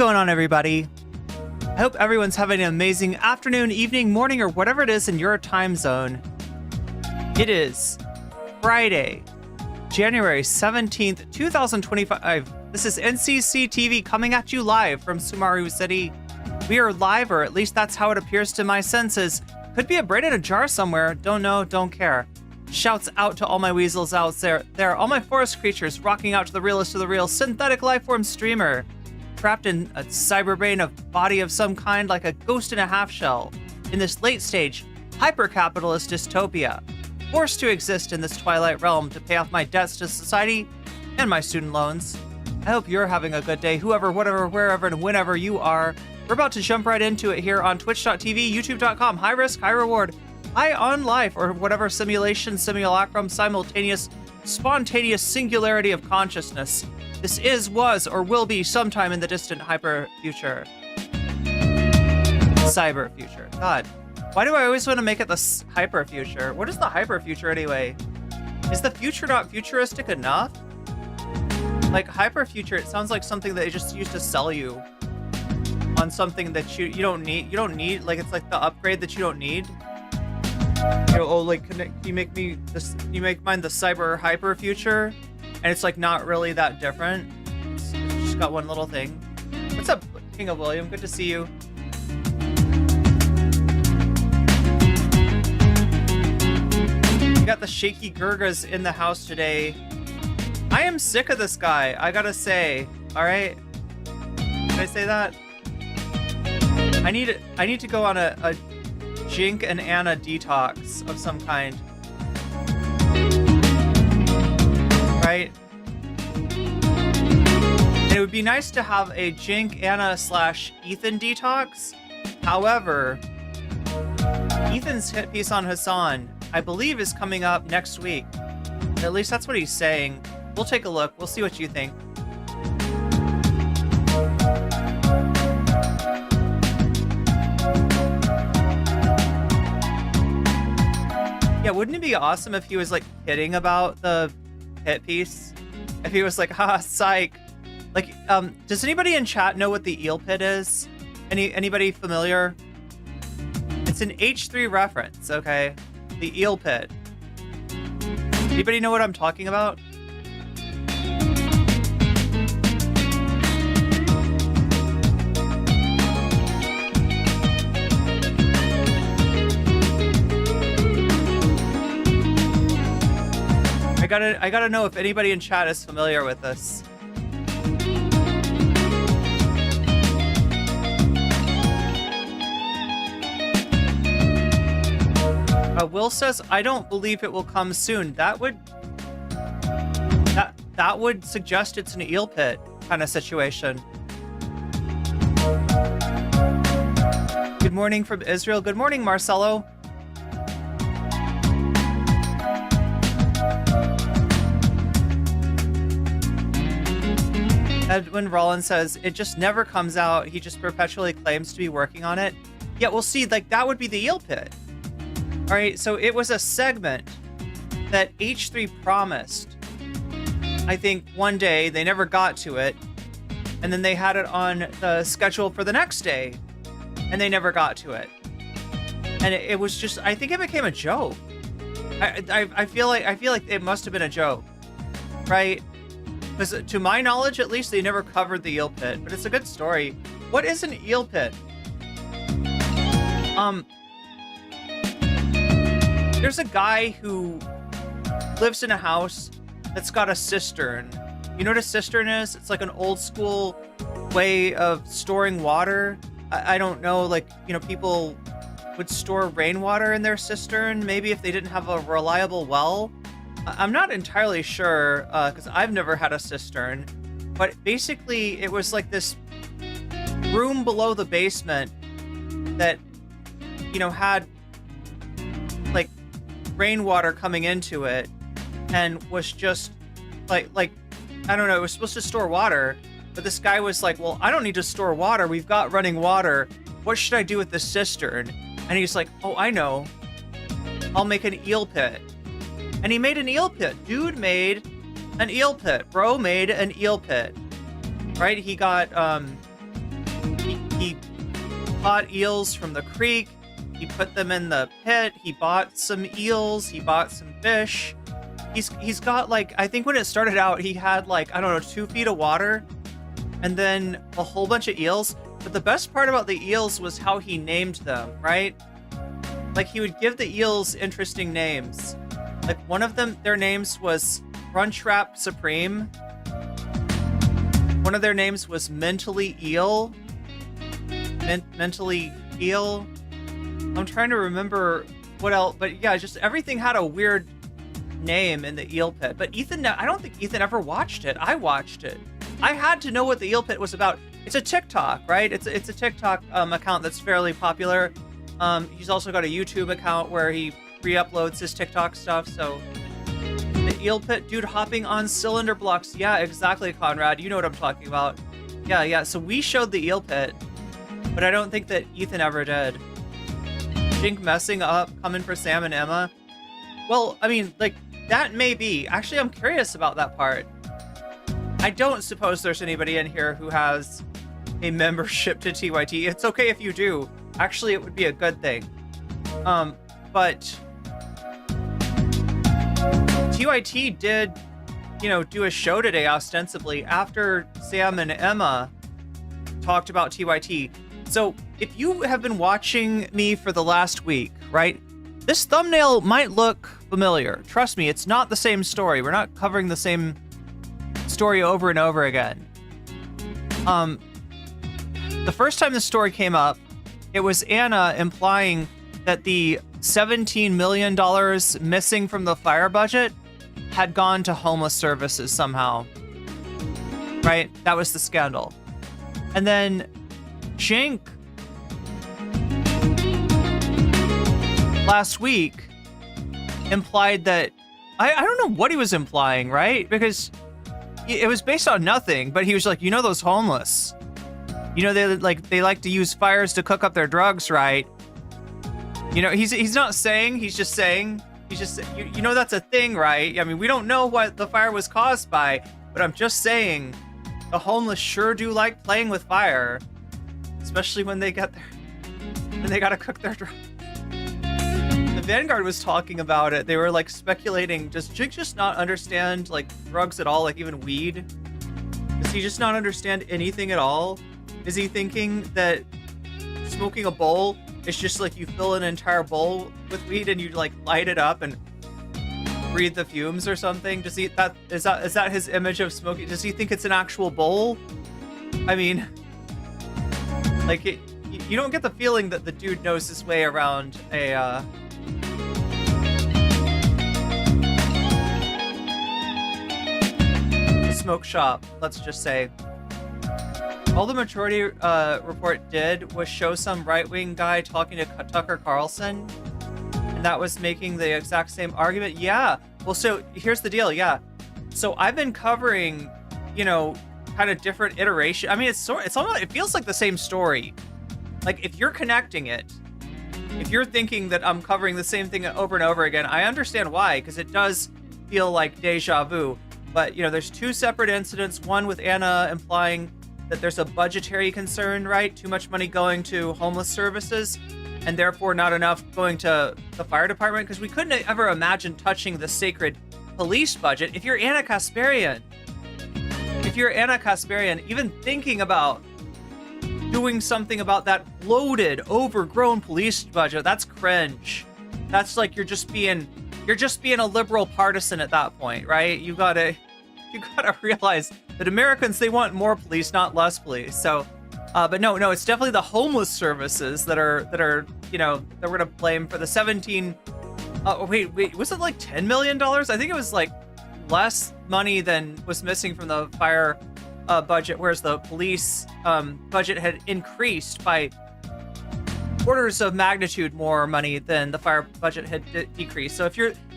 going on, everybody? I hope everyone's having an amazing afternoon, evening, morning, or whatever it is in your time zone. It is Friday, January 17th, 2025. This is NCC TV coming at you live from Sumaru City. We are live, or at least that's how it appears to my senses. Could be a brain in a jar somewhere. Don't know, don't care. Shouts out to all my weasels out there. All my forest creatures rocking out to the realest of the real synthetic lifeform streamer. Trapped in a cyberbrain of body of some kind like a ghost in a half shell. In this late stage, hyper-capitalist dystopia. Forced to exist in this twilight realm to pay off my debts to society and my student loans. I hope you're having a good day, whoever, whatever, wherever, and whenever you are. We're about to jump right into it here on twitch.tv, youtube.com, high risk, high reward, high on life, or whatever simulation, simulacrum, simultaneous, spontaneous singularity of consciousness. This is, was, or will be sometime in the distant hyper future. Cyber future. God, why do I always want to make it the hyper future? What is the hyper future anyway? Is the future not futuristic enough? Like hyper future, it sounds like something that they just used to sell you on something that you don't need. You don't need, like, it's like the upgrade that you don't need. You know, oh, like, can you make me this? You make mine the cyber hyper future, and it's like not really that different. It's just got one little thing. What's up, King of William? Good to see you. We got the shaky Gurgas in the house today. I am sick of this guy, I gotta say. All right, can I say that? I need to go on a Jink and Anna detox of some kind. Right? And it would be nice to have a Jink, Anna / Ethan detox. However, Ethan's hit piece on Hasan, I believe, is coming up next week. At least that's what he's saying. We'll take a look. We'll see what you think. Yeah, wouldn't it be awesome if he was like kidding about the hit piece? If he was like, haha, psych. Like, does anybody in chat know what the eel pit is? Anybody familiar? It's an H3 reference, okay? The eel pit. Anybody know what I'm talking about? I gotta know if anybody in chat is familiar with this. Will says, I don't believe it will come soon. That would suggest it's an eel pit kind of situation. Good morning from Israel. Good morning, Marcelo. Edwin Rollins says, it just never comes out. He just perpetually claims to be working on it. Yeah, we'll see. Like, that would be the eel pit. All right, so it was a segment that H3 promised. I think one day they never got to it. And then they had it on the schedule for the next day. And they never got to it. And it was just, I think it became a joke. I feel like it must have been a joke. Right? Because to my knowledge, at least, they never covered the eel pit, but it's a good story. What is an eel pit? There's a guy who lives in a house that's got a cistern. You know what a cistern is? It's like an old school way of storing water. I don't know, like, you know, people would store rainwater in their cistern, maybe if they didn't have a reliable well. I'm not entirely sure, because I've never had a cistern, but basically it was like this room below the basement that, you know, had like rainwater coming into it and was just like, I don't know, it was supposed to store water, but this guy was like, well, I don't need to store water. We've got running water. What should I do with this cistern? And he's like, oh, I know. I'll make an eel pit. And he made an eel pit. Dude made an eel pit. Bro made an eel pit. Right? He got He caught eels from the creek. He put them in the pit. He bought some eels. He bought some fish. He's got like, I think when it started out, he had like, I don't know, 2 feet of water and then a whole bunch of eels. But the best part about the eels was how he named them, right? Like he would give the eels interesting names. Like one of them, their names was Crunchwrap Supreme. One of their names was Mentally Eel. Mentally Eel. I'm trying to remember what else, but yeah, just everything had a weird name in the eel pit. But Ethan, I don't think Ethan ever watched it. I watched it. I had to know what the eel pit was about. It's a TikTok, right? It's a TikTok account that's fairly popular. He's also got a YouTube account where he re-uploads his TikTok stuff. So the eel pit dude hopping on cylinder blocks. Yeah, exactly, Conrad. You know what I'm talking about. Yeah. So we showed the eel pit, but I don't think that Ethan ever did. Jink messing up, coming for Sam and Emma. Well, I mean, like, that may be. Actually, I'm curious about that part. I don't suppose there's anybody in here who has a membership to TYT. It's okay if you do. Actually, it would be a good thing. But TYT did, do a show today, ostensibly, after Sam and Emma talked about TYT. So if you have been watching me for the last week, right, this thumbnail might look familiar. Trust me, it's not the same story. We're not covering the same story over and over again. The first time this story came up, it was Anna implying that the $17 million missing from the fire budget had gone to homeless services somehow. Right? That was the scandal. And then Jink last week implied that I don't know what he was implying, right? Because it was based on nothing, but he was like, those homeless, they like to use fires to cook up their drugs, right? He's not saying, he's just saying, that's a thing, right? I mean, we don't know what the fire was caused by, but I'm just saying the homeless sure do like playing with fire, especially when they gotta cook their drugs. The Vanguard was talking about it. They were like speculating, does Jig just not understand like drugs at all, like even weed? Does he just not understand anything at all? Is he thinking that smoking a bowl is just like you fill an entire bowl with weed and you like light it up and breathe the fumes or something? Does he is that his image of smoking? Does he think it's an actual bowl? I mean, like you don't get the feeling that the dude knows his way around a smoke shop, let's just say. All the majority report did was show some right-wing guy talking to Tucker Carlson, and that was making the exact same argument. Yeah, well, so here's the deal. Yeah, so I've been covering, kind of different iteration. I mean, it feels like the same story. Like if you're connecting it, if you're thinking that I'm covering the same thing over and over again, I understand why, because it does feel like deja vu. But there's 2 separate incidents. One with Anna implying that there's a budgetary concern, right? Too much money going to homeless services and therefore not enough going to the fire department, because we couldn't ever imagine touching the sacred police budget. If you're Anna Kasparian, even thinking about doing something about that bloated, overgrown police budget, that's cringe. That's like you're just being a liberal partisan at that point, right? You gotta realize that Americans, they want more police, not less police. So, but no, it's definitely the homeless services that are that we're gonna blame for the 17. Wait, was it like $10 million? I think it was like less money than was missing from the fire budget, whereas the police budget had increased by orders of magnitude more money than the fire budget had decreased. So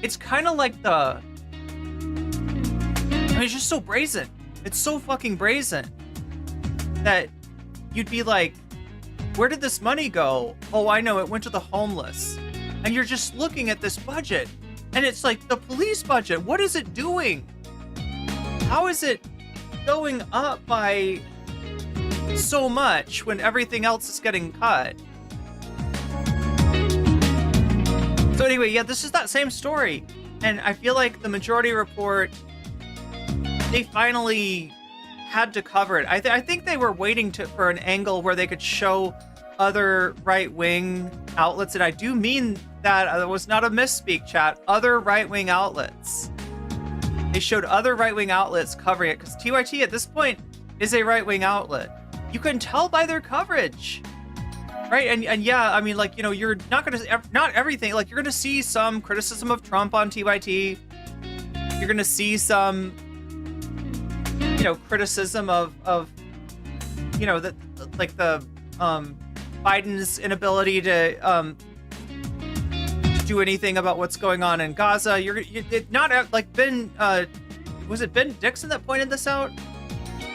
it's kind of like it's just so brazen. It's so fucking brazen that you'd be like, where did this money go? Oh, I know, it went to the homeless. And you're just looking at this budget and it's like the police budget. What is it doing? How is it going up by so much when everything else is getting cut. So anyway, yeah, this is that same story. And I feel like the Majority Report, they finally had to cover it. I think they were waiting for an angle where they could show other right-wing outlets. And I do mean that it was not a misspeak, chat. Other right-wing outlets. They showed other right-wing outlets covering it, because TYT at this point is a right-wing outlet. You can tell by their coverage. Right, and yeah, I mean, like, you know, you're not gonna, not everything, like, you're gonna see some criticism of Trump on TYT. You're gonna see some, you know, criticism of you know, that, like, the Biden's inability to do anything about what's going on in Gaza. It not like Ben, was it Ben Dixon that pointed this out?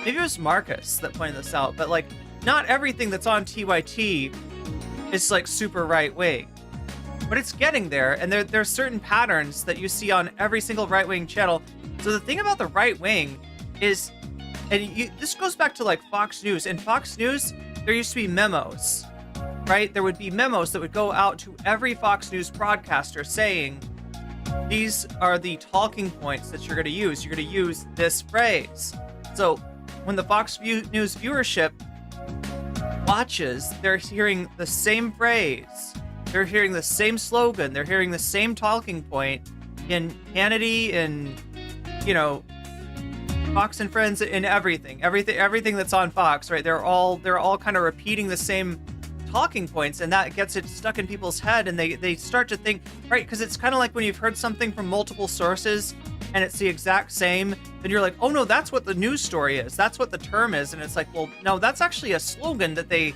Maybe it was Marcus that pointed this out, but like, not everything that's on TYT is like super right wing, but it's getting there. And there's certain patterns that you see on every single right wing channel. So the thing about the right wing is, and this goes back to like Fox News. In Fox News, there used to be memos, right? There would be memos that would go out to every Fox News broadcaster saying, these are the talking points that you're going to use. You're going to use this phrase. So when the Fox News viewership watches, they're hearing the same phrase, they're hearing the same slogan, they're hearing the same talking point in Hannity, in, you know, Fox and Friends, in everything that's on Fox, right? They're all kind of repeating the same talking points, and that gets it stuck in people's head, and they start to think, right? Because it's kind of like when you've heard something from multiple sources and it's the exact same, then you're like, oh no, that's what the news story is, that's what the term is. And it's like, well, no, that's actually a slogan that they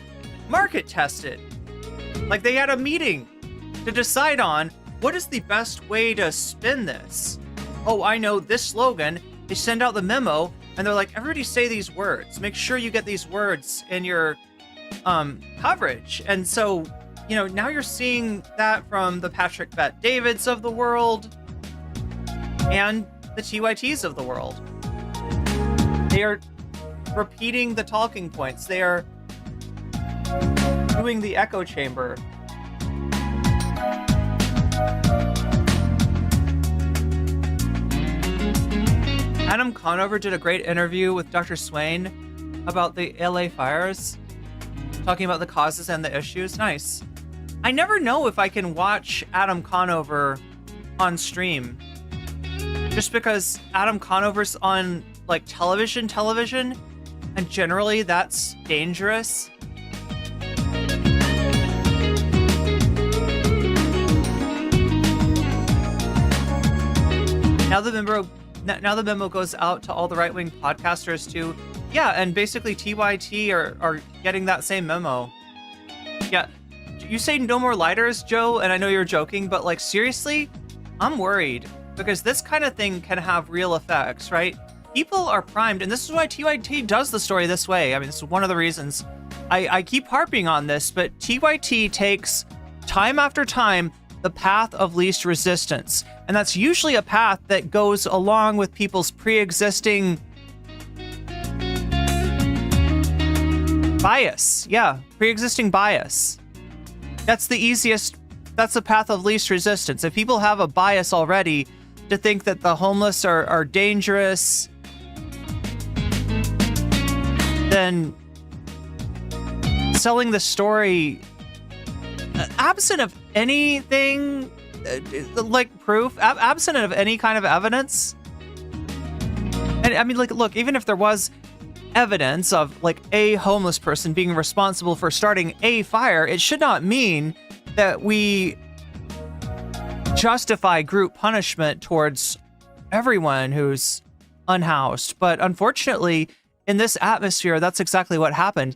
market tested. Like, they had a meeting to decide on what is the best way to spin this. Oh, I know this slogan. They send out the memo and they're like, everybody say these words, make sure you get these words in your coverage. And so, you know, now you're seeing that from the Patrick Bet Davids of the world and the TYTs of the world. They are repeating the talking points. They are doing the echo chamber. Adam Conover did a great interview with Dr. Swain about the LA fires, talking about the causes and the issues. Nice. I never know if I can watch Adam Conover on stream, just because Adam Conover's on like television, and generally that's dangerous. Now the memo goes out to all the right-wing podcasters too. Yeah, and basically TYT are getting that same memo. Yeah, you say no more lighters, Joe, and I know you're joking, but like, seriously, I'm worried, because this kind of thing can have real effects, right? People are primed, and this is why TYT does the story this way. I mean, this is one of the reasons I keep harping on this, but TYT takes time after time the path of least resistance. And that's usually a path that goes along with people's pre-existing bias. Yeah, pre-existing bias. That's the easiest, that's the path of least resistance. If people have a bias already to think that the homeless are dangerous, then selling the story, absent of anything like proof, absent of any kind of evidence. And I mean, like, look, even if there was evidence of like a homeless person being responsible for starting a fire, it should not mean that we justify group punishment towards everyone who's unhoused. But unfortunately, in this atmosphere, that's exactly what happened.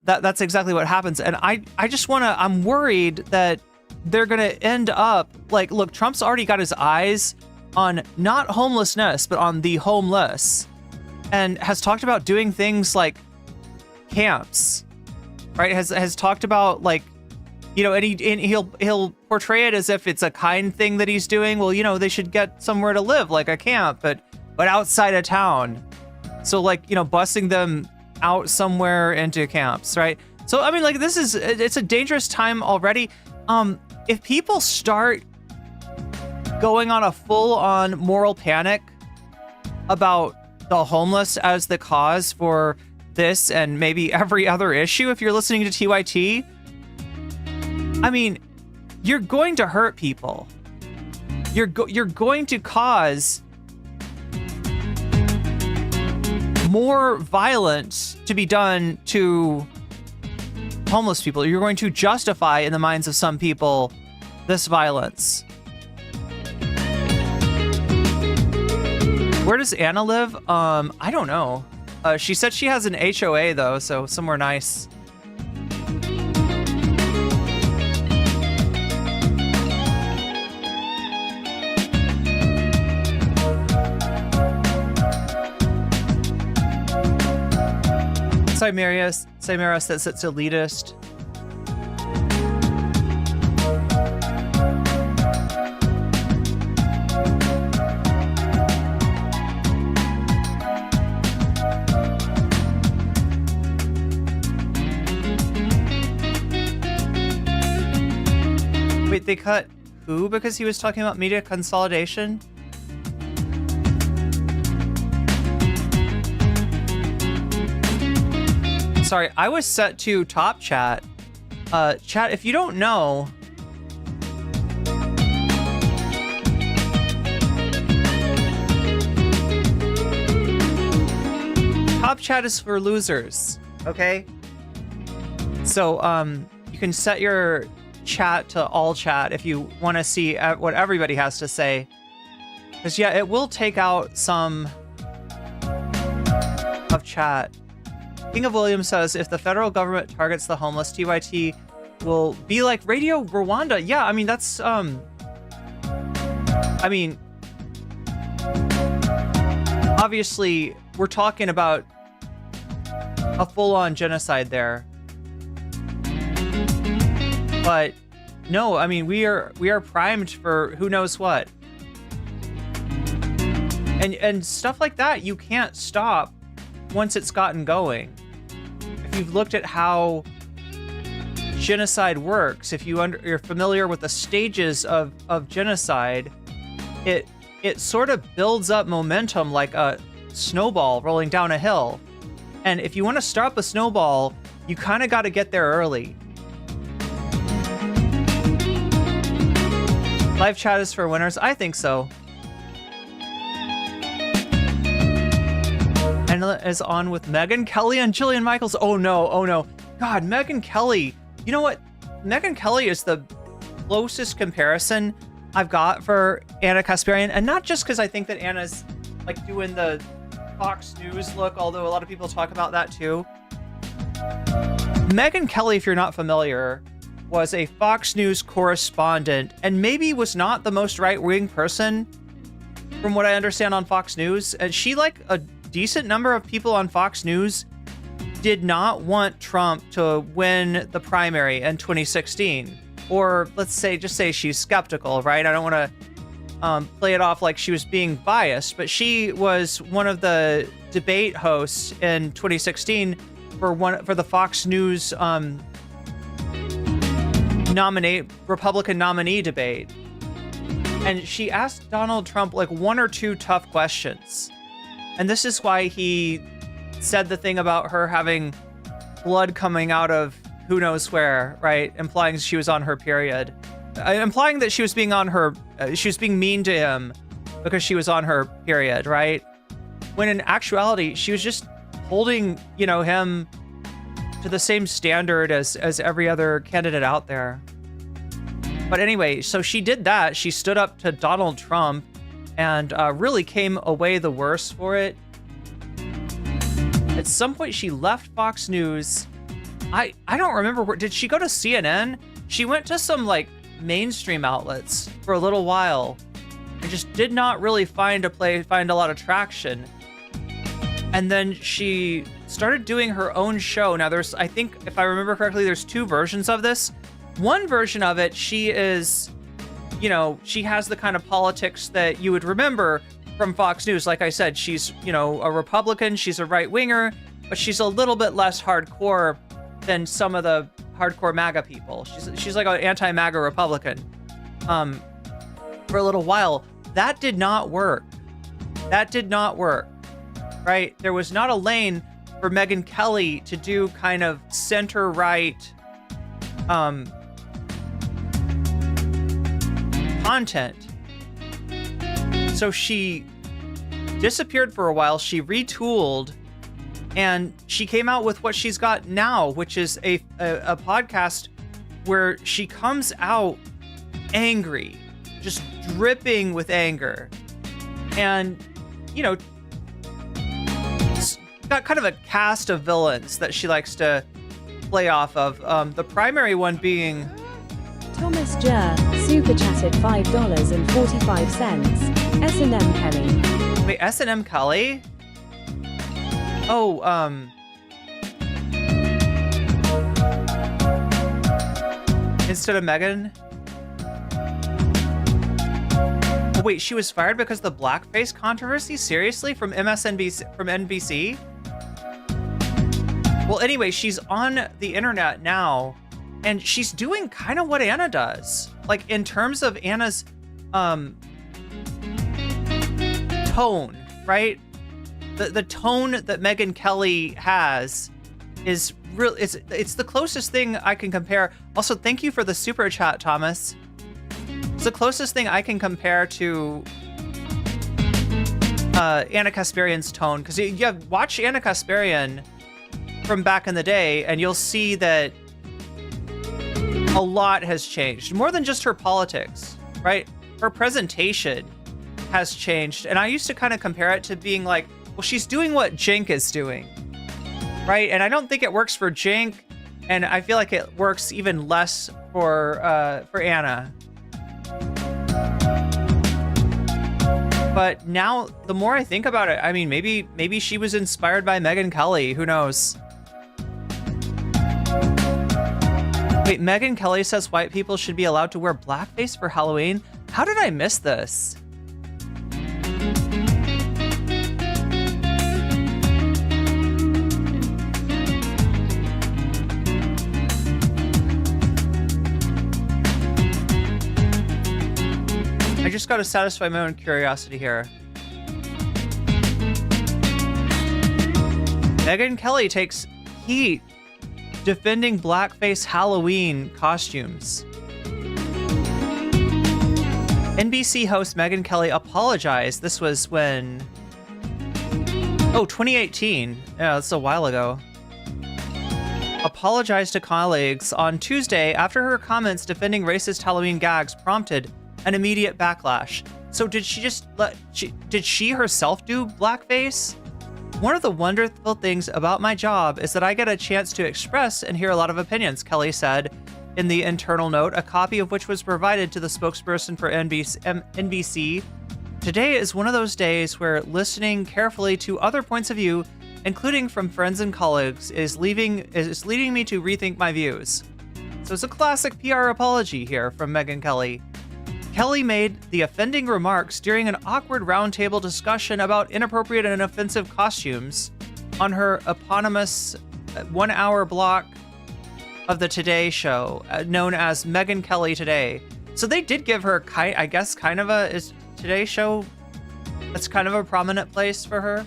That's exactly what happens. And I just want to, I'm worried that they're going to end up like, look, Trump's already got his eyes on not homelessness, but on the homeless, and has talked about doing things like camps, right? Has talked about, like, you know, and he'll portray it as if it's a kind thing that he's doing. Well, you know, they should get somewhere to live, like a camp, but outside of town. So, like, you know, busing them out somewhere into camps, right? So, I mean, like, it's a dangerous time already. If people start going on a full-on moral panic about the homeless as the cause for this and maybe every other issue, if you're listening to TYT, I mean, you're going to hurt people. You're going to cause more violence to be done to homeless people. You're going to justify in the minds of some people this violence. Where does Anna live? I don't know. She said she has an HOA though, so somewhere nice. Cimera says it's elitist. Wait, they cut who because he was talking about media consolidation? Sorry, I was set to top chat. Chat, if you don't know, top chat is for losers, okay? So, you can set your chat to all chat if you want to see what everybody has to say. Because, yeah, it will take out some of chat. King of Williams says, if the federal government targets the homeless, TYT will be like Radio Rwanda. Yeah, I mean, that's, I mean, obviously, we're talking about a full-on genocide there. But, no, I mean, we are primed for who knows what. And stuff like that, you can't stop once it's gotten going. If you've looked at how genocide works, if you're familiar with the stages of genocide, it sort of builds up momentum like a snowball rolling down a hill. And if you want to stop a snowball, you kind of got to get there early. Live chat is for winners. I think so. And is on with Megyn Kelly and Jillian Michaels. Oh no, oh no. God, Megyn Kelly. You know what? Megyn Kelly is the closest comparison I've got for Anna Kasparian. And not just because I think that Anna's like doing the Fox News look, although a lot of people talk about that too. Megyn Kelly, if you're not familiar, was a Fox News correspondent and maybe was not the most right-wing person from what I understand on Fox News. And she, like a decent number of people on Fox News, did not want Trump to win the primary in 2016. Or let's say, just say she's skeptical, right? I don't want to play it off like she was being biased, but she was one of the debate hosts in 2016 for the Fox News Republican nominee debate. And she asked Donald Trump like one or two tough questions. And this is why he said the thing about her having blood coming out of who knows where, right? Implying she was on her period. Implying that she was being she was being mean to him because she was on her period, right? When in actuality, she was just holding, him to the same standard as every other candidate out there. But anyway, so she did that. She stood up to Donald Trump and really came away the worse for it. At some point, she left Fox News. I don't remember did she go to CNN? She went to some like mainstream outlets for a little while and just did not really find a lot of traction. And then she started doing her own show. Now there's, I think, if I remember correctly, there's two versions of this. One version of it, she is, she has the kind of politics that you would remember from Fox News. Like I said, she's, a Republican, she's a right-winger, but she's a little bit less hardcore than some of the hardcore MAGA people. She's like an anti-MAGA Republican. For a little while, that did not work. Right? There was not a lane for Megyn Kelly to do kind of center-right content. So she disappeared for a while. She retooled, and she came out with what she's got now, which is a podcast where she comes out angry, just dripping with anger, and got kind of a cast of villains that she likes to play off of. The primary one being Thomas Jur, super chatted $5.45. S&M Kelly. Wait, S&M Kelly? Oh, instead of Megan? Oh, wait, she was fired because of the blackface controversy? Seriously? From MSNBC? From NBC? Well, anyway, she's on the internet now, and she's doing kind of what Anna does. Like, in terms of Anna's tone, right? The tone that Megyn Kelly has is real. It's the closest thing I can compare. Also, thank you for the super chat, Thomas. It's the closest thing I can compare to Anna Kasparian's tone, because you watch Anna Kasparian from back in the day, and you'll see that a lot has changed. More than just her politics, right? Her presentation has changed. And I used to kind of compare it to being like, well, she's doing what Jink is doing, right? And I don't think it works for Jink, and I feel like it works even less for Anna. But now, the more I think about it, I mean, maybe she was inspired by Megyn Kelly. Who knows? Wait, Megyn Kelly says white people should be allowed to wear blackface for Halloween? How did I miss this? I just got to satisfy my own curiosity here. Megyn Kelly takes heat defending blackface Halloween costumes. NBC host Megyn Kelly apologized. This was when... 2018. Yeah, that's a while ago. Apologized to colleagues on Tuesday after her comments defending racist Halloween gags prompted an immediate backlash. So did she herself do blackface? One of the wonderful things about my job is that I get a chance to express and hear a lot of opinions, Kelly said in the internal note, a copy of which was provided to the spokesperson for NBC. Today is one of those days where listening carefully to other points of view, including from friends and colleagues, is leading me to rethink my views. So it's a classic PR apology here from Megyn Kelly. Kelly made the offending remarks during an awkward roundtable discussion about inappropriate and offensive costumes on her eponymous 1-hour block of the Today Show, known as Megyn Kelly Today. So they did give her, I guess, kind of is Today Show, that's kind of a prominent place for her.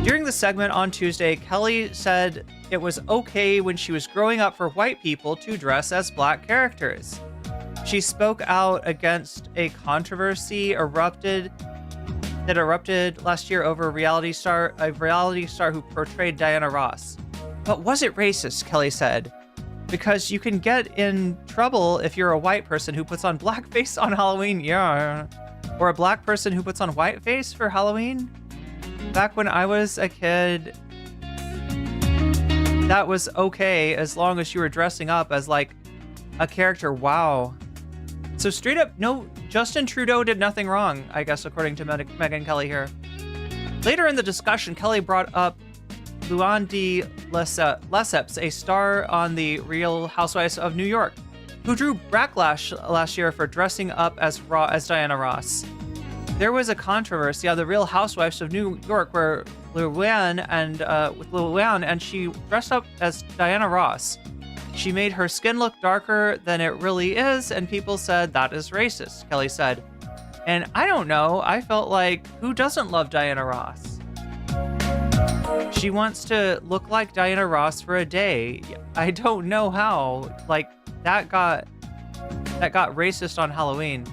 During the segment on Tuesday, Kelly said it was okay when she was growing up for white people to dress as black characters. She spoke out against a controversy erupted last year over a reality star who portrayed Diana Ross. But was it racist, Kelly said? Because you can get in trouble if you're a white person who puts on blackface on Halloween, yeah. Or a black person who puts on whiteface for Halloween? Back when I was a kid, that was okay as long as you were dressing up as like a character. Wow. So straight up, no, Justin Trudeau did nothing wrong, I guess, according to Megyn Kelly here. Later in the discussion, Kelly brought up Luandi Lesseps, a star on the Real Housewives of New York, who drew backlash last year for dressing up as Diana Ross. there was a controversy on the Real Housewives of New York where Luann and she dressed up as Diana Ross. She made her skin look darker than it really is, and people said that is racist, Kelly said. And I don't know, I felt like, who doesn't love Diana Ross? She wants to look like Diana Ross for a day. I don't know how. Like, that got racist on Halloween.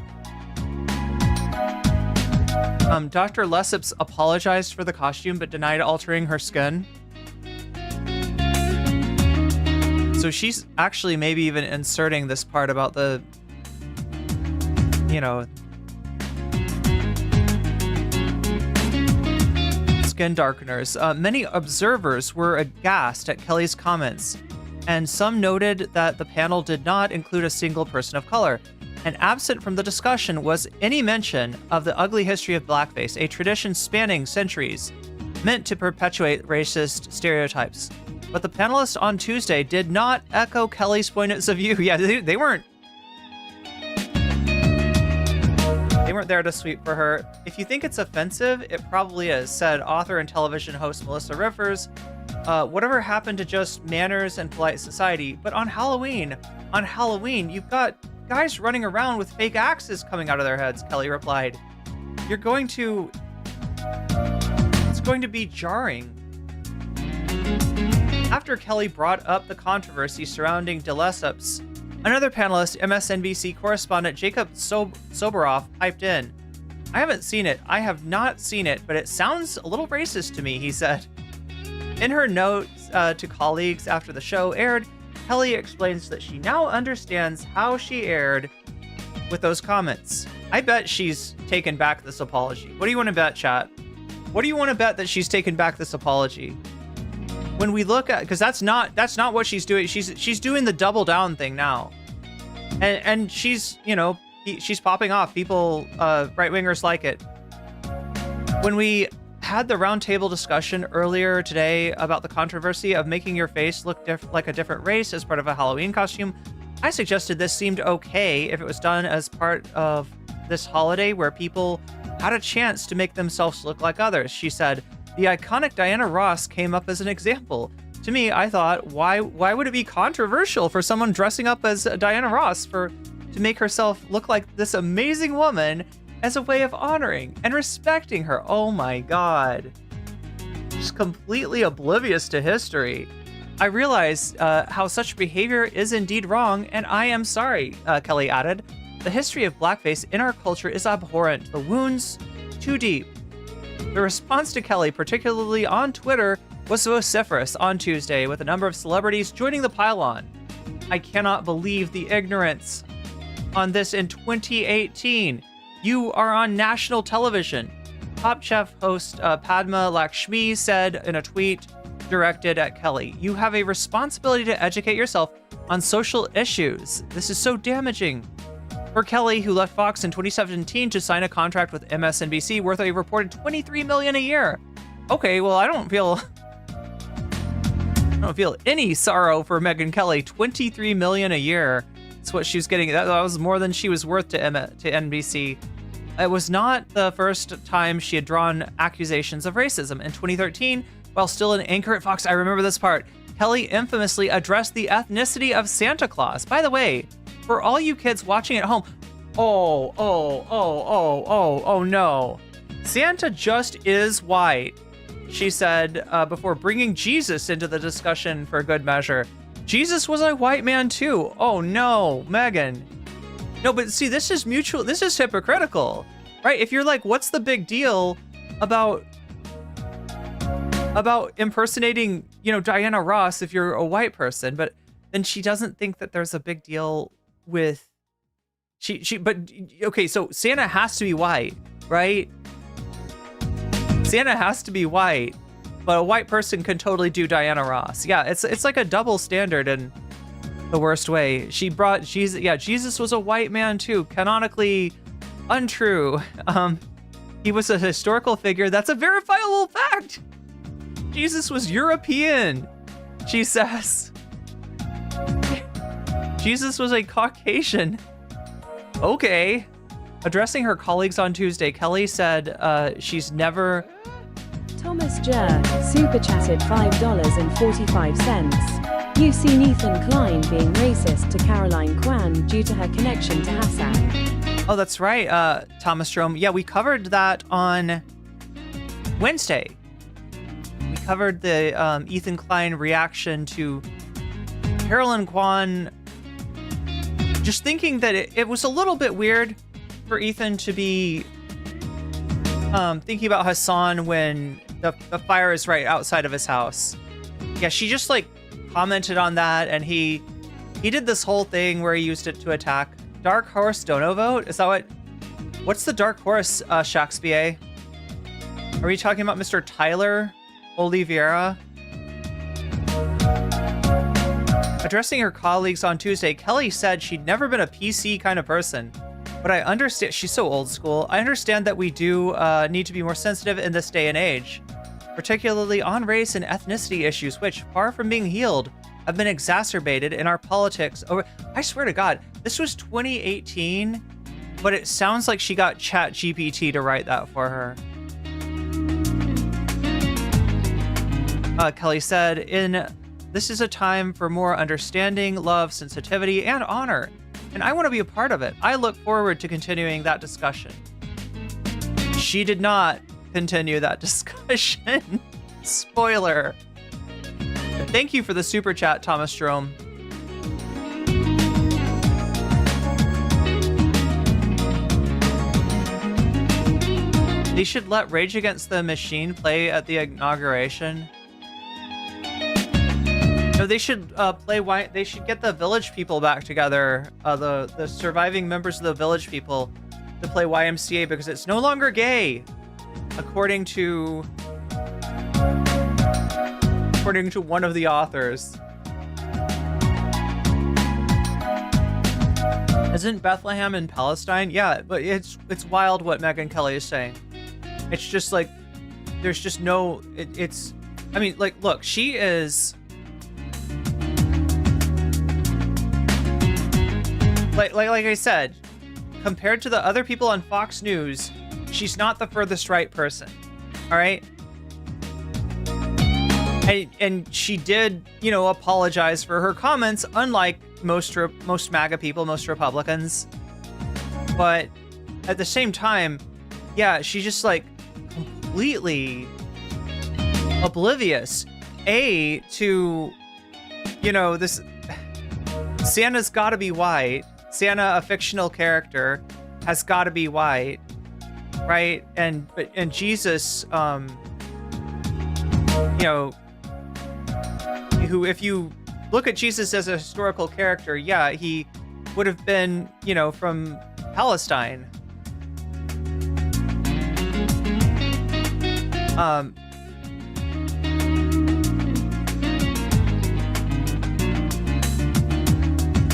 Dr. Lesseps apologized for the costume but denied altering her skin. So she's actually maybe even inserting this part about the, skin darkeners. Many observers were aghast at Kelly's comments, and some noted that the panel did not include a single person of color. And absent from the discussion was any mention of the ugly history of blackface, a tradition spanning centuries, meant to perpetuate racist stereotypes. But the panelists on Tuesday did not echo Kelly's points of view. Yeah, they weren't there to sweep for her. If you think it's offensive, it probably is, said author and television host Melissa Rivers. Whatever happened to just manners and polite society? But on Halloween, you've got guys running around with fake axes coming out of their heads, Kelly replied. It's going to be jarring. After Kelly brought up the controversy surrounding DeLesseps, another panelist, MSNBC correspondent Jacob Soboroff, piped in. I haven't seen it. I have not seen it, but it sounds a little racist to me, he said. In her notes to colleagues after the show aired, Kelly explains that she now understands how she erred with those comments. I bet she's taken back this apology. What do you want to bet, chat? What do you want to bet that she's taken back this apology? When we look at, because that's not what she's doing. She's doing the double down thing now, and she's she's popping off. People, right wingers like it. When we had the roundtable discussion earlier today about the controversy of making your face look like a different race as part of a Halloween costume, I suggested this seemed okay if it was done as part of this holiday where people had a chance to make themselves look like others. She said, the iconic Diana Ross came up as an example. To me, I thought, why would it be controversial for someone dressing up as Diana Ross to make herself look like this amazing woman as a way of honoring and respecting her? Oh my God. Just completely oblivious to history. I realize how such behavior is indeed wrong, and I am sorry, Kelly added. The history of blackface in our culture is abhorrent. The wounds too deep. The response to Kelly, particularly on Twitter, was vociferous on Tuesday, with a number of celebrities joining the pile-on. I cannot believe the ignorance on this in 2018. You are on national television. Top Chef host Padma Lakshmi said in a tweet directed at Kelly, you have a responsibility to educate yourself on social issues. This is so damaging. For Kelly, who left Fox in 2017 to sign a contract with MSNBC worth a reported $23 million a year. Okay, well, I don't feel any sorrow for Megyn Kelly. $23 million a year. That's what she was getting. That was more than she was worth to NBC. It was not the first time she had drawn accusations of racism. In 2013, while still an anchor at Fox, I remember this part, Kelly infamously addressed the ethnicity of Santa Claus. By the way, for all you kids watching at home, oh no. Santa just is white, she said before bringing Jesus into the discussion for good measure. Jesus was a white man too. Oh no, Megyn. No, but see, this is hypocritical, right? If you're like, what's the big deal about impersonating, Diana Ross if you're a white person? But then she doesn't think that there's a big deal with but okay, so Santa has to be white, right? Santa has to be white, but a white person can totally do Diana Ross. Yeah, it's like a double standard in the worst way. She brought Jesus. Yeah, Jesus was a white man too. Canonically untrue. He was a historical figure. That's a verifiable fact. Jesus was European, she says. Jesus was a Caucasian. Okay. Addressing her colleagues on Tuesday, Kelly said she's never... Thomas Jer, super chatted $5.45. You've seen Ethan Klein being racist to Caroline Kwan due to her connection to Hasan. Oh, that's right, Thomas Jerome. Yeah, we covered that on Wednesday. We covered the Ethan Klein reaction to Caroline Kwan. Just thinking that it was a little bit weird for Ethan to be thinking about Hasan when the fire is right outside of his house. Yeah, she just like commented on that, and he did this whole thing where he used it to attack Dark Horse Dono Vote. Is that what's the Dark Horse, Shakespeare? Are we talking about Mr. Tyler Oliveira? Addressing her colleagues on Tuesday, Kelly said she'd never been a PC kind of person. But I understand, she's so old school. I understand that we do need to be more sensitive in this day and age, particularly on race and ethnicity issues, which, far from being healed, have been exacerbated in our politics over... I swear to God, this was 2018, but it sounds like she got ChatGPT to write that for her. Kelly said, this is a time for more understanding, love, sensitivity, and honor. And I want to be a part of it. I look forward to continuing that discussion. She did not continue that discussion. Spoiler. Thank you for the super chat, Thomas Jerome. They should let Rage Against the Machine play at the inauguration. No, they should play why they should get the Village People back together, the surviving members of the Village People, to play YMCA because it's no longer gay, according to one of the authors. Isn't Bethlehem in Palestine? Yeah, but it's wild what Megyn Kelly is saying. It's just like there's just no it's I mean, like, look, she is like I said, compared to the other people on Fox News, she's not the furthest right person. All right. And she did, you know, apologize for her comments, unlike most MAGA people, most Republicans. But at the same time, yeah, she's just like completely oblivious. To, you know, this Santa's got to be white. Santa, a fictional character, has got to be white, right? And Jesus, you know, who, if you look at Jesus as a historical character, yeah, he would have been, you know, from Palestine.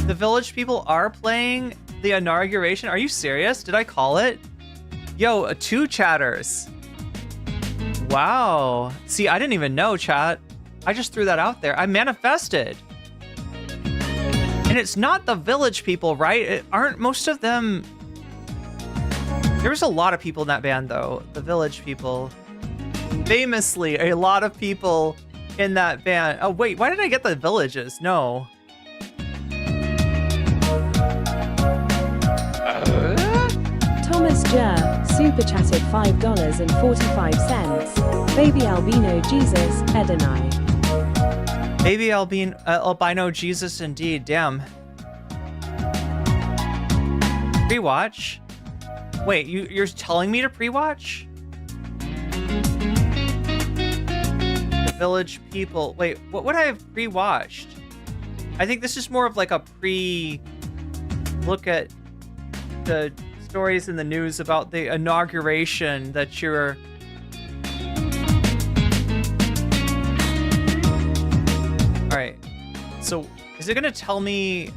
The Village People are playing the inauguration. Are you serious? Did I call it? Yo, 2 chatters. Wow. See, I didn't even know, chat. I just threw that out there. I manifested. And it's not the Village People, right? Aren't most of them... There's a lot of people in that band, though. The Village People. Famously, a lot of people in that band. Oh, wait. Why did I get the Villages? No. Thomas Jer, super chatted $5.45. Baby Albino Jesus, Edonai. Baby albino Jesus, indeed. Damn. Pre-watch? Wait, you're telling me to pre-watch? The Village People. Wait, what would I have pre-watched? I think this is more of like a pre-look at the stories in the news about the inauguration that you're... All right, so is it gonna tell me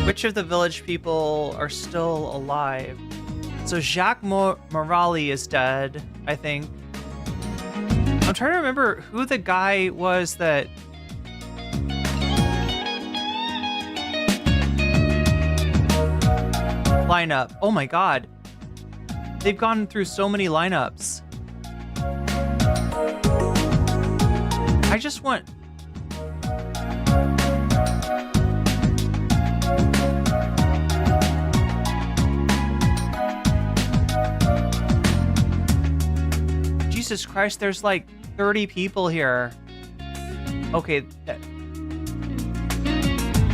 which of the Village People are still alive? So Jacques Morali is dead, I think. I'm trying to remember who the guy was that... lineup. Oh my god. They've gone through so many lineups. I just want... Jesus Christ, there's like 30 people here. Okay.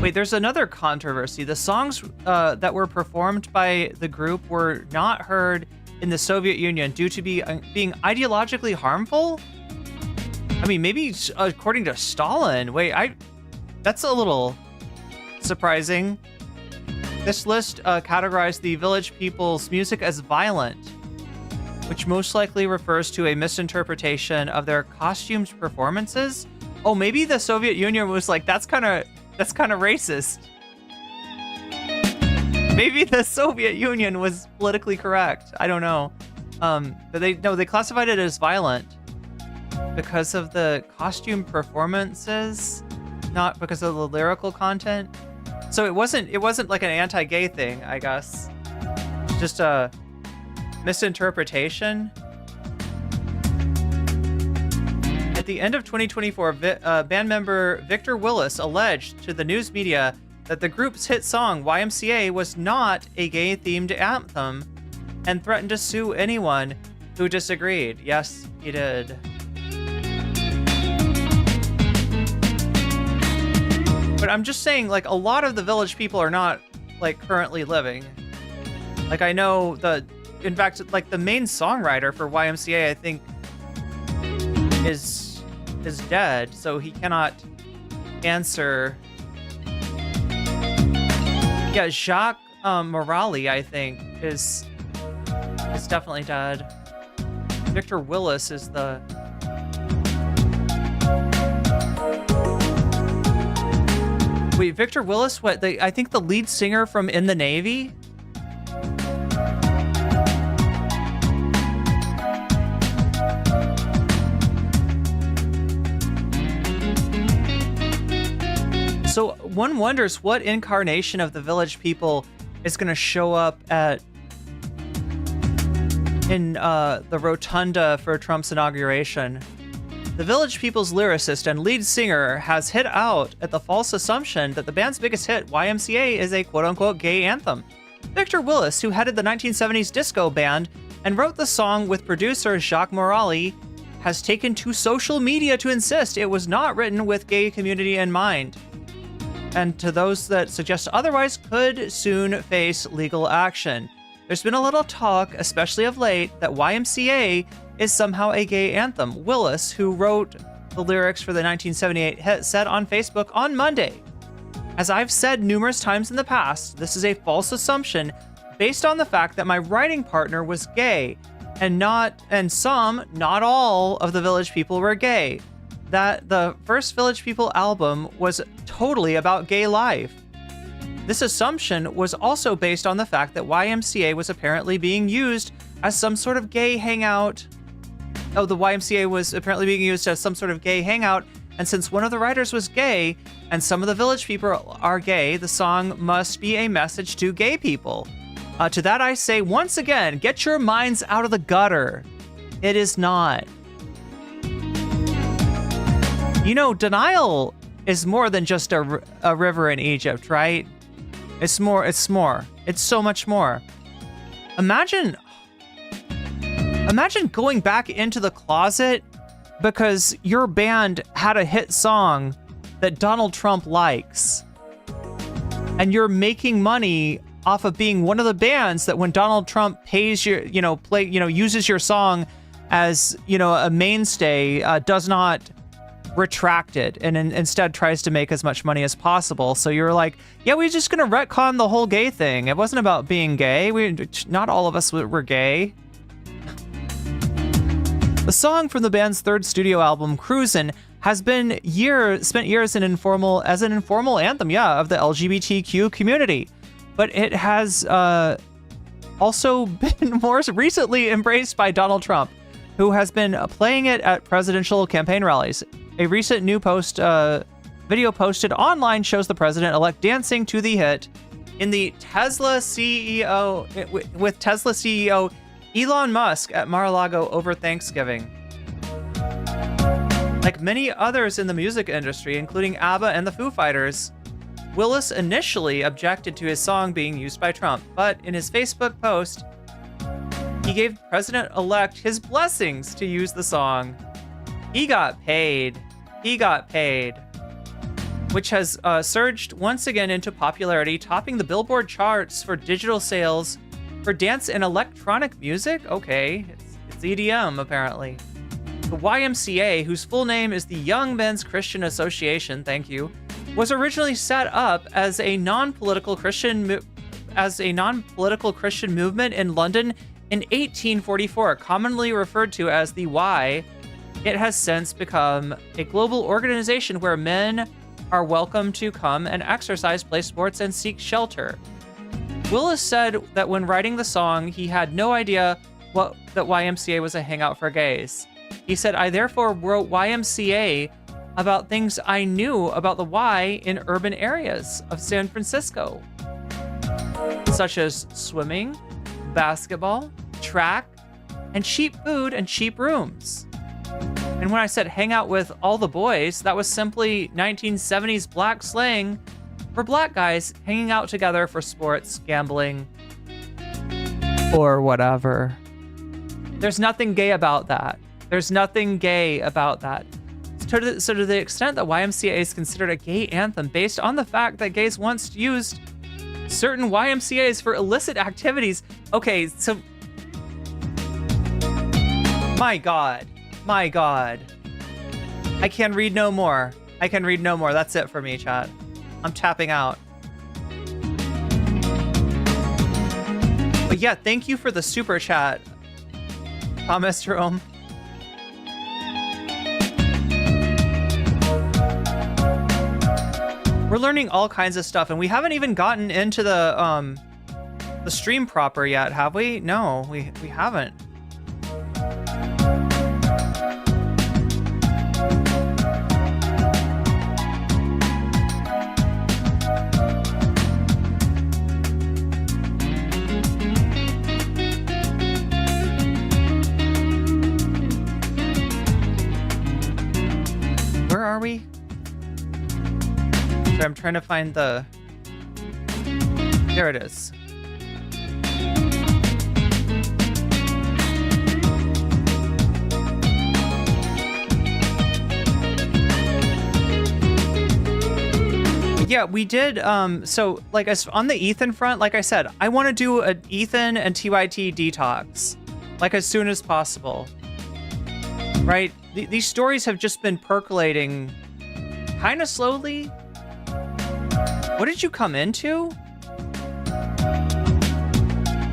Wait, there's another controversy. The songs that were performed by the group were not heard in the Soviet Union due to being ideologically harmful? I mean, maybe according to Stalin. Wait, that's a little surprising. This list categorized the Village People's music as violent, which most likely refers to a misinterpretation of their costumes performances. Oh, maybe the Soviet Union was like, that's kind of racist. Maybe the Soviet Union was politically correct. I don't know. But they classified it as violent because of the costume performances, not because of the lyrical content. So it wasn't like an anti-gay thing, I guess. Just a misinterpretation. At the end of 2024, band member Victor Willis alleged to the news media that the group's hit song YMCA was not a gay-themed anthem and threatened to sue anyone who disagreed. Yes, he did. But I'm just saying, like, a lot of the Village People are not, like, currently living. Like, I know in fact, like, the main songwriter for YMCA, I think, is dead, so he cannot answer. Yeah, Jacques Morali, I think, is definitely dead. Victor Willis is the... Wait, Victor Willis? What? I think the lead singer from In the Navy? So one wonders what incarnation of the Village People is going to show up in the rotunda for Trump's inauguration. The Village People's lyricist and lead singer has hit out at the false assumption that the band's biggest hit, YMCA, is a quote-unquote gay anthem. Victor Willis, who headed the 1970s disco band and wrote the song with producer Jacques Morali, has taken to social media to insist it was not written with gay community in mind, and to those that suggest otherwise could soon face legal action. There's been a little talk, especially of late, that YMCA is somehow a gay anthem. Willis, who wrote the lyrics for the 1978 hit, said on Facebook on Monday, "As I've said numerous times in the past, this is a false assumption based on the fact that my writing partner was gay, and not all of the Village People were gay. That the first Village People album was totally about gay life. This assumption was also based on the fact that YMCA was apparently being used as some sort of gay hangout. Oh, the YMCA was apparently being used as some sort of gay hangout, and since one of the writers was gay, and some of the Village People are gay, the song must be a message to gay people. To that I say once again, get your minds out of the gutter. It is not." You know, denial is more than just a river in Egypt, right? It's more. It's so much more. Imagine going back into the closet because your band had a hit song that Donald Trump likes, and you're making money off of being one of the bands that when Donald Trump pays uses your song as, a mainstay, does not retract it and instead tries to make as much money as possible. So you're like, yeah, we're just gonna retcon the whole gay thing. It wasn't about being gay. Not all of us were gay. The song from the band's third studio album, Cruisin', has been spent years as an informal anthem, of the LGBTQ community. But it has also been more recently embraced by Donald Trump, who has been playing it at presidential campaign rallies. A recent new video posted online shows the president-elect dancing to the hit in the Tesla CEO, with Tesla CEO Elon Musk at Mar-a-Lago over Thanksgiving. Like many others in the music industry, including ABBA and the Foo Fighters, Willis initially objected to his song being used by Trump, but in his Facebook post, he gave President-elect his blessings to use the song. He got paid. He got paid. Which has surged once again into popularity, topping the Billboard charts for digital sales for dance and electronic music? Okay, it's EDM, apparently. The YMCA, whose full name is the Young Men's Christian Association, thank you, was originally set up as a non-political Christian movement in London in 1844, commonly referred to as the Y. It has since become a global organization where men are welcome to come and exercise, play sports, and seek shelter. Willis said that when writing the song, he had no idea that YMCA was a hangout for gays. He said, I therefore wrote YMCA about things I knew about the Y in urban areas of San Francisco, such as swimming, basketball, track, and cheap food and cheap rooms. And when I said hang out with all the boys, that was simply 1970s black slang for black guys hanging out together for sports, gambling, or whatever. There's nothing gay about that. There's nothing gay about that. So to the extent that YMCA is considered a gay anthem based on the fact that gays once used certain YMCAs for illicit activities. Okay, so... My God. My God. I can read no more. I can read no more. That's it for me, chat. I'm tapping out. But yeah, thank you for the super chat, Thomas Jerome. We're learning all kinds of stuff, and we haven't even gotten into the stream proper yet, have we? No, we haven't. Where are we? Sorry, I'm trying to find the... There it is. Yeah, we did, so, like, as on the Ethan front, like I said, I want to do an Ethan and TYT detox, like, as soon as possible, right? These stories have just been percolating kind of slowly. What did you come into?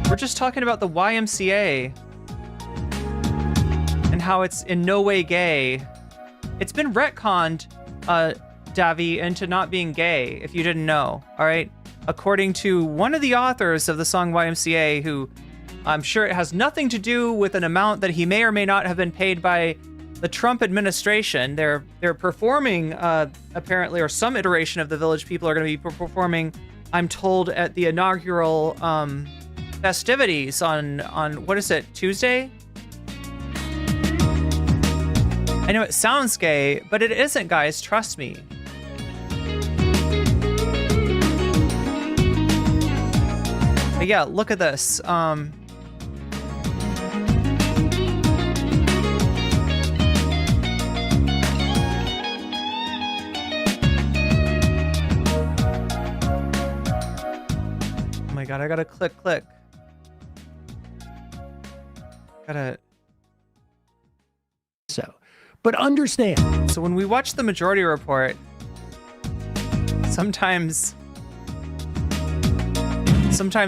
We're just talking about the YMCA and how it's in no way gay. It's been retconned, Davi, into not being gay, if you didn't know, all right? According to one of the authors of the song YMCA, who I'm sure it has nothing to do with an amount that he may or may not have been paid by the Trump administration. They're performing, apparently, or some iteration of the Village People are going to be performing, I'm told, at the inaugural festivities on what is it, Tuesday? I know it sounds gay, but it isn't, guys, trust me. But yeah, look at this. Oh my God, I gotta click. Gotta... But understand. So when we watch the Majority Report, sometimes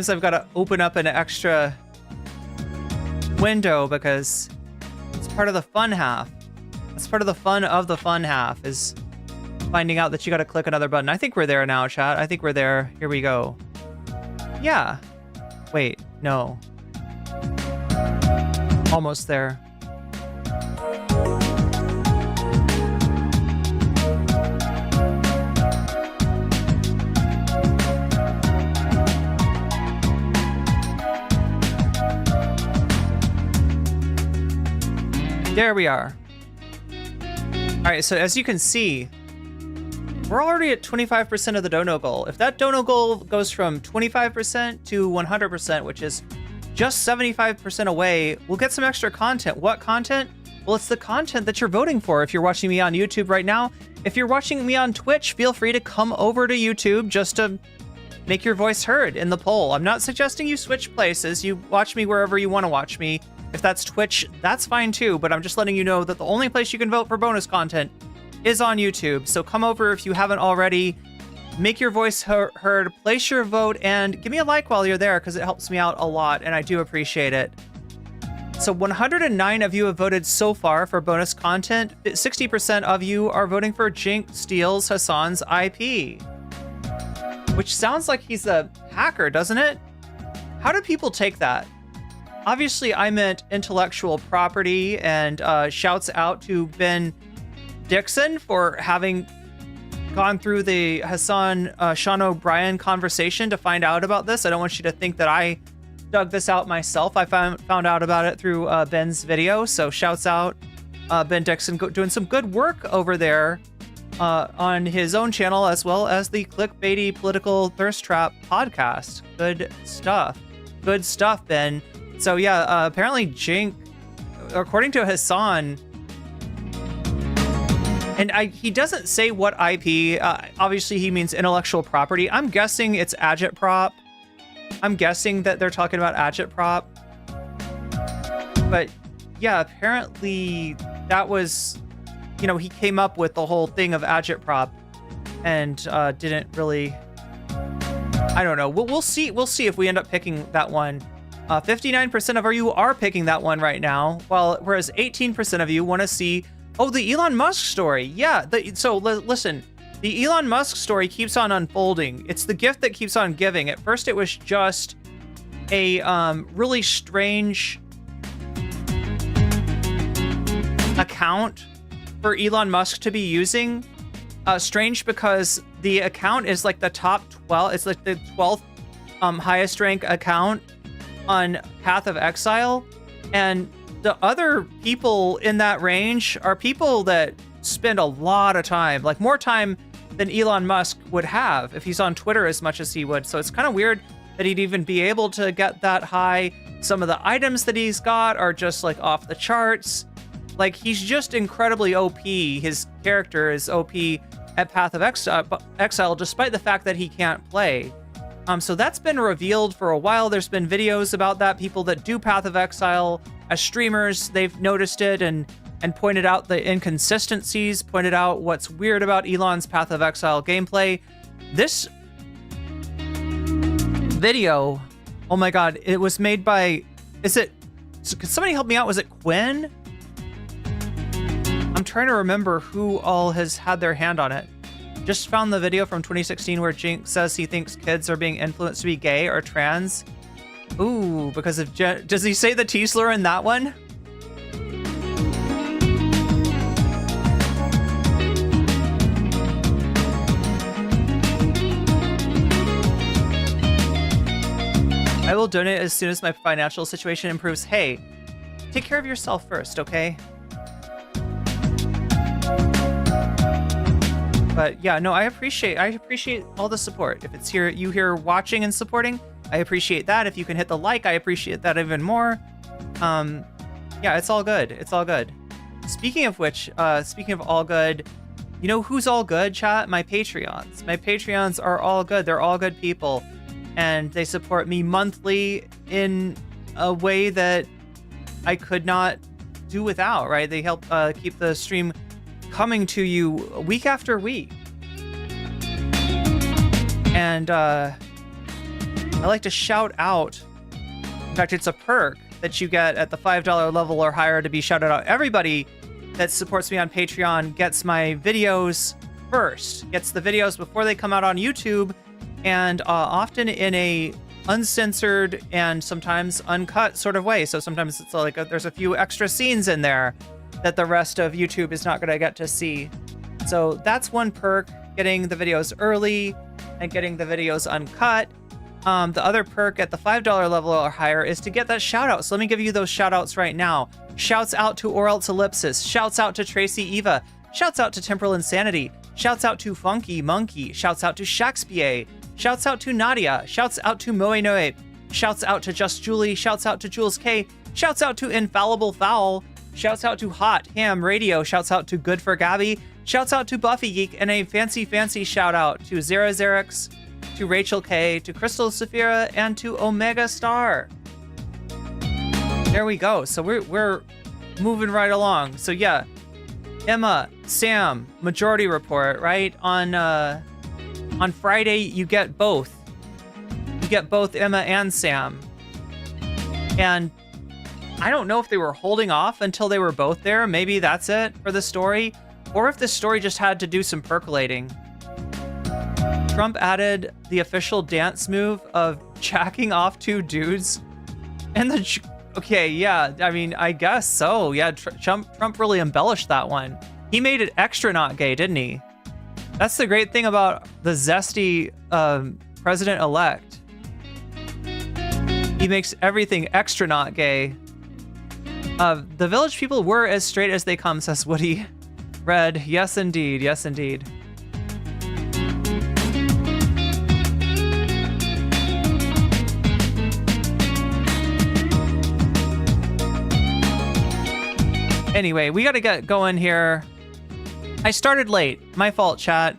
I've got to open up an extra window because it's part of the fun half. It's part of the fun half is finding out that you got to click another button. I think we're there now, chat. I think we're there. Here we go. Yeah. Wait, no. Almost there. There we are. All right, so as you can see, we're already at 25% of the dono goal. If that dono goal goes from 25% to 100%, which is just 75% away, we'll get some extra content. What content? Well, it's the content that you're voting for. If you're watching me on YouTube right now, if you're watching me on Twitch, feel free to come over to YouTube just to make your voice heard in the poll. I'm not suggesting you switch places. You watch me wherever you want to watch me. If that's Twitch, that's fine too, but I'm just letting you know that the only place you can vote for bonus content is on YouTube. So come over if you haven't already, make your voice heard, place your vote, and give me a like while you're there because it helps me out a lot and I do appreciate it. So 109 of you have voted so far for bonus content. 60% of you are voting for Jink steals Hasan's IP, which sounds like he's a hacker, doesn't it? How do people take that? Obviously, I meant intellectual property, and shouts out to Ben Dixon for having gone through the Hasan Sean O'Brien conversation to find out about this. I don't want you to think that I dug this out myself. I found out about it through Ben's video. So shouts out Ben Dixon doing some good work over there on his own channel, as well as the clickbaity political thirst trap podcast. Good stuff. Good stuff, Ben. So yeah, apparently Jink, according to Hasan, and he doesn't say what IP. Obviously, he means intellectual property. I'm guessing it's agitprop. I'm guessing that they're talking about agitprop. But yeah, apparently that was, you know, he came up with the whole thing of agitprop and didn't really. I don't know. We'll see. We'll see if we end up picking that one. 59% of you are picking that one right now, whereas 18% of you want to see. Oh, the Elon Musk story. Yeah. Listen, the Elon Musk story keeps on unfolding. It's the gift that keeps on giving. At first, it was just a really strange account for Elon Musk to be using. Strange because the account is like the top 12. It's like the 12th highest rank account on Path of Exile. And the other people in that range are people that spend a lot of time, like more time than Elon Musk would have if he's on Twitter as much as he would. So it's kind of weird that he'd even be able to get that high. Some of the items that he's got are just like off the charts. Like he's just incredibly OP. His character is OP at Path of Exile, despite the fact that he can't play. So that's been revealed for a while. There's been videos about that. People that do Path of Exile as streamers, they've noticed it and pointed out the inconsistencies, pointed out what's weird about Elon's Path of Exile gameplay. This video, oh my god, it was made by, could somebody help me out? Was it Quinn? I'm trying to remember who all has had their hand on it. Just found the video from 2016 where Jink says he thinks kids are being influenced to be gay or trans. Ooh, because of does he say the T slur in that one? I will donate as soon as my financial situation improves. Hey, take care of yourself first, okay? But yeah, no, I appreciate all the support. If it's you here watching and supporting, I appreciate that. If you can hit the like, I appreciate that even more. Yeah, it's all good. It's all good. Speaking of which, speaking of all good, you know who's all good, chat? My Patreons. My Patreons are all good. They're all good people. And they support me monthly in a way that I could not do without, right? They help keep the stream coming to you week after week. And I like to shout out, in fact, it's a perk that you get at the $5 level or higher to be shouted out. Everybody that supports me on Patreon gets my videos first, gets the videos before they come out on YouTube, and often in a uncensored and sometimes uncut sort of way. So sometimes it's like there's a few extra scenes in there that the rest of YouTube is not going to get to see. So that's one perk, getting the videos early and getting the videos uncut. The other perk at the $5 level or higher is to get that shout out. So let me give you those shout outs right now. Shouts out to Or Else Ellipsis. Shouts out to Tracy Eva. Shouts out to Temporal Insanity. Shouts out to Funky Monkey. Shouts out to Shakespeare. Shouts out to Nadia. Shouts out to Moe Noe. Shouts out to Just Julie. Shouts out to Jules K. Shouts out to Infallible Fowl. Shouts out to Hot Ham Radio. Shouts out to Good for Gabby. Shouts out to Buffy Geek. And a fancy shout out to Zero Xerix, to Rachel K, to Crystal Saphira, and to Omega Star. There we go. So we're moving right along. So yeah, Emma, Sam, Majority Report, right? On Friday, you get both. You get both Emma and Sam. And I don't know if they were holding off until they were both there. Maybe that's it for the story. Or if the story just had to do some percolating. Trump added the official dance move of jacking off two dudes. And okay, yeah, I mean, I guess so. Yeah, Trump really embellished that one. He made it extra not gay, didn't he? That's the great thing about the zesty president-elect. He makes everything extra not gay. The village people were as straight as they come, says Woody. Red, yes indeed, yes indeed. Anyway, we gotta get going here. I started late. My fault, chat.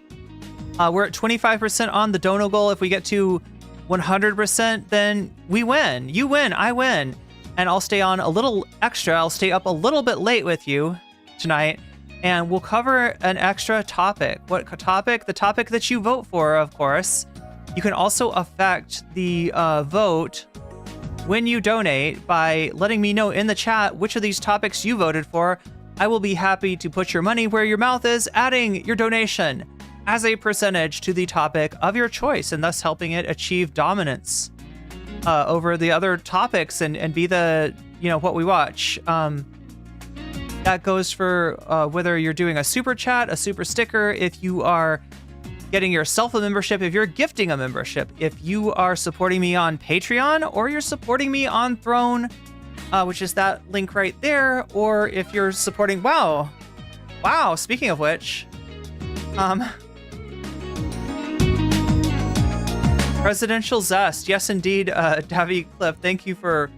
We're at 25% on the dono goal. If we get to 100%, then we win. You win, I win. And I'll stay on a little extra. I'll stay up a little bit late with you tonight. And we'll cover an extra topic. What topic? The topic that you vote for, of course. You can also affect the vote when you donate by letting me know in the chat which of these topics you voted for. I will be happy to put your money where your mouth is, adding your donation as a percentage to the topic of your choice, and thus helping it achieve dominance over the other topics and be the, what we watch. That goes for whether you're doing a super chat, a super sticker, if you are getting yourself a membership, if you're gifting a membership, if you are supporting me on Patreon, or you're supporting me on Throne, which is that link right there, or if you're supporting, wow, speaking of which, Presidential Zest, yes indeed, Davy Cliff, thank you for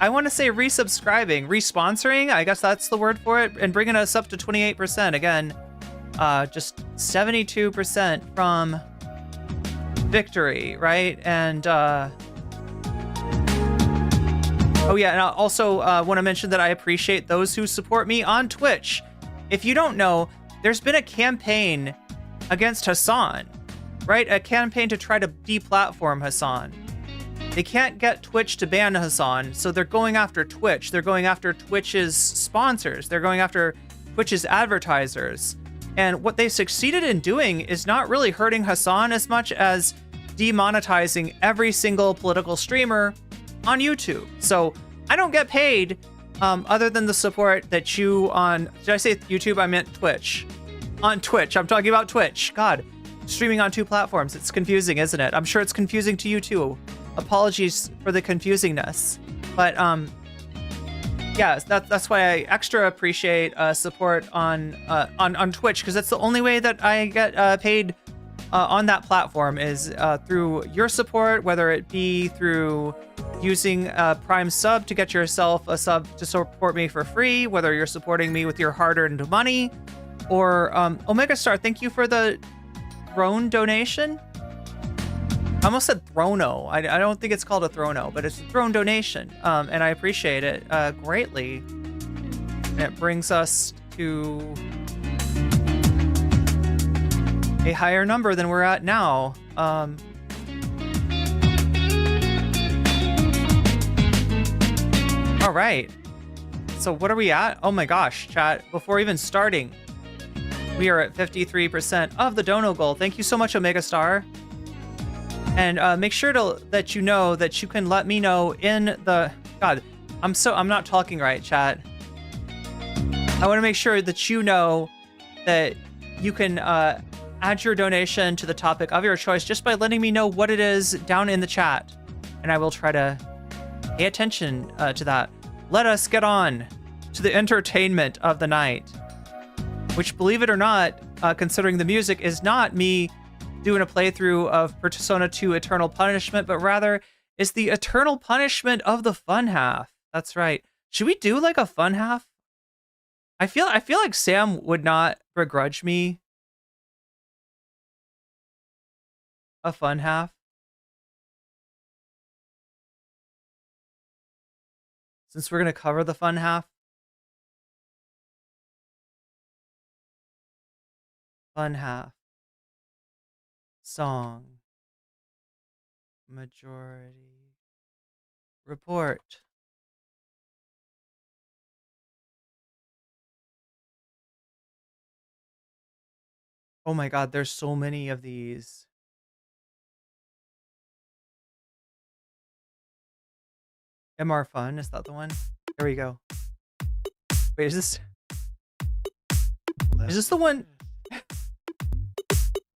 I want to say resubscribing, responsoring, I guess that's the word for it, and bringing us up to 28%. Again, just 72% from victory, right? And, oh yeah, and I also want to mention that I appreciate those who support me on Twitch. If you don't know, there's been a campaign against Hasan, right? A campaign to try to deplatform Hasan. They can't get Twitch to ban Hasan, so they're going after Twitch. They're going after Twitch's sponsors. They're going after Twitch's advertisers. And what they've succeeded in doing is not really hurting Hasan as much as demonetizing every single political streamer on YouTube. So I don't get paid other than the support that you on... Did I say YouTube? I meant Twitch. On Twitch. I'm talking about Twitch. God, streaming on two platforms. It's confusing, isn't it? I'm sure it's confusing to you too. Apologies for the confusingness, but yeah, that's why I extra appreciate support on Twitch, because that's the only way that I get paid on that platform is through your support, whether it be through using a Prime sub to get yourself a sub to support me for free, whether you're supporting me with your hard-earned money, or Omega Star, thank you for the throne donation. I almost said Throno. I don't think it's called a Throno, but it's a throne donation. And I appreciate it greatly. And it brings us to a higher number than we're at now. All right. So what are we at? Oh my gosh, chat. Before even starting, we are at 53% of the dono goal. Thank you so much, Omega Star. And make sure that you know that you can let me know in the... God, I'm not talking right, chat. I want to make sure that you know that you can add your donation to the topic of your choice just by letting me know what it is down in the chat. And I will try to pay attention to that. Let us get on to the entertainment of the night. Which, believe it or not, considering the music, is not me doing a playthrough of Persona 2 Eternal Punishment, but rather is the Eternal Punishment of the fun half. That's right. Should we do like a fun half? I feel like Sam would not begrudge me a fun half. Since we're gonna cover the fun half. Fun half. Song. Majority. Report. Oh my god, there's so many of these. MR Fun, is that the one? There we go. Wait, is this the one?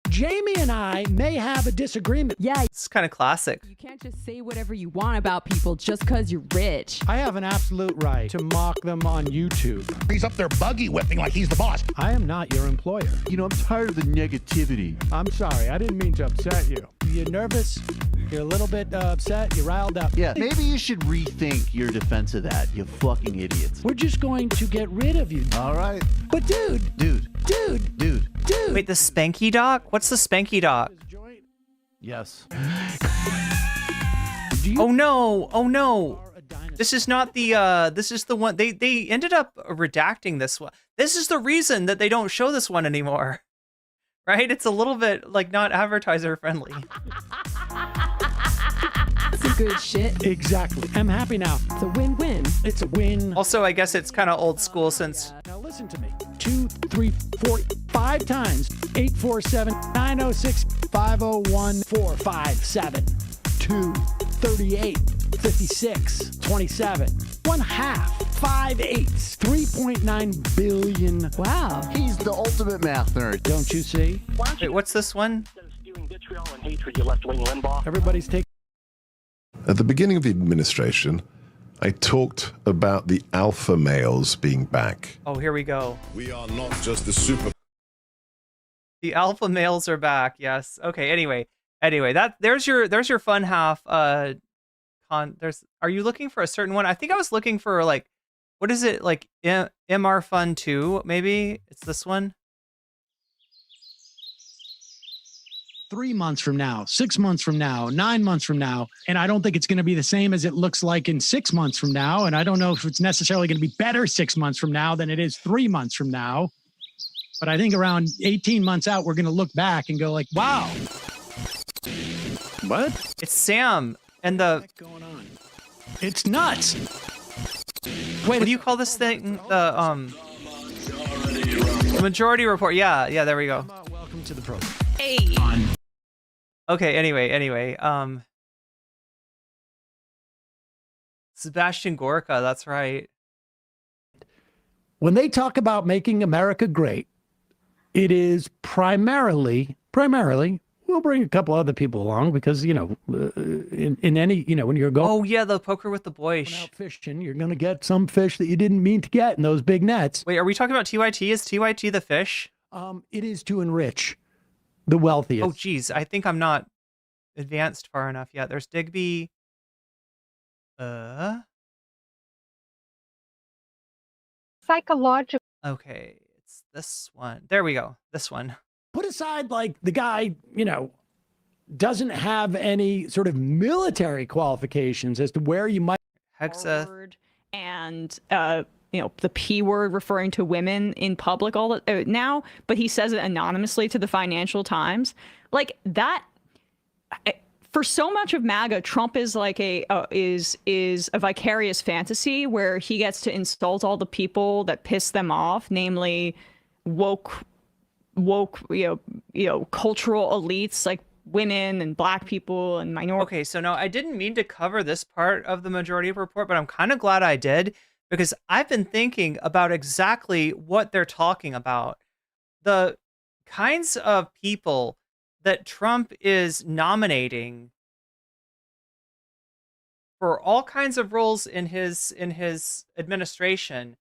Jamie and I may have a disagreement. Yeah, It's kind of classic. you can't just say whatever you want about people just because you're rich. I have an absolute right to mock them on YouTube. He's up there buggy whipping like he's the boss. I am not your employer. You know, I'm tired of the negativity. I'm sorry, I didn't mean to upset you. You're nervous? You're a little bit upset? You're riled up? Yeah, maybe you should rethink your defense of that, you fucking idiots. We're just going to get rid of you. All right. But dude, Dude. Wait, the Spanky Doc? What's the Spanky Doc? Yes. Do you Oh no! Oh no! are a dinosaur? This is not the this is the one they ended up redacting this one. This is the reason that they don't show this one anymore. Right? It's a little bit like not advertiser friendly. Some good shit. Exactly. I'm happy now. It's a win-win. It's a win. Also, I guess it's kind of old school since Now listen to me. 2, 3, 4, 5 times. 847 906 501 457 2 38 56 27 1 half 5 eighths 3.9 billion. Wow. He's the ultimate math nerd. Don't you see? wait, what's this one? Instead of spewing vitriol and hatred, you left-wing Limbaugh. Everybody's taking. At the beginning of the administration, I talked about the alpha males being back. Oh, here we go. We are not just the super. The alpha males are back. Yes. Okay. Anyway, there's your fun half. Are you looking for a certain one? I think I was looking for like, what is it like? MR Fun 2? Maybe it's this one. 3 months from now, 6 months from now, 9 months from now. And I don't think it's going to be the same as it looks like in 6 months from now. And I don't know if it's necessarily going to be better 6 months from now than it is 3 months from now. But I think around 18 months out, we're going to look back and go like, wow. What? It's Sam and the. What's going on? It's nuts. What do you call this thing? The majority report. Yeah. There we go. Welcome to the program. Hey. Okay, anyway, Sebastian Gorka, that's right. When they talk about making America great, it is primarily, we'll bring a couple other people along because, you know, in any, you know, when you're going Oh yeah, the poker with the boys. out fishing, you're going to get some fish that you didn't mean to get in those big nets. Wait, are we talking about TYT? Is TYT the fish? It is to enrich the wealthiest. Oh geez, I think I'm not advanced far enough yet. There's Digby. Psychological. Okay, it's this one. There we go. This one. Put aside like the guy, you know, doesn't have any sort of military qualifications as to where you might. Hexa. Word and you know, the P word referring to women in public all the, now, but he says it anonymously to the Financial Times. Like that, for so much of MAGA, Trump is like is a vicarious fantasy where he gets to insult all the people that piss them off, namely woke, you know, cultural elites like women and black people and minorities. Okay, so now I didn't mean to cover this part of the majority report, but I'm kind of glad I did because I've been thinking about exactly what they're talking about. The kinds of people that Trump is nominating for all kinds of roles in his administration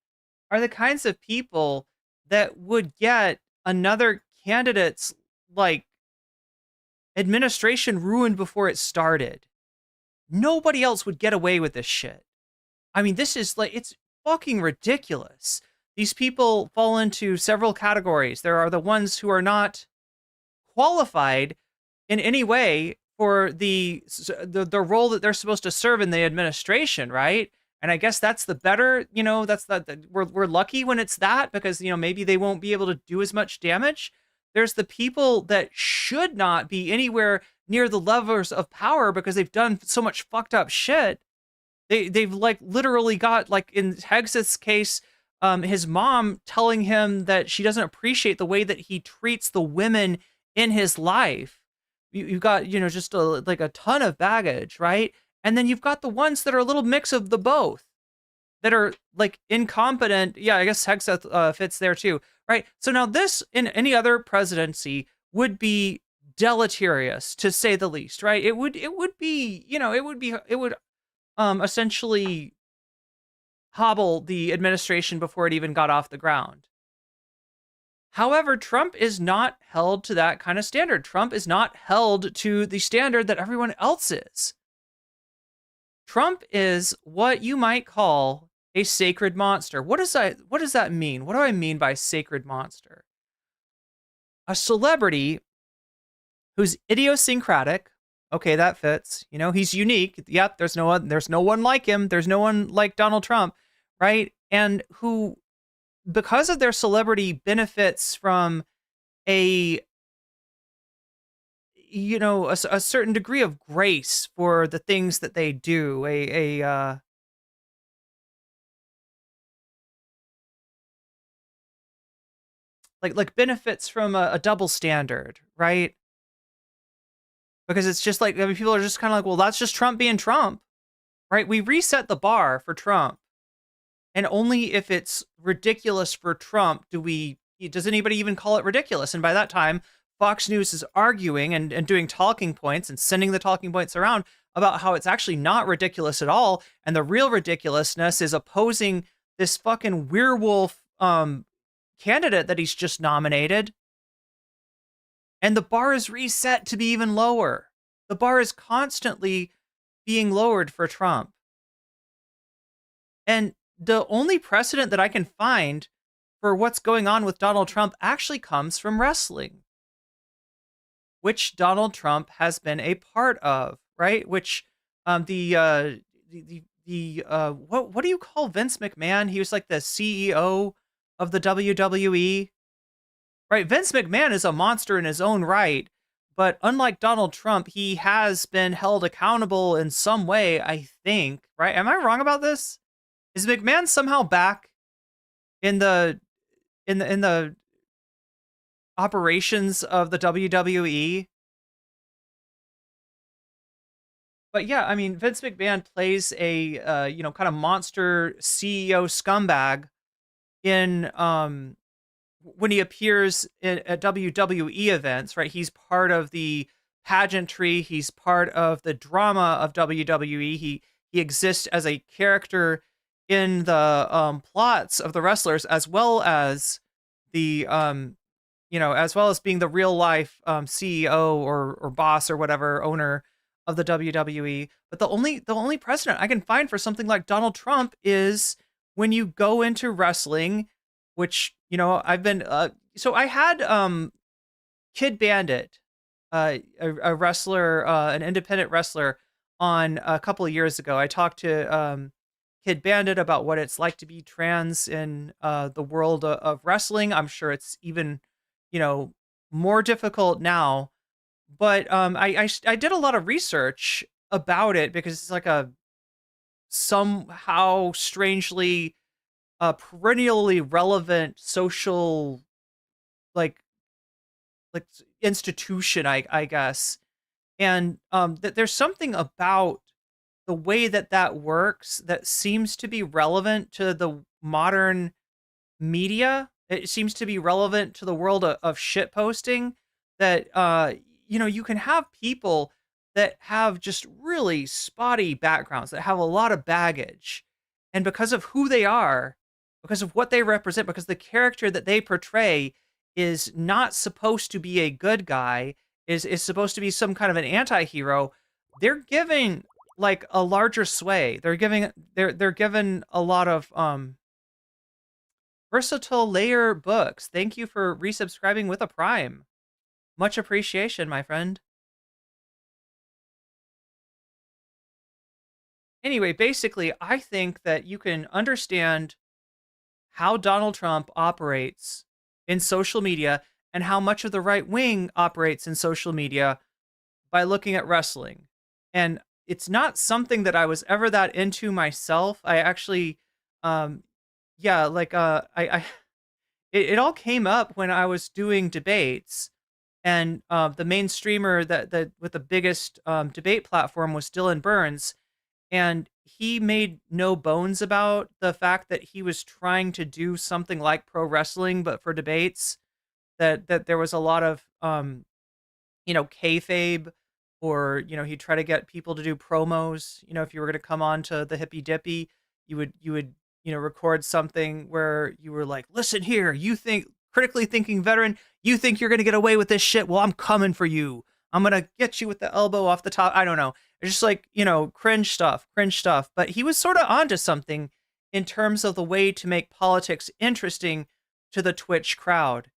are the kinds of people that would get another candidate's like administration ruined before it started. Nobody else would get away with this shit. I mean, this is like, it's fucking ridiculous. These people fall into several categories. There are the ones who are not qualified in any way for the role that they're supposed to serve in the administration, right? And I guess that's the better, we're lucky when it's that, because, maybe they won't be able to do as much damage. There's the people that should not be anywhere near the levers of power because they've done so much fucked up shit. They've like literally got, like in Hegseth's case, his mom telling him that she doesn't appreciate the way that he treats the women in his life. You've got, just a ton of baggage, right? And then you've got the ones that are a little mix of the both, that are like incompetent. Yeah, I guess Hegseth fits there too, right? So now this in any other presidency would be deleterious, to say the least, right? It would essentially hobble the administration before it even got off the ground. However, Trump is not held to that kind of standard. Trump is not held to the standard that everyone else is. Trump is what you might call a sacred monster. What does that mean? What do I mean by sacred monster? A celebrity who's idiosyncratic. Okay, that fits. He's unique. Yep, there's no one like him. There's no one like Donald Trump, right? And who, because of their celebrity, benefits from a certain degree of grace for the things that they do, like benefits from a double standard, right? Because it's just like, people are just kind of like, well, that's just Trump being Trump, right? We reset the bar for Trump. And only if it's ridiculous for Trump does anybody even call it ridiculous. And by that time, Fox News is arguing and doing talking points and sending the talking points around about how it's actually not ridiculous at all. And the real ridiculousness is opposing this fucking werewolf candidate that he's just nominated. And the bar is reset to be even lower. The bar is constantly being lowered for Trump. And the only precedent that I can find for what's going on with Donald Trump actually comes from wrestling, which Donald Trump has been a part of, right? Which what do you call Vince McMahon? He was like the CEO of the WWE, right? Vince McMahon is a monster in his own right, but unlike Donald Trump, he has been held accountable in some way, I think, right? Am I wrong about this? Is McMahon somehow back in the operations of the WWE? But yeah, I mean, Vince McMahon plays a kind of monster CEO scumbag in when he appears at WWE events, right? He's part of the pageantry. He's part of the drama of WWE. He exists as a character in the plots of the wrestlers, as well as the as well as being the real life CEO or boss or whatever, owner of the WWE. But the only precedent I can find for something like Donald Trump is when you go into wrestling, which I've been so I had Kid Bandit, a wrestler, an independent wrestler, on a couple of years ago. I talked to Kid Bandit about what it's like to be trans in the world of wrestling. I'm sure it's even, more difficult now. But I did a lot of research about it because it's like a somehow strangely perennially relevant social like institution, I guess. And that there's something about the way that works that seems to be relevant to the modern media it seems to be relevant to the world of shit posting, that you can have people that have just really spotty backgrounds, that have a lot of baggage, and because of who they are, because of what they represent, because the character that they portray is not supposed to be a good guy, is supposed to be some kind of an anti-hero, they're giving like a larger sway. They're given a lot of versatile layer books. Thank you for resubscribing with a Prime. Much appreciation, my friend. Anyway, basically, I think that you can understand how Donald Trump operates in social media and how much of the right wing operates in social media by looking at wrestling. And it's not something that I was ever that into myself. I actually, it all came up when I was doing debates, and the main streamer that with the biggest debate platform was Dylan Burns, and he made no bones about the fact that he was trying to do something like pro wrestling, but for debates. That there was a lot of kayfabe, or he'd try to get people to do promos. If you were going to come on to the Hippy Dippy, you would record something where you were like, listen here, you think, critically thinking veteran, you think you're going to get away with this shit? Well, I'm coming for you. I'm going to get you with the elbow off the top. I don't know. It's just like, cringe stuff. But he was sort of onto something in terms of the way to make politics interesting to the Twitch crowd.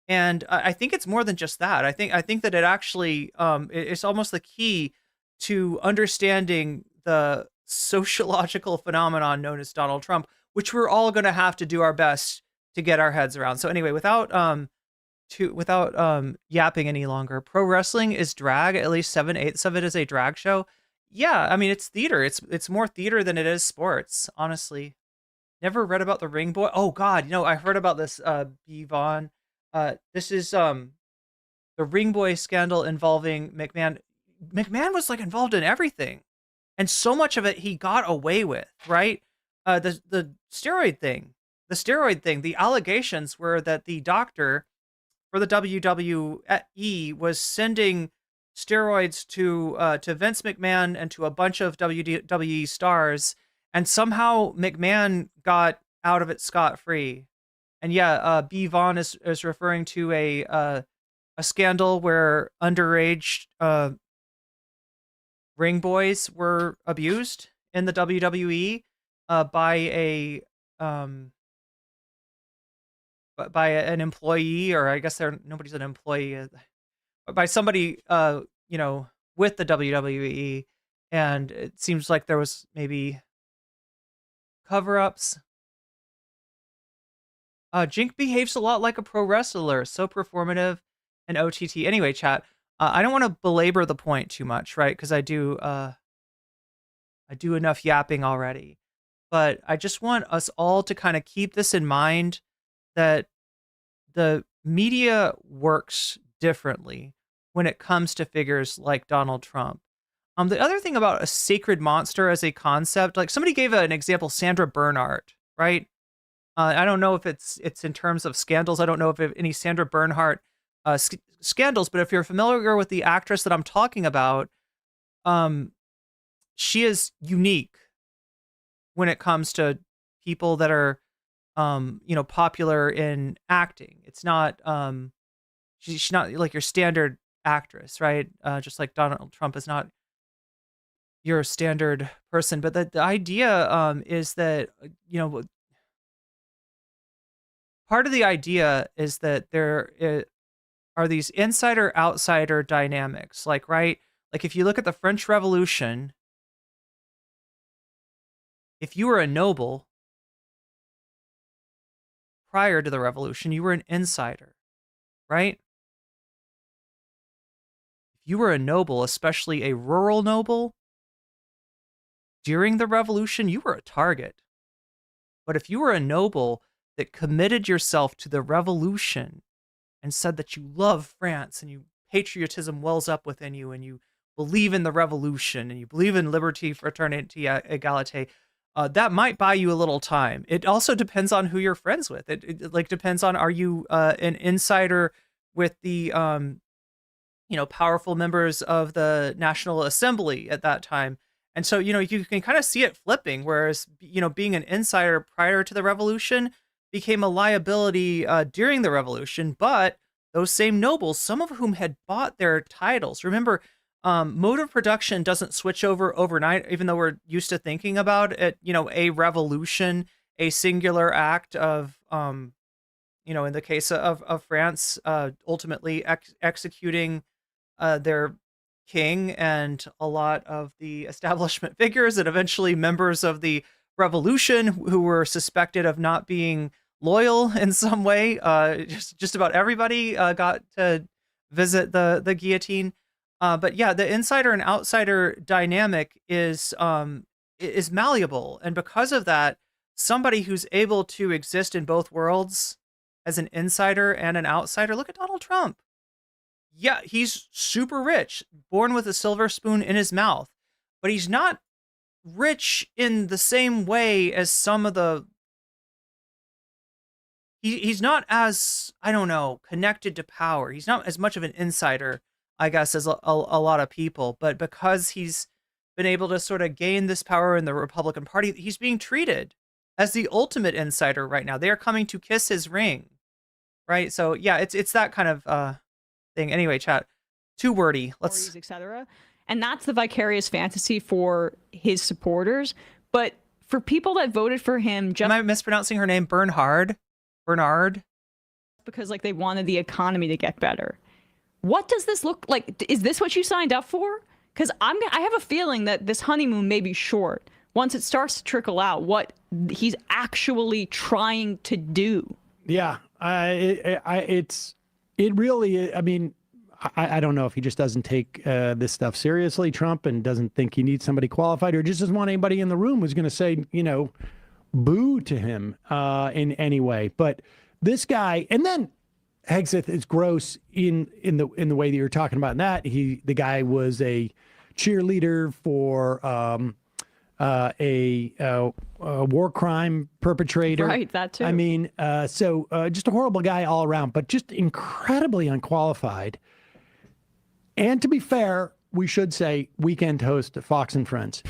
And I think it's more than just that. I think that it actually it's almost the key to understanding the sociological phenomenon known as Donald Trump, which we're all going to have to do our best to get our heads around. So anyway, without yapping any longer, pro wrestling is drag. At least 7/8 of it is a drag show. Yeah, I mean, it's theater. It's more theater than it is sports, honestly. Never read about the ring boy. Oh God, I heard about this B. Vaughn. This is the ring boy scandal involving McMahon. McMahon was like involved in everything, and so much of it he got away with, right? The steroid thing. The allegations were that the doctor for the WWE was sending steroids to Vince McMahon and to a bunch of WWE stars, and somehow McMahon got out of it scot-free. And yeah, B. Vaughn is referring to a scandal where underage ring boys were abused in the WWE by an employee, or I guess nobody's an employee, but by somebody with the WWE, and it seems like there was maybe cover-ups. Jink behaves a lot like a pro wrestler, so performative and OTT. Anyway, chat, I don't want to belabor the point too much, right? Because I do enough yapping already. But I just want us all to kind of keep this in mind, that the media works differently when it comes to figures like Donald Trump. The other thing about a sacred monster as a concept, like somebody gave an example, Sandra Bernhardt, right? I don't know if it's in terms of scandals. I don't know if any Sandra Bernhardt scandals, but if you're familiar with the actress that I'm talking about, she is unique when it comes to people that are, popular in acting. It's not, she's not like your standard actress, right? Just like Donald Trump is not your standard person. But the idea is that, part of the idea is that there are these insider-outsider dynamics, like, right? Like if you look at the French Revolution, if you were a noble prior to the revolution, you were an insider, right? If you were a noble, especially a rural noble, during the revolution, you were a target. But if you were a noble that committed yourself to the revolution and said that you love France and patriotism wells up within you and you believe in the revolution and you believe in liberty, fraternity, egalite, that might buy you a little time. It also depends on who you're friends with. It like depends on, are you an insider with the powerful members of the National Assembly at that time. And so, you can kind of see it flipping, whereas, being an insider prior to the revolution became a liability during the revolution. But those same nobles, some of whom had bought their titles, remember, mode of production doesn't switch over overnight, even though we're used to thinking about it, a revolution, a singular act of, in the case of France, ultimately executing their king and a lot of the establishment figures and eventually members of the revolution who were suspected of not being loyal in some way. Just about everybody got to visit the guillotine. But yeah, the insider and outsider dynamic is malleable, and because of that, somebody who's able to exist in both worlds as an insider and an outsider. Look at Donald Trump. Yeah, he's super rich, born with a silver spoon in his mouth, but he's not rich in the same way as some of the. He's not as, I don't know, connected to power. He's not as much of an insider, I guess, as a lot of people. But because he's been able to sort of gain this power in the Republican Party, he's being treated as the ultimate insider right now. They are coming to kiss his ring, right? So yeah, it's that kind of thing. Anyway, chat, too wordy. Let's etc. And that's the vicarious fantasy for his supporters. But for people that voted for him, just am I mispronouncing her name? Bernard, because like they wanted the economy to get better. What does this look like? Is this what you signed up for? Because I have a feeling that this honeymoon may be short once it starts to trickle out what he's actually trying to do. Yeah, it really, I mean, I don't know if he just doesn't take this stuff seriously, Trump, and doesn't think he needs somebody qualified, or just doesn't want anybody in the room who's going to say, boo to him in any way. But this guy, and then Hegseth is gross in the way that you're talking about that. The guy was a cheerleader for a war crime perpetrator. Right, that too. I mean, so just a horrible guy all around, but just incredibly unqualified. And to be fair, we should say weekend host of Fox and Friends.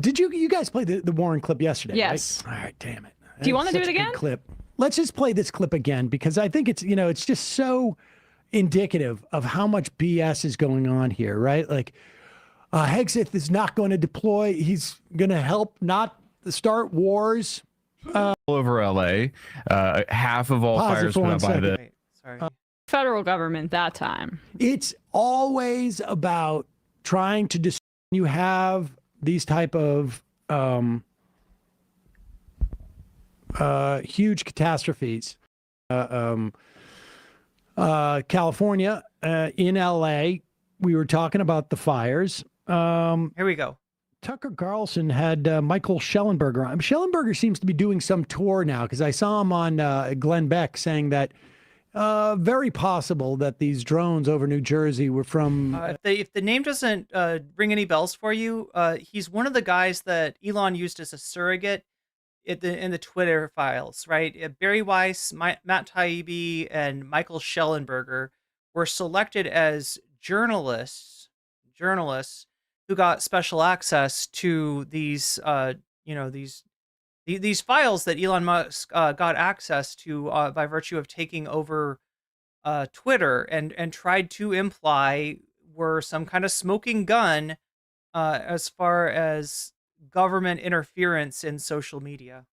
Did you guys play the Warren clip yesterday? Yes. Right? All right, damn it. Do you want to do it again? Clip. Let's just play this clip again, because I think it's just so indicative of how much BS is going on here, right? Like, Hegseth is not going to deploy. He's going to help not start wars. All over LA. Half of all fires put out by the wait, sorry. Federal government that time. It's always about trying to you have these type of huge catastrophes. California, in LA, we were talking about the fires. Here we go. Tucker Carlson had Michael Schellenberger on. Schellenberger seems to be doing some tour now, because I saw him on Glenn Beck saying that very possible that these drones over New Jersey were from. If the name doesn't ring any bells for you, he's one of the guys that Elon used as a surrogate in the Twitter files, right? Barry Weiss, Matt Taibbi, and Michael Schellenberger were selected as journalists who got special access to these these files that Elon Musk got access to by virtue of taking over Twitter, and tried to imply were some kind of smoking gun as far as government interference in social media.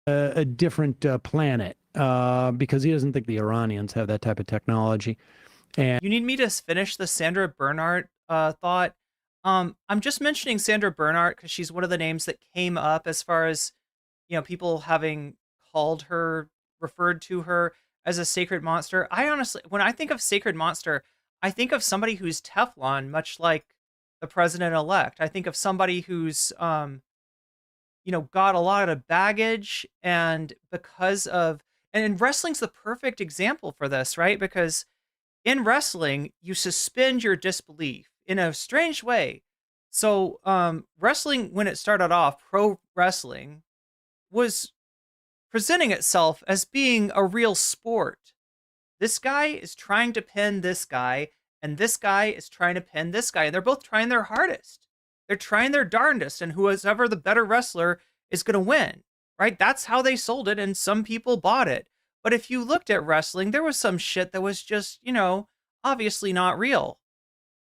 A different planet, because he doesn't think the Iranians have that type of technology. And you need me to finish the Sandra Bernhardt thought. I'm just mentioning Sandra Bernhardt because she's one of the names that came up as far as, people having referred to her as a sacred monster. I honestly, when I think of sacred monster, I think of somebody who's Teflon, much like the president-elect. I think of somebody who's, got a lot of baggage, and and wrestling's the perfect example for this, right? Because in wrestling, you suspend your disbelief in a strange way. So wrestling, when it started off, pro wrestling was presenting itself as being a real sport. This guy is trying to pin this guy, and this guy is trying to pin this guy. And they're both trying their hardest. They're trying their darndest, and whoever the better wrestler is going to win, right? That's how they sold it, and some people bought it. But if you looked at wrestling, there was some shit that was just, obviously not real.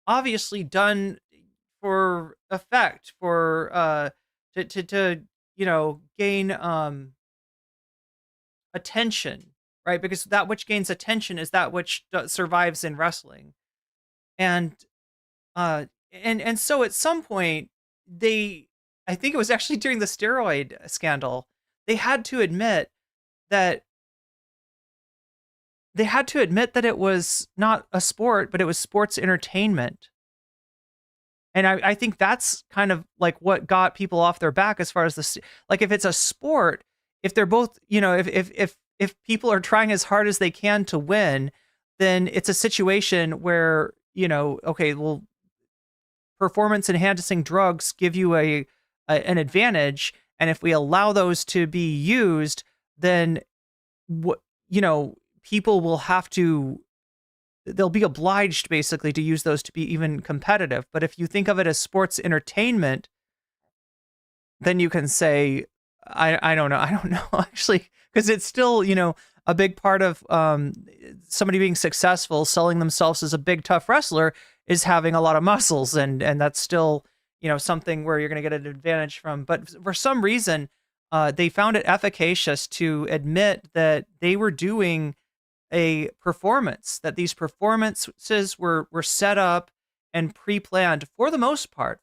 Obviously done for effect, for to gain attention, right? Because that which gains attention is that which survives in wrestling. And so at some point I think it was actually during the steroid scandal, they had to admit that it was not a sport, but it was sports entertainment. And I think that's kind of like what got people off their back as far as if it's a sport, if they're both, if people are trying as hard as they can to win, then it's a situation where, okay, well, performance enhancing drugs give you an advantage. And if we allow those to be used, then people will they'll be obliged basically to use those to be even competitive. But if you think of it as sports entertainment, then you can say, I don't know actually, because it's still, a big part of somebody being successful, selling themselves as a big tough wrestler is having a lot of muscles. And that's still, something where you're going to get an advantage from. But for some reason, they found it efficacious to admit that they were doing a performance, that these performances were set up and pre-planned for the most part,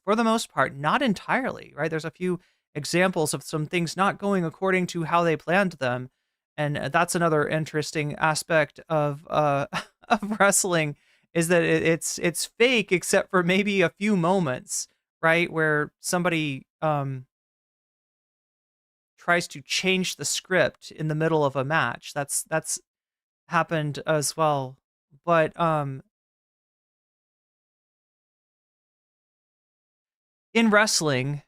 not entirely, right? There's a few examples of some things not going according to how they planned them. And that's another interesting aspect of of wrestling, is that it's fake, except for maybe a few moments, right, where somebody tries to change the script in the middle of a match. That's happened as well. But in wrestling,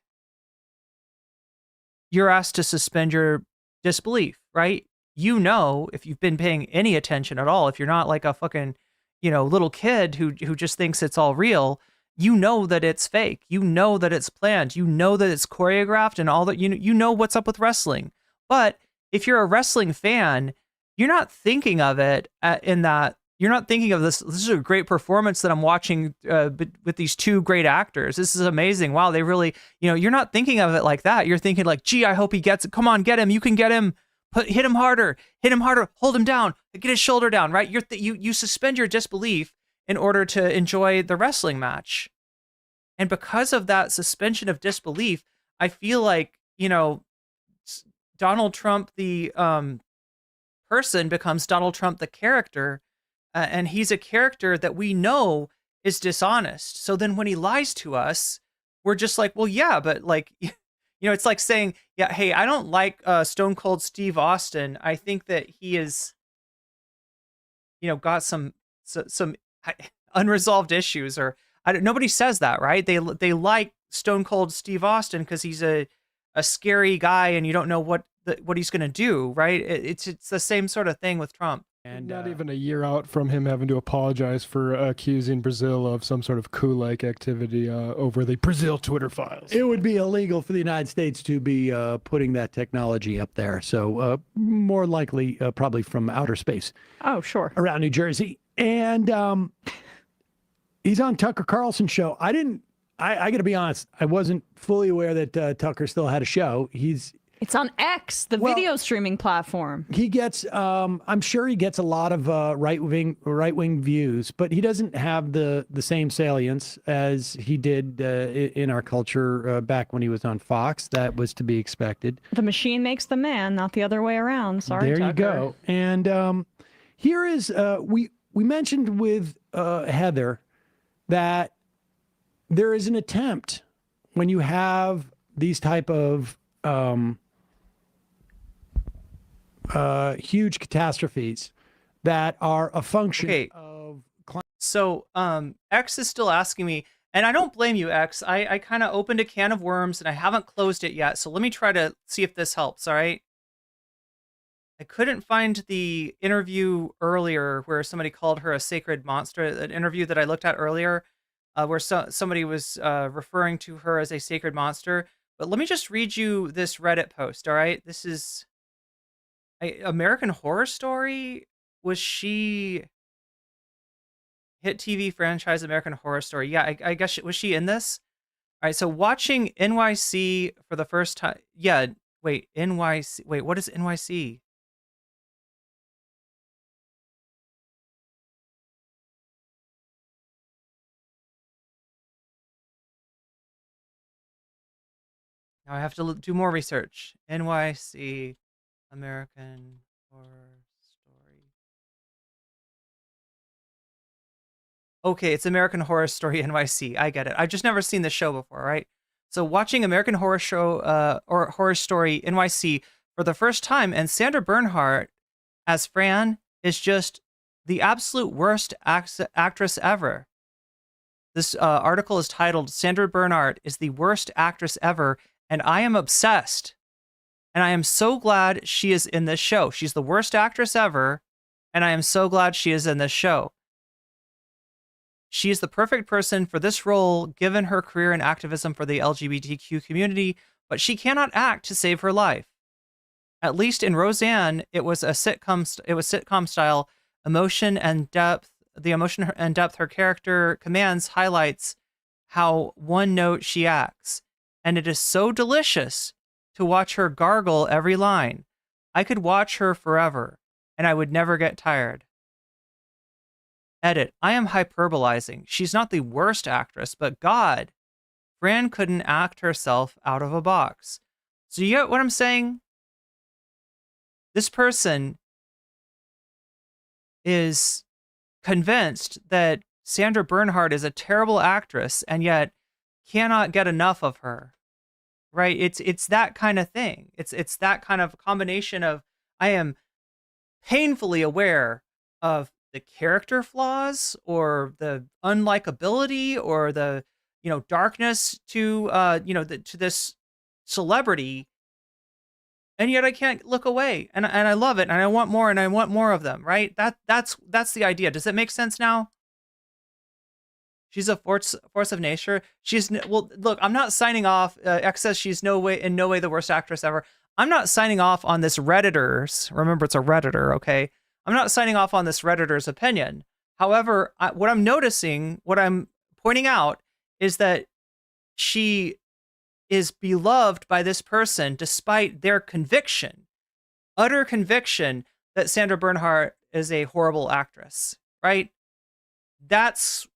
you're asked to suspend your disbelief, right? If you've been paying any attention at all, if you're not like a fucking, little kid who just thinks it's all real, that it's fake. That it's planned. That it's choreographed and all that. What's up with wrestling. But if you're a wrestling fan, you're not thinking of it in that. You're not thinking of this. This is a great performance that I'm watching with these two great actors. This is amazing. Wow, they really, you're not thinking of it like that. You're thinking like, gee, I hope he gets it. Come on, get him. You can get him. Hit him harder. Hold him down. Get his shoulder down. Right? You suspend your disbelief in order to enjoy the wrestling match. And because of that suspension of disbelief, I feel like, Donald Trump, the person, becomes Donald Trump, the character. And he's a character that we know is dishonest. So then when he lies to us, we're just like, well, yeah, but like, it's like saying, yeah, hey, I don't like Stone Cold Steve Austin. I think that he is, got some unresolved issues, or nobody says that, right? They like Stone Cold Steve Austin because he's a scary guy and you don't know what he's going to do, right? It's the same sort of thing with Trump. And not even a year out from him having to apologize for accusing Brazil of some sort of coup-like activity over the Brazil Twitter files. It would be illegal for the United States to be putting that technology up there. So more likely, probably from outer space. Oh, sure. Around New Jersey. And he's on Tucker Carlson's show. I got to be honest, I wasn't fully aware that Tucker still had a show. It's on X, the video streaming platform. He gets, I'm sure he gets a lot of right-wing views, but he doesn't have the same salience as he did in our culture back when he was on Fox. That was to be expected. The machine makes the man, not the other way around. Sorry, there Tucker. You go. And here is, we mentioned with Heather that there is an attempt when you have these type of huge catastrophes that are a function of. So X is still asking me, And I don't blame you, X. I kind of opened a can of worms and I haven't closed it yet. So let me try to see if this helps. All right. I couldn't find the interview earlier where somebody called her a sacred monster. An interview that I looked at earlier, where somebody was referring to her as a sacred monster. But let me just read you this Reddit post. All right. This is American Horror Story. Was she hit TV franchise American Horror Story? Yeah, I guess was she in this? All right. So watching NYC for the first time. Yeah. Wait, NYC. Wait, what is NYC? Now I have to do more research. NYC, American Horror Story. Okay, it's American Horror Story NYC. I get it. I've just never seen the show before, right? So watching American Horror Show or Horror Story NYC for the first time, and Sandra Bernhardt as Fran is just the absolute worst actress ever. This article is titled "Sandra Bernhardt is the worst actress ever." And I am obsessed. And I am so glad she is in this show. She's the worst actress ever. And I am so glad she is in this show. She is the perfect person for this role, given her career in activism for the LGBTQ community, but she cannot act to save her life. At least in Roseanne, it was sitcom style emotion and depth. The emotion and depth her character commands highlights how one note she acts. And it is so delicious to watch her gargle every line. I could watch her forever, and I would never get tired. Edit. I am hyperbolizing. She's not the worst actress, but God, Fran couldn't act herself out of a box. So you get what I'm saying? This person is convinced that Sandra Bernhardt is a terrible actress, and yet cannot get enough of her. Right? It's that kind of thing. It's that kind of combination of I am painfully aware of the character flaws or the unlikability or the darkness to to this celebrity, and yet I can't look away, and I love it, and I want more, and I want more of them. Right? That's the idea. Does it make sense now? She's a force of nature. Well, look, I'm not signing off. X says she's in no way the worst actress ever. I'm not signing off on this Redditor's. Remember, it's a Redditor, okay? I'm not signing off on this Redditor's opinion. However, what I'm noticing, what I'm pointing out, is that she is beloved by this person despite their conviction, utter conviction that Sandra Bernhardt is a horrible actress, right? That's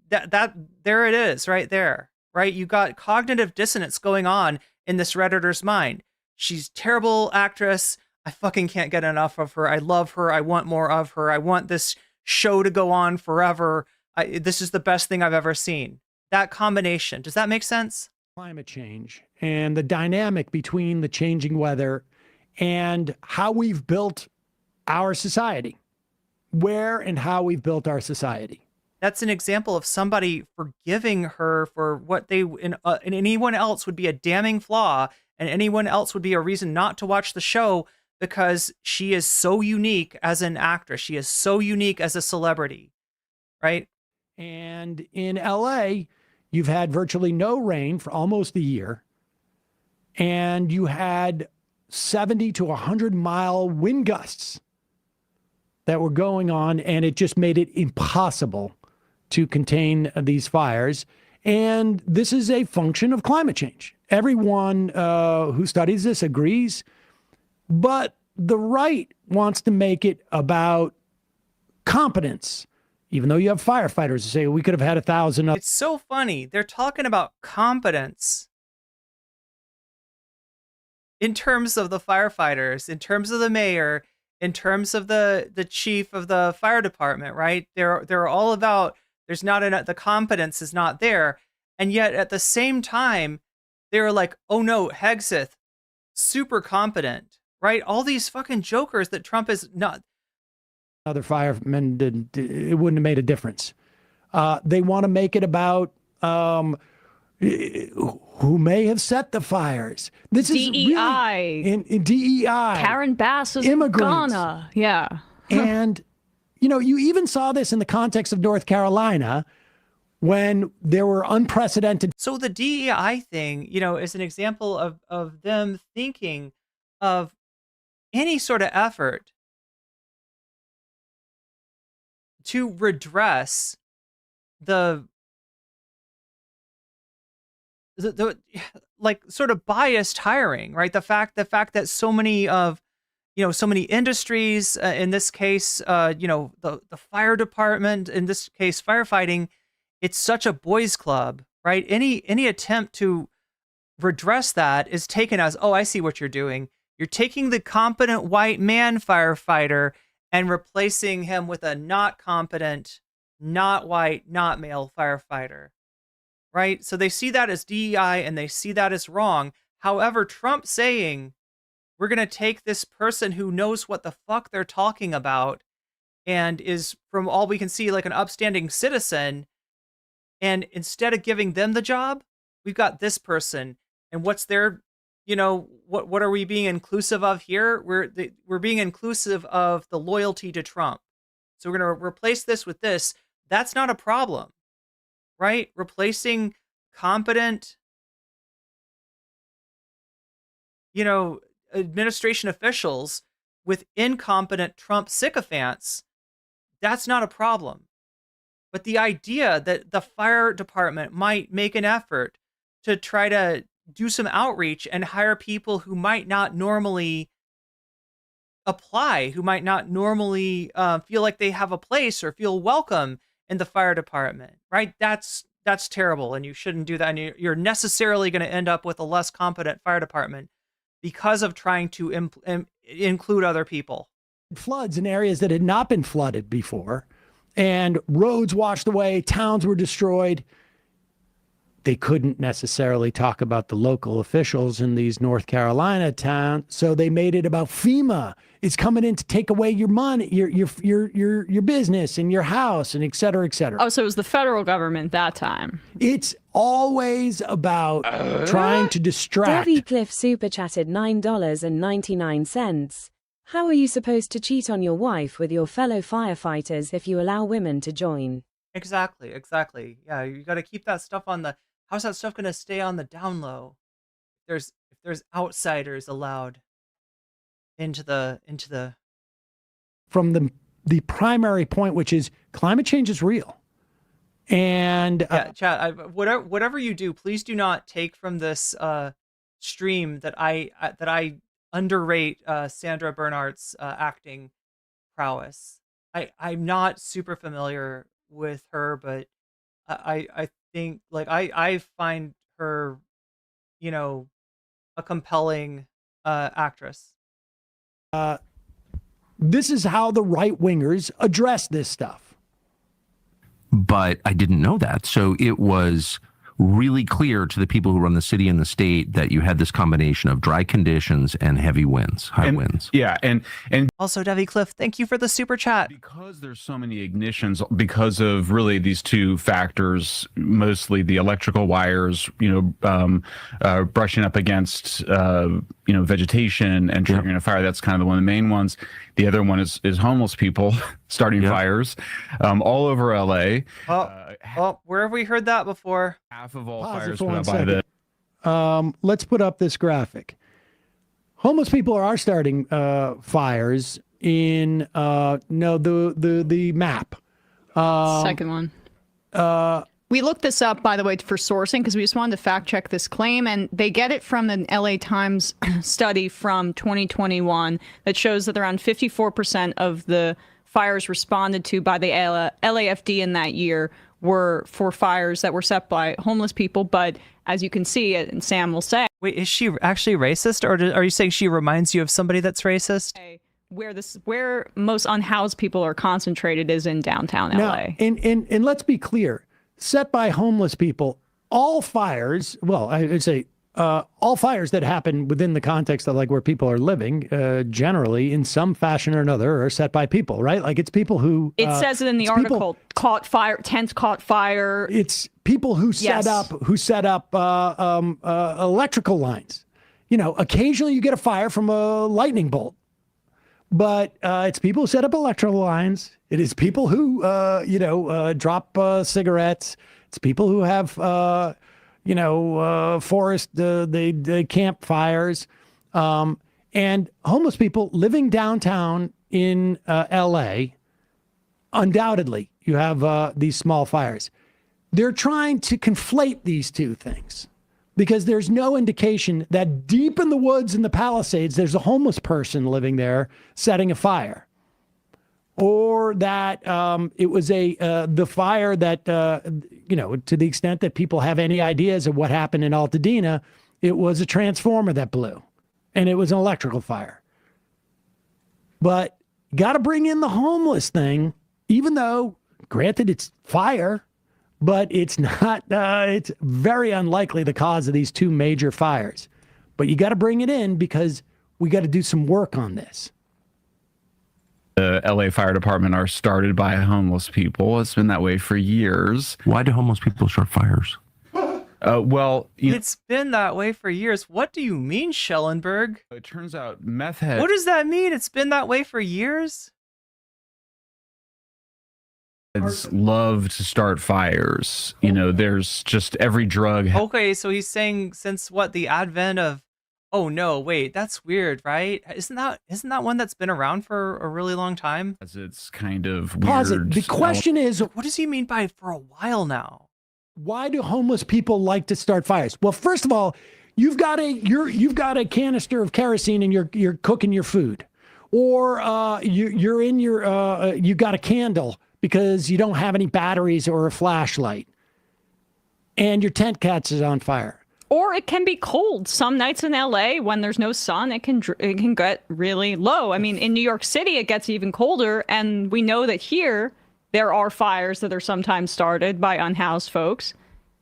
there it is right there, right? You got cognitive dissonance going on in this Redditor's mind. She's terrible actress. I fucking can't get enough of her. I love her. I want more of her. I want this show to go on forever. This is the best thing I've ever seen. That combination. Does that make sense? Climate change and the dynamic between the changing weather and how we've built our society. Where and how we've built our society. That's an example of somebody forgiving her for what they and anyone else would be a damning flaw, and anyone else would be a reason not to watch the show because she is so unique as an actress. She is so unique as a celebrity, right? And in LA, you've had virtually no rain for almost a year, and you had 70 to 100-mile wind gusts that were going on, and it just made it impossible to contain these fires. And this is a function of climate change. Everyone who studies this agrees, but the right wants to make it about competence, even though you have firefighters who say we could have had 1,000. It's so funny. They're talking about competence in terms of the firefighters, in terms of the mayor, in terms of the chief of the fire department, right? They're all about, there's not enough, the competence is not there. And yet at the same time, they're like, oh no, Hegseth, super competent, right? All these fucking jokers that Trump is not. Other firemen, it wouldn't have made a difference. They want to make it about who may have set the fires. This is DEI. Really, in DEI. Karen Bass is immigrants. Ghana. Yeah. And, you even saw this in the context of North Carolina when there were unprecedented. So the DEI thing, is an example of them thinking of any sort of effort to redress the like sort of biased hiring, right? The fact that so many of, so many industries, in this case, the fire department, in this case, firefighting, it's such a boys' club, right? Any attempt to redress that is taken as, oh, I see what you're doing. You're taking the competent white man firefighter and replacing him with a not competent, not white, not male firefighter, right? So they see that as DEI and they see that as wrong. However, Trump saying, we're going to take this person who knows what the fuck they're talking about and is, from all we can see, like an upstanding citizen, and instead of giving them the job, we've got this person. And what's their, what are we being inclusive of here? We're being inclusive of the loyalty to Trump. So we're going to replace this with this. That's not a problem, right? Replacing competent, administration officials with incompetent Trump sycophants, that's not a problem. But the idea that the fire department might make an effort to try to do some outreach and hire people who might not normally apply, who might not normally feel like they have a place or feel welcome in the fire department, right? That's terrible, and you shouldn't do that. And you're necessarily going to end up with a less competent fire department because of trying to include other people. Floods in areas that had not been flooded before, and roads washed away, towns were destroyed. They couldn't necessarily talk about the local officials in these North Carolina towns, so they made it about FEMA. It's coming in to take away your money, your business and your house, and et cetera, et cetera. Oh, so it was the federal government that time. It's always about trying to distract. Debbie Cliff super chatted $9.99. How are you supposed to cheat on your wife with your fellow firefighters if you allow women to join? Exactly. Yeah, you got to keep that stuff on the. How's that stuff going to stay on the down low? If there's outsiders allowed into the. From the primary point, which is climate change is real, and yeah, chat. Whatever you do, please do not take from this stream that I underrate Sandra Bernhardt's acting prowess. I'm not super familiar with her, but I think I find her, a compelling actress. This is how the right wingers address this stuff. But I didn't know that. So it was really clear to the people who run the city and the state that you had this combination of dry conditions and heavy winds, high winds. Yeah, and also Debbie Cliff, thank you for the super chat. Because there's so many ignitions, because of really these two factors, mostly the electrical wires, brushing up against vegetation and triggering a fire. That's kind of one of the main ones. The other one is homeless people starting fires all over LA. Where have we heard that before? Half of all Pause fires for put one out by the. Let's put up this graphic. Homeless people are starting fires in the map. Second one. We looked this up, by the way, for sourcing because we just wanted to fact check this claim, and they get it from an LA Times study from 2021 that shows that around 54% of the fires responded to by the LAFD in that year were for fires that were set by homeless people. But as you can see, and Sam will say, wait, is she actually racist, or are you saying she reminds you of somebody that's racist? Where most unhoused people are concentrated is in downtown LA. And let's be clear, set by homeless people, all fires, well, I'd say all fires that happen within the context of like where people are living, generally in some fashion or another, are set by people, right? Like it's people who. It says it in the article. Caught fire. Tents caught fire. It's people who set up electrical lines. You know, occasionally you get a fire from a lightning bolt, but it's people who set up electrical lines. It is people who drop cigarettes. It's people who have forest, the campfires, and homeless people living downtown in LA. Undoubtedly, you have these small fires. They're trying to conflate these two things because there's no indication that deep in the woods in the Palisades, there's a homeless person living there setting a fire, or that it was the fire that, to the extent that people have any ideas of what happened in Altadena, it was a transformer that blew, and it was an electrical fire. But got to bring in the homeless thing, even though, granted, it's fire, but it's not, it's very unlikely the cause of these two major fires. But you got to bring it in because we got to do some work on this. The LA Fire Department are started by homeless people. It's been that way for years. Why do homeless people start fires? It's been that way for years. What do you mean, Schellenberg? It turns out meth-head. What does that mean? It's been that way for years? Love to start fires. You know, there's just every drug. Okay, so he's saying since what, the advent of, oh no, wait, that's weird, right? Isn't that one that's been around for a really long time? It's kind of weird. Pause it. The question is, what does he mean by for a while now? Why do homeless people like to start fires? Well, first of all, you've got a canister of kerosene and you're cooking your food, or you're in your you got a candle because you don't have any batteries or a flashlight, and your tent catches on fire. Or it can be cold. Some nights in LA, when there's no sun, it can get really low. I mean, in New York City, it gets even colder, and we know that here there are fires that are sometimes started by unhoused folks,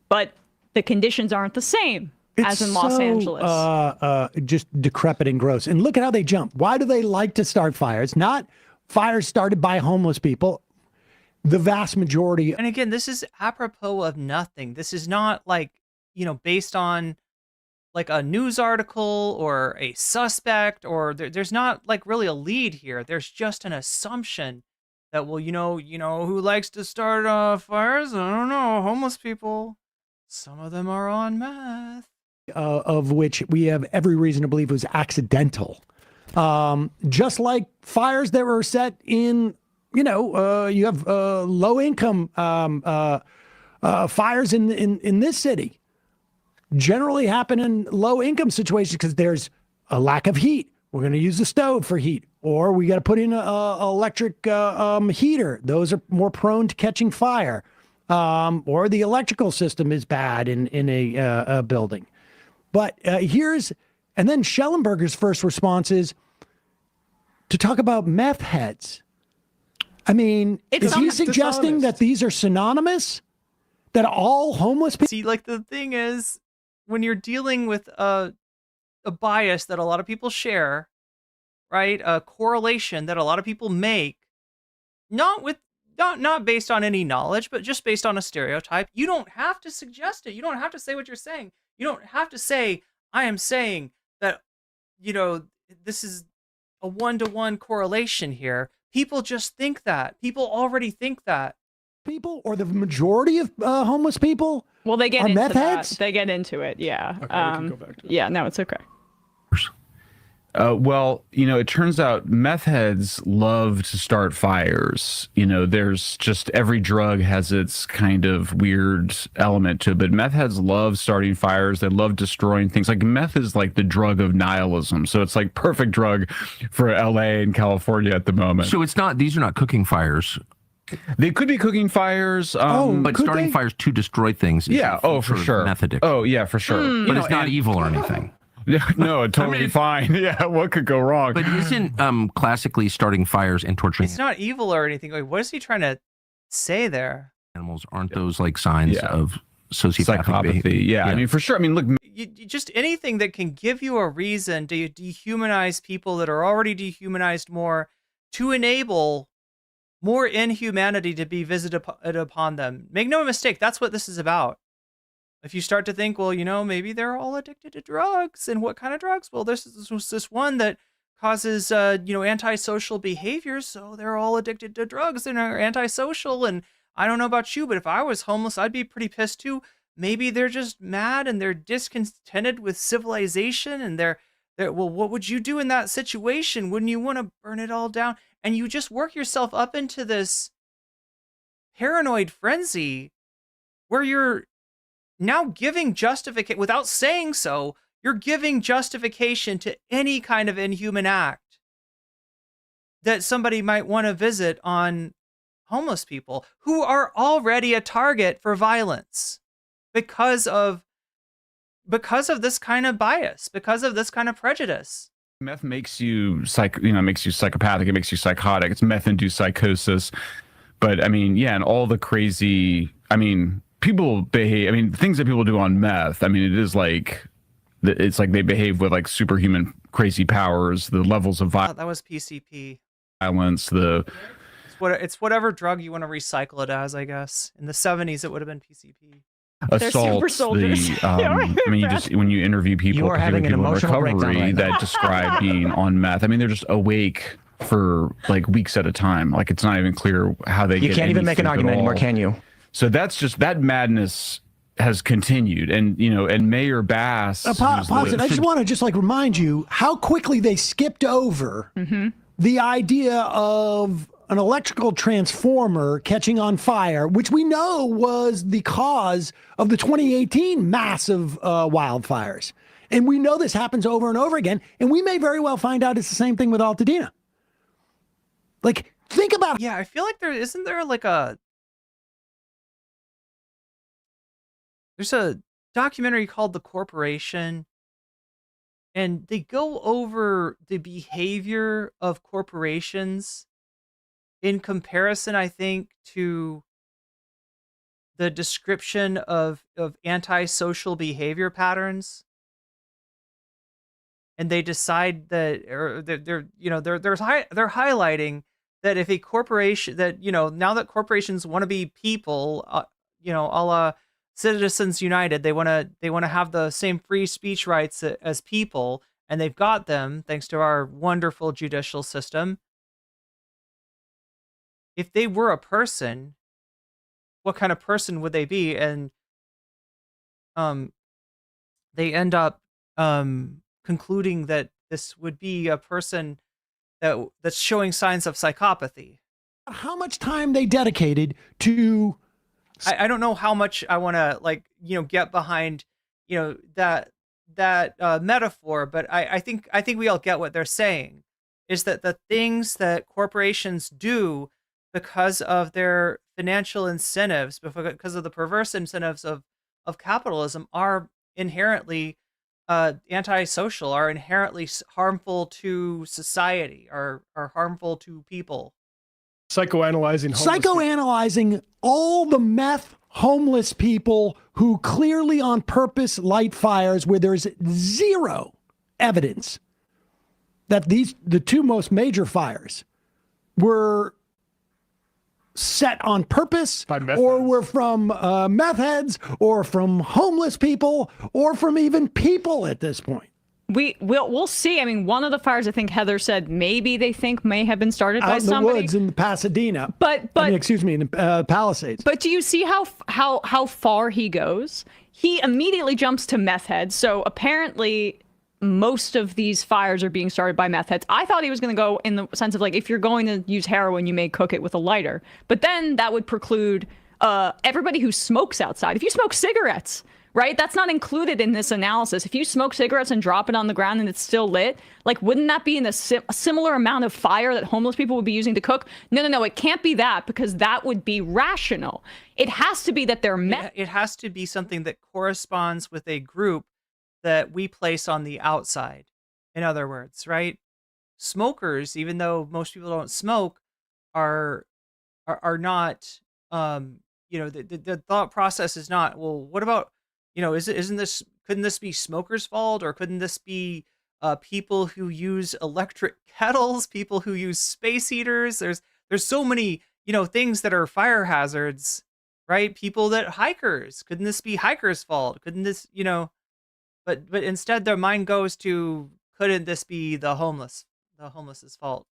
but the conditions aren't the same as in Los Angeles. Just decrepit and gross. And look at how they jump. Why do they like to start fires? Not fires started by homeless people. The vast majority. And again, this is apropos of nothing. This is not like, based on like a news article or a suspect, or there's not like really a lead here. There's just an assumption that, well, who likes to start fires? I don't know, homeless people. Some of them are on meth. Of which we have every reason to believe was accidental. Just like fires that were set in, you have low income fires in this city generally happen in low income situations because there's a lack of heat. We're going to use the stove for heat, or we got to put in a electric heater. Those are more prone to catching fire, or the electrical system is bad in a building. But and then Schellenberger's first response is to talk about meth heads. I mean, is he suggesting that these are synonymous? That all homeless people? See, like the thing is, when you're dealing with a bias that a lot of people share, right? A correlation that a lot of people make, not based on any knowledge, but just based on a stereotype. You don't have to suggest it. You don't have to say what you're saying. You don't have to say, I am saying that, this is a one-to-one correlation here. People just think that. People already think that. People, or the majority of homeless people, well, they get into meth that. heads? They get into it, yeah. Okay, we can go back to that. Yeah, no, it's okay. It turns out meth heads love to start fires. There's just every drug has its kind of weird element to it, but meth heads love starting fires. They love destroying things. Like meth is like the drug of nihilism. So it's like perfect drug for LA and California at the moment. So these are not cooking fires. They could be cooking fires, but starting fires to destroy things. Yeah. Oh, for sure. Meth addiction. Oh, yeah, for sure. But it's not evil or anything. No, totally fine. Yeah, what could go wrong? But isn't classically starting fires and torturing? It's not evil or anything. Like, what is he trying to say there? Animals aren't those like signs of sociopathic psychopathy? behavior? Yeah, I mean, for sure. I mean, look, just anything that can give you a reason to dehumanize people that are already dehumanized more, to enable more inhumanity to be visited upon them. Make no mistake, that's what this is about. If you start to think, well, maybe they're all addicted to drugs, and what kind of drugs? Well, there's this one that causes, antisocial behaviors, so they're all addicted to drugs and are antisocial. And I don't know about you, but if I was homeless, I'd be pretty pissed too. Maybe they're just mad and they're discontented with civilization, and they're well, what would you do in that situation? Wouldn't you want to burn it all down? And you just work yourself up into this paranoid frenzy where you're now giving justification, without saying so, you're giving justification to any kind of inhuman act that somebody might want to visit on homeless people who are already a target for violence because of this kind of bias, because of this kind of prejudice. Meth makes you makes you psychopathic. It makes you psychotic. It's meth-induced psychosis. But and all the crazy, people behave. Things that people do on meth. It is like, it's like they behave with like superhuman crazy powers. The levels of violence. That was PCP. Violence. It's whatever drug you want to recycle it as, I guess. In the 70s, it would have been PCP. Assault, when you interview people, particularly people in recovery, that describe being on meth, they're just awake for like weeks at a time. Like, it's not even clear how they. You can't even make an argument anymore, can you? So that's just, that madness has continued, and and Mayor Bass. Pause it. I just want to remind you how quickly they skipped over the idea of an electrical transformer catching on fire, which we know was the cause of the 2018 massive wildfires. And we know this happens over and over again. And we may very well find out it's the same thing with Altadena. Like, think about it. Yeah, I feel like there's a documentary called The Corporation, and they go over the behavior of corporations in comparison, I think, to the description of antisocial behavior patterns. And they decide that, or they're highlighting that if a corporation, that, now that corporations want to be people, a la Citizens United, they want to have the same free speech rights as people, and they've got them thanks to our wonderful judicial system. If they were a person, what kind of person would they be? And they end up concluding that this would be a person that's showing signs of psychopathy. How much time they dedicated to... I don't know how much I want to get behind that metaphor, but I think we all get what they're saying, is that the things that corporations do because of their financial incentives, because of the perverse incentives of capitalism, are inherently antisocial, are inherently harmful to society, are harmful to people. Psychoanalyzing all the meth homeless people who clearly on purpose light fires where there's zero evidence that the two most major fires were set on purpose, or were from meth heads, or from homeless people, or from even people at this point. We'll see. One of the fires, I think Heather said maybe they think may have been started by somebody. Out in the woods in Pasadena. In the Palisades. But do you see how far he goes? He immediately jumps to meth heads. So apparently most of these fires are being started by meth heads. I thought he was going to go in the sense of like, if you're going to use heroin, you may cook it with a lighter. But then that would preclude everybody who smokes outside. If you smoke cigarettes, right? That's not included in this analysis. If you smoke cigarettes and drop it on the ground and it's still lit, like, wouldn't that be in a similar amount of fire that homeless people would be using to cook? No, it can't be that, because that would be rational. It has to be that they're it has to be something that corresponds with a group that we place on the outside. In other words, right? Smokers, even though most people don't smoke, are not, the thought process is not, well, what about couldn't this be smokers' fault, or couldn't this be people who use electric kettles, people who use space heaters? There's so many, things that are fire hazards, right? Hikers, couldn't this be hikers' fault? Couldn't this, but instead their mind goes to, couldn't this be the homeless's fault?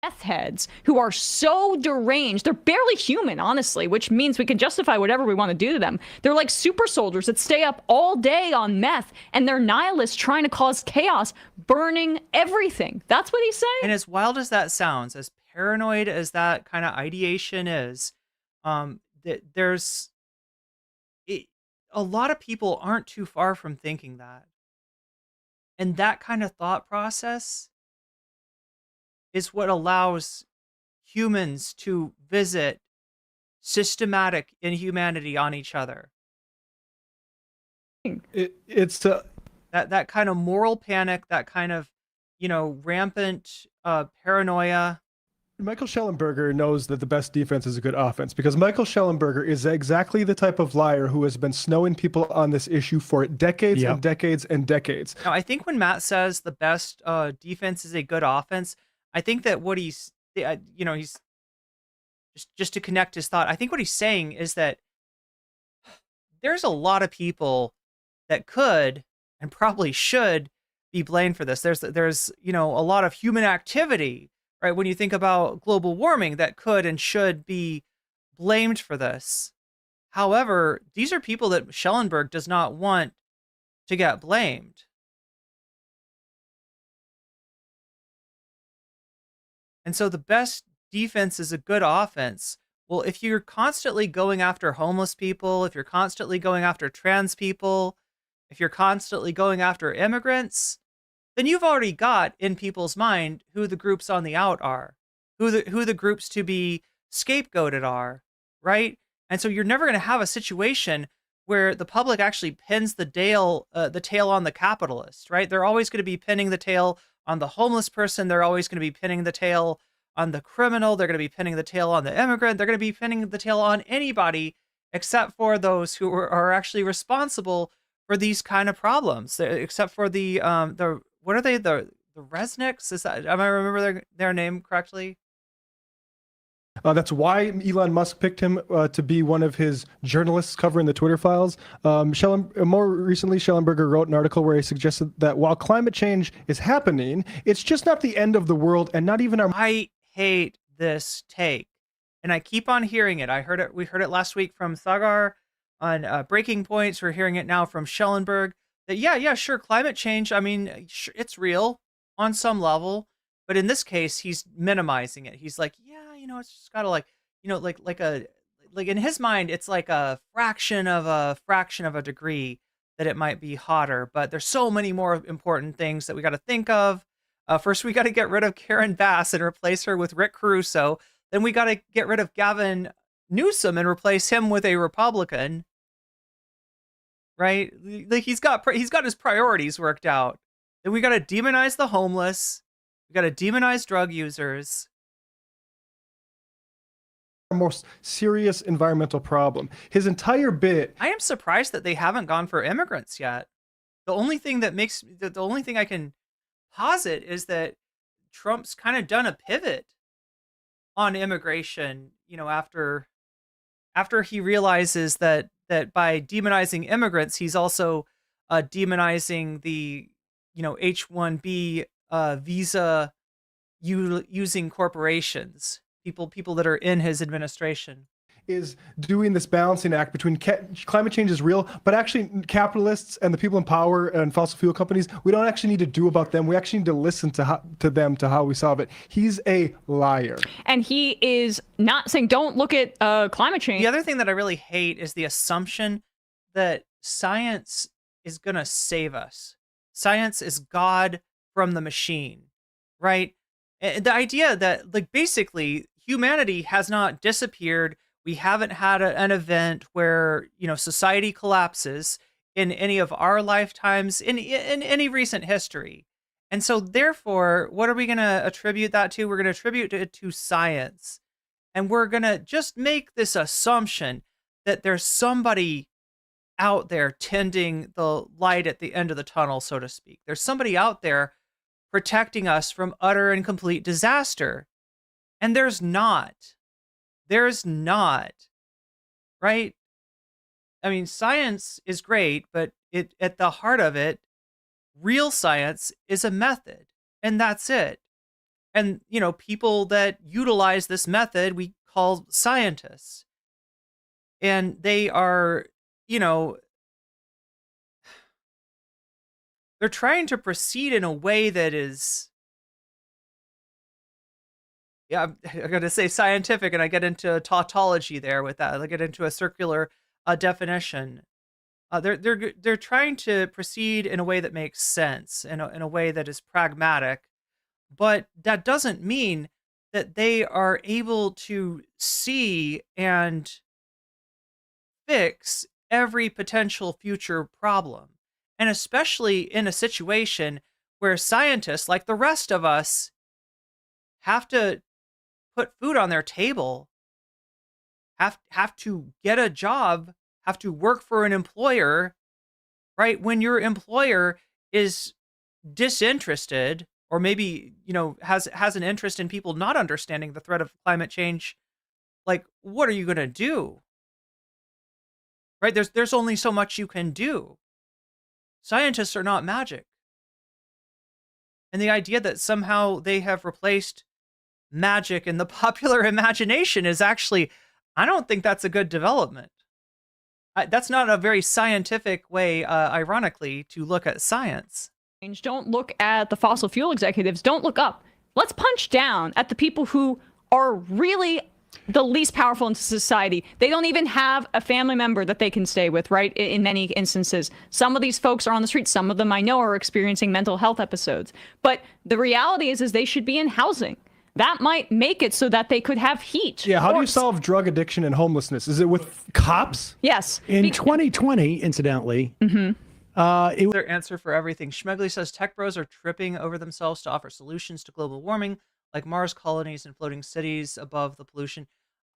Meth-heads who are so deranged. They're barely human, honestly, which means we can justify whatever we want to do to them. They're like super soldiers that stay up all day on meth, and they're nihilists trying to cause chaos, burning everything. That's what he's saying. And as wild as that sounds, as paranoid as that kind of ideation is, there's a lot of people aren't too far from thinking that. And that kind of thought process is what allows humans to visit systematic inhumanity on each other. It's that kind of moral panic, that kind of, rampant paranoia. Michael Schellenberger knows that the best defense is a good offense, because Michael Schellenberger is exactly the type of liar who has been snowing people on this issue for decades and decades and decades. Now, I think when Matt says the best defense is a good offense, I think that what he's just to connect his thought, I think what he's saying is that there's a lot of people that could and probably should be blamed for this. There's a lot of human activity, right? When you think about global warming, that could and should be blamed for this. However, these are people that Schellenberg does not want to get blamed. And so the best defense is a good offense. Well, if you're constantly going after homeless people, if you're constantly going after trans people, if you're constantly going after immigrants, then you've already got in people's mind who the groups on the out are, who the groups to be scapegoated are, right? And so you're never going to have a situation where the public actually pins the tail on the capitalist, right? They're always going to be pinning the tail on the homeless person. They're always going to be pinning the tail on the criminal. They're going to be pinning the tail on the immigrant. They're going to be pinning the tail on anybody except for those who are actually responsible for these kind of problems. Except for the what are they? The Resnicks? Is that, am I remember their name correctly? That's why Elon Musk picked him to be one of his journalists covering the Twitter files. More recently, Schellenberger wrote an article where he suggested that while climate change is happening, it's just not the end of the world, and not even our... I hate this take, and I keep on hearing it. We heard it last week from Sagar on Breaking Points. We're hearing it now from Schellenberg. That yeah, sure, climate change, I mean, sure, it's real on some level. But in this case, he's minimizing it. He's like, yeah, it's just gotta like in his mind, it's like a fraction of a degree that it might be hotter. But there's so many more important things that we got to think of. First, we got to get rid of Karen Bass and replace her with Rick Caruso. Then we got to get rid of Gavin Newsom and replace him with a Republican. Right? Like he's got his priorities worked out. Then we got to demonize the homeless. We got to demonize drug users. Most serious environmental problem. His entire bit. I am surprised that they haven't gone for immigrants yet. The only thing I can posit is that Trump's kind of done a pivot on immigration, after he realizes that by demonizing immigrants, he's also demonizing the, H-1B visa using corporations, people that are in his administration. Is doing this balancing act between climate change is real, but actually capitalists and the people in power and fossil fuel companies, we don't actually need to do about them. We actually need to listen to them to how we solve it. He's a liar. And he is not saying don't look at climate change. The other thing that I really hate is the assumption that science is going to save us. Science is God from the machine, right? The idea that, like, basically humanity has not disappeared. We haven't had an event where, society collapses in any of our lifetimes in any recent history. And so therefore, what are we going to attribute that to? We're going to attribute it to science. And we're going to just make this assumption that there's somebody out there tending the light at the end of the tunnel, so to speak. There's somebody out there protecting us from utter and complete disaster. And there's not. There's not. Right? I mean, science is great, but at the heart of it, real science is a method, and that's it. And, you know, people that utilize this method, we call scientists. And they are, you know, they're trying to proceed in a way that is, yeah, I'm going to say scientific, and I get into tautology there with that. I get into a circular definition. They're trying to proceed in a way that makes sense, in a way that is pragmatic, but that doesn't mean that they are able to see and fix every potential future problem. And especially in a situation where scientists, like the rest of us, have to put food on their table, have to get a job, have to work for an employer, right? When your employer is disinterested, or maybe, you know, has an interest in people not understanding the threat of climate change, like, what are you going to do? Right? There's only so much you can do. Scientists are not magic. And the idea that somehow they have replaced magic in the popular imagination is actually, I don't think that's a good development. That's not a very scientific way, ironically, to look at science. Don't look at the fossil fuel executives. Don't look up. Let's punch down at the people who are really the least powerful in society. They don't even have a family member that they can stay with, right? In many instances. Some of these folks are on the street. Some of them I know are experiencing mental health episodes. But the reality is they should be in housing. That might make it so that they could have heat. Yeah, how do you solve drug addiction and homelessness? Is it with cops? Yes. In 2020, incidentally, Their answer for everything. Schmegley says tech bros are tripping over themselves to offer solutions to global warming, like Mars colonies and floating cities above the pollution.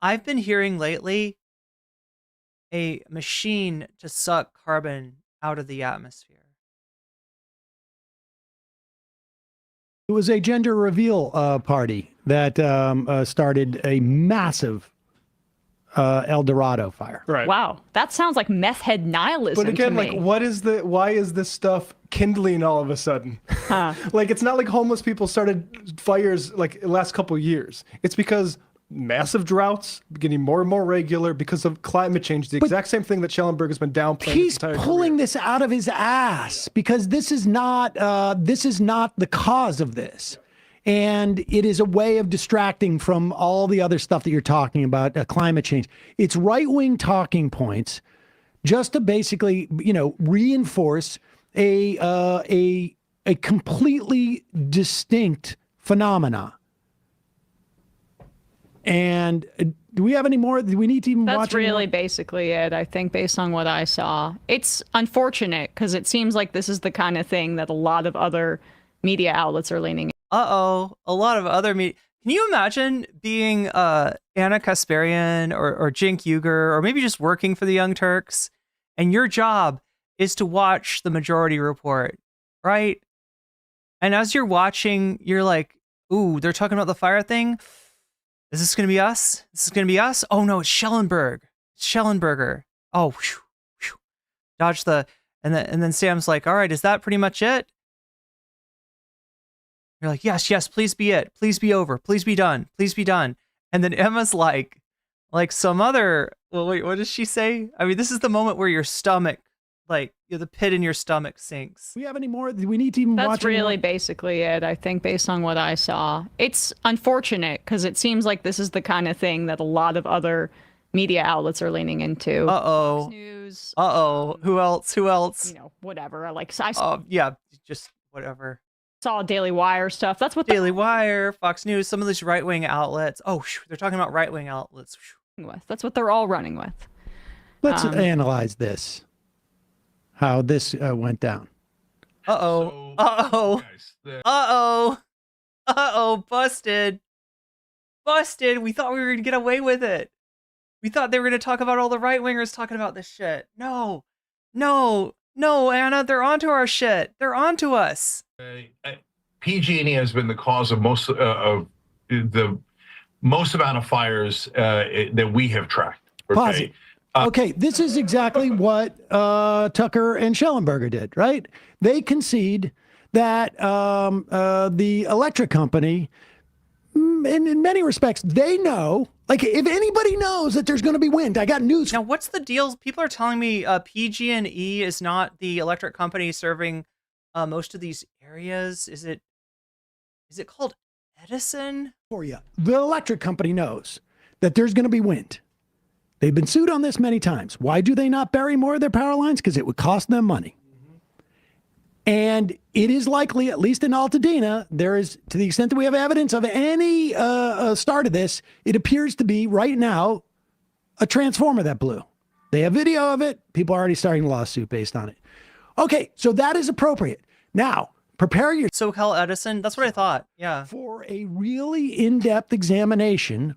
I've been hearing lately a machine to suck carbon out of the atmosphere. It was a gender reveal party that started a massive El Dorado fire. Right. Wow, that sounds like meth-head nihilism. But again, to me. like, why is this stuff kindling all of a sudden? Like, it's not like homeless people started fires like the last couple of years. It's because massive droughts getting more and more regular because of climate change. The exact same thing that Schellenberg has been downplaying. He's pulling this out of his ass because this is not the cause of this. And it is a way of distracting from all the other stuff that you're talking about, climate change. It's right-wing talking points just to basically, you know, reinforce a completely distinct phenomena. And do we have any more? Do we need to even watch? That's really basically it, I think, based on what I saw. It's unfortunate because it seems like this is the kind of thing that a lot of other media outlets are leaning. A lot of other media. Can you imagine being Anna Kasparian or Cenk Uygur, or maybe just working for the Young Turks, and your job is to watch the Majority Report, right? And as you're watching, you're like, ooh, they're talking about the fire thing. Is this going to be us? This is going to be us? Oh no, it's Schellenberg. It's Schellenberger. Oh, whew, whew. Dodge the, and then Sam's like, all right, is that pretty much it? You're like, yes, please be it. Please be over. Please be done. Please be done. And then Emma's like some other, well, wait, what does she say? I mean, this is the moment where your stomach, like, the pit in your stomach sinks. Do we have any more? Do we need to even watch? That's really basically it, I think, based on what I saw. It's unfortunate because it seems like this is the kind of thing that a lot of other media outlets are leaning into. Fox News. Who else? You know, whatever. Like, yeah, just whatever. Saw Daily Wire stuff. That's what Daily Wire, Fox News, some of these right-wing outlets. Oh, they're talking about right-wing outlets. That's what they're all running with. Let's analyze this. How this went down. Busted. We thought we were going to get away with it. We thought they were going to talk about all the right-wingers talking about this shit. No. No, Anna, they're onto our shit. They're onto us. PG&E has been the cause of most of the most amount of fires that we have tracked. Pause it. Okay, this is exactly what Tucker and Schellenberger did, right? They concede that the electric company, in many respects, they know, like if anybody knows that there's going to be wind, I got news. Now, what's the deal? People are telling me PG&E is not the electric company serving most of these areas. Is it called Edison? For you, the electric company knows that there's going to be wind. They've been sued on this many times. Why do they not bury more of their power lines? Because it would cost them money. And it is likely, at least in Altadena, there is, to the extent that we have evidence of any start of this, it appears to be right now a transformer that blew. They have video of it. People are already starting a lawsuit based on it. Okay, so that is appropriate. Now, prepare your SoCal Edison. That's what I thought. Yeah. For a really in-depth examination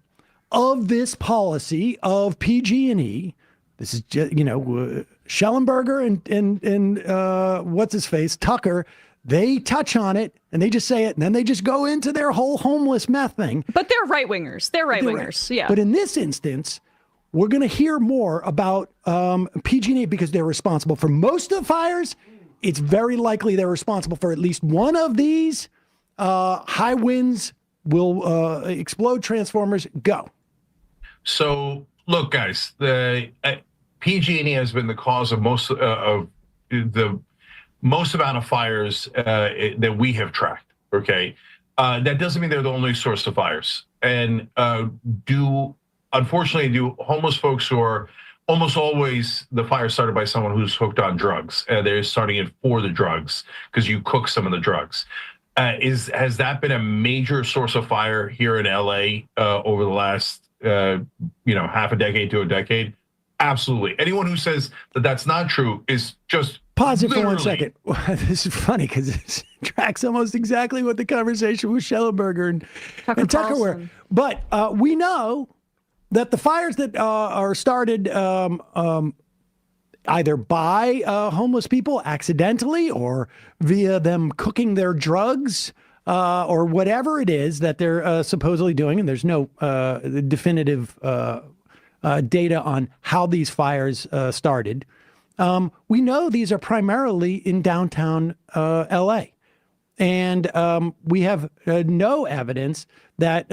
of this policy of PG&E. This is just, Schellenberger and what's his face, Tucker, they touch on it and they just say it and then they just go into their whole homeless meth thing. But they're right-wingers. They're right-wingers. Yeah. But in this instance, we're going to hear more about PG&E because they're responsible for most of the fires. It's very likely they're responsible for at least one of these. High winds will explode transformers. Go. So look, guys, the PG&E has been the cause of most of the most amount of fires that we have tracked. Okay, that doesn't mean they're the only source of fires. And unfortunately, do homeless folks who are almost always the fire started by someone who's hooked on drugs. They're starting it for the drugs because you cook some of the drugs. Has that been a major source of fire here in LA over the last half a decade to a decade? Absolutely. Anyone who says that that's not true is just pause it for 1 second. This is funny because it tracks almost exactly what the conversation with Schellenberger and Tucker were. But we know that the fires that are started either by homeless people accidentally or via them cooking their drugs or whatever it is that they're supposedly doing, and there's no definitive data on how these fires started. We know these are primarily in downtown LA. And we have no evidence that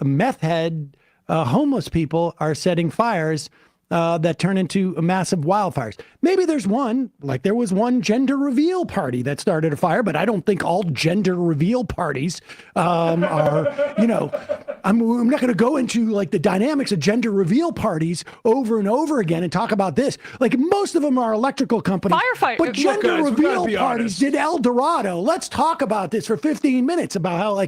meth-head homeless people are setting fires that turn into massive wildfires. Maybe there's one, like there was one gender reveal party that started a fire, but I don't think all gender reveal parties are, I'm not going to go into like the dynamics of gender reveal parties over and over again and talk about this. Like most of them are electrical companies, but gender reveal parties did El Dorado. Let's talk about this for 15 minutes about how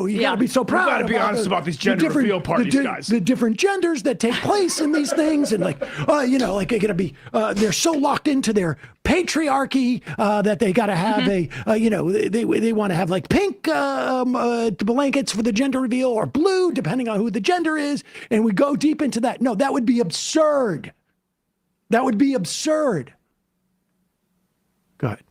you got to be so proud. We got to be honest about these gender reveal parties, guys. The different genders that take place in these things, and they're going to be, they're so locked into their patriarchy that they got to have they want to have like pink blankets for the gender reveal or blue, depending on who the gender is, and we go deep into that. No, that would be absurd. That would be absurd. Go ahead.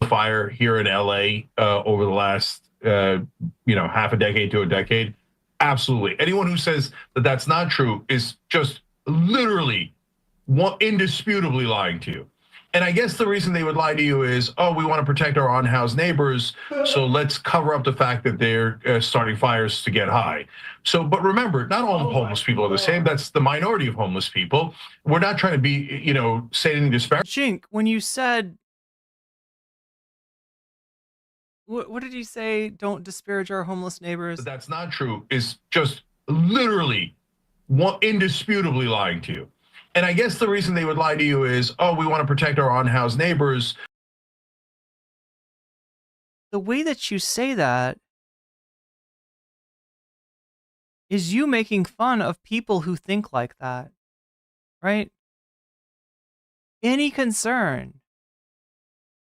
Fire here in LA over the last half a decade to a decade. Absolutely. Anyone who says that that's not true is just literally indisputably lying to you. And I guess the reason they would lie to you is, we want to protect our unhoused neighbors, so let's cover up the fact that they're starting fires to get high. So, but remember, not all homeless people are the same. That's the minority of homeless people. We're not trying to be, saying anything disparaging. Jink, when you said, what did you say? Don't disparage our homeless neighbors. That's not true. Is just literally indisputably lying to you. And I guess the reason they would lie to you is, we want to protect our unhoused neighbors. The way that you say that is you making fun of people who think like that, right? Any concern.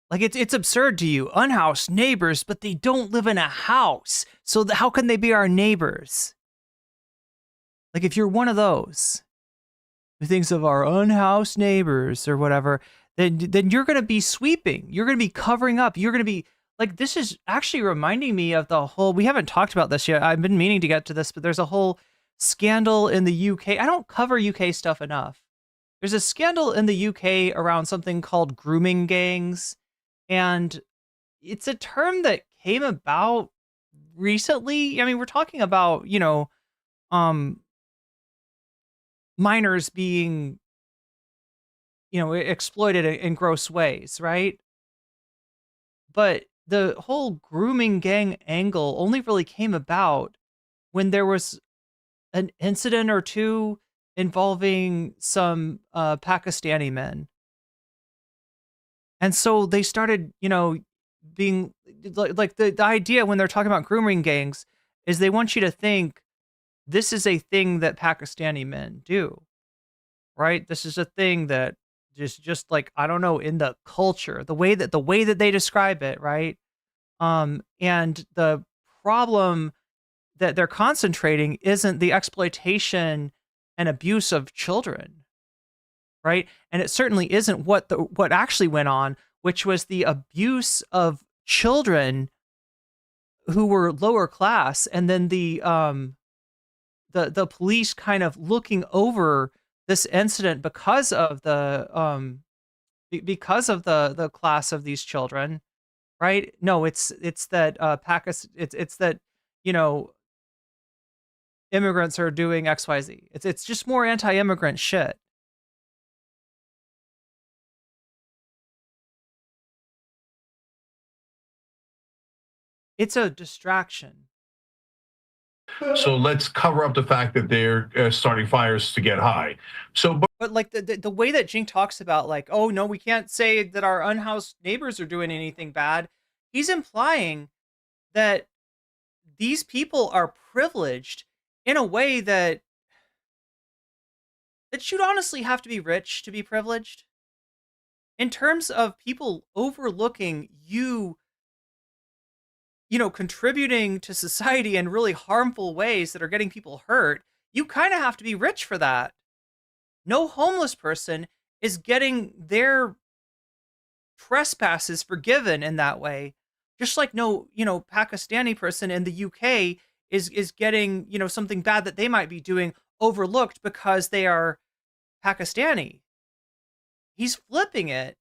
Like it's absurd to you, unhoused neighbors, but they don't live in a house. So how can they be our neighbors? Like if you're one of those, who thinks of our unhoused neighbors or whatever, then you're going to be sweeping. You're going to be covering up. You're going to be like, this is actually reminding me of the whole, we haven't talked about this yet. I've been meaning to get to this, but there's a whole scandal in the UK. I don't cover UK stuff enough. There's a scandal in the UK around something called grooming gangs. And it's a term that came about recently. I mean, we're talking about, minors being, exploited in gross ways, right? But the whole grooming gang angle only really came about when there was an incident or two involving some Pakistani men. And so they started, being like the idea when they're talking about grooming gangs is they want you to think this is a thing that Pakistani men do, right? This is a thing that just like, I don't know, in the culture, the way that they describe it, right? And the problem that they're concentrating isn't the exploitation and abuse of children, right? And it certainly isn't what actually went on, which was the abuse of children who were lower class, and then the police kind of looking over this incident because of the class of these children, right? No, it's that it's that immigrants are doing XYZ. It's just more anti-immigrant shit. It's a distraction. So let's cover up the fact that they're starting fires to get high. But like the way that Jink talks about, like, oh no, we can't say that our unhoused neighbors are doing anything bad. He's implying that these people are privileged in a way that should honestly have to be rich to be privileged. In terms of people overlooking you contributing to society in really harmful ways that are getting people hurt, you kind of have to be rich for that. No homeless person is getting their trespasses forgiven in that way. Just like no, Pakistani person in the UK is getting, something bad that they might be doing overlooked because they are Pakistani. He's flipping it.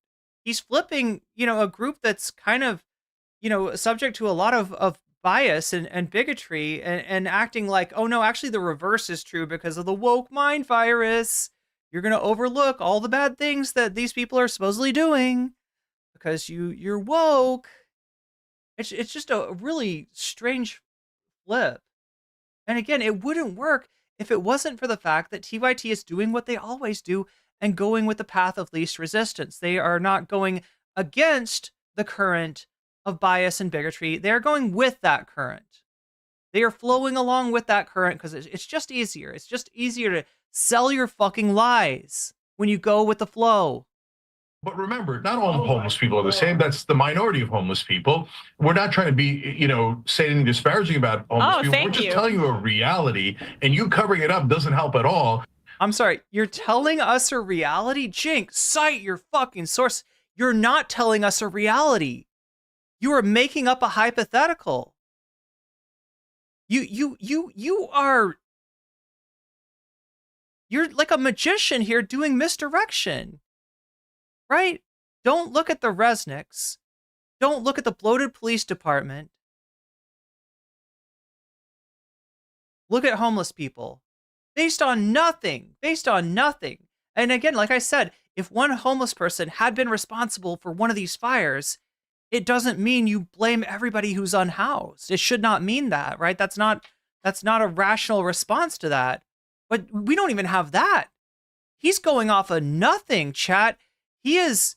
He's flipping, a group that's kind of, subject to a lot of bias and bigotry and acting like, oh no, actually the reverse is true because of the woke mind virus. You're going to overlook all the bad things that these people are supposedly doing because you're woke. It's just a really strange flip. And again, it wouldn't work if it wasn't for the fact that TYT is doing what they always do and going with the path of least resistance. They are not going against the current of bias and bigotry. They're going with that current. They are flowing along with that current because it's just easier. It's just easier to sell your fucking lies when you go with the flow. But remember, not all homeless people are the same. That's the minority of homeless people. We're not trying to be, saying anything disparaging about homeless people. We're just telling you a reality, and you covering it up doesn't help at all. I'm sorry, you're telling us a reality? Jink, cite your fucking source. You're not telling us a reality. You are making up a hypothetical. You're like a magician here doing misdirection, right? Don't look at the Resnicks. Don't look at the bloated police department. Look at homeless people. Based on nothing. And again, like I said, if one homeless person had been responsible for one of these fires, it doesn't mean you blame everybody who's unhoused. It should not mean that, right? That's not a rational response to that. But we don't even have that. He's going off of nothing, chat. He is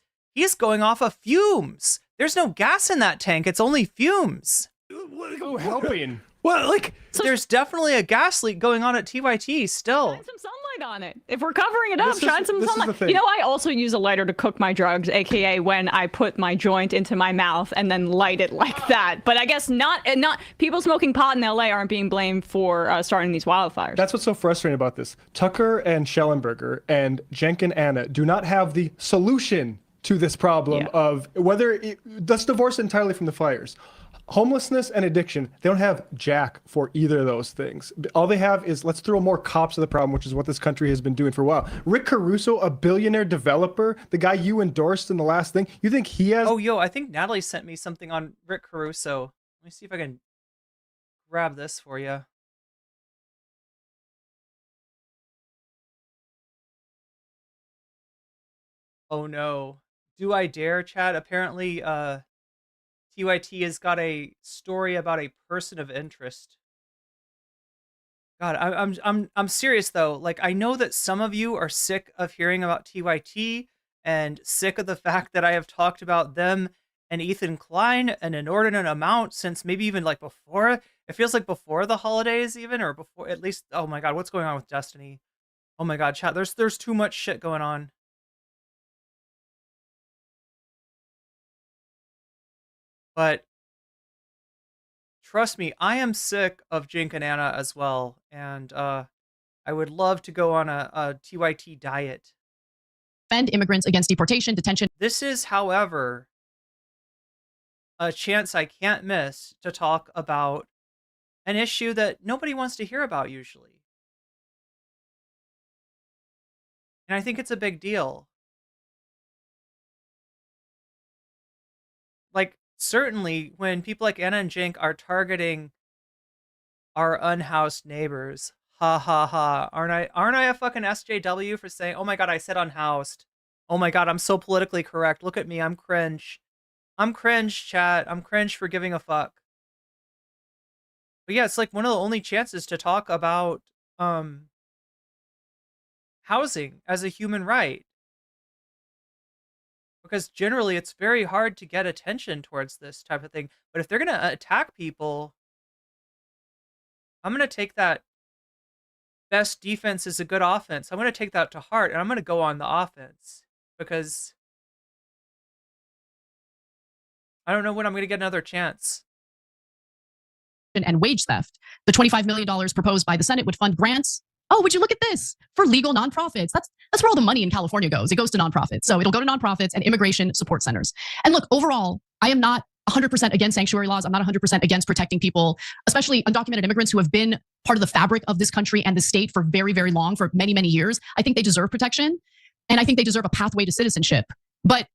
going off of fumes. There's no gas in that tank. It's only fumes. Oh, helping. Well, like, so there's definitely a gas leak going on at TYT still. Some sunlight light on it. If we're covering it up, This is- shine some this is the sunlight. thing. You know, I also use a lighter to cook my drugs, aka when I put my joint into my mouth and then light it like that. But I guess not people smoking pot in LA aren't being blamed for starting these wildfires. That's what's so frustrating about this. Tucker and Schellenberger and Cenk and Anna do not have the solution to this problem of let's divorce entirely from the fires. Homelessness and addiction, they don't have jack for either of those things. All they have is let's throw more cops at the problem, which is what this country has been doing for a while. Rick Caruso, a billionaire developer, the guy you endorsed in the last thing, you think he has... Oh, yo, I think Natalie sent me something on Rick Caruso. Let me see if I can grab this for you. Oh, no. Do I dare, chat? Apparently, TYT has got a story about a person of interest. God, I'm serious though. Like, I know that some of you are sick of hearing about TYT and sick of the fact that I have talked about them and Ethan Klein an inordinate amount since maybe even like before. It feels like before the holidays even, or before at least. Oh my God, what's going on with Destiny? Oh my God, chat. There's too much shit going on. But trust me, I am sick of Cenk and Anna as well, and I would love to go on a TYT diet. Defend immigrants against deportation, detention. This is, however, a chance I can't miss to talk about an issue that nobody wants to hear about usually. And I think it's a big deal. Like, certainly when people like Anna and Cenk are targeting our unhoused neighbors, ha ha ha, aren't I a fucking SJW for saying, oh my God, I said unhoused. Oh my God, I'm so politically correct. Look at me, I'm cringe. I'm cringe, chat. I'm cringe for giving a fuck. But yeah, it's like one of the only chances to talk about housing as a human right. Because generally it's very hard to get attention towards this type of thing. But if they're going to attack people, I'm going to take that best defense is a good offense. I'm going to take that to heart, and I'm going to go on the offense. Because I don't know when I'm going to get another chance. And wage theft. The $25 million proposed by the Senate would fund grants. Oh, would you look at this? For legal nonprofits. That's where all the money in California goes. It goes to nonprofits. So it'll go to nonprofits and immigration support centers. And look, overall, I am not 100% against sanctuary laws. I'm not 100% against protecting people, especially undocumented immigrants who have been part of the fabric of this country and the state for very, very long, for many, many years. I think they deserve protection. And I think they deserve a pathway to citizenship. But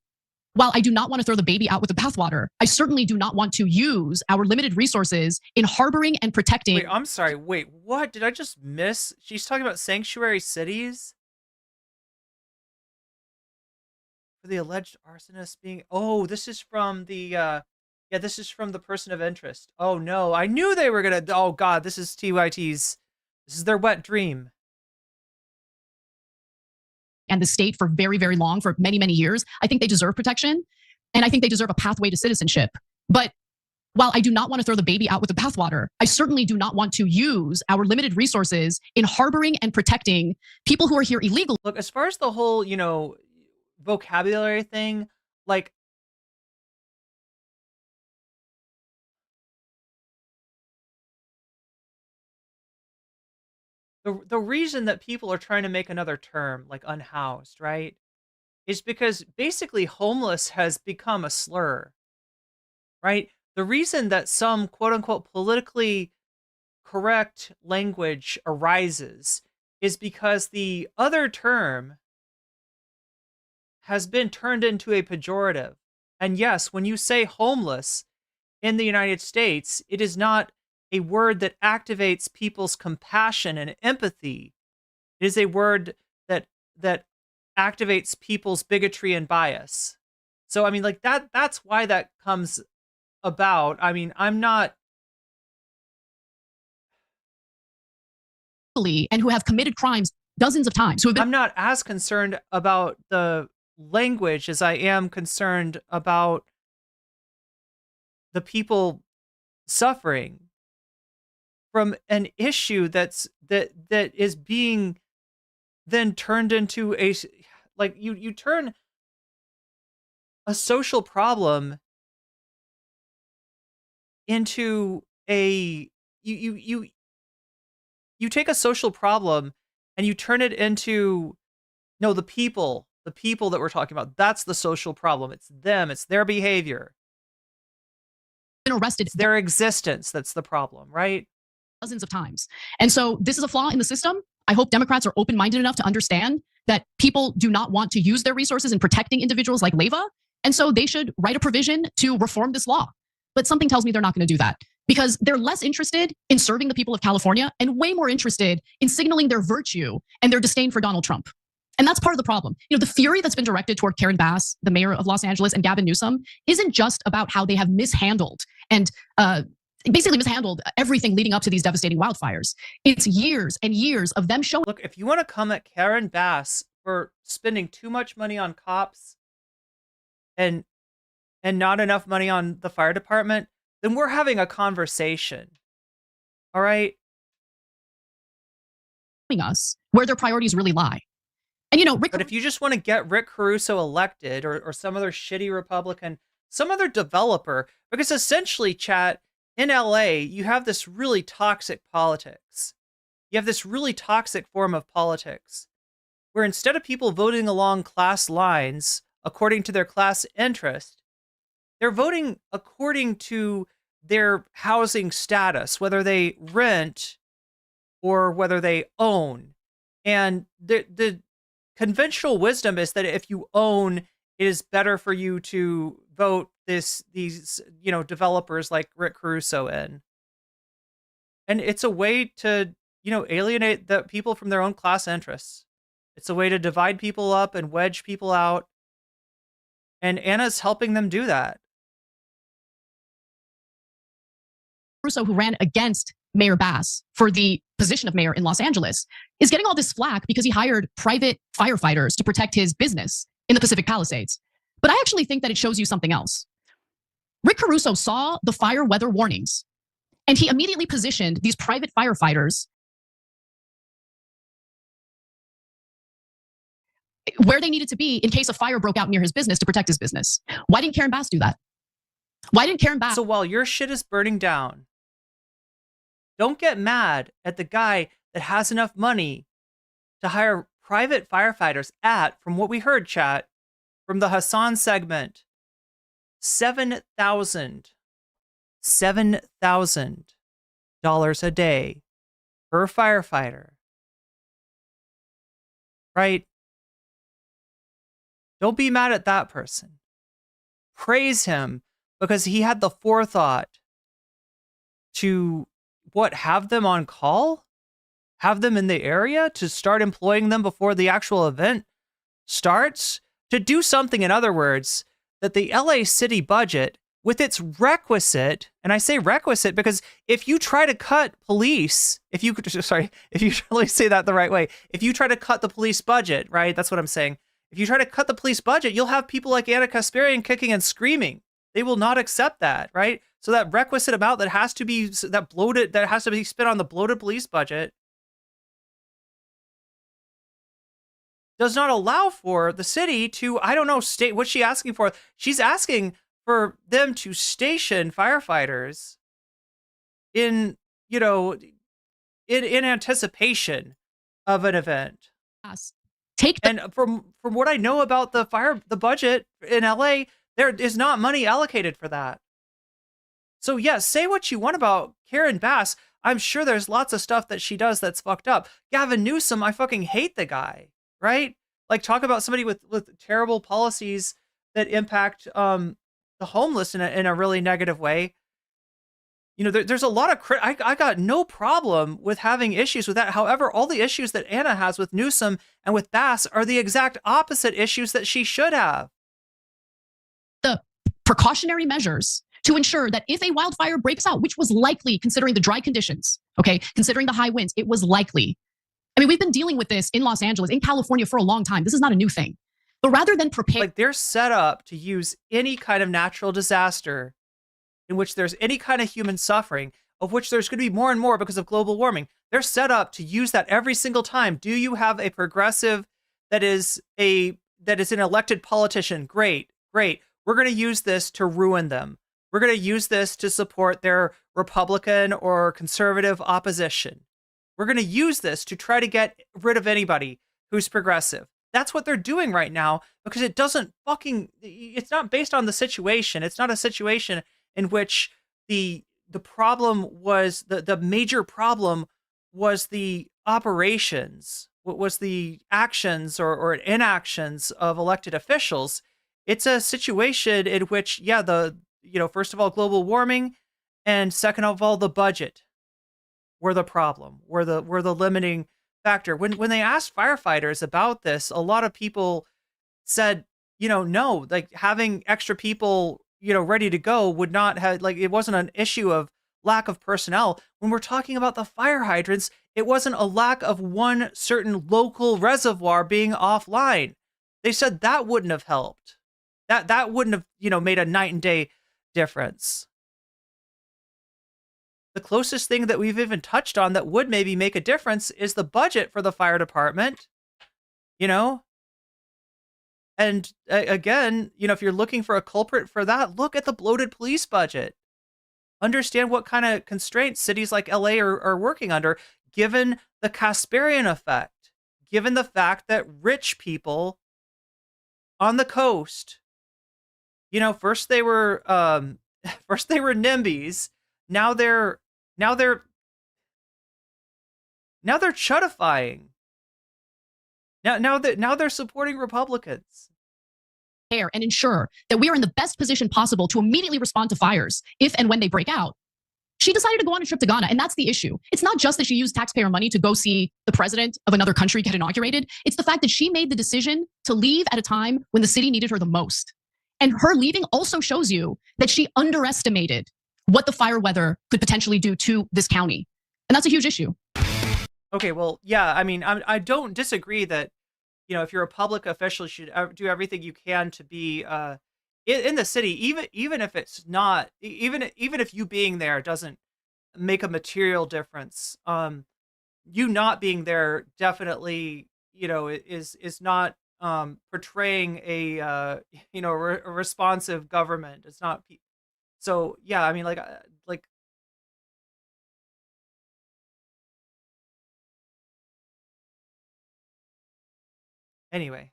while I do not want to throw the baby out with the bathwater, I certainly do not want to use our limited resources in harboring and protecting. Wait, I'm sorry. Wait, what? Did I just miss? She's talking about sanctuary cities? For the alleged arsonist being... Oh, this is from the... Yeah, this is from the person of interest. Oh, no. I knew they were going to... Oh, God, this is TYT's... This is their wet dream. And the state for very, very long, for many, many years. I think they deserve protection. And I think they deserve a pathway to citizenship. But while I do not want to throw the baby out with the bathwater, I certainly do not want to use our limited resources in harboring and protecting people who are here illegally. Look, as far as the whole, vocabulary thing, like, the reason that people are trying to make another term, like unhoused, right, is because basically homeless has become a slur, right? The reason that some quote-unquote politically correct language arises is because the other term has been turned into a pejorative. And yes, when you say homeless in the United States, it is not a word that activates people's compassion and empathy. It is a word that activates people's bigotry and bias. So I mean, like that's why that comes about. I mean, I'm not... And who have committed crimes dozens of times. I'm not as concerned about the language as I am concerned about the people suffering from an issue that is being then turned into you turn a social problem into you take a social problem and you turn it into the people that we're talking about. That's the social problem. It's them. It's their behavior. Been arrested. It's their existence that's the problem, right? Dozens of times. And so this is a flaw in the system. I hope Democrats are open-minded enough to understand that people do not want to use their resources in protecting individuals like Leva. And so they should write a provision to reform this law. But something tells me they're not going to do that because they're less interested in serving the people of California and way more interested in signaling their virtue and their disdain for Donald Trump. And that's part of the problem. The fury that's been directed toward Karen Bass, the mayor of Los Angeles, and Gavin Newsom isn't just about how they have mishandled and basically mishandled everything leading up to these devastating wildfires. It's years and years of them showing. Look, if you want to come at Karen Bass for spending too much money on cops and not enough money on the fire department, then we're having a conversation. All right? Us where their priorities really lie. And but if you just want to get Rick Caruso elected or some other shitty Republican, some other developer, because essentially, chat, in LA, you have this really toxic politics. You have this really toxic form of politics where instead of people voting along class lines according to their class interest, they're voting according to their housing status, whether they rent or whether they own. And the conventional wisdom is that if you own, it is better for you to vote these developers like Rick Caruso in. And it's a way to, alienate the people from their own class interests. It's a way to divide people up and wedge people out. And Anna's helping them do that. Caruso, who ran against Mayor Bass for the position of mayor in Los Angeles, is getting all this flack because he hired private firefighters to protect his business in the Pacific Palisades. But I actually think that it shows you something else. Rick Caruso saw the fire weather warnings, and he immediately positioned these private firefighters where they needed to be in case a fire broke out near his business to protect his business. Why didn't Karen Bass do that? Why didn't Karen Bass? So while your shit is burning down, don't get mad at the guy that has enough money to hire private firefighters at, from what we heard, chat, from the Hasan segment, $7,000 a day per firefighter. Right? Don't be mad at that person. Praise him because he had the forethought to have them on call? Have them in the area to start employing them before the actual event starts? To do something, in other words, that the LA city budget, with its requisite, and I say requisite because if you try to cut police, if you really say that the right way, if you try to cut the police budget, right? That's what I'm saying. If you try to cut the police budget, you'll have people like Anna Kasparian kicking and screaming. They will not accept that, right? So that requisite amount that has to be spent on the bloated police budget does not allow for the city to, state, what's she asking for? She's asking for them to station firefighters in anticipation of an event. Yes. And from what I know about the budget in LA, there is not money allocated for that. So yes, say what you want about Karen Bass. I'm sure there's lots of stuff that she does that's fucked up. Gavin Newsom, I fucking hate the guy, right? Like, talk about somebody with terrible policies that impact the homeless in a really negative way. There's a lot of I got no problem with having issues with that. However, all the issues that Anna has with Newsom and with Bass are the exact opposite issues that she should have. The precautionary measures to ensure that if a wildfire breaks out, which was likely considering the dry conditions, okay, considering the high winds, it was likely. I mean, we've been dealing with this in Los Angeles, in California for a long time. This is not a new thing. But rather than prepare, like, they're set up to use any kind of natural disaster in which there's any kind of human suffering. of which there's going to be more and more because of global warming. They're set up to use that every single time. Do you have a progressive that is an elected politician? Great. We're going to use this to ruin them. We're going to use this to support their Republican or conservative opposition. We're going to use this to try to get rid of anybody who's progressive. That's what they're doing right now, because it's not based on the situation. It's not a situation in which the problem was, the major problem was the operations, what was the actions or inactions of elected officials. It's a situation in which, first of all, global warming, and second of all, the budget were the problem, were the limiting factor. When they asked firefighters about this, a lot of people said, no, like having extra people, ready to go would not have, like, it wasn't an issue of lack of personnel. When we're talking about the fire hydrants, it wasn't a lack of one certain local reservoir being offline. They said that wouldn't have helped. That wouldn't have, made a night and day difference. The closest thing that we've even touched on that would maybe make a difference is the budget for the fire department, And again, if you're looking for a culprit for that, look at the bloated police budget. Understand what kind of constraints cities like LA are working under, given the Kasparian effect, given the fact that rich people on the coast, first they were NIMBYs, now they're chutifying. Now they're supporting Republicans. And ensure that we are in the best position possible to immediately respond to fires if and when they break out. She decided to go on a trip to Ghana, and that's the issue. It's not just that she used taxpayer money to go see the president of another country get inaugurated. It's the fact that she made the decision to leave at a time when the city needed her the most. And her leaving also shows you that she underestimated what the fire weather could potentially do to this county. And that's a huge issue. Okay, well, yeah, I mean, I don't disagree that, if you're a public official, you should do everything you can to be in the city, even if it's not, even if you being there doesn't make a material difference. You not being there definitely, is not portraying a responsive government. It's not. So yeah, I mean, like. Anyway,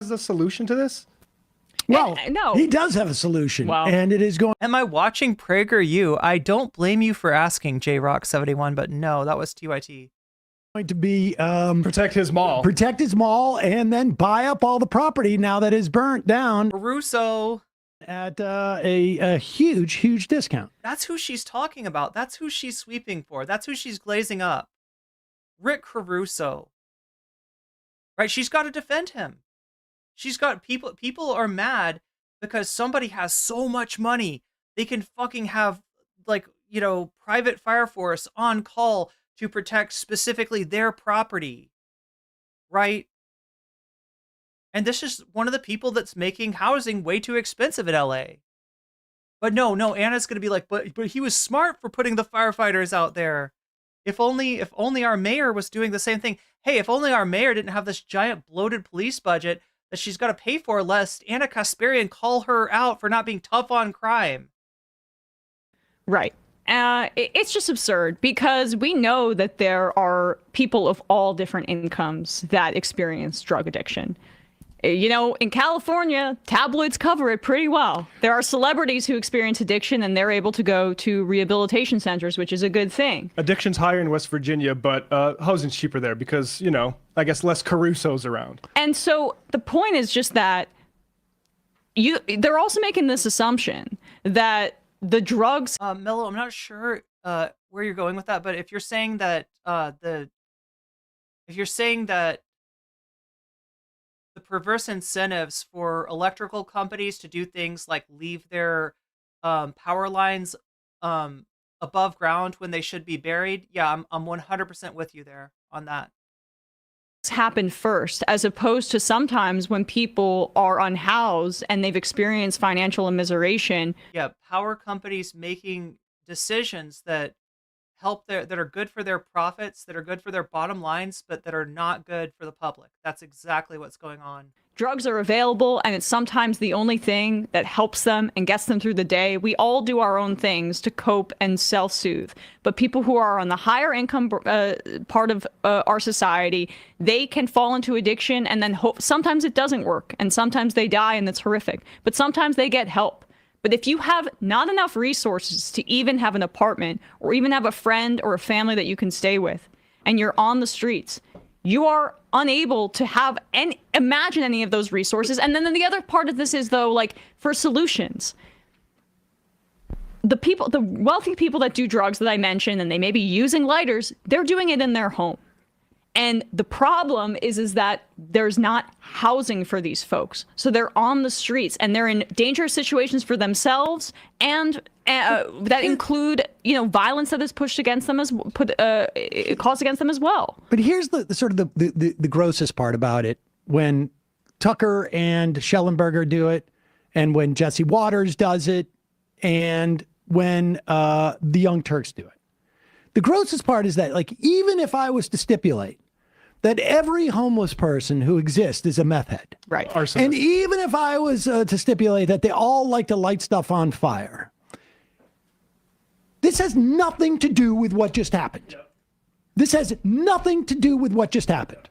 is the solution to this? Well, no, he does have a solution, Wow. and it is going. Am I watching PragerU? I don't blame you for asking, JRock71, but no, that was TYT. Going to be protect his mall, and then buy up all the property now that is burnt down. Caruso at a huge discount. That's who she's talking about. That's who she's sweeping for. That's who she's glazing up. Rick Caruso. Right? She's got to defend him. She's got people are mad because somebody has so much money. They can fucking have private fire force on call to protect specifically their property. Right? And this is one of the people that's making housing way too expensive in LA. But no, Anna's going to be like, but he was smart for putting the firefighters out there. If only our mayor was doing the same thing. Hey, if only our mayor didn't have this giant bloated police budget that she's got to pay for, lest Anna Kasparian call her out for not being tough on crime. Right. It's just absurd because we know that there are people of all different incomes that experience drug addiction. In California, tabloids cover it pretty well. There are celebrities who experience addiction and they're able to go to rehabilitation centers, which is a good thing. Addiction's higher in West Virginia, but housing's cheaper there because, I guess less Carusos around. And so the point is just that they're also making this assumption that the drugs... Mello, I'm not sure where you're going with that, but if you're saying that the perverse incentives for electrical companies to do things like leave their power lines above ground when they should be buried, yeah, I'm 100% with you there on that. Happen first, as opposed to sometimes when people are unhoused and they've experienced financial immiseration. Yeah, power companies making decisions that help that are good for their profits, that are good for their bottom lines, but that are not good for the public. That's exactly what's going on. Drugs are available, and it's sometimes the only thing that helps them and gets them through the day. We all do our own things to cope and self-soothe. But people who are on the higher income part of our society, they can fall into addiction, and then sometimes it doesn't work, and sometimes they die, and it's horrific. But sometimes they get help. But if you have not enough resources to even have an apartment or even have a friend or a family that you can stay with, and you're on the streets, you are unable to have imagine any of those resources. And then the other part of this is, though, like, for solutions, the wealthy people that do drugs that I mentioned, and they may be using lighters, they're doing it in their home. And the problem is that there's not housing for these folks. So they're on the streets, and they're in dangerous situations for themselves, and that include, violence that is pushed against them, caused against them as well. But here's the sort of the grossest part about it: when Tucker and Schellenberger do it, and when Jesse Waters does it, and when the Young Turks do it. The grossest part is that, like, even if I was to stipulate that every homeless person who exists is a meth head. Right. Arsonist. And even if I was to stipulate that they all like to light stuff on fire, this has nothing to do with what just happened. This has nothing to do with what just happened.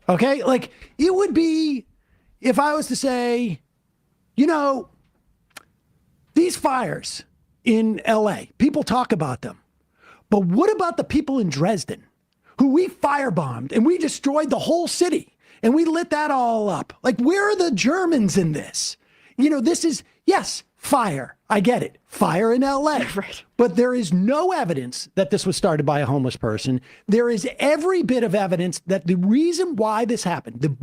Okay? Like, it would be if I was to say, these fires in LA, people talk about them. But what about the people in Dresden who we firebombed and we destroyed the whole city and we lit that all up? Like, where are the Germans in this? This is, yes, fire. I get it. Fire in LA. Right. But there is no evidence that this was started by a homeless person. There is every bit of evidence that the reason why this happened, the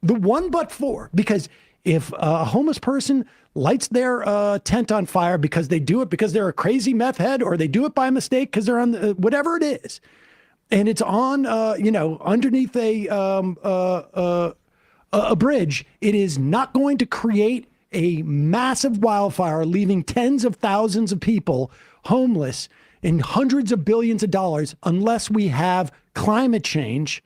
one but for, because if a homeless person lights their tent on fire because they do it because they're a crazy meth head, or they do it by mistake because they're on whatever it is, and it's on underneath a bridge, it is not going to create a massive wildfire, leaving tens of thousands of people homeless and hundreds of billions of dollars, unless we have climate change,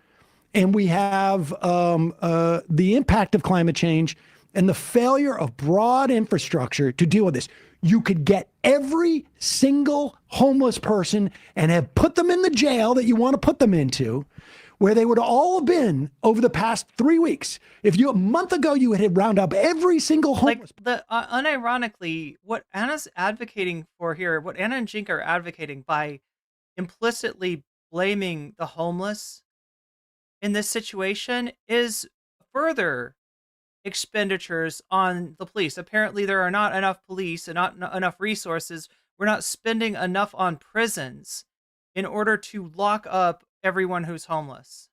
and we have the impact of climate change and the failure of broad infrastructure to deal with this. You could get every single homeless person and have put them in the jail that you want to put them into, where they would all have been over the past 3 weeks. If a month ago you had round up every single homeless. Like, unironically, what Anna's advocating for here, what Anna and Jink are advocating by implicitly blaming the homeless in this situation, is further expenditures on the police. Apparently there are not enough police and not enough resources. We're not spending enough on prisons in order to lock up everyone who's homeless.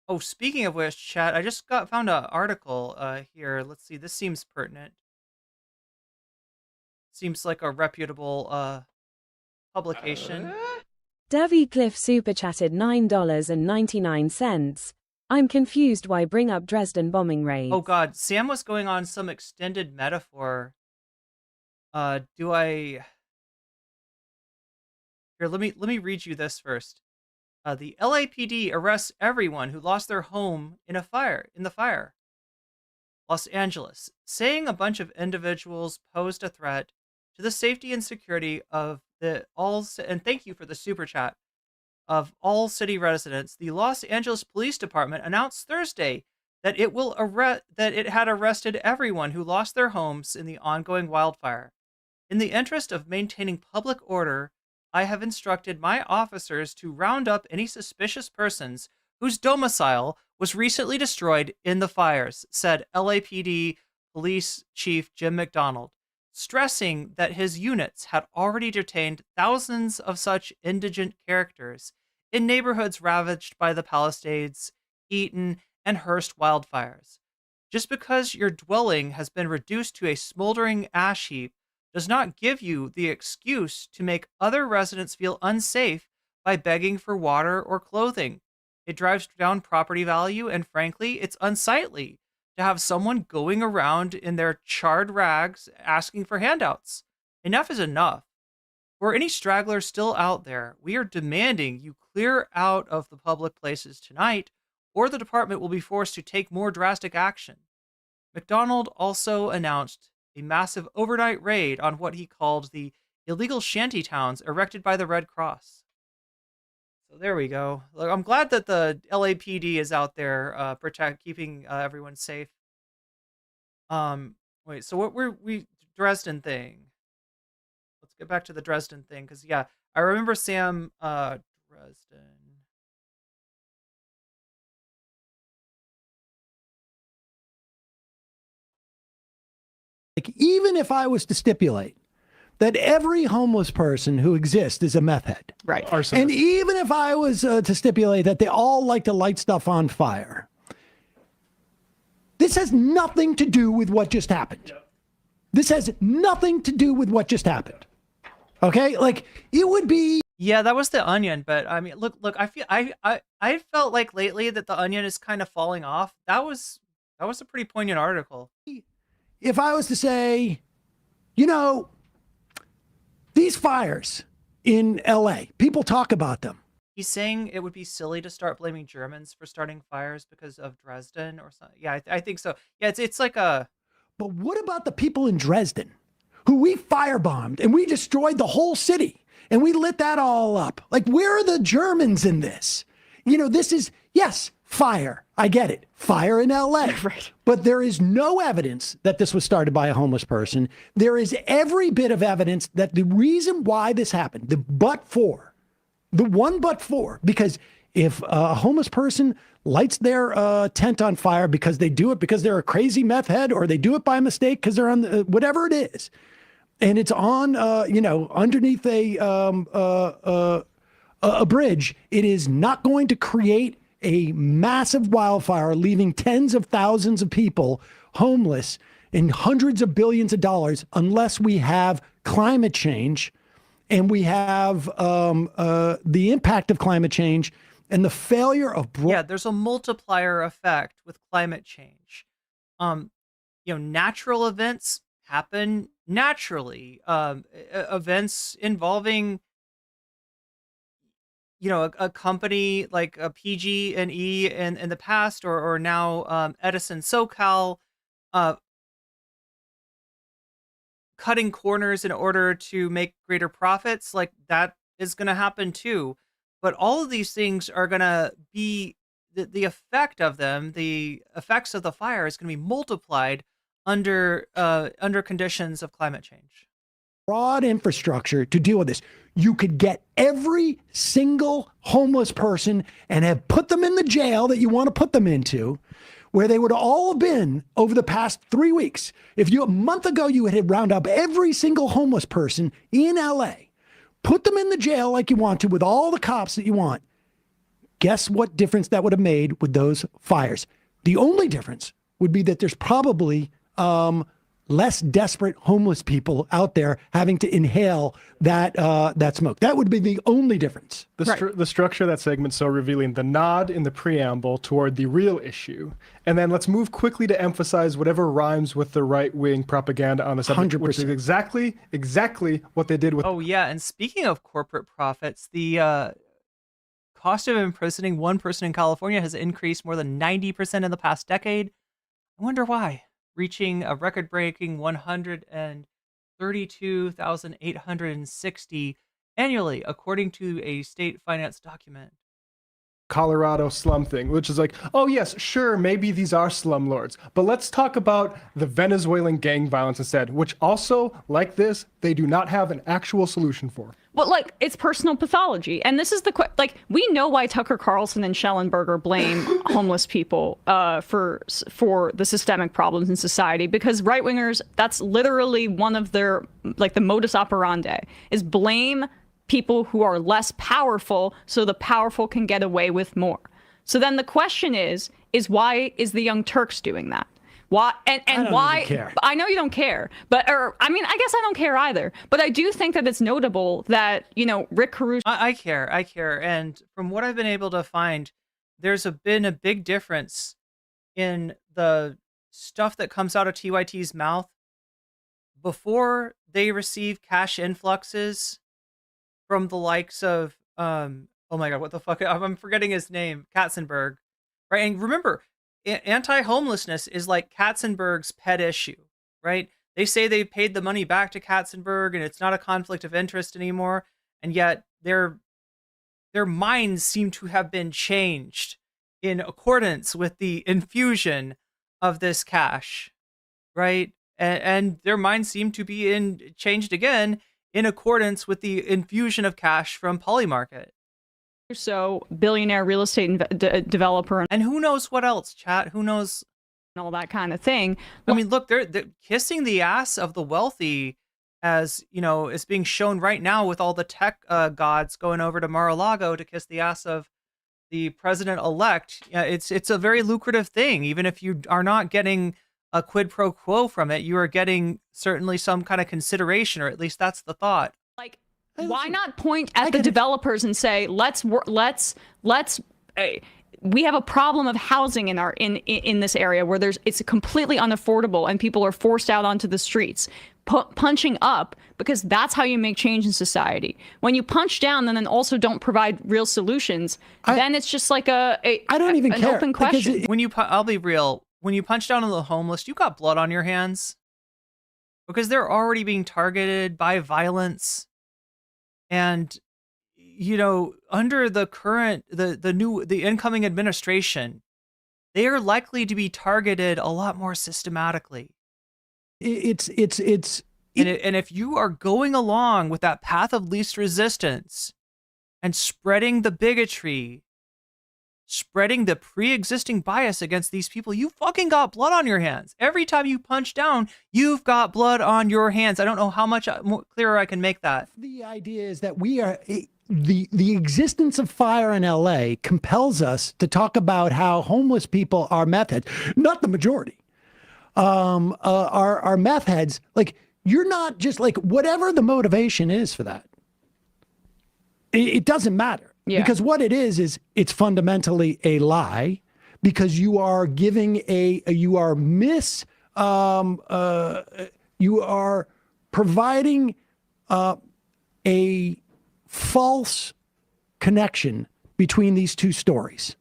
Oh, speaking of which, chat, I just found an article here. Let's see. This seems pertinent. Seems like a reputable publication. Devi Cliff super chatted $9.99. I'm confused why bring up Dresden bombing raids. Oh God, Sam was going on some extended metaphor. Here, let me read you this first. The LAPD arrests everyone who lost their home in the fire. Los Angeles, saying a bunch of individuals posed a threat to the safety and security of and thank you for the super chat, of all city residents. The Los Angeles Police Department announced Thursday that it had arrested everyone who lost their homes in the ongoing wildfire. In the interest of maintaining public order, I have instructed my officers to round up any suspicious persons whose domicile was recently destroyed in the fires, said LAPD Police Chief Jim McDonald, stressing that his units had already detained thousands of such indigent characters in neighborhoods ravaged by the Palisades, Eaton, and Hearst wildfires. Just because your dwelling has been reduced to a smoldering ash heap does not give you the excuse to make other residents feel unsafe by begging for water or clothing. It drives down property value, and frankly, it's unsightly to have someone going around in their charred rags asking for handouts. Enough is enough. For any stragglers still out there, we are demanding you clear out of the public places tonight, or the department will be forced to take more drastic action. McDonald also announced a massive overnight raid on what he called the illegal shanty towns erected by the Red Cross. So there we go. Look, I'm glad that the LAPD is out there keeping everyone safe. Wait, so what were we Dresden thing? Let's get back to the Dresden thing, because yeah, I remember Sam Dresden. Like, even if I was to stipulate that every homeless person who exists is a meth head. Right. Arsonist. And even if I was to stipulate that they all like to light stuff on fire, this has nothing to do with what just happened. This has nothing to do with what just happened. Okay? Like, it would be... Yeah, that was the Onion, but I mean, look, I felt like lately that the Onion is kind of falling off. That was a pretty poignant article. If I was to say, you know, these fires in LA, people talk about them. He's saying it would be silly to start blaming Germans for starting fires because of Dresden or something. Yeah, I think so. Yeah, it's like a... But what about the people in Dresden who we firebombed and we destroyed the whole city and we lit that all up? Like, where are the Germans in this? You know, this is, yes, fire. I get it. Fire in LA. Right. But there is no evidence that this was started by a homeless person. There is every bit of evidence that the reason why this happened, the one but for, because if a homeless person lights their tent on fire because they do it because they're a crazy meth head, or they do it by mistake because they're on whatever it is, and it's on, underneath a bridge, it is not going to create a massive wildfire, leaving tens of thousands of people homeless and hundreds of billions of dollars, unless we have climate change and we have the impact of climate change and the failure of... Yeah, there's a multiplier effect with climate change. Natural events happen naturally. Events involving, a company like a PG&E in the past, or now Edison SoCal, cutting corners in order to make greater profits, like that is going to happen too. But all of these things are going to be, the effect of them, the effects of the fire is going to be multiplied under conditions of climate change. Broad infrastructure to deal with this. You could get every single homeless person and have put them in the jail that you want to put them into, where they would all have been over the past 3 weeks. If a month ago you had round up every single homeless person in LA, put them in the jail like you want to with all the cops that you want, guess what difference that would have made with those fires? The only difference would be that there's probably less desperate homeless people out there having to inhale that smoke. That would be the only difference. The structure of that segment's so revealing. The nod in the preamble toward the real issue. And then let's move quickly to emphasize whatever rhymes with the right-wing propaganda on the subject, 100%. which is exactly what they did with... Oh, yeah, and speaking of corporate profits, the cost of imprisoning one person in California has increased more than 90% in the past decade. I wonder why, reaching a record-breaking 132,860 annually, according to a state finance document. Colorado slum thing, which is like, oh yes, sure, maybe these are slumlords, but let's talk about the Venezuelan gang violence instead, which also, like this, they do not have an actual solution for. Well, like, it's personal pathology. And this is we know why Tucker Carlson and Schellenberger blame homeless people for the systemic problems in society, because right-wingers, that's literally one of their, the modus operandi, is blame people who are less powerful so the powerful can get away with more. So then the question is why is the Young Turks doing that? Why and why? Care. I know you don't care, I guess I don't care either. But I do think that it's notable that Rick Caruso. I care, and from what I've been able to find, there's been a big difference in the stuff that comes out of TYT's mouth before they receive cash influxes from the likes of oh my god, what the fuck? I'm forgetting his name, Katzenberg, right? And remember, anti-homelessness is like Katzenberg's pet issue, right? They say they paid the money back to Katzenberg and it's not a conflict of interest anymore, and yet their minds seem to have been changed in accordance with the infusion of this cash, right? And their minds seem to be changed again in accordance with the infusion of cash from Polymarket. So billionaire real estate developer. And who knows what else, chat? Who knows? All that kind of thing. I mean, look, they're kissing the ass of the wealthy, as you know, is being shown right now with all the tech gods going over to Mar-a-Lago to kiss the ass of the president-elect. It's a very lucrative thing. Even if you are not getting a quid pro quo from it, you are getting certainly some kind of consideration, or at least that's the thought. Like, why not point at the developers and say, let's we have a problem of housing in this area where it's completely unaffordable and people are forced out onto the streets. Punching up, because that's how you make change in society. When you punch down and then also don't provide real solutions, then it's just like I don't even an care. open question. I'll be real. When you punch down on the homeless, you got blood on your hands because they're already being targeted by violence. And, you know, under the current, the incoming administration, they are likely to be targeted a lot more systematically. And if you are going along with that path of least resistance and spreading the bigotry, spreading the pre-existing bias against these people, you fucking got blood on your hands. Every time you punch down, you've got blood on your hands. I don't know how much more clearer I can make that. The idea is that we are the existence of fire in LA compels us to talk about how homeless people are meth heads, not the majority. Are meth heads. Like, you're not just like, whatever the motivation is for that, it doesn't matter. Yeah. Because what it is it's fundamentally a lie, because you are giving you are providing a false connection between these two stories.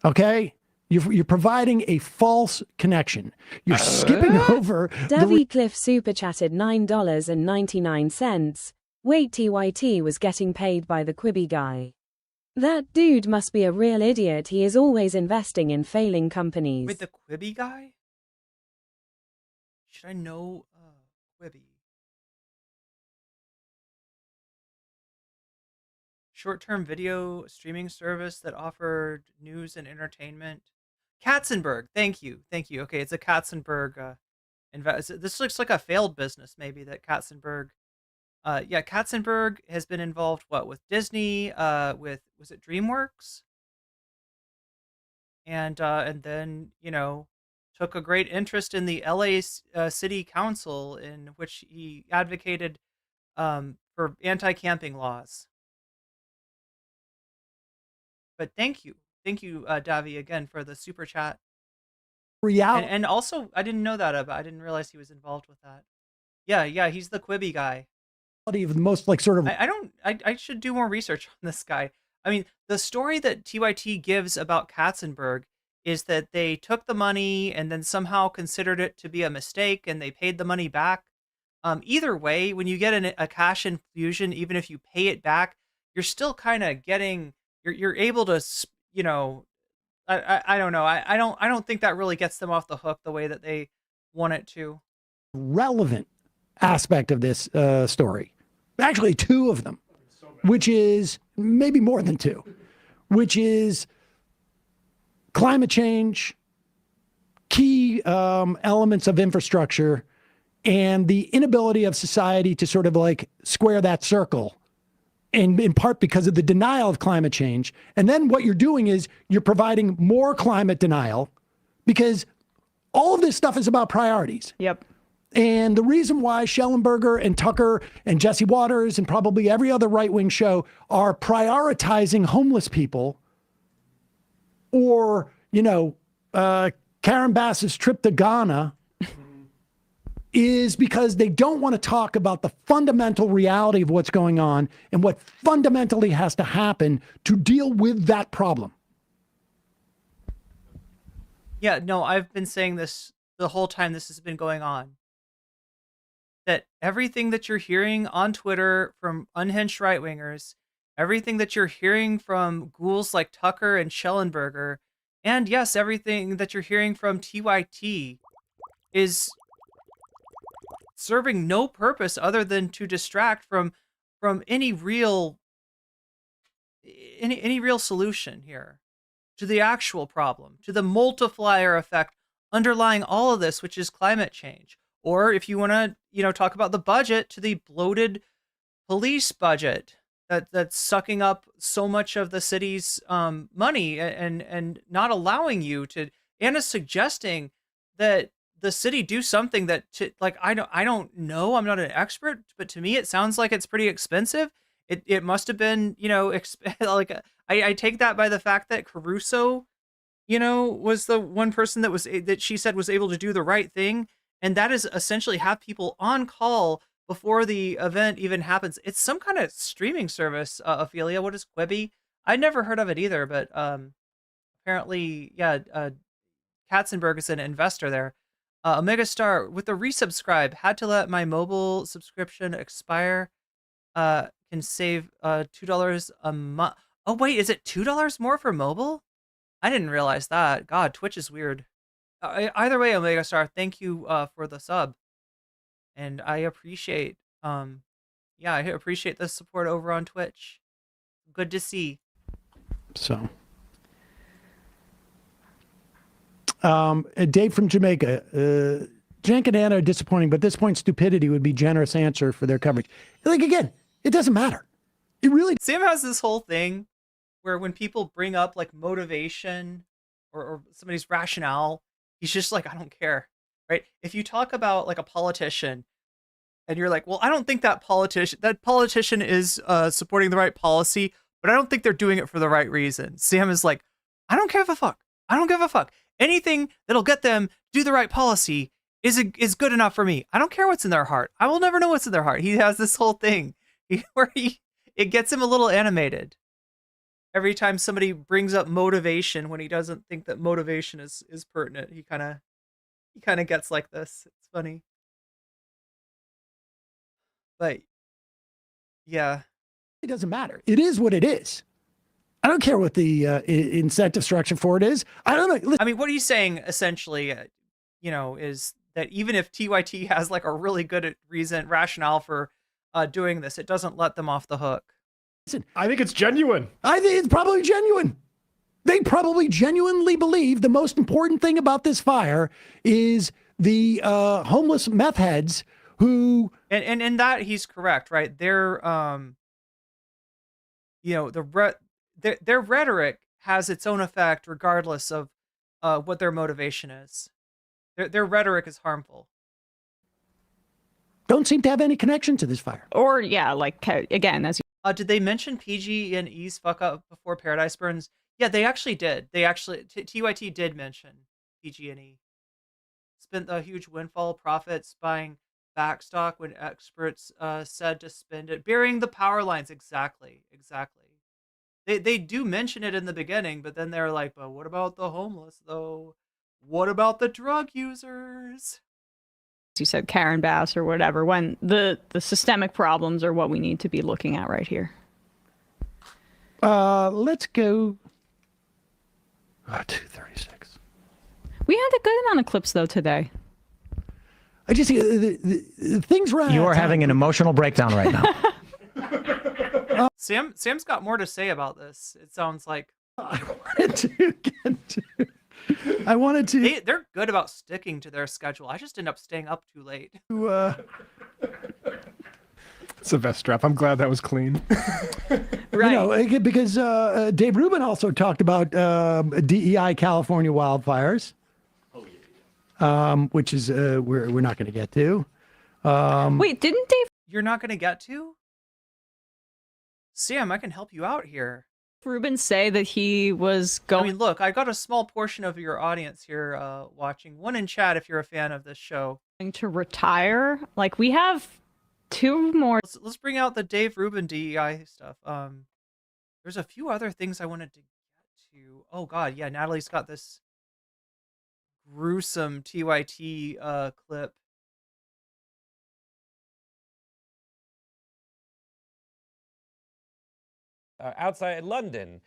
Okay? You're providing a false connection. You're skipping over. Davy Cliff super chatted $9.99. Wait, TYT was getting paid by the Quibi guy. That dude must be a real idiot. He is always investing in failing companies. Wait, the Quibi guy? Should I know Quibi? Short-term video streaming service that offered news and entertainment. Katzenberg, thank you. Okay, it's a Katzenberg this looks like a failed business, maybe, that Katzenberg. Yeah, Katzenberg has been involved with Disney, with, was it DreamWorks? And then, you know, took a great interest in the LA City Council, in which he advocated for anti-camping laws. But thank you, Davi, again, for the super chat. And also, I didn't know that I didn't realize he was involved with that. Yeah, he's the Quibi guy. Of the most like sort of. I should do more research on this guy. I mean, the story that TYT gives about Katzenberg is that they took the money and then somehow considered it to be a mistake and they paid the money back. Either way, when you get a cash infusion, even if you pay it back, you're still kind of getting. You're able to, you know, I don't know. I don't think that really gets them off the hook the way that they want it to. Relevant aspect of this story. Actually, two of them, which is maybe more than two, which is climate change, key elements of infrastructure, and the inability of society to sort of like square that circle. And in part because of the denial of climate change. And then what you're doing is you're providing more climate denial, because all of this stuff is about priorities. Yep. And the reason why Schellenberger and Tucker and Jesse Waters and probably every other right-wing show are prioritizing homeless people, or, you know, Karen Bass's trip to Ghana, is because they don't want to talk about the fundamental reality of what's going on and what fundamentally has to happen to deal with that problem. Yeah, no, I've been saying this the whole time this has been going on. That everything that you're hearing on Twitter from unhinged right-wingers, everything that you're hearing from ghouls like Tucker and Schellenberger, and yes, everything that you're hearing from TYT is serving no purpose other than to distract from any real solution here to the actual problem, to the multiplier effect underlying all of this, which is climate change. Or if you want to, talk about the budget, to the bloated police budget that's sucking up so much of the city's money and not allowing you to, and is suggesting that the city do something that, I don't know, I'm not an expert, but to me it sounds like it's pretty expensive. It must have been, I take that by the fact that Caruso, was the one person that she said was able to do the right thing. And that is essentially have people on call before the event even happens. It's some kind of streaming service, Ophelia. What is Quibi? I'd never heard of it either, but apparently, yeah, Katzenberg is an investor there. Omega Star, with the resubscribe, had to let my mobile subscription expire. Can save $2 a month. Oh, wait, is it $2 more for mobile? I didn't realize that. God, Twitch is weird. Either way, Omega Star, thank you for the sub. And I appreciate, I appreciate the support over on Twitch. Good to see. So, Dave from Jamaica, Jank and Anna are disappointing, but at this point, stupidity would be generous answer for their coverage. Like, again, it doesn't matter. It really. Sam has this whole thing where when people bring up like motivation or somebody's rationale, he's just like, I don't care, right? If you talk about like a politician and you're like, well, I don't think that politician is supporting the right policy, but I don't think they're doing it for the right reason. Sam is like, I don't give a fuck. I don't give a fuck. Anything that'll get them do the right policy is good enough for me. I don't care what's in their heart. I will never know what's in their heart. He has this whole thing where it gets him a little animated every time somebody brings up motivation when he doesn't think that motivation is pertinent. He kind of gets like this. It's funny. But yeah, it doesn't matter. It is what it is. I don't care what the incentive structure for it is. I don't know. Listen. I mean, what he's saying essentially, is that even if TYT has like a really good rationale for doing this, it doesn't let them off the hook. Listen, I think it's genuine. I think it's probably genuine. They probably genuinely believe the most important thing about this fire is the homeless meth heads who. And that he's correct, right? Their their rhetoric has its own effect regardless of what their motivation is. Their rhetoric is harmful. Don't seem to have any connection to this fire. Or yeah, like again, as did they mention PG&E's fuck up before Paradise Burns? Yeah, they actually did. TYT did mention PG&E. Spent a huge windfall profits buying back stock when experts said to spend it, burying the power lines. Exactly. They do mention it in the beginning, but then they're like, but what about the homeless though? What about the drug users? You said Karen Bass or whatever, when the systemic problems are what we need to be looking at right here. Let's go. 236. We had a good amount of clips though today. I just the things around. You are having an emotional breakdown right now. Sam's got more to say about this. It sounds like. I wanted to. They're good about sticking to their schedule. I just end up staying up too late. It's the best strap. I'm glad that was clean. Right. Because Dave Rubin also talked about DEI California wildfires, which is we're not going to get to. Wait, didn't Dave? You're not going to get to? Sam, I can help you out here. Rubin say that he was going. I mean, look, I got a small portion of your audience here watching. One in chat if you're a fan of this show. To retire, like we have 2 more. Let's bring out the Dave Rubin DEI stuff. There's a few other things I wanted to get to. Oh God, yeah, Natalie's got this gruesome TYT clip. Outside London.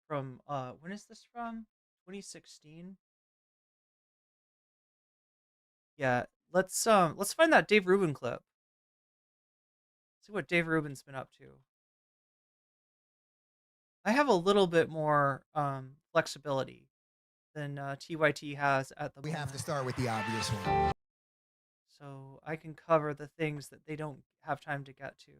From when is this from? 2016. Yeah, let's find that Dave Rubin clip. See what Dave Rubin's been up to. I have a little bit more flexibility than TYT has at the moment. We have to start with the obvious one. So I can cover the things that they don't have time to get to.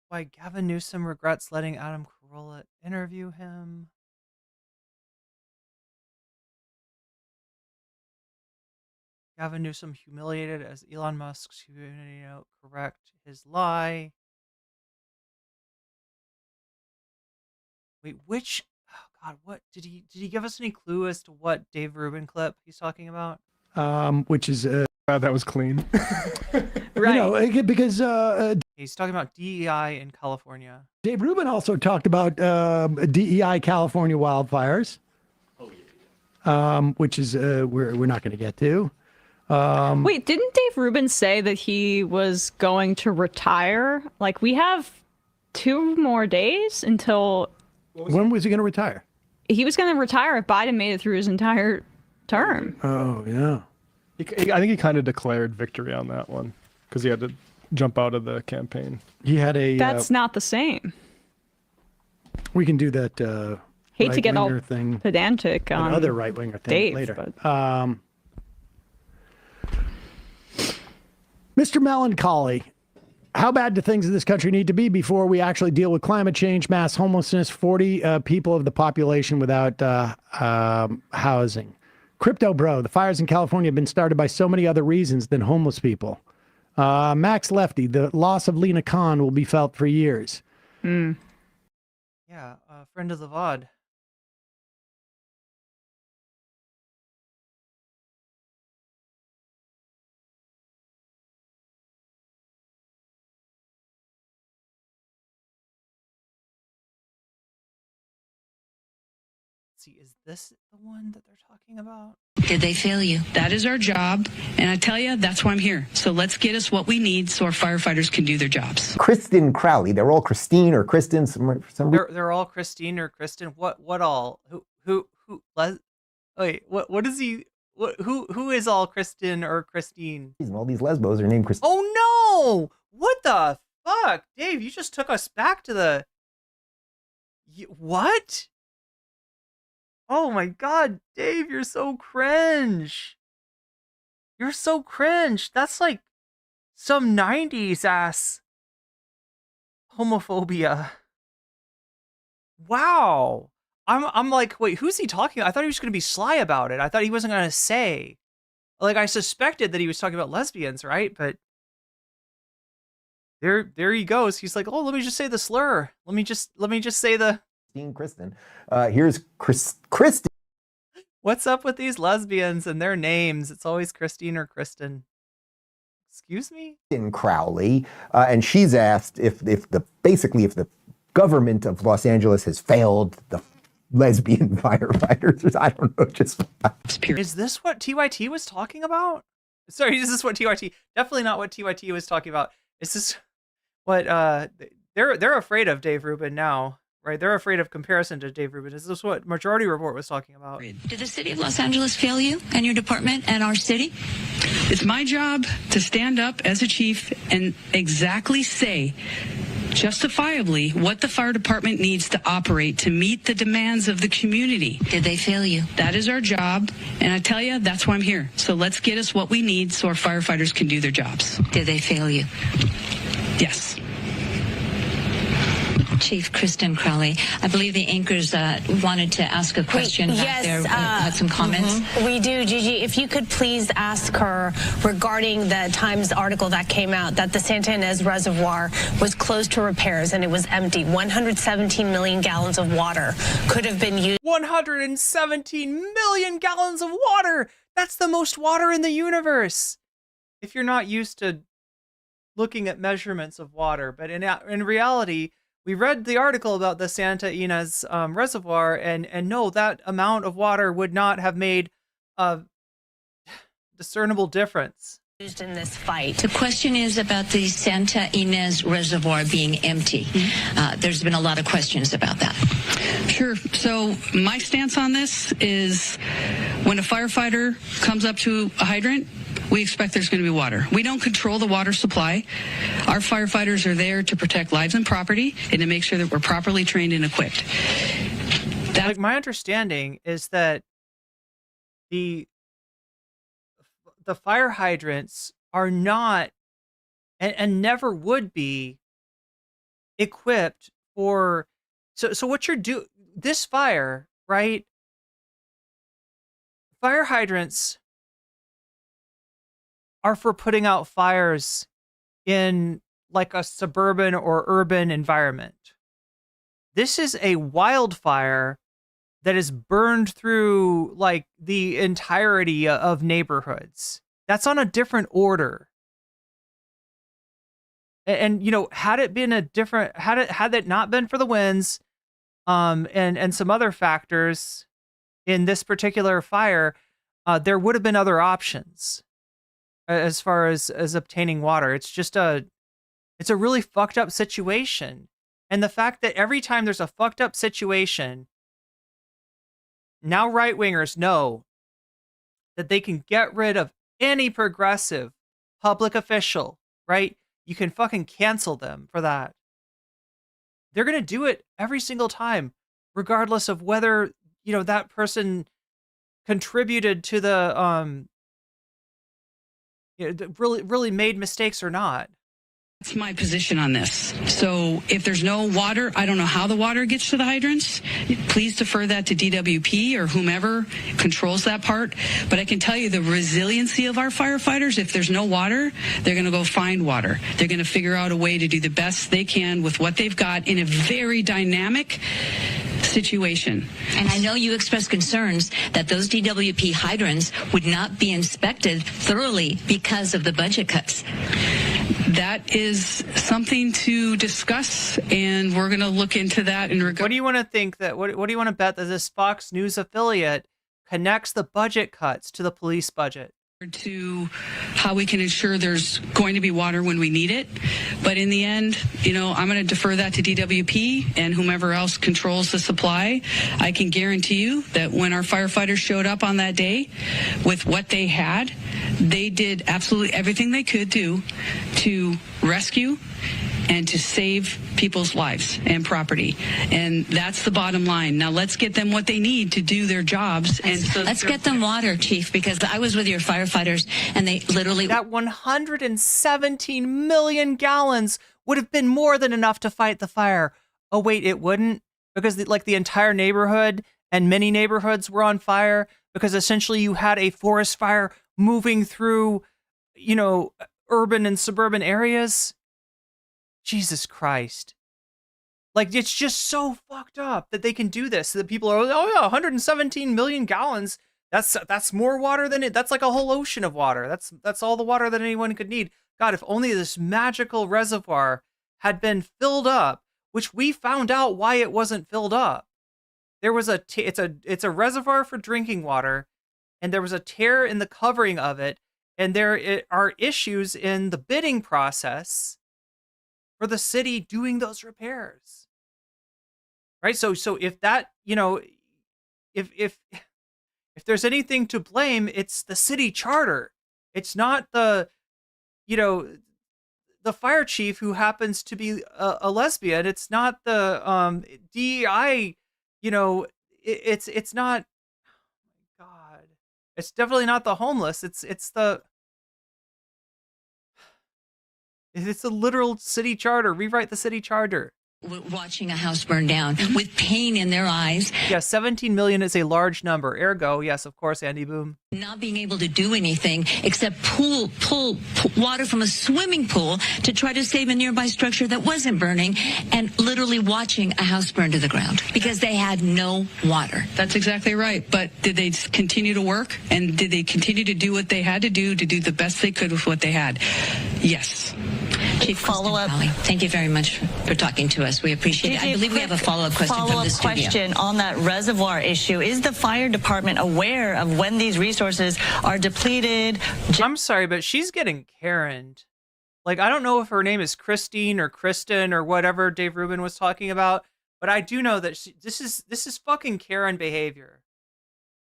Why Gavin Newsom regrets letting Adam Carolla interview him. Gavin Newsom humiliated as Elon Musk's Unity note correct his lie. Wait, which? Oh God, what did he give us any clue as to what Dave Rubin clip he's talking about? Which is that was clean. Right. You know, because he's talking about DEI in California. Dave Rubin also talked about DEI California wildfires. Oh yeah. Which is we're not going to get to. Wait, didn't Dave Rubin say that he was going to retire? Like we have 2 more days until. When was he going to retire? He was going to retire if Biden made it through his entire term. Oh yeah. I think he kind of declared victory on that one because he had to jump out of the campaign. He had a. That's not the same. We can do that. Hate to get all thing, pedantic on another right winger thing Dave, later. But... Mr. Melancholy, how bad do things in this country need to be before we actually deal with climate change, mass homelessness, 40 people of the population without housing? Crypto Bro, the fires in California have been started by so many other reasons than homeless people. Max Lefty, the loss of Lena Khan will be felt for years. Yeah, friend of the VOD. See, is this the one that they're talking about? Did they fail you? That is our job. And I tell you, that's why I'm here. So let's get us what we need so our firefighters can do their jobs. Kristen Crowley. They're all Christine or Kristen. They're all Christine or Kristen. What all? Wait, what is he? Who is all Kristen or Christine? All these lesbos are named Christine. Oh no! What the fuck? Dave, you just took us back to the... What? Oh my God, Dave, you're so cringe. You're so cringe. That's like some 90s ass homophobia. Wow. I'm like, wait, who's he talking about? I thought he was going to be sly about it. I thought he wasn't going to say. Like, I suspected that he was talking about lesbians, right? But there he goes. He's like, oh, let me just say the slur. Let me just say the... Kristen. Here's Christine. What's up with these lesbians and their names? It's always Christine or Kristen. Excuse me? Crowley, and she's asked if the government of Los Angeles has failed the lesbian firefighters. I don't know. Is this what TYT was talking about? Sorry, is this what TYT? Definitely not what TYT was talking about. Is this what they're afraid of Dave Rubin now? Right, they're afraid of comparison to Dave Rubin. Is this what Majority Report was talking about? Did the city of Los Angeles fail you and your department and our city? It's my job to stand up as a chief and exactly say justifiably what the fire department needs to operate to meet the demands of the community. Did they fail you? That is our job, and I tell you, that's why I'm here. So let's get us what we need so our firefighters can do their jobs. Did they fail you? Yes. Chief Kristen Crowley, I believe the anchors wanted to ask a question back there. Had some comments. We do, Gigi. If you could please ask her regarding the Times article that came out that the Santa Ynez Reservoir was closed to repairs and it was empty. 117 million gallons of water could have been used. 117 million gallons of water! That's the most water in the universe! If you're not used to looking at measurements of water, but in reality, we read the article about the Santa Ynez Reservoir, and no, that amount of water would not have made a discernible difference. Used in this fight. The question is about the Santa Ynez Reservoir being empty. There's been a lot of questions about that. Sure. So my stance on this is when a firefighter comes up to a hydrant, we expect there's going to be water. We don't control the water supply. Our firefighters are there to protect lives and property and to make sure that we're properly trained and equipped. Like, my understanding is that the fire hydrants are not and never would be equipped for so what you're doing, this fire, right? Fire hydrants are for putting out fires in like a suburban or urban environment. This is a wildfire that is burned through like the entirety of neighborhoods. That's on a different order. And you know, had it not been for the winds, and some other factors in this particular fire, there would have been other options as far as obtaining water. It's a really fucked up situation. And the fact that every time there's a fucked up situation, now right-wingers know that they can get rid of any progressive public official, right? You can fucking cancel them for that. They're going to do it every single time, regardless of whether, you know, that person contributed to the, really made mistakes or not. That's my position on this. So if there's no water, I don't know how the water gets to the hydrants. Please defer that to DWP or whomever controls that part. But I can tell you the resiliency of our firefighters, if there's no water, they're going to go find water. They're going to figure out a way to do the best they can with what they've got in a very dynamic situation. And I know you expressed concerns that those DWP hydrants would not be inspected thoroughly because of the budget cuts. That is something to discuss, and we're going to look into that in regard. What do you want to think that? What do you want to bet that this Fox News affiliate connects the budget cuts to the police budget? To how we can ensure there's going to be water when we need it. But in the end, you know, I'm going to defer that to DWP and whomever else controls the supply. I can guarantee you that when our firefighters showed up on that day with what they had, they did absolutely everything they could do to rescue and to save people's lives and property. And that's the bottom line. Now let's get them what they need to do their jobs. Let's get them water, Chief, because I was with your firefighters and they literally... That 117 million gallons would have been more than enough to fight the fire. Oh, wait, it wouldn't? Because the entire neighborhood and many neighborhoods were on fire because essentially you had a forest fire moving through, you know, urban and suburban areas. Jesus Christ. Like, it's just so fucked up that they can do this. That people are, oh yeah, 117 million gallons. That's more water than it. That's like a whole ocean of water. That's all the water that anyone could need. God, if only this magical reservoir had been filled up, which we found out why it wasn't filled up. There was it's a reservoir for drinking water, and there was a tear in the covering of it, and there are issues in the bidding process for the city doing those repairs, right? So if that, you know, if there's anything to blame, it's the city charter. It's not the, you know, the fire chief who happens to be a lesbian. It's not the DEI, it's not, God, it's definitely not the homeless. It's the literal city charter. Rewrite the city charter. Watching a house burn down with pain in their eyes. Yeah, 17 million is a large number. Ergo, yes, of course, Andy Boom. Not being able to do anything except pull water from a swimming pool to try to save a nearby structure that wasn't burning, and literally watching a house burn to the ground because they had no water. That's exactly right. But did they continue to work? And did they continue to do what they had to do the best they could with what they had? Yes. Chief, follow-up. Thank you very much for talking to us. We appreciate it. I believe we have a follow-up question from the studio. Follow-up question on that reservoir issue. Is the fire department aware of when these resources are depleted? I'm sorry, but she's getting Karen'd. Like, I don't know if her name is Christine or Kristen or whatever Dave Rubin was talking about, but I do know that this is fucking Karen behavior.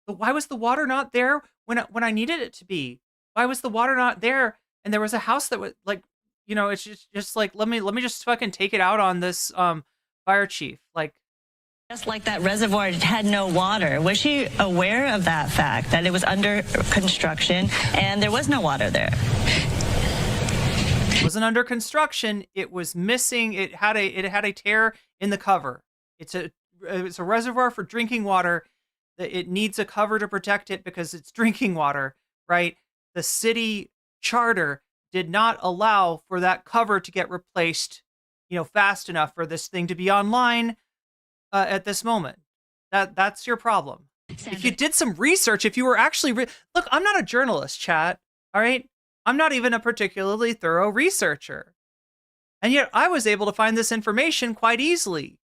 But why was the water not there when I needed it to be? Why was the water not there? And there was a house that was like, it's just like, let me just fucking take it out on this fire chief. Like, just like that reservoir had no water. Was she aware of that fact, that it was under construction and there was no water there? It wasn't under construction. It was missing. It had a tear in the cover. It's a reservoir for drinking water. It needs a cover to protect it because it's drinking water, right? The city charter did not allow for that cover to get replaced, fast enough for this thing to be online at this moment. That's your problem. If you did some research, if you were actually look, I'm not a journalist, chat. All right, I'm not even a particularly thorough researcher, and yet I was able to find this information quite easily.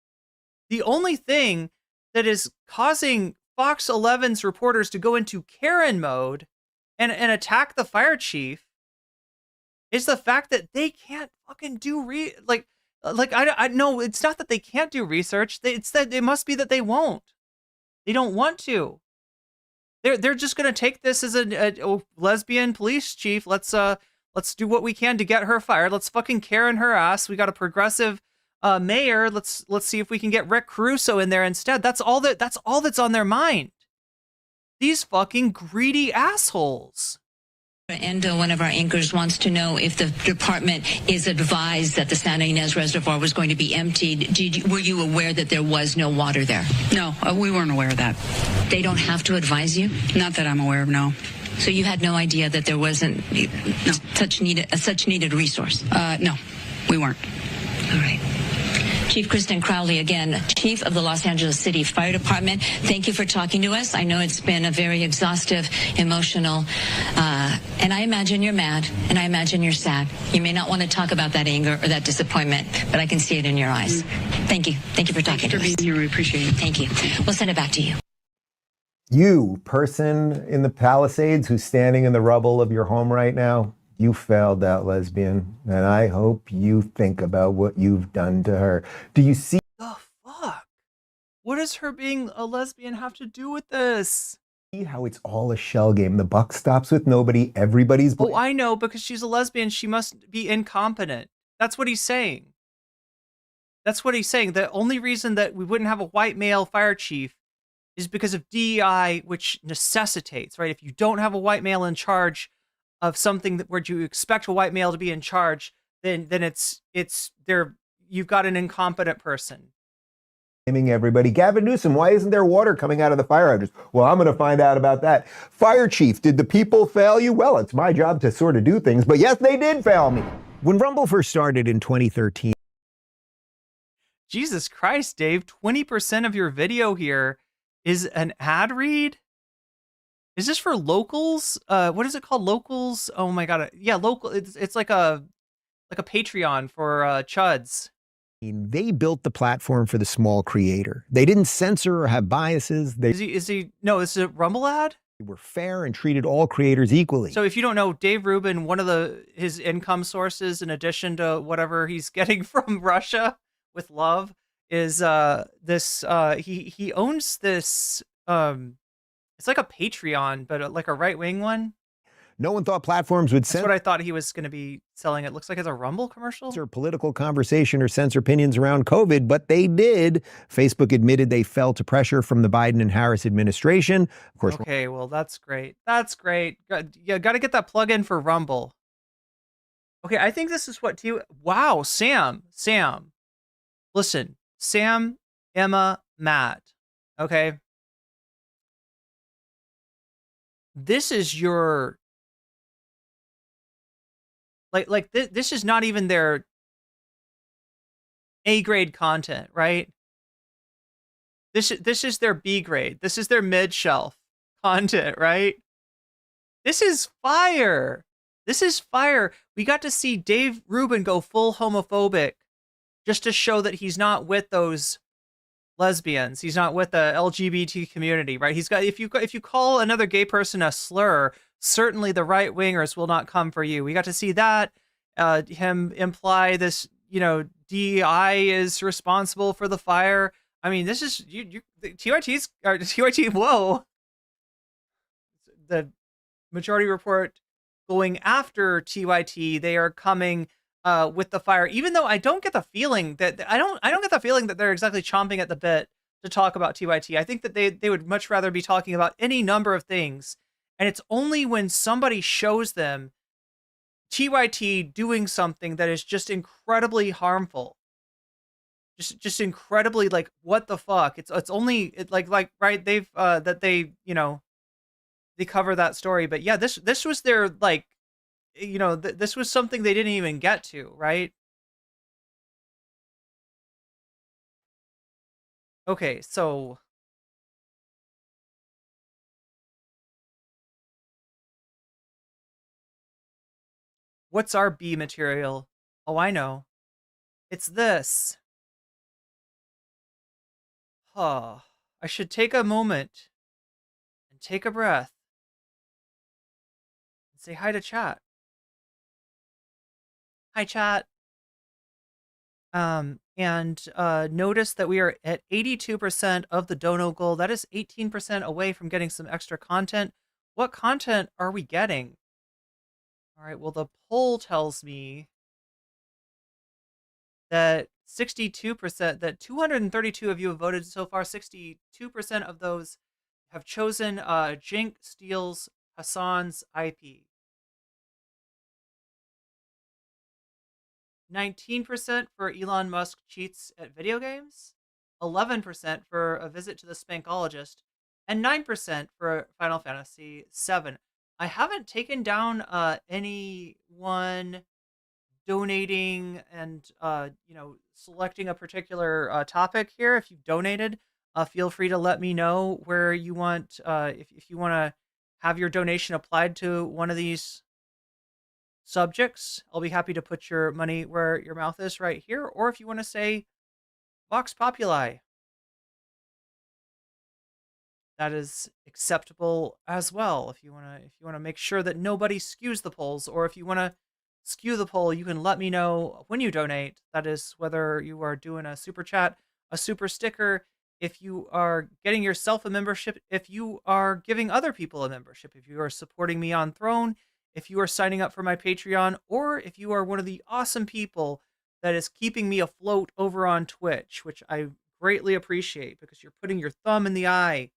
The only thing that is causing Fox 11's reporters to go into Karen mode and attack the fire chief is the fact that they can't fucking do I know it's not that they can't do research. It's that it must be that they won't. They don't want to. They're just gonna take this as a lesbian police chief. Let's do what we can to get her fired. Let's fucking Karen her ass. We got a progressive mayor. Let's see if we can get Rick Caruso in there instead. That's all that's on their mind. These fucking greedy assholes. Endo, one of our anchors, wants to know if the department is advised that the Santa Ynez Reservoir was going to be emptied. Were you aware that there was no water there? No, we weren't aware of that. They don't have to advise you? Not that I'm aware of, no. So you had no idea that there wasn't such needed resource? No, we weren't. All right. Chief Kristen Crowley, again, Chief of the Los Angeles City Fire Department, thank you for talking to us. I know it's been a very exhaustive, emotional, and I imagine you're mad, and I imagine you're sad. You may not want to talk about that anger or that disappointment, but I can see it in your eyes. Thank you. Thank you for talking to us. Thank you for being here. We appreciate it. Thank you. We'll send it back to you. You, person in the Palisades who's standing in the rubble of your home right now, you failed that lesbian, and I hope you think about what you've done to her. Do you see? The fuck? What does her being a lesbian have to do with this? See how it's all a shell game. The buck stops with nobody. Everybody's. Oh, I know, because she's a lesbian, she must be incompetent. That's what he's saying. That's what he's saying. The only reason that we wouldn't have a white male fire chief is because of DEI, which necessitates, right? If you don't have a white male in charge of something where you expect a white male to be in charge, then it's there. You've got an incompetent person. Everybody. Gavin Newsom, why isn't there water coming out of the fire hydrants? Well, I'm going to find out about that. Fire chief, did the people fail you? Well, it's my job to sort of do things, but yes, they did fail me. When Rumble first started in 2013. Jesus Christ, Dave, 20% of your video here is an ad read? Is this for locals? What is it called? Locals? Oh my god. Yeah, local. It's like a Patreon for chuds. They built the platform for the small creator. They didn't censor or have biases. No, is it a Rumble ad? They were fair and treated all creators equally. So if you don't know, Dave Rubin, one of his income sources, in addition to whatever he's getting from Russia with love, is he owns this it's like a Patreon, but like a right-wing one. No one thought platforms would That's what I thought he was going to be selling. It looks like it's a Rumble commercial. Censor political conversation or censor opinions around COVID, but they did. Facebook admitted they fell to pressure from the Biden and Harris administration. Of course. Okay, well, that's great. That's great. Yeah, got to get that plug in for Rumble. Okay, I think this is what wow, Sam. Listen, Sam, Emma, Matt. Okay. This is your this is not even their A grade content, right? This is their B grade. This is their mid shelf content, right? This is fire. This is fire. We got to see Dave Rubin go full homophobic just to show that he's not with those lesbians. He's not with the LGBT community, right? He's got if you call another gay person a slur, certainly the right wingers will not come for you. We got to see that him imply this, DEI is responsible for the fire. I mean, this is TYT. Whoa, the Majority Report going after TYT. They are coming with the fire, even though I don't get the feeling that I don't get the feeling that they're exactly chomping at the bit to talk about TYT. I think that they would much rather be talking about any number of things. And it's only when somebody shows them TYT doing something that is just incredibly harmful, just incredibly like, what the fuck? It's only right. They've that they they cover that story, but yeah, this was their this was something they didn't even get to, right? Okay, so what's our B material? Oh, I know. It's this. Oh, I should take a moment and take a breath and say hi to chat. Hi, chat. And notice that we are at 82% of the dono goal. That is 18% away from getting some extra content. What content are we getting? All right, well, the poll tells me that 62%, that 232 of you have voted so far. 62% of those have chosen Jink steals Hasan's IP. 19% for Elon Musk cheats at video games, 11% for a visit to the Spankologist, and 9% for Final Fantasy VII. I haven't taken down anyone donating and selecting a particular topic here. If you've donated, feel free to let me know where you want, if you want to have your donation applied to one of these subjects. I'll be happy to put your money where your mouth is right here. Or if you want to say Vox Populi, that is acceptable as well. If you want to make sure that nobody skews the polls, or if you want to skew the poll, you can let me know when you donate. That is whether you are doing a super chat, a super sticker, if you are getting yourself a membership, if you are giving other people a membership, if you are supporting me on Throne, if you are signing up for my Patreon, or if you are one of the awesome people that is keeping me afloat over on Twitch, which I greatly appreciate, because you're putting your thumb in the eye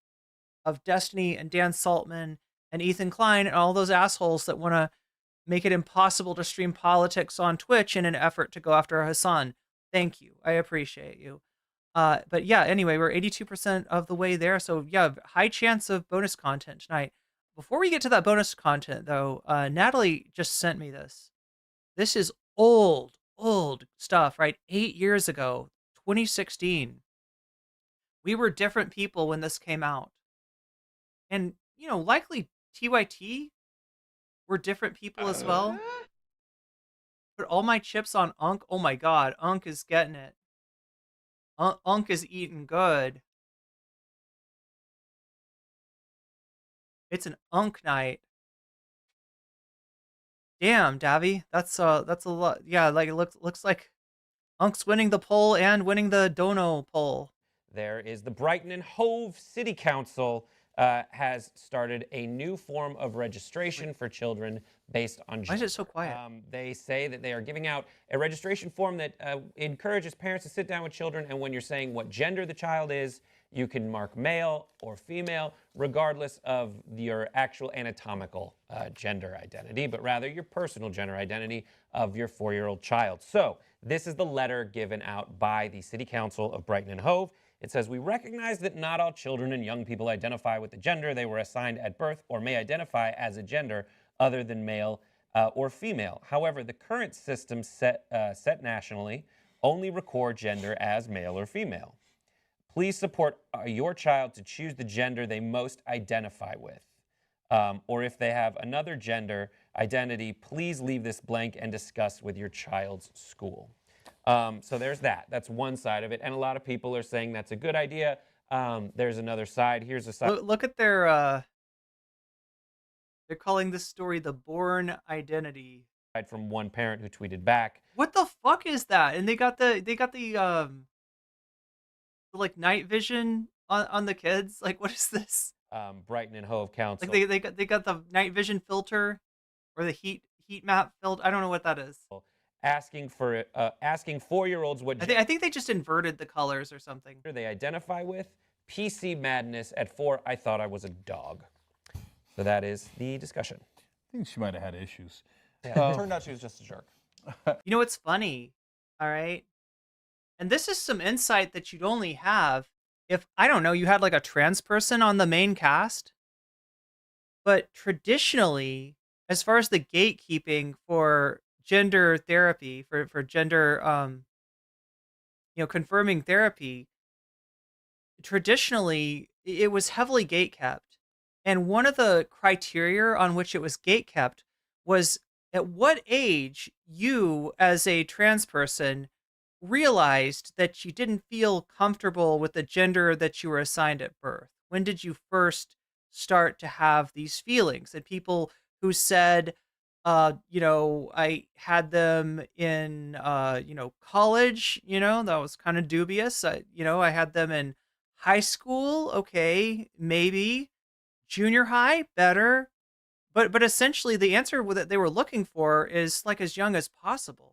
of Destiny and Dan Saltman and Ethan Klein and all those assholes that want to make it impossible to stream politics on Twitch in an effort to go after Hasan. Thank you. I appreciate you. But yeah, anyway, we're 82% of the way there. So yeah, high chance of bonus content tonight. Before we get to that bonus content, though, Natalie just sent me this. This is old stuff, right? 8 years ago, 2016. We were different people when this came out. And, likely TYT were different people as well. Put all my chips on Unk. Oh my God, Unk is getting it. Unk is eating good. It's an Unk night. Damn, Davy, that's a lot. Yeah, like it looks like Unk's winning the poll and winning the dono poll. There is the Brighton and Hove City Council has started a new form of registration for children based on gender. Why is it so quiet? They say that they are giving out a registration form that encourages parents to sit down with children, and when you're saying what gender the child is, you can mark male or female, regardless of your actual anatomical gender identity, but rather your personal gender identity of your 4-year-old child. So this is the letter given out by the City Council of Brighton and Hove. It says, we recognize that not all children and young people identify with the gender they were assigned at birth or may identify as a gender other than male or female. However, the current system set nationally only record gender as male or female. Please support your child to choose the gender they most identify with. Or if they have another gender identity, please leave this blank and discuss with your child's school. So there's that. That's one side of it. And a lot of people are saying that's a good idea. There's another side. Here's a side. Look at their, they're calling this story the Born Identity. From one parent who tweeted back. What the fuck is that? And they got the like night vision on the kids. Like, what is this? Brighton and Hove Council. Like they got the night vision filter or the heat map filter. I don't know what that is. Asking 4-year-olds what I think they just inverted the colors or something. They identify with. PC madness at 4. I thought I was a dog. So that is the discussion. I think she might have had issues. Yeah, it turned out she was just a jerk. You know what's funny? All right. And this is some insight that you'd only have if, I don't know, you had like a trans person on the main cast. But traditionally, as far as the gatekeeping for gender therapy, for gender, confirming therapy, traditionally, it was heavily gatekept. And one of the criteria on which it was gatekept was at what age you, as a trans person, realized that you didn't feel comfortable with the gender that you were assigned at birth. When did you first start to have these feelings? And people who said, I had them in, college, that was kind of dubious. I had them in high school. Okay, maybe. Junior high, better. But essentially the answer that they were looking for is like as young as possible.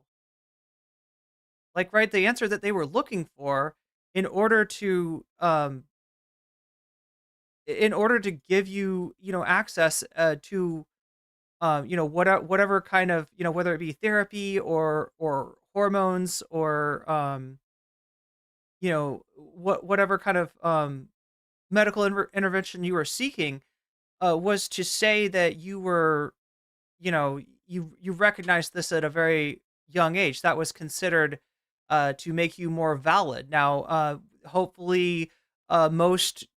Like, right, the answer that they were looking for in order to give you, access to whatever kind of, whether it be therapy or hormones or whatever kind of medical intervention you were seeking, was to say that you were, you recognized this at a very young age. That was considered to make you more valid. Now, hopefully, most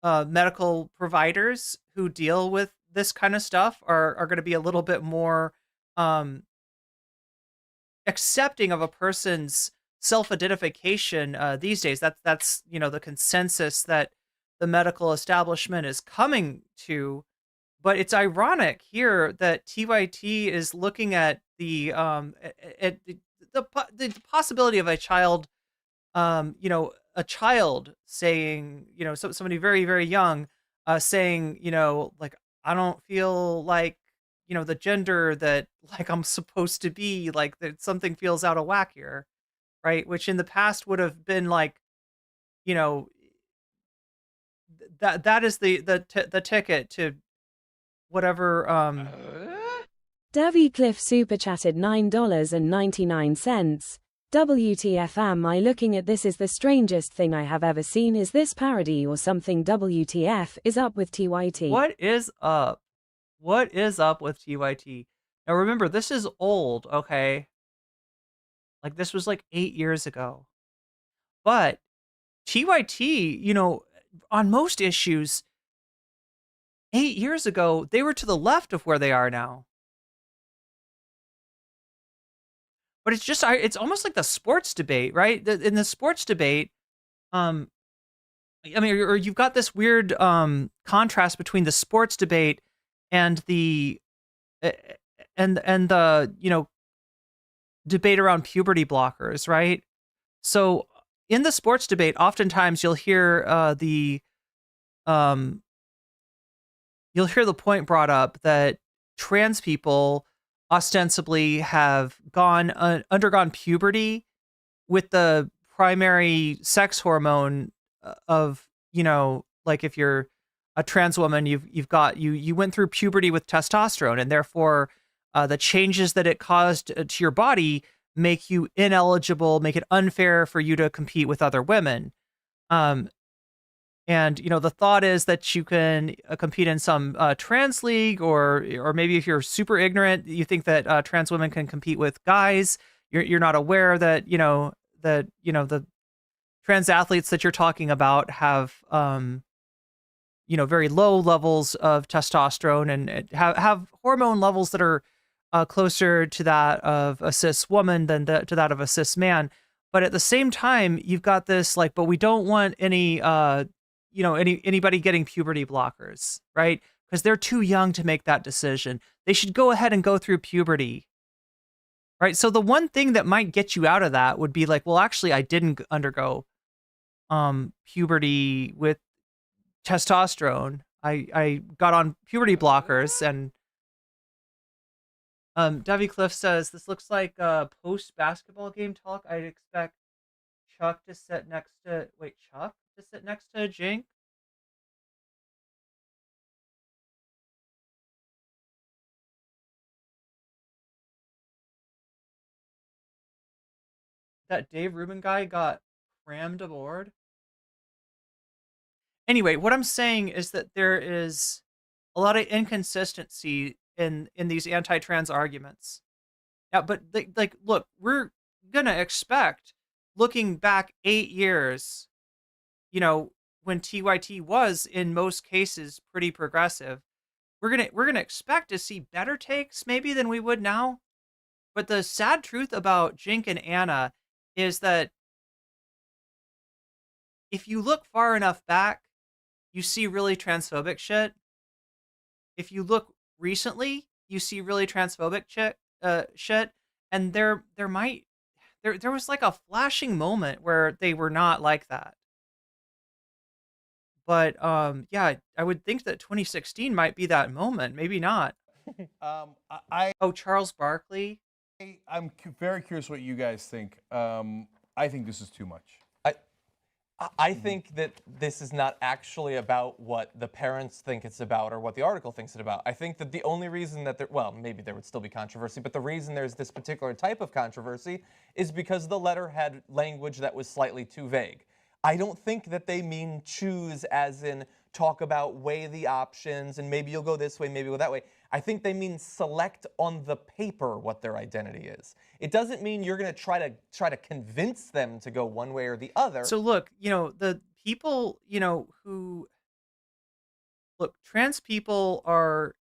medical providers who deal with this kind of stuff are going to be a little bit more accepting of a person's self-identification these days. That's the consensus that the medical establishment is coming to. But it's ironic here that TYT is looking at the possibility of a child, a child saying, somebody very, very young, saying, like, I don't feel like, the gender that like I'm supposed to be, like that something feels out of whack here, right? Which in the past would have been like, that is the ticket to whatever. Davy Cliff super chatted $9.99. WTF am I looking at? This is the strangest thing I have ever seen. Is this parody or something? WTF is up with TYT? What is up? What is up with TYT? Now remember, this is old, okay? Like this was like 8 years ago. But TYT, on most issues, 8 years ago, they were to the left of where they are now. But it's just, it's almost like the sports debate, right? In the sports debate, or you've got this weird contrast between the sports debate and the debate around puberty blockers, right? So in the sports debate, oftentimes you'll hear the you'll hear the point brought up that trans people ostensibly have undergone puberty with the primary sex hormone of, like if you're a trans woman, you went through puberty with testosterone, and therefore the changes that it caused to your body make you ineligible, make it unfair for you to compete with other women. And the thought is that you can compete in some trans league, or maybe if you're super ignorant, you think that trans women can compete with guys. You're not aware that the trans athletes that you're talking about have very low levels of testosterone and have hormone levels that are closer to that of a cis woman than to that of a cis man. But at the same time, you've got this but we don't want anybody getting puberty blockers, right? Because they're too young to make that decision. They should go ahead and go through puberty, right? So the one thing that might get you out of that would be well, actually, I didn't undergo puberty with testosterone. I got on puberty blockers. And Debbie Cliff says, this looks like a post-basketball game talk. I'd expect Chuck to sit next to Jink. That Dave Rubin guy got crammed aboard. Anyway, what I'm saying is that there is a lot of inconsistency in these anti-trans arguments. Yeah, but look, we're gonna expect, looking back 8 years, when TYT was in most cases pretty progressive, we're gonna expect to see better takes maybe than we would now. But the sad truth about Jink and Anna is that if you look far enough back, you see really transphobic shit. If you look recently, you see really transphobic shit. And there was a flashing moment where they were not like that. But yeah, I would think that 2016 might be that moment. Maybe not. Charles Barkley. I'm very curious what you guys think. I think this is too much. I think that this is not actually about what the parents think it's about or what the article thinks it's about. I think that the only reason that maybe there would still be controversy, but the reason there's this particular type of controversy is because the letter had language that was slightly too vague. I don't think that they mean choose as in talk about, weigh the options, and maybe you'll go this way, maybe you'll go that way. I think they mean select on the paper what their identity is. It doesn't mean you're going to try to convince them to go one way or the other. So look, the people, trans people are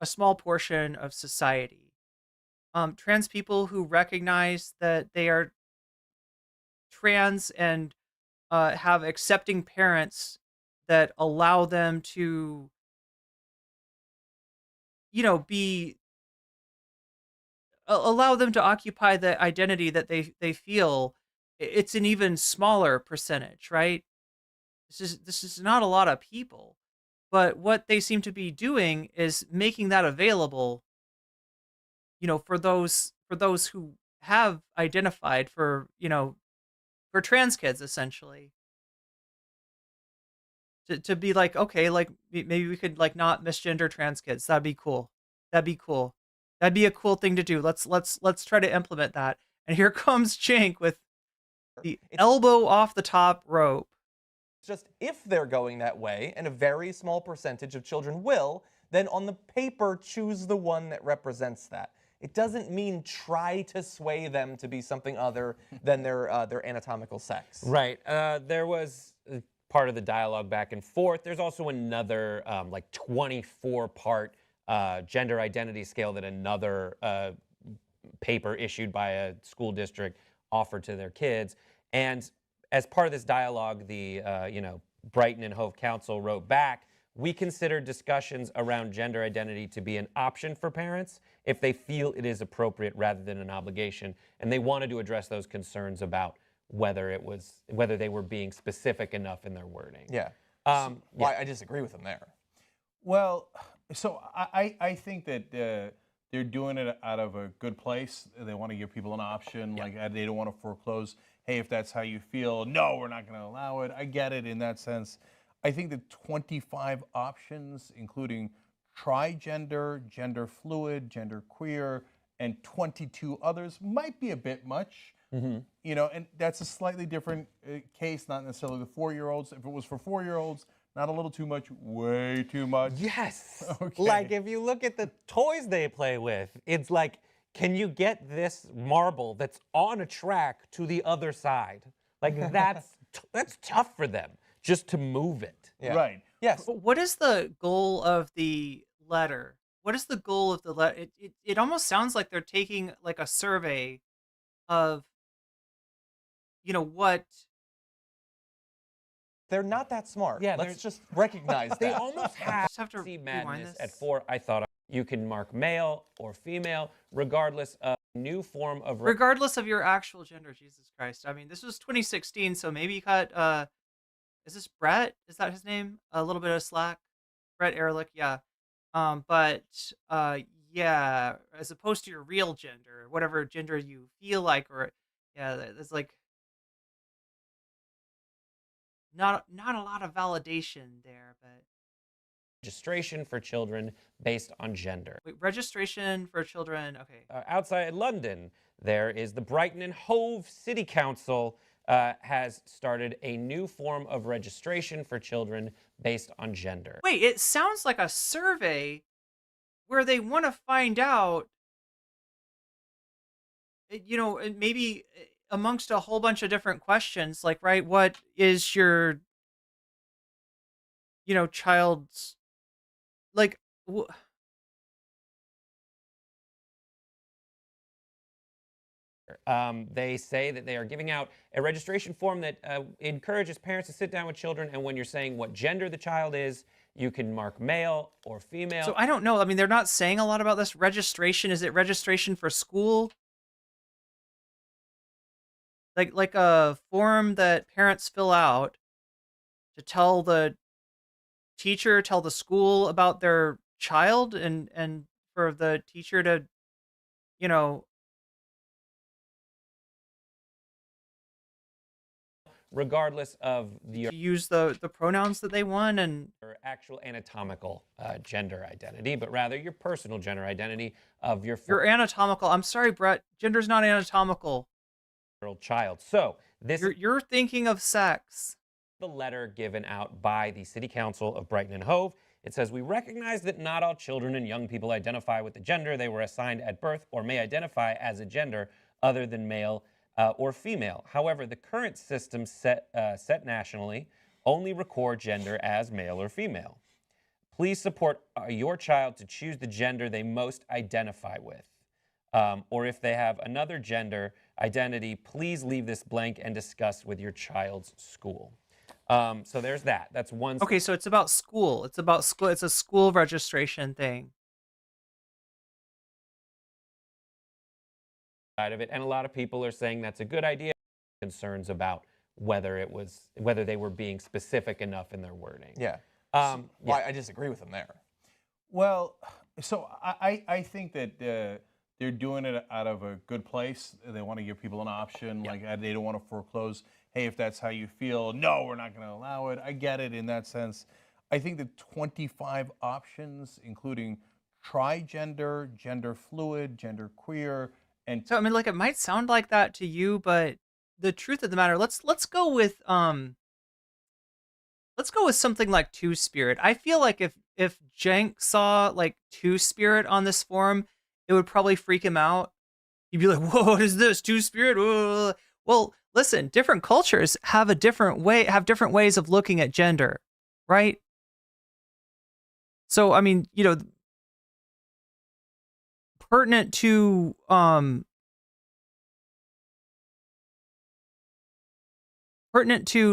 a small portion of society. Trans people who recognize that they are trans and have accepting parents that allow them to allow them to occupy the identity that they feel. It's an even smaller percentage, right? This is not a lot of people, but what they seem to be doing is making that available, for those who have identified for trans kids, essentially. To be okay, maybe we could not misgender trans kids. That'd be cool. That'd be a cool thing to do. Let's try to implement that. And here comes Jink with the elbow off the top rope. Just if they're going that way, and a very small percentage of children will, then on the paper choose the one that represents that. It doesn't mean try to sway them to be something other than their anatomical sex. Right. There was part of the dialogue back and forth. There's also another 24-part gender identity scale that another paper issued by a school district offered to their kids. And as part of this dialogue, the Brighton and Hove Council wrote back, we consider discussions around gender identity to be an option for parents if they feel it is appropriate rather than an obligation. And they wanted to address those concerns about whether they were being specific enough in their wording. Yeah. Yeah. Well, I disagree with him there. Well, so I think that they're doing it out of a good place. They want to give people an option. Like they don't want to foreclose. Hey, if that's how you feel, no, we're not going to allow it. I get it in that sense. I think that 25 options, including trigender, gender fluid, gender queer, and 22 others, might be a bit much. You know, and that's a slightly different case, not necessarily the 4-year-olds. If it was for 4-year-olds, not a little too much, way too much. Yes. Okay. Like if you look at the toys they play with, it's like, can you get this marble that's on a track to the other side? Like that's tough for them just to move it. Yeah. Right. Yes. But what is the goal of the letter? What is the goal of the letter? It almost sounds like they're taking like a survey of, you know, what. They're not that smart. Yeah, Let's just recognize that. They almost have Just have to see rewind madness this. at 4. I thought you can mark male or female, regardless of new form of. Regardless of your actual gender, Jesus Christ. I mean, this was 2016, so maybe you cut, is this Brett? Is that his name? A little bit of slack? Brett Ehrlich, yeah. Yeah, as opposed to your real gender, whatever gender you feel like, or, yeah, there's like not a lot of validation there, but. Registration for children based on gender. Wait, registration for children, okay. Outside London, there is the Brighton and Hove City Council has started a new form of registration for children based on gender. Wait, it sounds like a survey where they want to find out, you know, maybe amongst a whole bunch of different questions, like, right, what is your, you know, child's, like, They say that they are giving out a registration form that encourages parents to sit down with children, and when you're saying what gender the child is, you can mark male or female. so I don't know. I mean, they're not saying a lot about this registration. Is it registration for school? Like a form that parents fill out to tell the teacher, tell the school about their child, and for the teacher to, you know, regardless of the to use the pronouns that they want and actual anatomical gender identity, but rather your personal gender identity of your your anatomical. I'm sorry, Brett. Gender's not anatomical. 4-year-old child. So this You're thinking of sex. the letter given out by the City Council of Brighton and Hove. It says, we recognize that not all children and young people identify with the gender they were assigned at birth or may identify as a gender other than male or female. However, the current system set nationally only record gender as male or female. Please support your child to choose the gender they most identify with. Or if they have another gender identity, please leave this blank and discuss with your child's school. So there's that. That's one. Okay, so it's about school. It's about school. It's a school registration thing. Side of it, and a lot of people are saying that's a good idea. Concerns about whether they were being specific enough in their wording. Yeah. Yeah. Well, I disagree with him there. Well, so I think that they're doing it out of a good place. They want to give people an option. Like they don't want to foreclose. Hey, if that's how you feel, no, we're not going to allow it. I get it in that sense. I think that 25 options, including trigender, gender fluid, gender queer, and So I mean, like, it might sound like that to you, but the truth of the matter, let's go with something like Two-Spirit. I feel like if Jenk saw like Two-Spirit on this forum, it would probably freak him out. He'd be like, "Whoa, what is this Two-Spirit?" Whoa. Well, listen, different cultures have different ways of looking at gender, right? So I mean, you know, pertinent to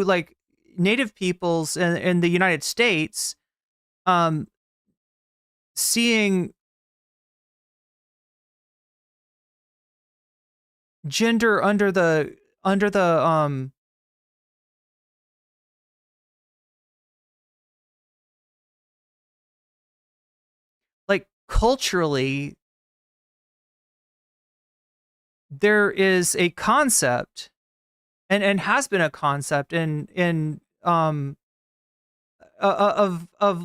like Native peoples in the United States, seeing gender under the under the like culturally, there is a concept and has been a concept in of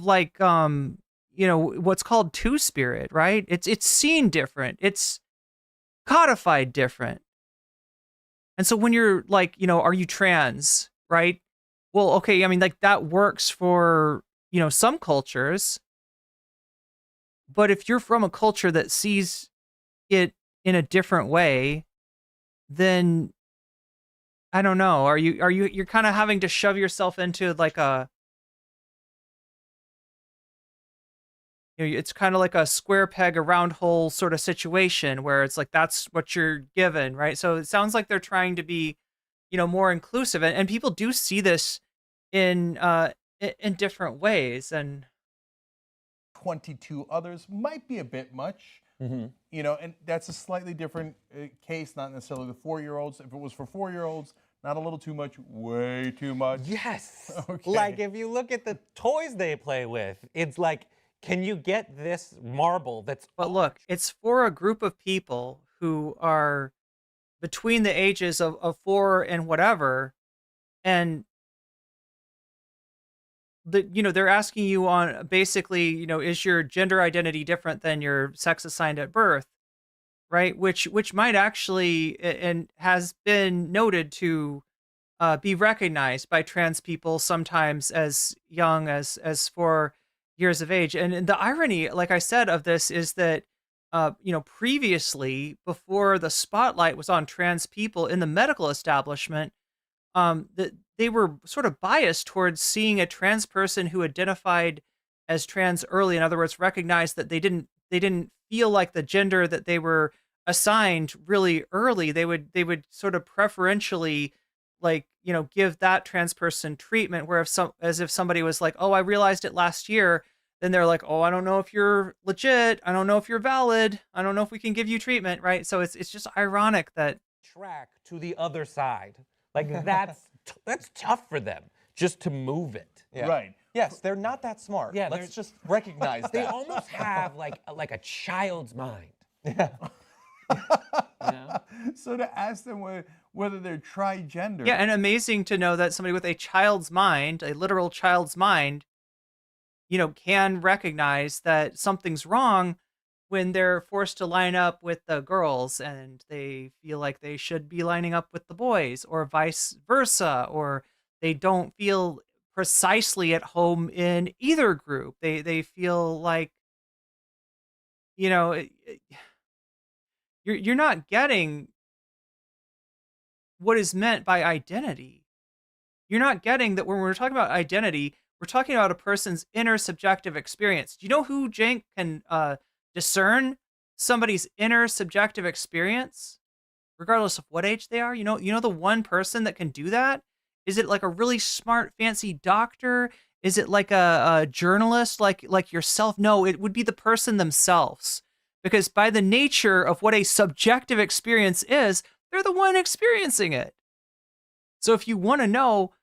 like what's called two spirit, right? It's seen different, it's codified different. And so when you're like, are you trans, right? Well, okay, I mean, like that works for some cultures, but if you're from a culture that sees it in a different way, then I don't know. You're kind of having to shove yourself into like it's kind of like a square peg, a round hole sort of situation where it's like, that's what you're given, right? So it sounds like they're trying to be, more inclusive, and people do see this in different ways. And 22 others might be a bit much. And that's a slightly different case, not necessarily the 4-year-olds. If it was for 4-year-olds, not a little too much, way too much. Yes. Okay. Like if you look at the toys they play with, it's like, can you get this marble that's... But look, it's for a group of people who are between the ages of 4 and whatever, and they're asking you on basically, is your gender identity different than your sex assigned at birth, right? Which might actually and has been noted to be recognized by trans people sometimes as young as 4 years of age. And the irony, like I said, of this is that previously, before the spotlight was on trans people in the medical establishment, that they were sort of biased towards seeing a trans person who identified as trans early. In other words, recognized that they didn't feel like the gender that they were assigned really early. They would sort of preferentially give that trans person treatment, where as if somebody was like, oh, I realized it last year, then they're like, oh, I don't know if you're legit, I don't know if you're valid, I don't know if we can give you treatment, right? So it's just ironic that track to the other side. Like that's tough for them just to move it. Yeah. Right. Yes, they're not that smart. Yeah, let's just recognize that. They almost have like a child's mind. Yeah. So to ask them whether they're trigender. Yeah, and amazing to know that somebody with a child's mind, a literal child's mind, can recognize that something's wrong when they're forced to line up with the girls and they feel like they should be lining up with the boys, or vice versa, or they don't feel precisely at home in either group. They feel like, you're not getting what is meant by identity. You're not getting that when we're talking about identity, we're talking about a person's inner subjective experience. Do you know who, Cenk, can discern somebody's inner subjective experience, regardless of what age they are? You know the one person that can do that? Is it like a really smart, fancy doctor? Is it like a journalist like yourself? No, it would be the person themselves. Because by the nature of what a subjective experience is, they're the one experiencing it. So if you want to know,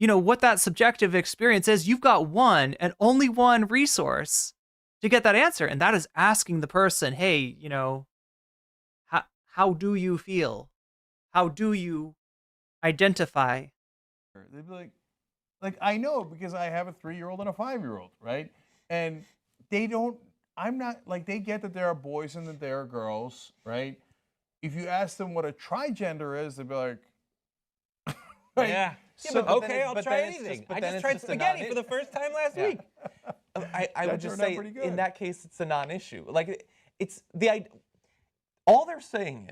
what that subjective experience is, you've got one and only one resource to get that answer. And that is asking the person, hey, how do you feel? How do you identify? They'd be like I know because I have a 3-year-old and a 5-year-old, right? And they get that there are boys and that there are girls, right? If you ask them what a trigender is, they'd be like, right? Yeah. So, okay, I'll try anything. I just tried spaghetti for the first time last week. I would just say, in that case, it's a non-issue. Like, all they're saying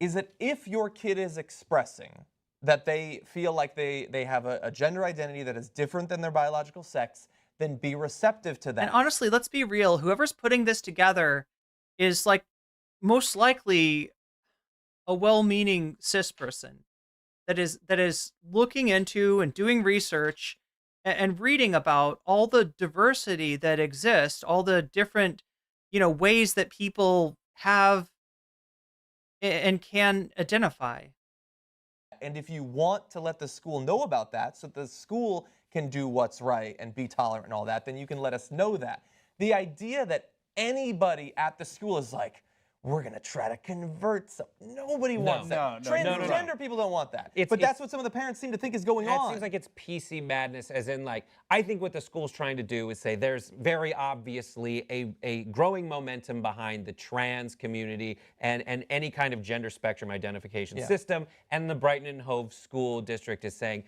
is that if your kid is expressing that they feel like they have a gender identity that is different than their biological sex, then be receptive to that. And honestly, let's be real. Whoever's putting this together is like most likely a well-meaning cis person that is looking into and doing research and reading about all the diversity that exists, all the different, ways that people have and can identify. And if you want to let the school know about that so the school can do what's right and be tolerant and all that, then you can let us know that. The idea that anybody at the school is like, we're going to try to convert some. Nobody wants that. Transgender people don't want that. But that's what some of the parents seem to think is going on. It seems like it's PC madness, as in, like, I think what the school's trying to do is say there's very obviously a growing momentum behind the trans community and any kind of gender spectrum identification system. And the Brighton and Hove School District is saying,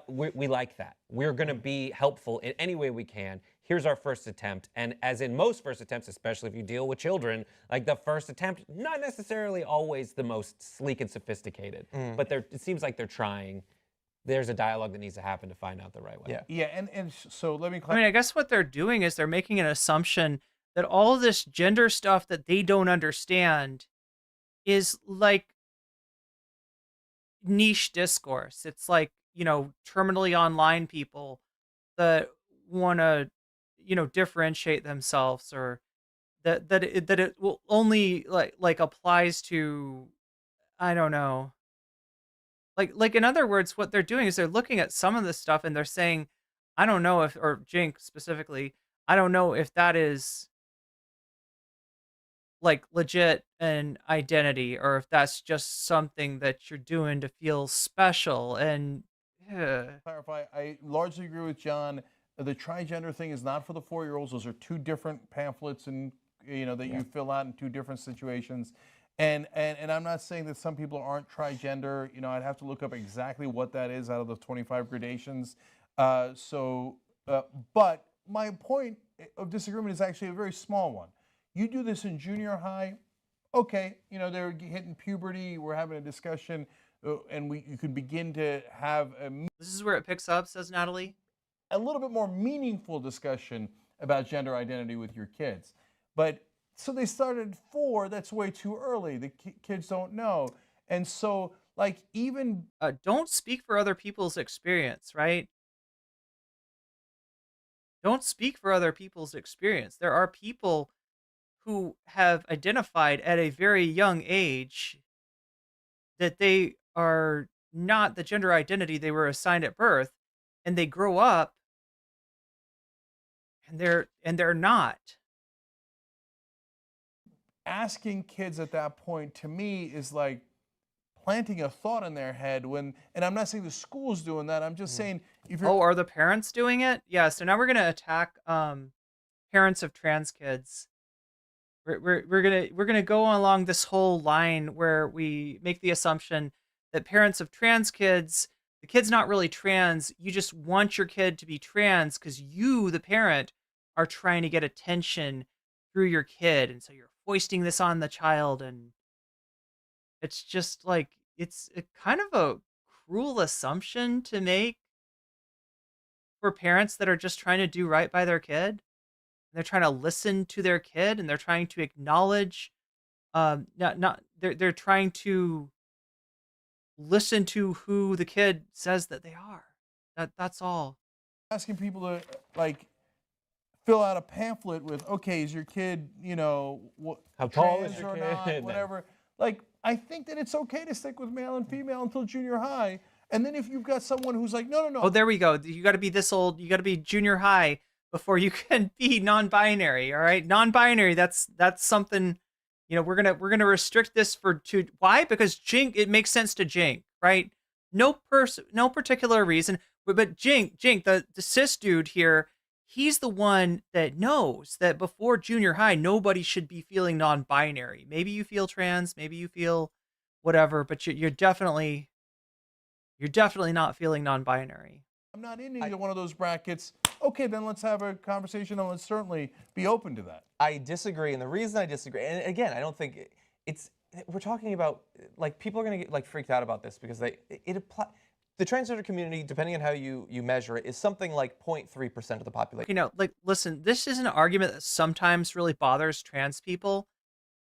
we like that. We're going to be helpful in any way we can. Here's our first attempt. And as in most first attempts, especially if you deal with children, like the first attempt, not necessarily always the most sleek and sophisticated, but it seems like they're trying. There's a dialogue that needs to happen to find out the right way. Yeah, and so let me I mean, I guess what they're doing is they're making an assumption that all this gender stuff that they don't understand is like niche discourse. It's like, terminally online people that want to, differentiate themselves, or that it will only like applies to, I don't know. Like in other words, what they're doing is they're looking at some of this stuff and they're saying, I don't know if, or Jink specifically, I don't know if that is like legit an identity, or if that's just something that you're doing to feel special. And clarify, I largely agree with John. The trigender thing is not for the 4-year-olds. Those are two different pamphlets, and that you fill out in two different situations. And I'm not saying that some people aren't trigender. I'd have to look up exactly what that is out of the 25 gradations. But my point of disagreement is actually a very small one. You do this in junior high, okay, they're hitting puberty, we're having a discussion, and you could begin to have this is where it picks up, says Natalie. A little bit more meaningful discussion about gender identity with your kids. But so they started 4, that's way too early. The kids don't know. And so, like, even don't speak for other people's experience, right? Don't speak for other people's experience. There are people who have identified at a very young age that they are not the gender identity they were assigned at birth, and they grow up and they're not. Asking kids at that point, to me, is like planting a thought in their head and I'm not saying the school's doing that. I'm just saying, if you're are the parents doing it? Yeah. So now we're gonna attack parents of trans kids. We're gonna go along this whole line where we make the assumption that parents of trans kids, the kid's not really trans. You just want your kid to be trans because you, the parent, are trying to get attention through your kid, and so you're foisting this on the child, and it's just like it's a kind of a cruel assumption to make for parents that are just trying to do right by their kid. They're trying to listen to their kid, and they're trying to acknowledge, they're trying to listen to who the kid says that they are. That's all. Asking people to like fill out a pamphlet with, okay, is your kid, how tall is your kid, kid? Whatever. Like, I think that it's okay to stick with male and female until junior high, and then if you've got someone who's like, no. Oh, there we go. You got to be this old. You got to be junior high before you can be non-binary. All right, non-binary. That's something. We're gonna restrict this to why? Because Jink, it makes sense to Jink, right? No particular reason, but Jink, the cis dude here, he's the one that knows that before junior high, nobody should be feeling non-binary. Maybe you feel trans, maybe you feel whatever, but you're definitely not feeling non-binary. I'm not in either one of those brackets. Okay, then let's have a conversation, and let's certainly be open to that. I disagree, and the reason I disagree, and again, I don't think we're talking about, like, people are going to get like freaked out about this because the transgender community, depending on how you measure it, is something like 0.3% of the population. Listen, this is an argument that sometimes really bothers trans people,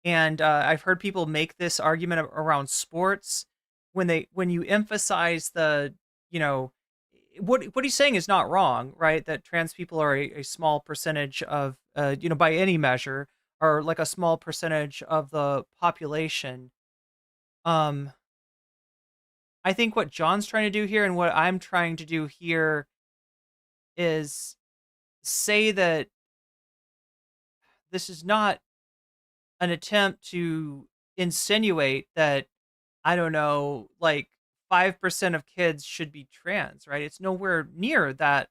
and I've heard people make this argument around sports when you emphasize the, what he's saying is not wrong, right? That trans people are a small percentage of, by any measure, are like a small percentage of the population. I I think what John's trying to do here and what I'm trying to do here is say that this is not an attempt to insinuate that, I don't know, like 5% of kids should be trans, right? It's nowhere near that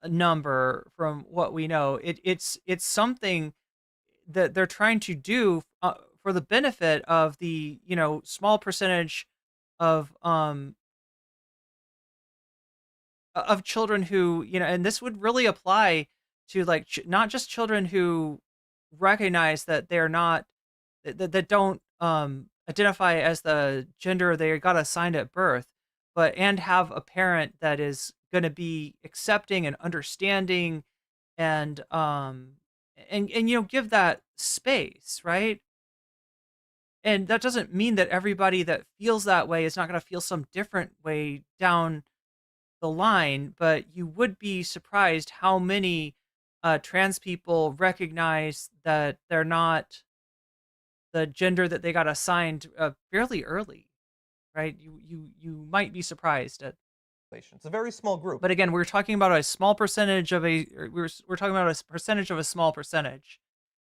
number from what we know. It's something that they're trying to do for the benefit of the, small percentage of children who, and this would really apply to like not just children who recognize that they're not that don't identify as the gender they got assigned at birth, but and have a parent that is going to be accepting and understanding and give that space, right? And that doesn't mean that everybody that feels that way is not going to feel some different way down the line, but you would be surprised how many trans people recognize that they're not the gender that they got assigned fairly early, right? You might be surprised at. It's a very small group. But again, we're talking about a small percentage of we're talking about a percentage of a small percentage,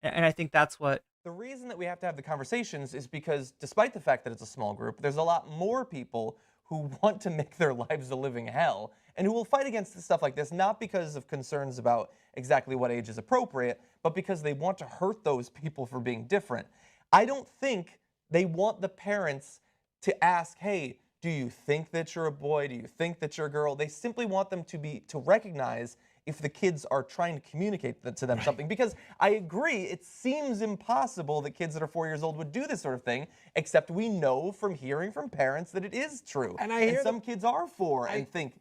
and I think that's what. The reason that we have to have the conversations is because despite the fact that it's a small group, there's a lot more people who want to make their lives a living hell and who will fight against stuff like this, not because of concerns about exactly what age is appropriate, but because they want to hurt those people for being different. I don't think they want the parents to ask, hey, do you think that you're a boy? Do you think that you're a girl? They simply want them to recognize if the kids are trying to communicate to them something. Because I agree, it seems impossible that kids that are 4 years old would do this sort of thing, except we know from hearing from parents that it is true. And some kids are 4 and think.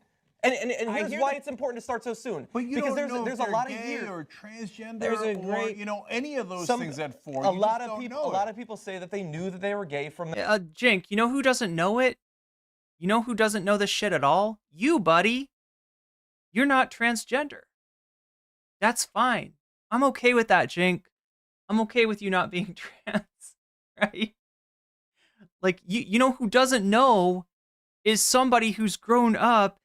And here's why it's important to start so soon. But you because don't know there's if a lot they're of gay years or transgender there's a or great, any of those things at 4. A lot of people say that they knew that they were gay from the Jink, you know who doesn't know it? You know who doesn't know this shit at all? You, buddy. You're not transgender. That's fine. I'm okay with that, Jink. I'm okay with you not being trans, right? Like, you know who doesn't know is somebody who's grown up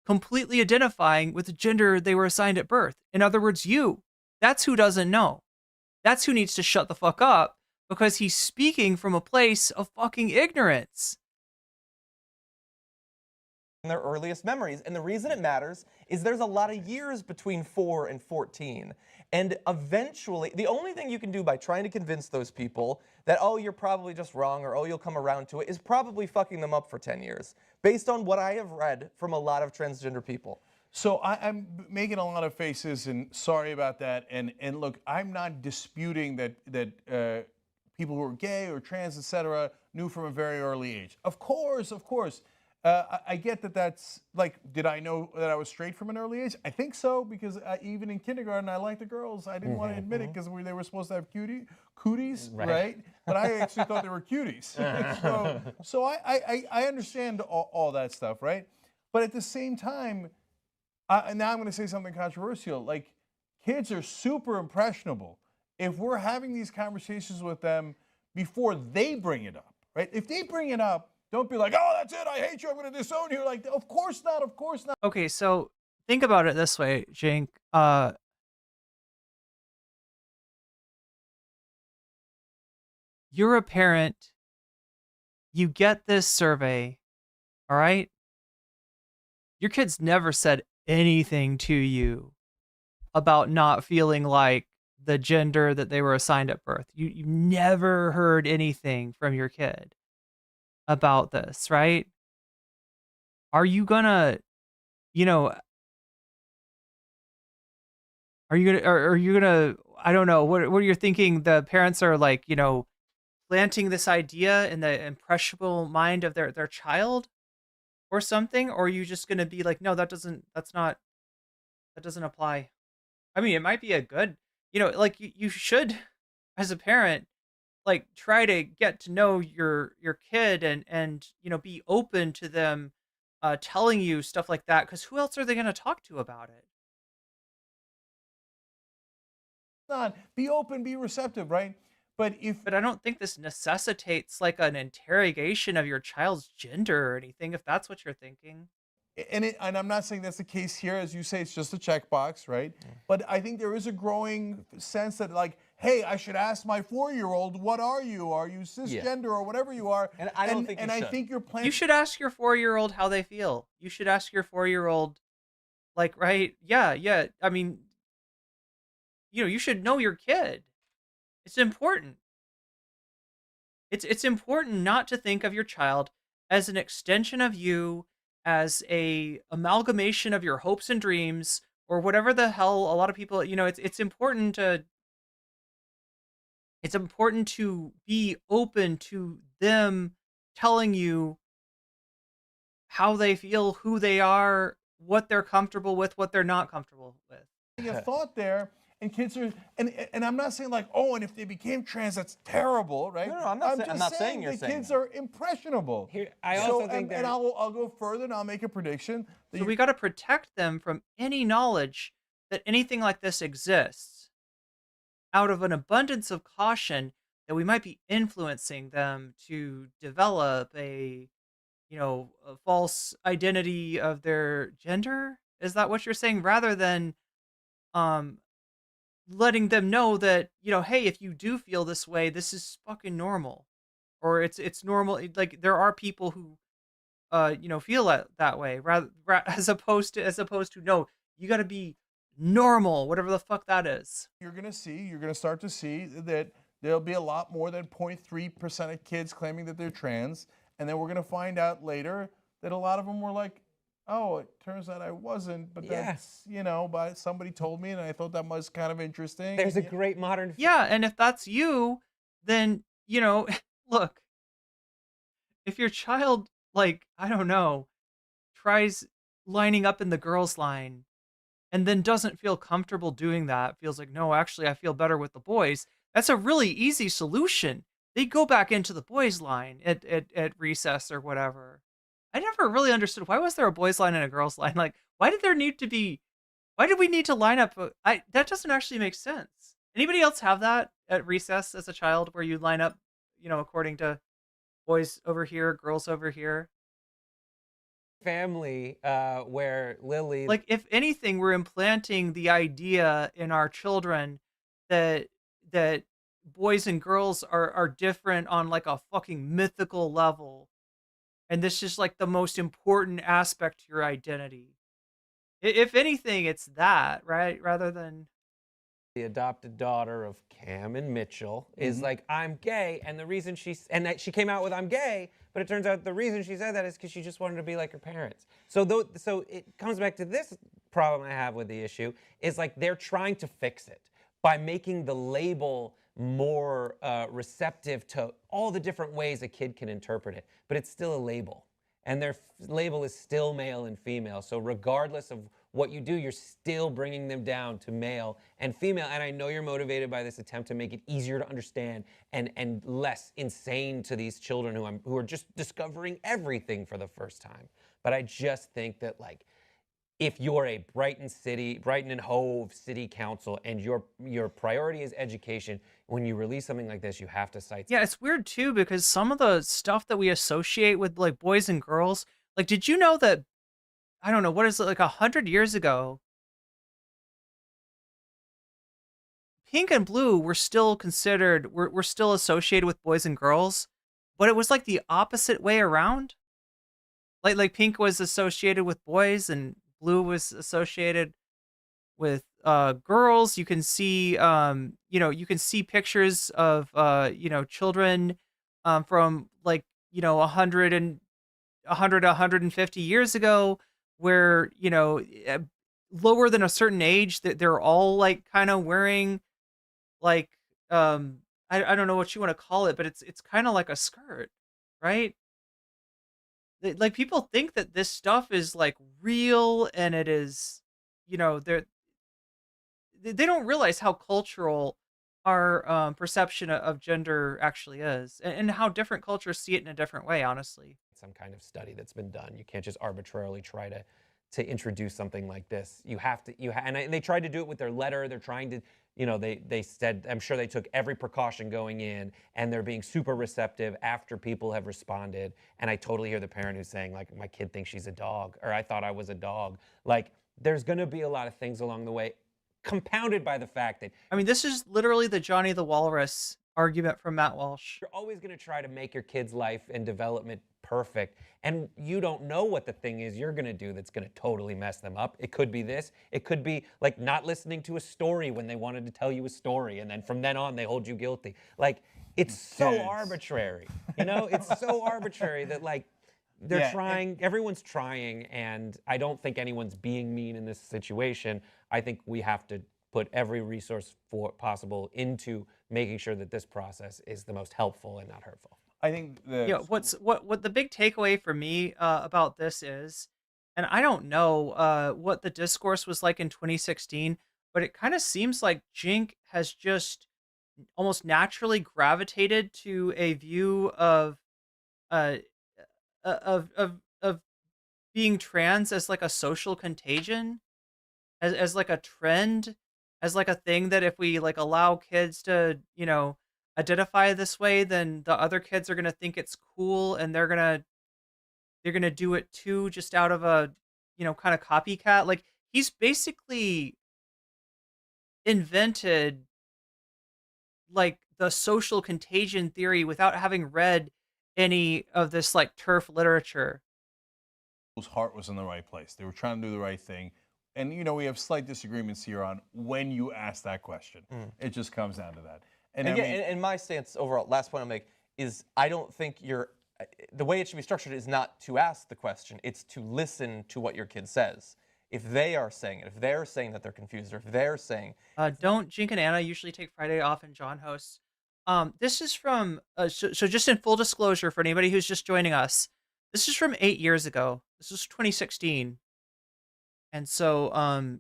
completely identifying with the gender they were assigned at birth. In other words, you. That's who doesn't know. That's who needs to shut the fuck up because he's speaking from a place of fucking ignorance. their earliest memories. And the reason it matters is there's a lot of years between 4 and 14. And eventually, the only thing you can do by trying to convince those people that, oh, you're probably just wrong, or oh, you'll come around to it, is probably fucking them up for 10 years, based on what I have read from a lot of transgender people. So I'm making a lot of faces, and sorry about that. And look, I'm not disputing that people who are gay or trans, etc., knew from a very early age. Of course. I get that that's, like, did I know that I was straight from an early age? I think so, because even in kindergarten, I liked the girls. I didn't want to admit it because they were supposed to have cooties, right? But I actually thought they were cuties. So I understand all that stuff, right? But at the same time, and now I'm going to say something controversial, like, kids are super impressionable. If we're having these conversations with them before they bring it up, right? If they bring it up, don't be like, oh, that's it, I hate you, I'm going to disown you. Like, of course not. Okay, so think about it this way, Jink. You're a parent. You get this survey, all right? Your kids never said anything to you about not feeling like the gender that they were assigned at birth. You never heard anything from your kid about this, right? Are you gonna, are you gonna, I don't know, what you're thinking the parents are like, planting this idea in the impressionable mind of their child or something? Or are you just gonna be like, no, that doesn't apply? I mean, it might be a good, like you should, as a parent, like, try to get to know your kid and be open to them telling you stuff like that, because who else are they going to talk to about it? Not be open, be receptive, right? But I don't think this necessitates like an interrogation of your child's gender or anything, if that's what you're thinking. And I'm not saying that's the case here, as you say, it's just a checkbox, right? But I think there is a growing sense that, like, hey, I should ask my 4-year-old, what are you? Are you cisgender or whatever you are? And I don't think and you I should. think you're playing. You should ask your 4-year-old how they feel. You should ask your 4-year-old, like, right? Yeah. I mean, you should know your kid. It's important. It's important not to think of your child as an extension of you, as a amalgamation of your hopes and dreams, or whatever the hell a lot of people, it's important to be open to them telling you how they feel, who they are, what they're comfortable with, what they're not comfortable with. A thought there, and kids are, and I'm not saying like, oh, and if they became trans, that's terrible, right? No, I'm not saying you're the saying kids that. are impressionable. I also think and I'll go further, and I'll make a prediction. So we got to protect them from any knowledge that anything like this exists, out of an abundance of caution that we might be influencing them to develop a false identity of their gender. Is that what you're saying? Rather than letting them know that, hey, if you do feel this way, this is fucking normal, or it's normal. Like, there are people who feel that way, rather as opposed to no, you got to be normal, whatever the fuck that is. You're going to start to see that there'll be a lot more than 0.3% of kids claiming that they're trans. And then we're going to find out later that a lot of them were like, oh, it turns out I wasn't, but that's, but somebody told me, and I thought that was kind of interesting. There's a great modern... Yeah, and if that's you, then, look, if your child, like, I don't know, tries lining up in the girls' line and then doesn't feel comfortable doing that, feels like, no, actually, I feel better with the boys, that's a really easy solution. They go back into the boys' line at recess or whatever. I never really understood, why was there a boys' line and a girls' line? Like, why did we need to line up? That doesn't actually make sense. Anybody else have that at recess as a child, where you line up, according to boys over here, girls over here? Family where Lily... Like, if anything, we're implanting the idea in our children that boys and girls are different on like a fucking mythical level. And this is like the most important aspect to your identity. If anything, it's that, right? Rather than... The adopted daughter of Cam and Mitchell is like, I'm gay, and the reason she came out with I'm gay, but it turns out the reason she said that is because she just wanted to be like her parents. So so it comes back to this problem I have with the issue, is like they're trying to fix it by making the label more receptive to all the different ways a kid can interpret it, but it's still a label, and their label is still male and female. So regardless of what you do, you're still bringing them down to male and female. And I know you're motivated by this attempt to make it easier to understand and less insane to these children who are just discovering everything for the first time. But I just think that, like, if you're a Brighton and Hove City Council and your priority is education, when you release something like this, you have to cite. Yeah, it's weird too, because some of the stuff that we associate with like boys and girls, like, did you know that, I don't know, what is it, like 100 years ago, pink and blue were still considered, were still associated with boys and girls, but it was like the opposite way around. Like pink was associated with boys and blue was associated with girls. You can see, you can see pictures of, children from like, 150 years ago, where, lower than a certain age, that they're all like kind of wearing like, I don't know what you want to call it, but it's kind of like a skirt, right? Like, people think that this stuff is like real, and it is, they don't realize how cultural our perception of gender actually is, and how different cultures see it in a different way, honestly. Some kind of study that's been done. You can't just arbitrarily try to introduce something like this. You have to, and they tried to do it with their letter. They're trying to you know, they said, I'm sure they took every precaution going in, and they're being super receptive after people have responded. And I totally hear the parent who's saying, like, my kid thinks she's a dog, or I thought I was a dog. Like, there's going to be a lot of things along the way, compounded by the fact that, I mean, this is literally the Johnny the Walrus argument from Matt Walsh. you're always going to try to make your kid's life and development perfect, and you don't know what the thing is you're going to do that's going to totally mess them up. It could be this. It could be like not listening to a story when they wanted to tell you a story, and then from then on they hold you guilty. Like, it's so arbitrary. You know, it's so arbitrary that, like, they're trying, everyone's trying, and I don't think anyone's being mean in this situation. I think we have to put every resource possible into making sure that this process is the most helpful and not hurtful. I think what the big takeaway for me about this is, and I don't know what the discourse was like in 2016, but it kind of seems like Jink has just almost naturally gravitated to a view of uh of being trans as like a social contagion, as like a trend, as like a thing that if we like allow kids to, you know, identify this way, then the other kids are gonna think it's cool, and they're gonna do it too, just out of a, you know, kind of copycat. Like, he's basically invented like the social contagion theory without having read any of this like turf literature. Whose heart was in the right place. They were trying to do the right thing. And, you know, we have slight disagreements here on when you ask that question. It just comes down to that. And again, and my stance overall, last point I'll make, is I don't think the way it should be structured is not to ask the question, it's to listen to what your kid says. If they are saying it, if they're saying that they're confused, or if they're saying... Don't Jink and Anna usually take Friday off and John hosts? This is from, so just in full disclosure for anybody who's just joining us, this is from 8 years ago. This was 2016. And so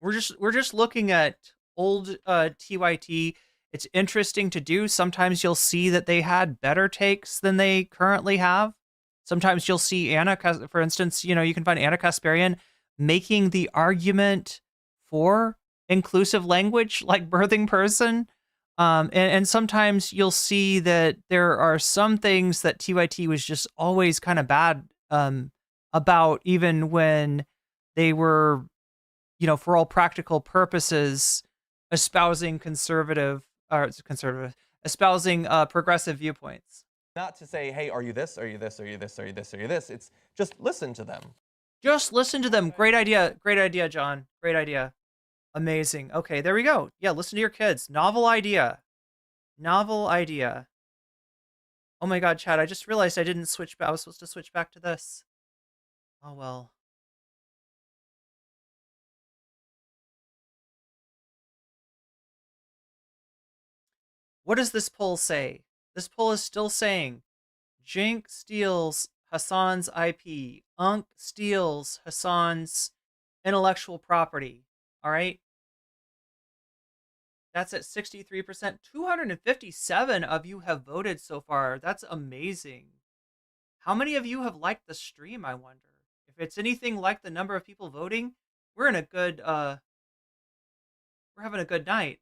we're just looking at old TYT. It's interesting to do. Sometimes you'll see that they had better takes than they currently have. Sometimes you'll see Anna, for instance, you know, you can find Anna Kasparian making the argument for inclusive language, like birthing person. And sometimes you'll see that there are some things that TYT was just always kind of bad about, even when they were, you know, for all practical purposes, espousing espousing progressive viewpoints. Not to say, hey, are you this, are you this, are you this, are you this, are you this? It's just listen to them. Just listen to them. Great idea. Great idea, John. Great idea. Amazing. Okay, there we go. Yeah, listen to your kids. Novel idea. Novel idea. Oh my God, Chad, I just realized I didn't switch back. I was supposed to switch back to this. Oh, well. What does this poll say? This poll is still saying Jink steals Hasan's IP. Unk steals Hasan's intellectual property. All right. That's at 63%. 257 of you have voted so far. That's amazing. How many of you have liked the stream, I wonder? If it's anything like the number of people voting, we're in a good we're having a good night.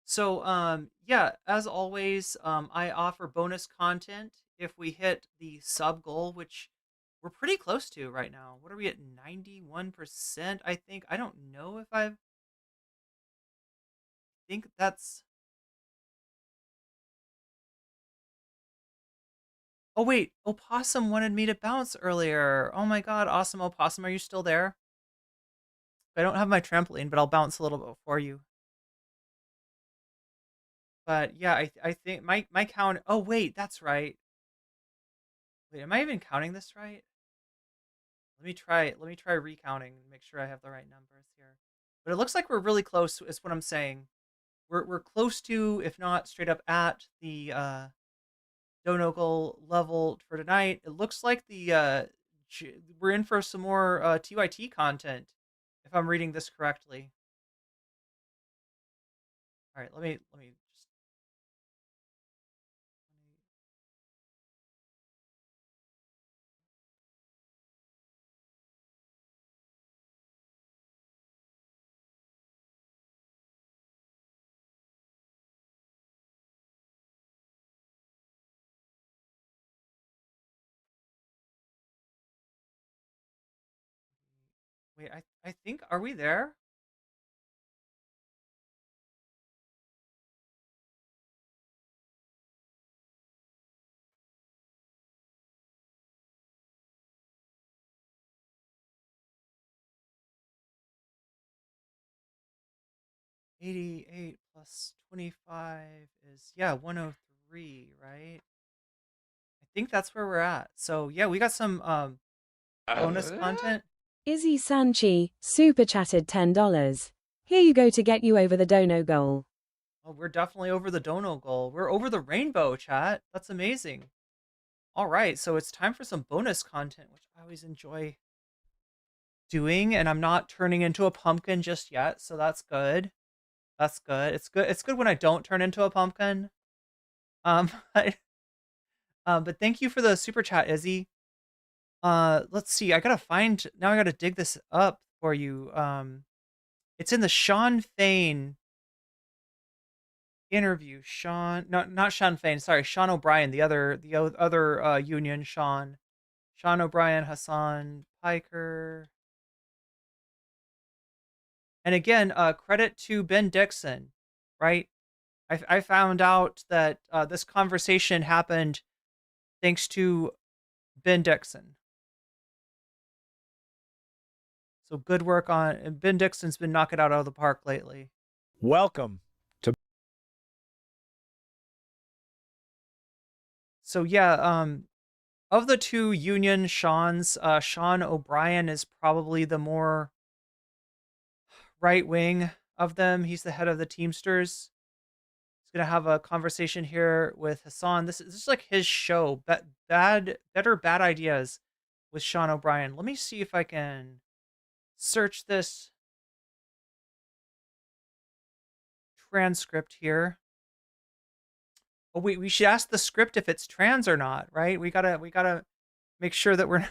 So yeah, as always, I offer bonus content if we hit the sub goal, which we're pretty close to right now. What are we at? 91%, I think. I don't know if I think that's... Oh wait, Opossum wanted me to bounce earlier. Oh my God, awesome Opossum, are you still there? I don't have my trampoline, but I'll bounce a little bit for you. But yeah, I think my count... Oh wait, that's right. Wait, am I even counting this right? Let me try recounting and make sure I have the right numbers here. But it looks like we're really close, is what I'm saying. We're close to, if not straight up at, the Donegal level for tonight. It looks like the we're in for some more TYT content, if I'm reading this correctly. All right, let me just... Wait, I think, are we there? $88 plus 25 is, yeah, 103, right? I think that's where we're at. So yeah, we got some bonus content. Izzy Sanchi, super chatted $10. Here you go to get you over the dono goal. Oh, we're definitely over the dono goal. We're over the rainbow, chat. That's amazing. All right, so it's time for some bonus content, which I always enjoy doing, and I'm not turning into a pumpkin just yet, so that's good. That's good. It's good. It's good when I don't turn into a pumpkin. But thank you for the super chat, Izzy. Let's see. I gotta dig this up for you. It's in the Sean Fain interview. Not Sean Fain. Sorry, Sean O'Brien. The other union Sean O'Brien, Hasan Piker. And again, credit to Ben Dixon, right? I found out that this conversation happened thanks to Ben Dixon. So good work on, and Ben Dixon's been knocking it out of the park lately. Welcome to. So yeah, of the two union Seans, Sean O'Brien is probably the more right wing of them. He's the head of the Teamsters. He's gonna have a conversation here with Hasan. This is like his show. Better bad ideas with Sean O'Brien. Let me see if I can search this transcript here. Oh, we should ask the script if it's trans or not, right? We gotta make sure that we're.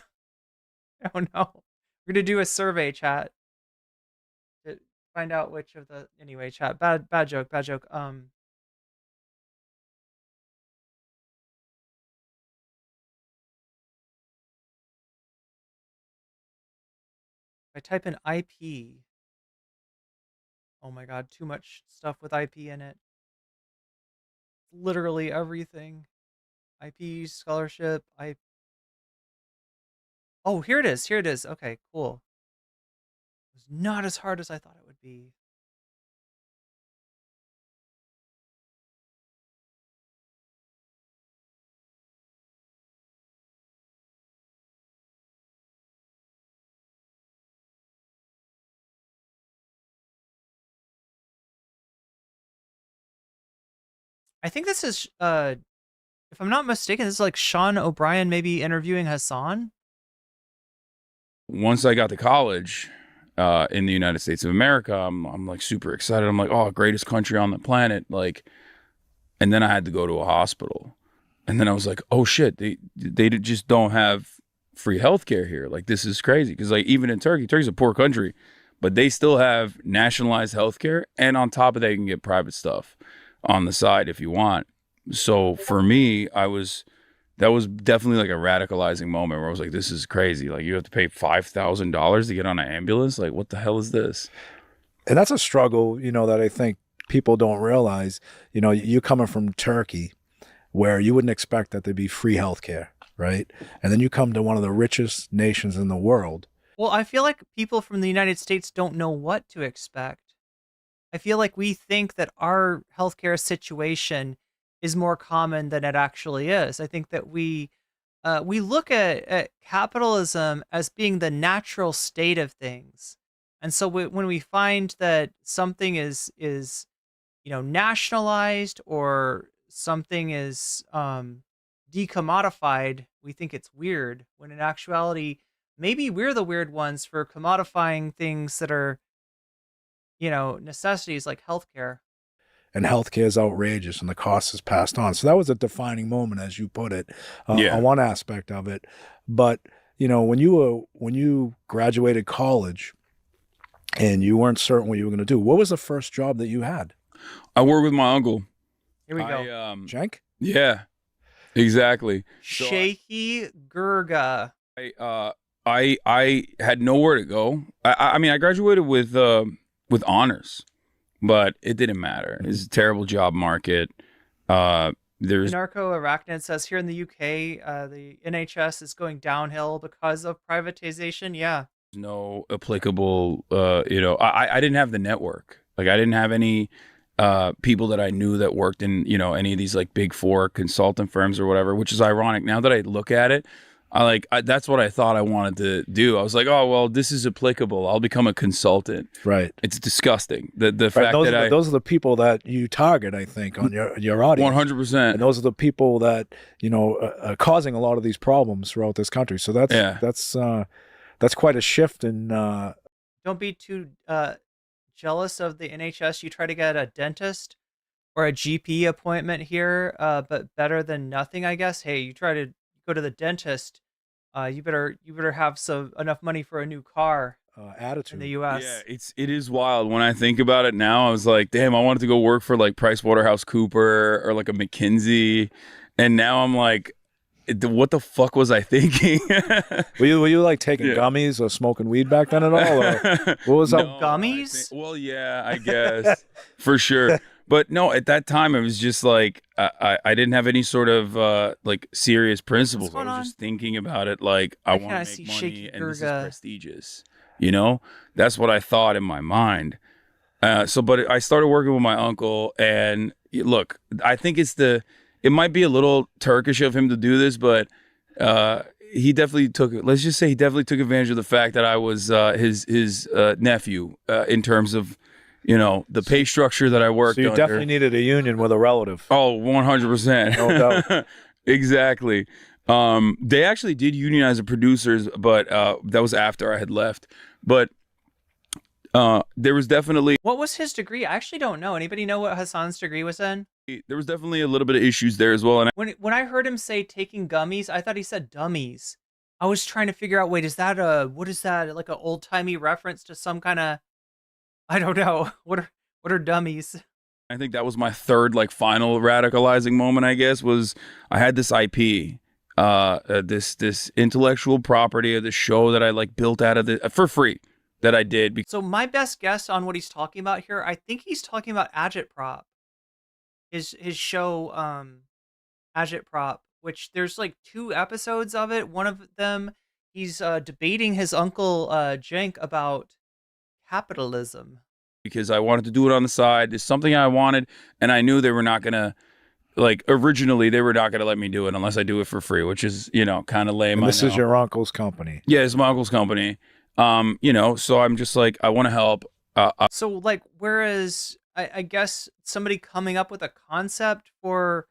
I don't know. We're gonna do a survey, chat, to find out which of the. Anyway, chat. Bad joke. If I type in IP. Oh my god, too much stuff with IP in it. Literally everything. IP, scholarship, IP. Oh, here it is. Okay, cool. It was not as hard as I thought it would be. I think this is, if I'm not mistaken, this is like Sean O'Brien maybe interviewing Hasan. Once I got to college in the United States of America, I'm like super excited. I'm like, oh, greatest country on the planet. Like, and then I had to go to a hospital. And then I was like, oh shit, they just don't have free healthcare here. Like, this is crazy. Cause like even in Turkey's a poor country, but they still have nationalized healthcare. And on top of that, you can get private stuff on the side if you want. So for me, that was definitely like a radicalizing moment where I was like, this is crazy. Like, you have to pay $5,000 to get on an ambulance. Like, what the hell is this? And that's a struggle, that I think people don't realize. You coming from Turkey, where you wouldn't expect that there'd be free healthcare, right? And then you come to one of the richest nations in the world. Well, I feel like people from the United States don't know what to expect. I feel like we think that our healthcare situation is more common than it actually is. I think that we look at capitalism as being the natural state of things, and so when we find that something is nationalized or something is decommodified, we think it's weird. When in actuality, maybe we're the weird ones for commodifying things that are necessities like healthcare. And healthcare is outrageous, and the cost is passed on. So that was a defining moment, as you put it, on one aspect of it. But when you graduated college, and you weren't certain what you were going to do, what was the first job that you had? I worked with my uncle. Here we go. Jenk? Yeah, exactly. Shaky Gurga. I had nowhere to go. I mean, I graduated with honors, but it didn't matter. It's a terrible job market. There's Narco Arachnid says here in the UK, the NHS is going downhill because of privatization. Yeah. no applicable, I didn't have the network. Like, I didn't have any people that I knew that worked in, any of these like big four consultant firms or whatever, which is ironic. Now that I look at it, that's what I thought I wanted to do. I was like, oh, well, this is applicable. I'll become a consultant. Right. It's disgusting. The fact that those are the people that you target, I think, on your audience. 100%. And those are the people that, are causing a lot of these problems throughout this country. So that's quite a shift in. Don't be too jealous of the NHS. You try to get a dentist or a GP appointment here, but better than nothing, I guess. Hey, you try to go to the dentist. You better have enough money for a new car. Attitude in the U.S. Yeah, it is wild. When I think about it now, I was like, damn, I wanted to go work for like PricewaterhouseCoopers or like a McKinsey, and now I'm like, what the fuck was I thinking? were you like taking gummies or smoking weed back then at all? Or what was up? Gummies? Well, yeah, I guess for sure. But no, at that time, it was just like, I didn't have any sort of like serious principles. I was just thinking about it like, I want to make money and this is prestigious. That's what I thought in my mind. But I started working with my uncle, and look, I think it might be a little Turkish of him to do this, but he definitely took advantage of the fact that I was his nephew in terms of, the pay structure that I worked under. So you definitely needed a union with a relative. Oh, 100%. No doubt. Exactly. They actually did unionize the producers, but that was after I had left. But there was definitely... What was his degree? I actually don't know. Anybody know what Hasan's degree was in? There was definitely a little bit of issues there as well. And when I heard him say taking gummies, I thought he said dummies. I was trying to figure out, wait, what is that? Like an old-timey reference to some kind of... I don't know. What are dummies? I think that was my third, like, final radicalizing moment, I guess, was I had this IP, this intellectual property of the show that I, like, built out of for free that I did. So my best guess on what he's talking about here, I think he's talking about agitprop. His show, agitprop, which there's, like, 2 episodes of it. One of them, he's debating his uncle, Jenk, about capitalism. Because I wanted to do it on the side. It's something I wanted, and I knew they were not going to, like, originally they were not going to let me do it unless I do it for free, which is, kind of lame. And this is your uncle's company. Yeah, it's my uncle's company. So I'm just like, I want to help. So, like, whereas I guess somebody coming up with a concept for,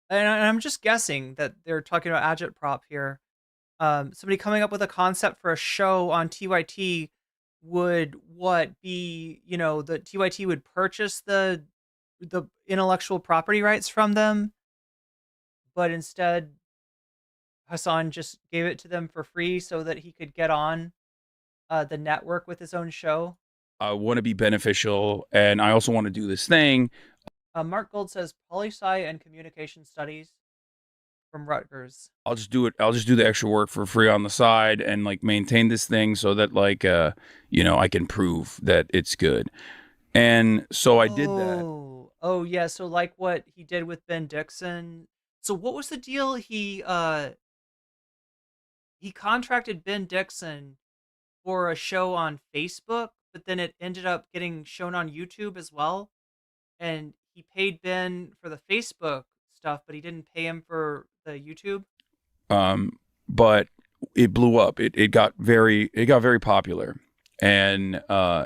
and I'm just guessing that they're talking about agitprop here. Somebody coming up with a concept for a show on TYT would be, the TYT would purchase the intellectual property rights from them, but instead Hasan just gave it to them for free so that he could get on the network with his own show. I want to be beneficial, and I also want to do this thing. Mark Gold says poli-sci and communication studies from Rutgers. I'll just do it. I'll just do the extra work for free on the side and like maintain this thing so that like, I can prove that it's good. And so I did that. Oh yeah. So like what he did with Ben Dixon. So what was the deal? He contracted Ben Dixon for a show on Facebook, but then it ended up getting shown on YouTube as well. And he paid Ben for the Facebook stuff, but he didn't pay him for the YouTube. But it blew up. It got very popular. And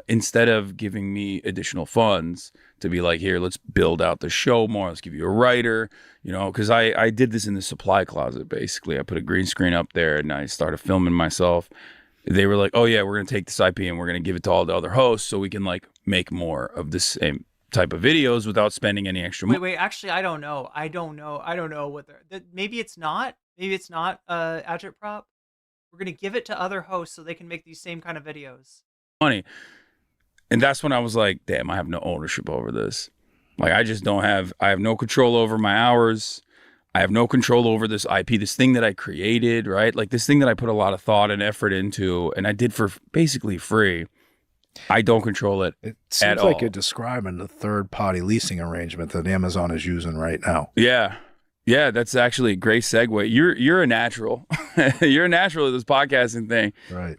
instead of giving me additional funds to be like, here, let's build out the show more, let's give you a writer, because I did this in the supply closet, basically. I put a green screen up there and I started filming myself. They were like, oh yeah, we're going to take this IP and we're going to give it to all the other hosts so we can like make more of the same type of videos without spending any extra money. Wait, actually, I don't know what maybe it's not agitprop. We're going to give it to other hosts so they can make these same kind of videos. Money. And that's when I was like, damn, I have no ownership over this. Like, I have no control over my hours. I have no control over this IP, this thing that I created, right? Like this thing that I put a lot of thought and effort into, and I did for basically free. I don't control it It at seems all. like you're describing the third-party leasing arrangement that Amazon is using right now. Yeah. Yeah, that's actually a great segue. You're a natural. You're a natural at this podcasting thing. Right.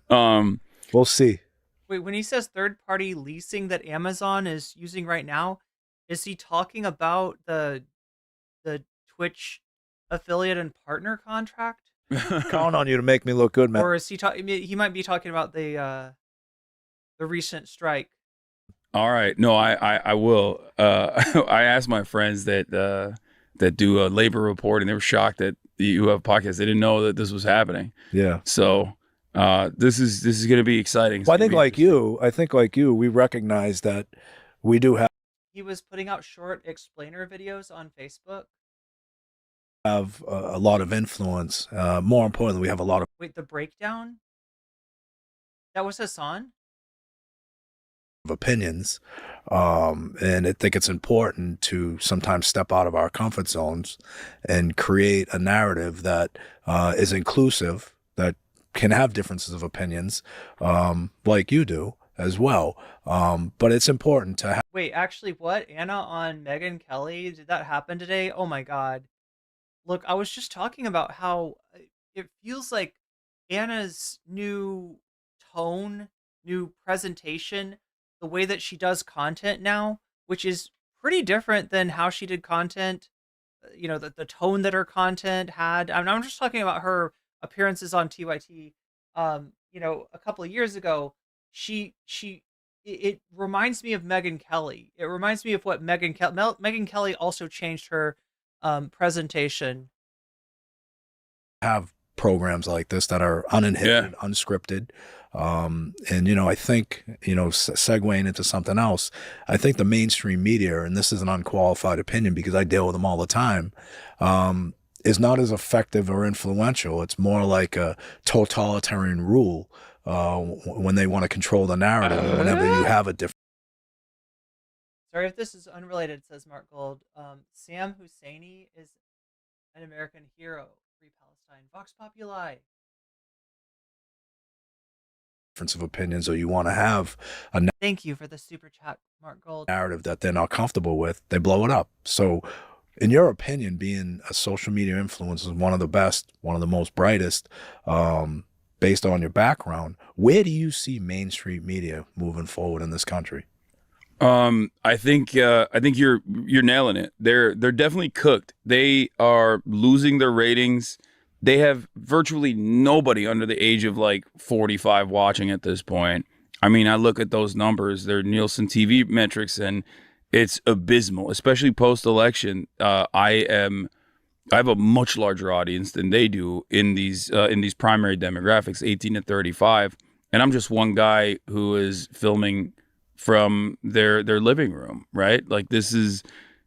We'll see. Wait, when he says third-party leasing that Amazon is using right now, is he talking about the Twitch affiliate and partner contract? Count on you to make me look good, man. Or is he talking? He might be talking about the recent strike. All right. No, I will. I asked my friends that do a labor report, and they were shocked that you have podcasts. They didn't know that this was happening. Yeah. So this is going to be exciting. Well, I think like you, we recognize that we do He was putting out short explainer videos on Facebook. have a lot of influence. More importantly, we have a lot of Wait, the breakdown? That was Hasan? opinions, and I think it's important to sometimes step out of our comfort zones and create a narrative that is inclusive, that can have differences of opinions, like you do as well. But it's important to have. Wait, actually, what? Anna on Megyn Kelly? Did that happen today? Oh my God. Look, I was just talking about how it feels like Anna's new tone, new presentation, the way that she does content now, which is pretty different than how she did content, the tone that her content had. I'm just talking about her appearances on TYT, a couple of years ago. It reminds me of Megyn Kelly. It reminds me of what Megyn Kelly also changed her presentation. Have programs like this that are uninhibited, unscripted. And, I think, segueing into something else, I think the mainstream media, and this is an unqualified opinion because I deal with them all the time, is not as effective or influential. It's more like a totalitarian rule when they want to control the narrative whenever you have a different. Sorry if this is unrelated, says Mark Gold. Sam Husseini is an American hero. Free Palestine. Vox Populi. Difference of opinions, or you want to have a Thank you for the super chat, Mark Gold. narrative that they're not comfortable with, they blow it up. So in your opinion, being a social media influencer is one of the best, one of the most brightest, based on your background, where do you see mainstream media moving forward in this country? I think you're nailing it. They're definitely cooked. They are losing their ratings. They have virtually nobody under the age of like 45 watching at this point. I mean, I look at those numbers, they're Nielsen TV metrics, and it's abysmal, especially post-election. I have a much larger audience than they do in these primary demographics, 18 to 35. And I'm just one guy who is filming from their living room, right? Like this is,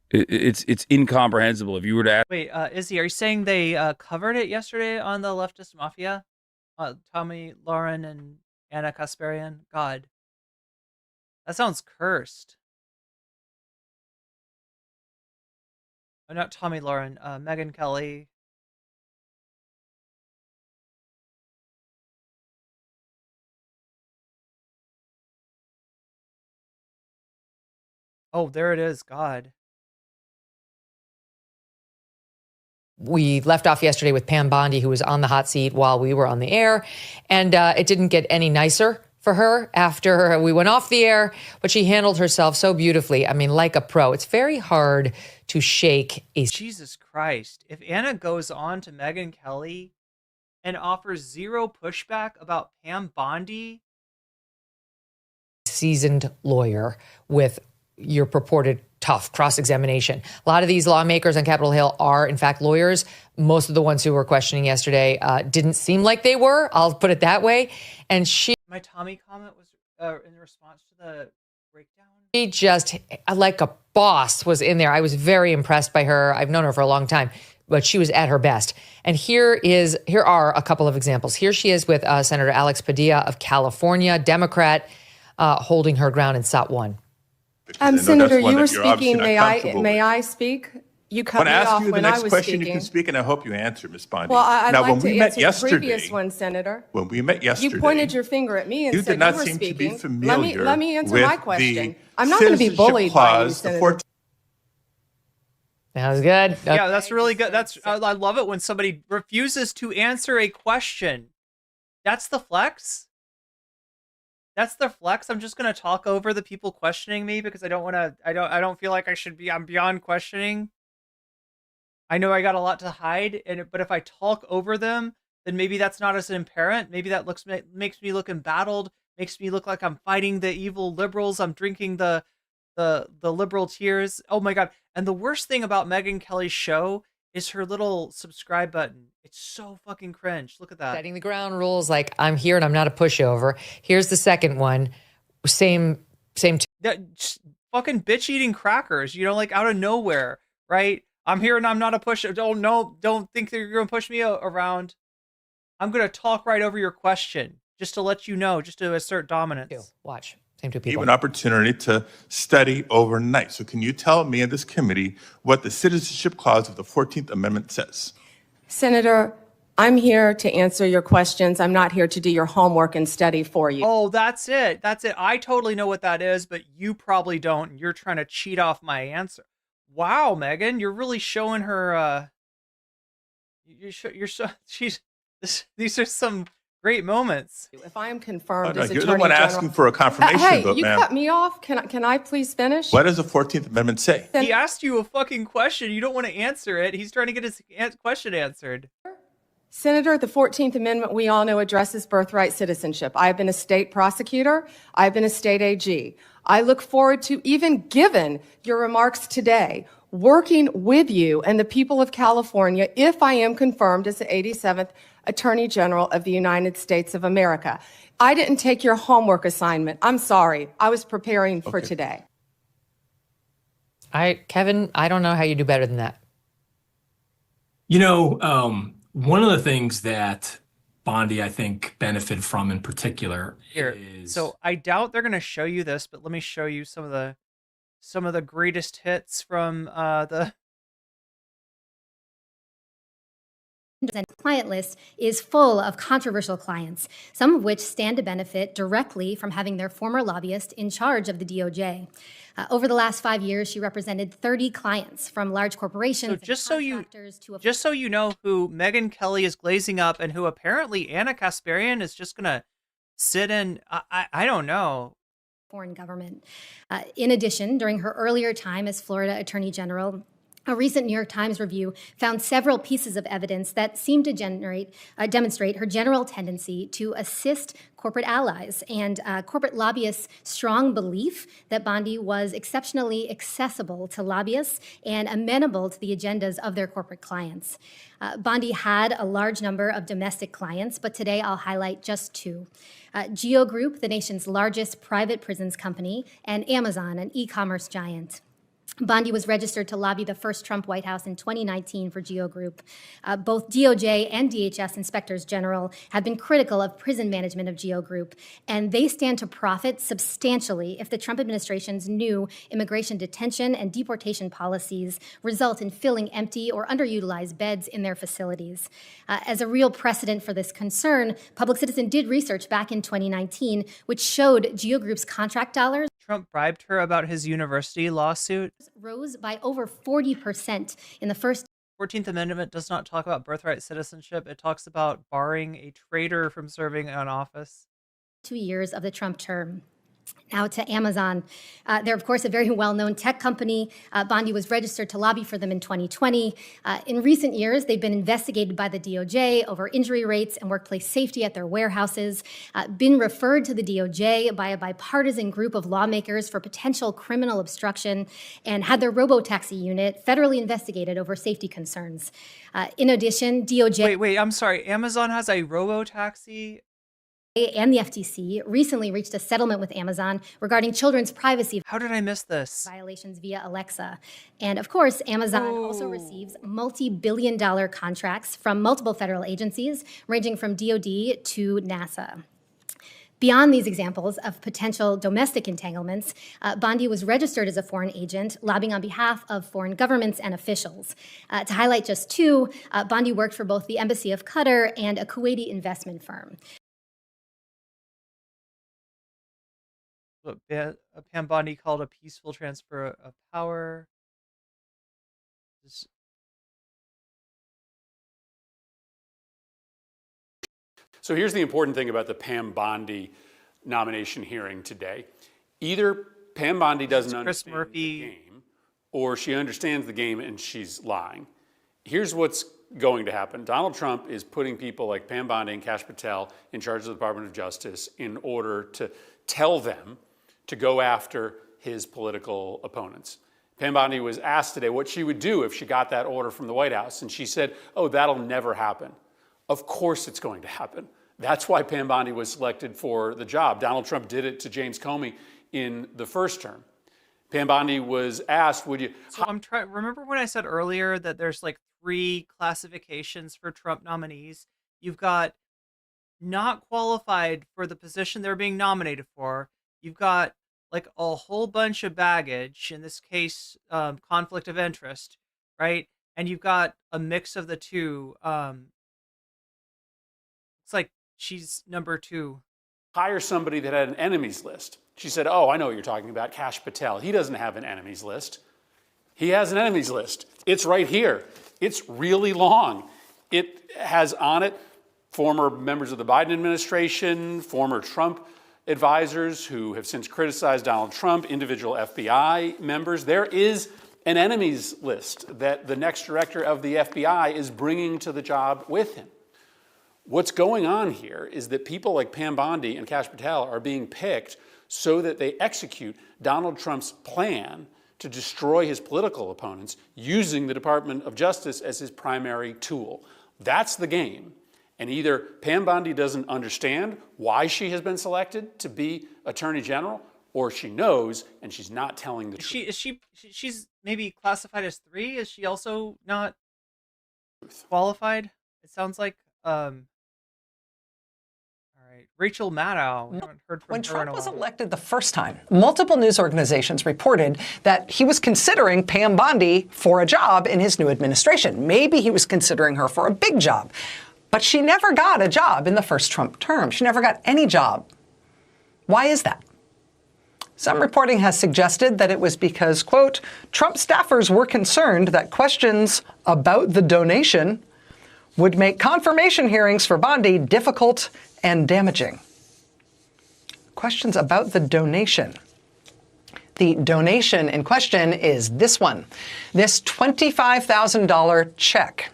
it's incomprehensible. If you were to ask. Wait, Izzy, are you saying they covered it yesterday on the Leftist Mafia? Tommy Lauren and Anna Kasparian? God, that sounds cursed. Oh, not Tommy Lauren, Megyn Kelly. Oh, there it is. God. We left off yesterday with Pam Bondi, who was on the hot seat while we were on the air, and it didn't get any nicer for her after we went off the air, but she handled herself so beautifully. I mean, like a pro. It's very hard to shake a... Jesus Christ. If Anna goes on to Megyn Kelly and offers zero pushback about Pam Bondi... seasoned lawyer with your purported tough cross-examination. A lot of these lawmakers on Capitol Hill are, in fact, lawyers. Most of the ones who were questioning yesterday didn't seem like they were. I'll put it that way. And My Tommy comment was in response to the breakdown. she just, like a boss, was in there. I was very impressed by her. I've known her for a long time, but she was at her best. And here are a couple of examples. Here she is with Senator Alex Padilla of California, Democrat, holding her ground in SOT 1. Senator, you were speaking. May I speak? You cut me off when I was speaking. When I ask you the next question, you can speak, and I hope you answer, Ms. Bondi. Well, I'd now, like when to we met answer yesterday, the previous one, Senator. When we met yesterday, You pointed your finger at me and you said did not you were seem speaking. to be familiar Let me answer with my question. the I'm not going to be citizenship bullied by you, clause, the Senator. That was good. Yeah, that's really good. I love it when somebody refuses to answer a question. That's the flex. That's the flex. I'm just gonna talk over the people questioning me because I don't want to. I don't feel like I should be. I'm beyond questioning. I know I got a lot to hide, but if I talk over them, then maybe that's not as an parent. Maybe that makes me look embattled. Makes me look like I'm fighting the evil liberals. I'm drinking the liberal tears. Oh my god. And the worst thing about Megyn Kelly's show is her little subscribe button. It's so fucking cringe. Look at that. Setting the ground rules like I'm here and I'm not a pushover. Here's the second one. Same. Just fucking bitch eating crackers, like out of nowhere, right? I'm here and I'm not a pushover. Don't think that you're going to push me around. I'm going to talk right over your question just to let you know, just to assert dominance. Watch. Same two Give people. an opportunity to study overnight. So can you tell me in this committee what the citizenship clause of the 14th Amendment says? Senator, I'm here to answer your questions. I'm not here to do your homework and study for you. Oh, that's it. That's it. I totally know what that is, but you probably don't. And you're trying to cheat off my answer. Wow, Megyn, you're really showing her. These are some great moments. If I am confirmed as you're Attorney the one General, asking for a confirmation, hey, but you ma'am. cut me off. Can I please finish? What does the 14th Amendment say? He asked you a fucking question. You don't want to answer it. He's trying to get his question answered. Senator, the 14th Amendment, we all know, addresses birthright citizenship. I've been a state prosecutor. I've been a state AG. I look forward to, even given your remarks today, working with you and the people of California if I am confirmed as the 87th Attorney General of the United States of America. I didn't take your homework assignment. I'm sorry. I was preparing for today. Kevin, I don't know how you do better than that. One of the things that Bondi, I think, benefited from in particular is... So I doubt they're going to show you this, but let me show you some of the greatest hits from the... And client list is full of controversial clients, some of which stand to benefit directly from having their former lobbyist in charge of the DOJ. Over the last 5 years, she represented 30 clients from large corporations. So just so you know who Megyn Kelly is glazing up and who apparently Anna Kasparian is just going to sit in, I don't know. Foreign government. In addition, during her earlier time as Florida Attorney General, a recent New York Times review found several pieces of evidence that seemed to demonstrate her general tendency to assist corporate allies and corporate lobbyists' strong belief that Bondi was exceptionally accessible to lobbyists and amenable to the agendas of their corporate clients. Bondi had a large number of domestic clients, but today I'll highlight just two. Geo Group, the nation's largest private prisons company, and Amazon, an e-commerce giant. Bondi was registered to lobby the first Trump White House in 2019 for Geo Group. Both DOJ and DHS inspectors general have been critical of prison management of Geo Group, and they stand to profit substantially if the Trump administration's new immigration detention and deportation policies result in filling empty or underutilized beds in their facilities. As a real precedent for this concern, Public Citizen did research back in 2019, which showed Geo Group's contract dollars Trump bribed her about his university lawsuit. Rose by over 40% in the first. 14th Amendment does not talk about birthright citizenship. It talks about barring a traitor from serving on office. 2 years of the Trump term. Now to Amazon. They're, of course, a very well-known tech company. Bondi was registered to lobby for them in 2020. In recent years, they've been investigated by the DOJ over injury rates and workplace safety at their warehouses, been referred to the DOJ by a bipartisan group of lawmakers for potential criminal obstruction, and had their robo-taxi unit federally investigated over safety concerns. In addition, DOJ... Wait, I'm sorry. Amazon has a robo-taxi? And the FTC recently reached a settlement with Amazon regarding children's privacy. How did I miss this? Violations via Alexa. And of course, Amazon also receives multi-billion-dollar contracts from multiple federal agencies, ranging from DoD to NASA. Beyond these examples of potential domestic entanglements, Bondi was registered as a foreign agent, lobbying on behalf of foreign governments and officials. To highlight just two, Bondi worked for both the Embassy of Qatar and a Kuwaiti investment firm. What Pam Bondi called a peaceful transfer of power. So here's the important thing about the Pam Bondi nomination hearing today. Either Pam Bondi doesn't understand the game, or she understands the game and she's lying. Here's what's going to happen. Donald Trump is putting people like Pam Bondi and Kash Patel in charge of the Department of Justice in order to tell them to go after his political opponents. Pam Bondi was asked today what she would do if she got that order from the White House, and she said, oh, that'll never happen. Of course it's going to happen. That's why Pam Bondi was selected for the job. Donald Trump did it to James Comey in the first term. Pam Bondi was asked, would you... So I'm trying, remember when I said earlier that there's like 3 classifications for Trump nominees? You've got not qualified for the position they're being nominated for. You've got like a whole bunch of baggage, in this case, conflict of interest, right? And you've got a mix of the two. It's like she's number 2. Hire somebody that had an enemies list. She said, oh, I know what you're talking about, Kash Patel. He doesn't have an enemies list. He has an enemies list. It's right here. It's really long. It has on it former members of the Biden administration, former Trump advisors who have since criticized Donald Trump, individual FBI members. There is an enemies list that the next director of the FBI is bringing to the job with him. What's going on here is that people like Pam Bondi and Kash Patel are being picked so that they execute Donald Trump's plan to destroy his political opponents using the Department of Justice as his primary tool. That's the game. And either Pam Bondi doesn't understand why she has been selected to be Attorney General, or she knows and she's not telling the truth. She's maybe classified as 3. Is she also not qualified? It sounds like. All right, Rachel Maddow. We haven't heard from When her Trump in a was while. elected the first time, multiple news organizations reported that he was considering Pam Bondi for a job in his new administration. Maybe he was considering her for a big job. But she never got a job in the first Trump term. She never got any job. Why is that? Some reporting has suggested that it was because, quote, Trump staffers were concerned that questions about the donation would make confirmation hearings for Bondi difficult and damaging. Questions about the donation. The donation in question is this one, this $25,000 check.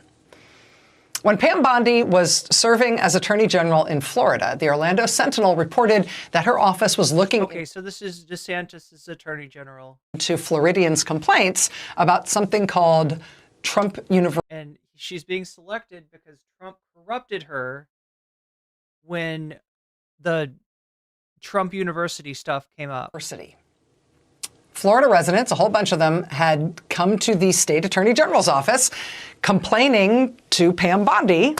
When Pam Bondi was serving as Attorney General in Florida, the Orlando Sentinel reported that her office was looking Okay, so this is DeSantis' Attorney General. into Floridians' complaints about something called Trump University. And she's being selected because Trump corrupted her when the Trump University stuff came up. Florida residents, a whole bunch of them, had come to the state attorney general's office complaining to Pam Bondi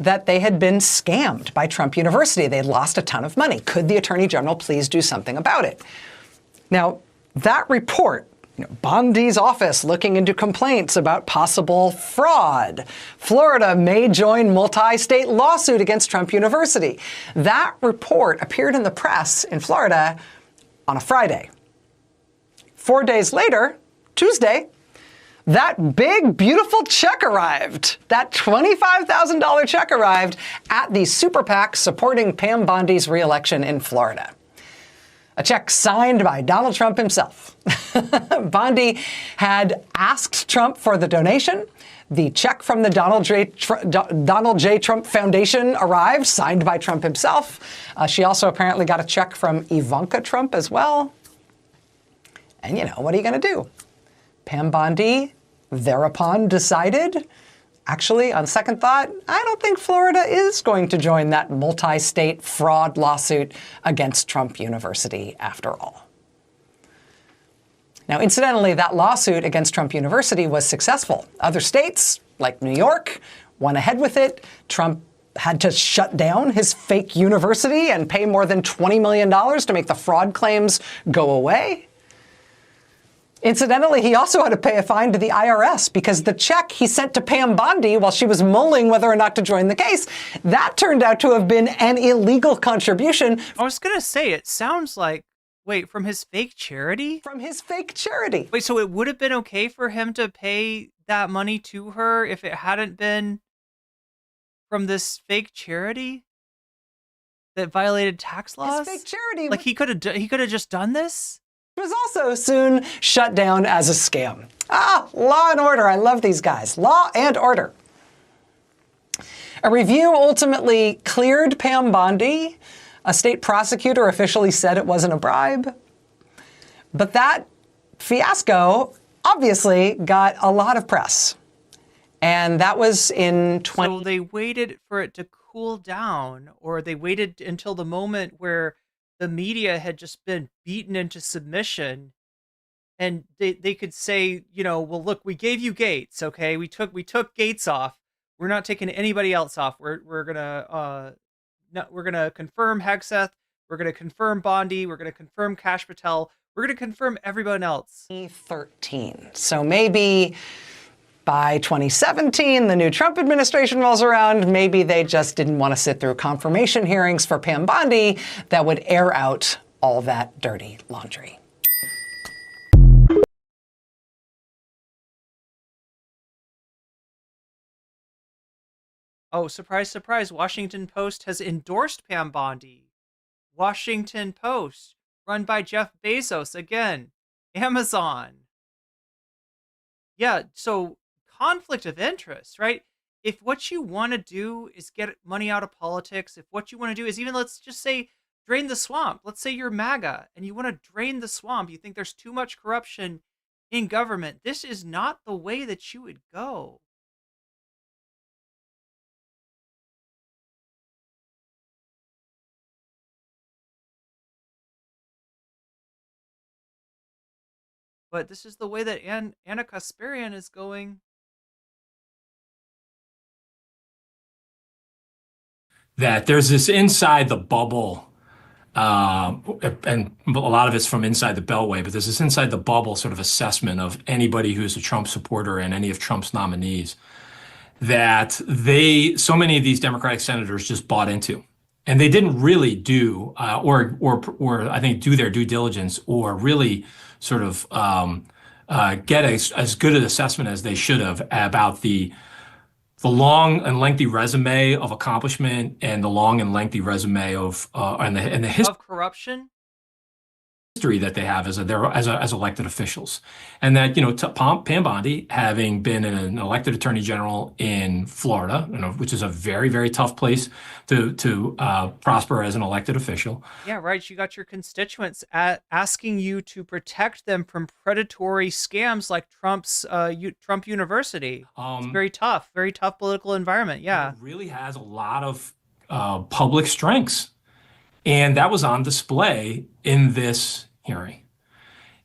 that they had been scammed by Trump University. They'd lost a ton of money. Could the attorney general please do something about it? Now, that report, Bondi's office looking into complaints about possible fraud. Florida may join multi-state lawsuit against Trump University. That report appeared in the press in Florida on a Friday. 4 days later, Tuesday, that big, beautiful check arrived. That $25,000 check arrived at the super PAC supporting Pam Bondi's reelection in Florida. A check signed by Donald Trump himself. Bondi had asked Trump for the donation. The check from the Donald J. Trump Foundation arrived, signed by Trump himself. She also apparently got a check from Ivanka Trump as well. And what are you going to do? Pam Bondi thereupon decided, actually, on second thought, I don't think Florida is going to join that multi-state fraud lawsuit against Trump University after all. Now, incidentally, that lawsuit against Trump University was successful. Other states, like New York, went ahead with it. Trump had to shut down his fake university and pay more than $20 million to make the fraud claims go away. Incidentally, he also had to pay a fine to the IRS because the check he sent to Pam Bondi while she was mulling whether or not to join the case, that turned out to have been an illegal contribution. I was going to say, it sounds like, wait, from his fake charity? From his fake charity. Wait, so it would have been okay for him to pay that money to her if it hadn't been from this fake charity that violated tax laws? His fake charity. Like he could have just done this? Was also soon shut down as a scam. Law and order. I love these guys. Law and order. A review ultimately cleared Pam Bondi. A state prosecutor officially said it wasn't a bribe. But that fiasco obviously got a lot of press. And that was in So they waited for it to cool down, or they waited until the moment where the media had just been beaten into submission, and they could say, well, look, we gave you Gates, okay? We took Gates off. We're not taking anybody else off. We're gonna confirm Hegseth. We're gonna confirm Bondi. We're gonna confirm Kash Patel. We're gonna confirm everyone else. 2013. So maybe by 2017, the new Trump administration rolls around. Maybe they just didn't want to sit through confirmation hearings for Pam Bondi that would air out all that dirty laundry. Oh, surprise, surprise. Washington Post has endorsed Pam Bondi. Washington Post, run by Jeff Bezos again. Amazon. Yeah, so conflict of interest, right? If what you want to do is get money out of politics, if what you want to do is even, let's just say, drain the swamp. Let's say you're MAGA and you want to drain the swamp. You think there's too much corruption in government. This is not the way that you would go. But this is the way that Anna Kasparian is going. That there's this inside the bubble, and a lot of it's from inside the Beltway, but there's this inside the bubble sort of assessment of anybody who's a Trump supporter and any of Trump's nominees that so many of these Democratic senators just bought into. And they didn't really do, or I think do their due diligence, or really sort of get as good an assessment as they should have about the long and lengthy resume of accomplishment and the long and lengthy resume of and the history of corruption that they have as elected officials. And that, Pam Bondi, having been an elected attorney general in Florida, which is a very, very tough place to prosper as an elected official. Yeah, right. You got your constituents asking you to protect them from predatory scams like Trump University. It's very tough political environment. Yeah. It really has a lot of public strengths. And that was on display in this hearing.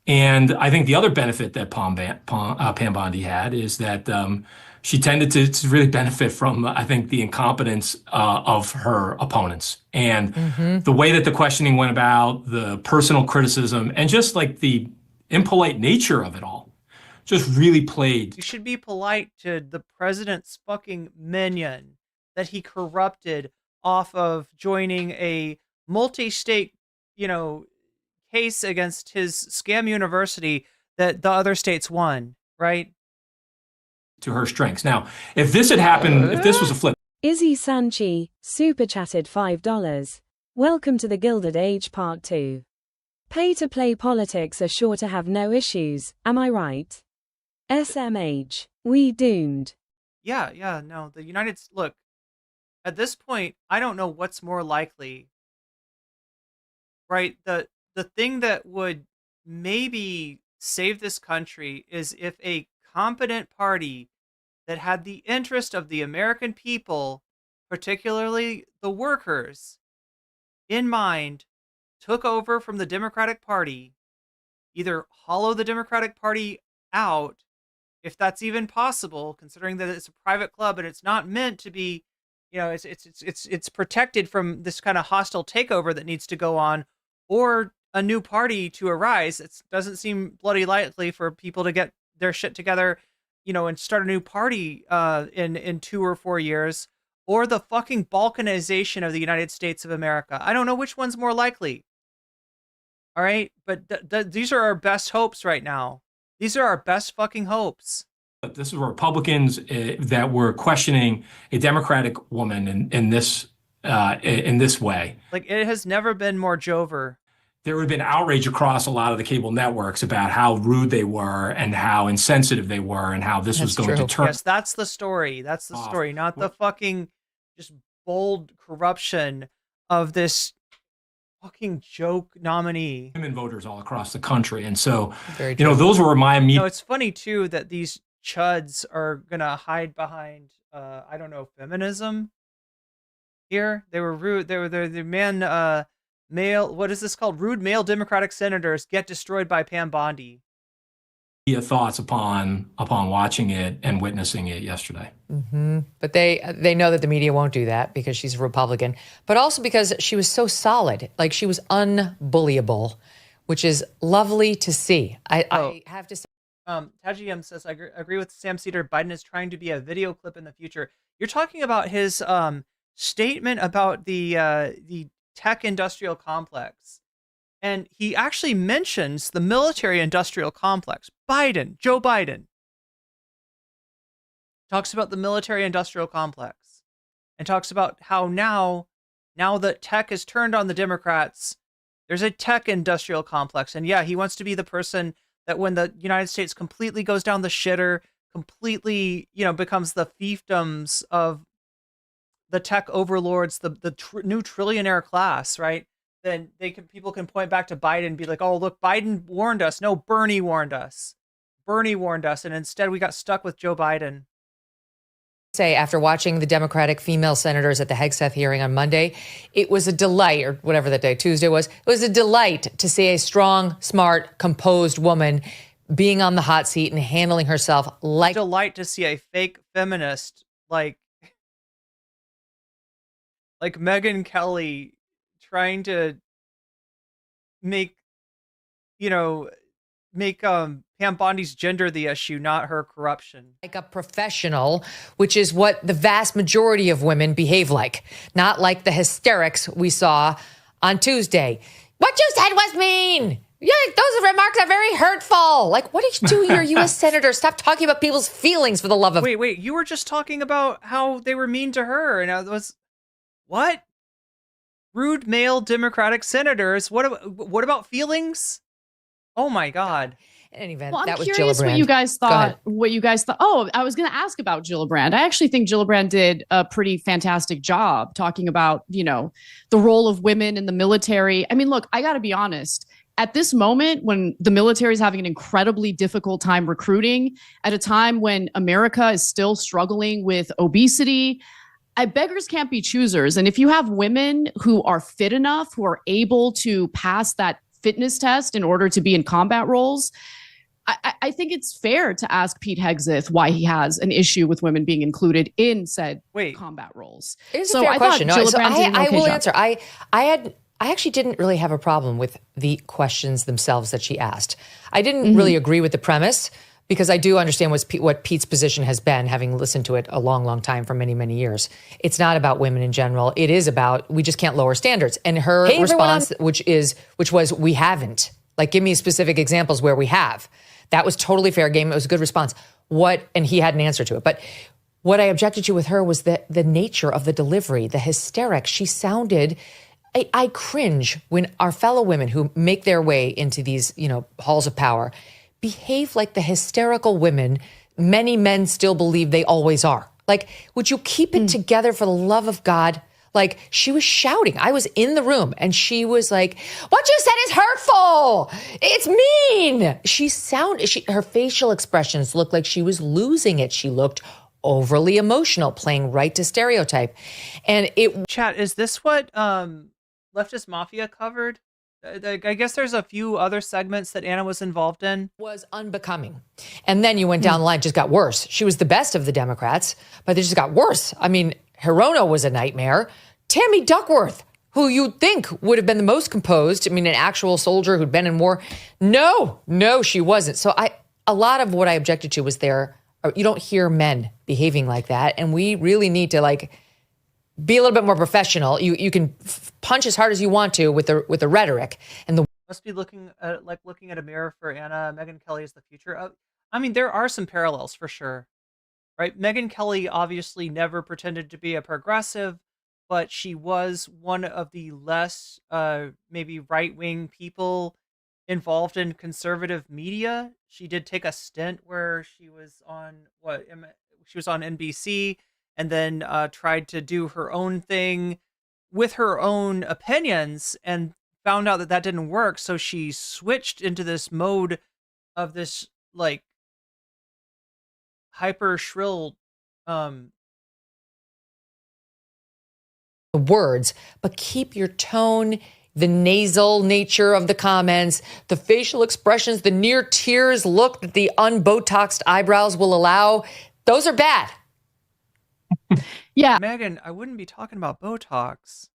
And I think the other benefit that Pam Bondi had is that she tended to really benefit from, I think, the incompetence of her opponents. And the way that the questioning went about, the personal criticism, and just like the impolite nature of it all, just really played. You should be polite to the president's fucking minion that he corrupted off of joining a multi-state, case against his scam university that the other states won, right? To her strengths. Now, if this had happened, if this was a flip. Izzy Sanchi, super chatted $5. Welcome to the Gilded Age Part 2. Pay-to-play politics are sure to have no issues, am I right? SMH, we doomed. Yeah, no, the United States, look, at this point, I don't know what's more likely, right? The thing that would maybe save this country is if a competent party that had the interest of the American people, particularly the workers, in mind, took over from the Democratic Party, either hollow the Democratic Party out, if that's even possible, considering that it's a private club and it's not meant to be You know, it's protected from this kind of hostile takeover that needs to go on, or a new party to arise. It doesn't seem bloody likely for people to get their shit together, you know, and start a new party in 2 or 4 years, or the fucking balkanization of the United States of America. I don't know which one's more likely. All right, but these are our best hopes right now. These are our best fucking hopes. But this is Republicans that were questioning a Democratic woman in this way. Like, it has never been more Jover. There would have been outrage across a lot of the cable networks about how rude they were and how insensitive they were and how this was going to turn. Yes, that's the story. That's the story, not the fucking just bold corruption of this fucking joke nominee. Women voters all across the country. And so, you know, those were my immediate. No, it's funny too that these chuds are gonna hide behind I don't know, feminism here. They were rude. They were the male, what is this called? Rude male Democratic senators get destroyed by Pam Bondi. Thoughts upon watching it and witnessing it yesterday. Mm-hmm. But they know that the media won't do that because she's a Republican, but also because she was so solid. Like, she was unbullyable, which is lovely to see. I have to say. Taji M says, I agree with Sam Seder. Biden is trying to be a video clip in the future. You're talking about his statement about the tech industrial complex. And he actually mentions the military industrial complex. Joe Biden talks about the military industrial complex and talks about how now that tech has turned on the Democrats, there's a tech industrial complex. And yeah, he wants to be the person that when the United States completely goes down the shitter, completely, you know, becomes the fiefdoms of the tech overlords, the new trillionaire class, right? Then people can point back to Biden and be like, oh, look, Biden warned us. No, Bernie warned us. Bernie warned us. And instead we got stuck with Joe Biden. Say, after watching the Democratic female senators at the Hegseth hearing on Monday, it was a delight, or whatever that day, Tuesday was, it was a delight to see a strong, smart, composed woman being on the hot seat and handling herself like... It's a delight to see a fake feminist like Megyn Kelly trying to make Pam Bondi's gender the issue, not her corruption. Like a professional, which is what the vast majority of women behave like, not like the hysterics we saw on Tuesday. What you said was mean. Yeah, those remarks are very hurtful. Like, what did you do? You're a U.S. senator. Stop talking about people's feelings, for the love of... Wait, you were just talking about how they were mean to her, and I was... What? Rude male Democratic senators. What about feelings? Oh my God. In any event, well, that I'm was curious what you guys thought. Oh, I was going to ask about Gillibrand. I actually think Gillibrand did a pretty fantastic job talking about, you know, the role of women in the military. I mean, look, I got to be honest. At this moment, when the military is having an incredibly difficult time recruiting, at a time when America is still struggling with obesity, beggars can't be choosers. And if you have women who are fit enough, who are able to pass that fitness test in order to be in combat roles, I think it's fair to ask Pete Hegseth why he has an issue with women being included in said combat roles. It's a fair question. I will answer. I actually didn't really have a problem with the questions themselves that she asked. I didn't really agree with the premise, because I do understand what Pete's position has been, having listened to it a long, long time for many, many years. It's not about women in general. It is about, we just can't lower standards. And her response, which was, we haven't. Like, give me specific examples where we have. That was totally fair game. It was a good response. And he had an answer to it. But what I objected to with her was the nature of the delivery, the hysterics. She sounded... I cringe when our fellow women who make their way into these, halls of power behave like the hysterical women many men still believe they always are. Like, would you keep it together, for the love of God? Like, she was shouting. I was in the room and she was like, what you said is hurtful. It's mean. Her facial expressions looked like she was losing it. She looked overly emotional, playing right to stereotype. And Chat, is this what Leftist Mafia covered? I guess there's a few other segments that Anna was involved in. Was unbecoming. And then you went down the line, it just got worse. She was the best of the Democrats, but they just got worse. I mean, Hirono was a nightmare. Tammy Duckworth, who you'd think would have been the most composed. I mean, an actual soldier who'd been in war. No, she wasn't. So a lot of what I objected to was you don't hear men behaving like that. And we really need to be a little bit more professional. You can punch as hard as you want to with the rhetoric and the must be looking at a mirror for Anna. Megyn Kelly is the future. I mean, there are some parallels for sure, right? Megyn Kelly obviously never pretended to be a progressive, but she was one of the less maybe right-wing people involved in conservative media. She did take a stint where she was on NBC and then tried to do her own thing with her own opinions and found out that didn't work. So she switched into this mode of this hyper shrill words, but keep your tone, the nasal nature of the comments, the facial expressions, the near tears look that the unbotoxed eyebrows will allow. Those are bad. Yeah. Megyn, I wouldn't be talking about Botox.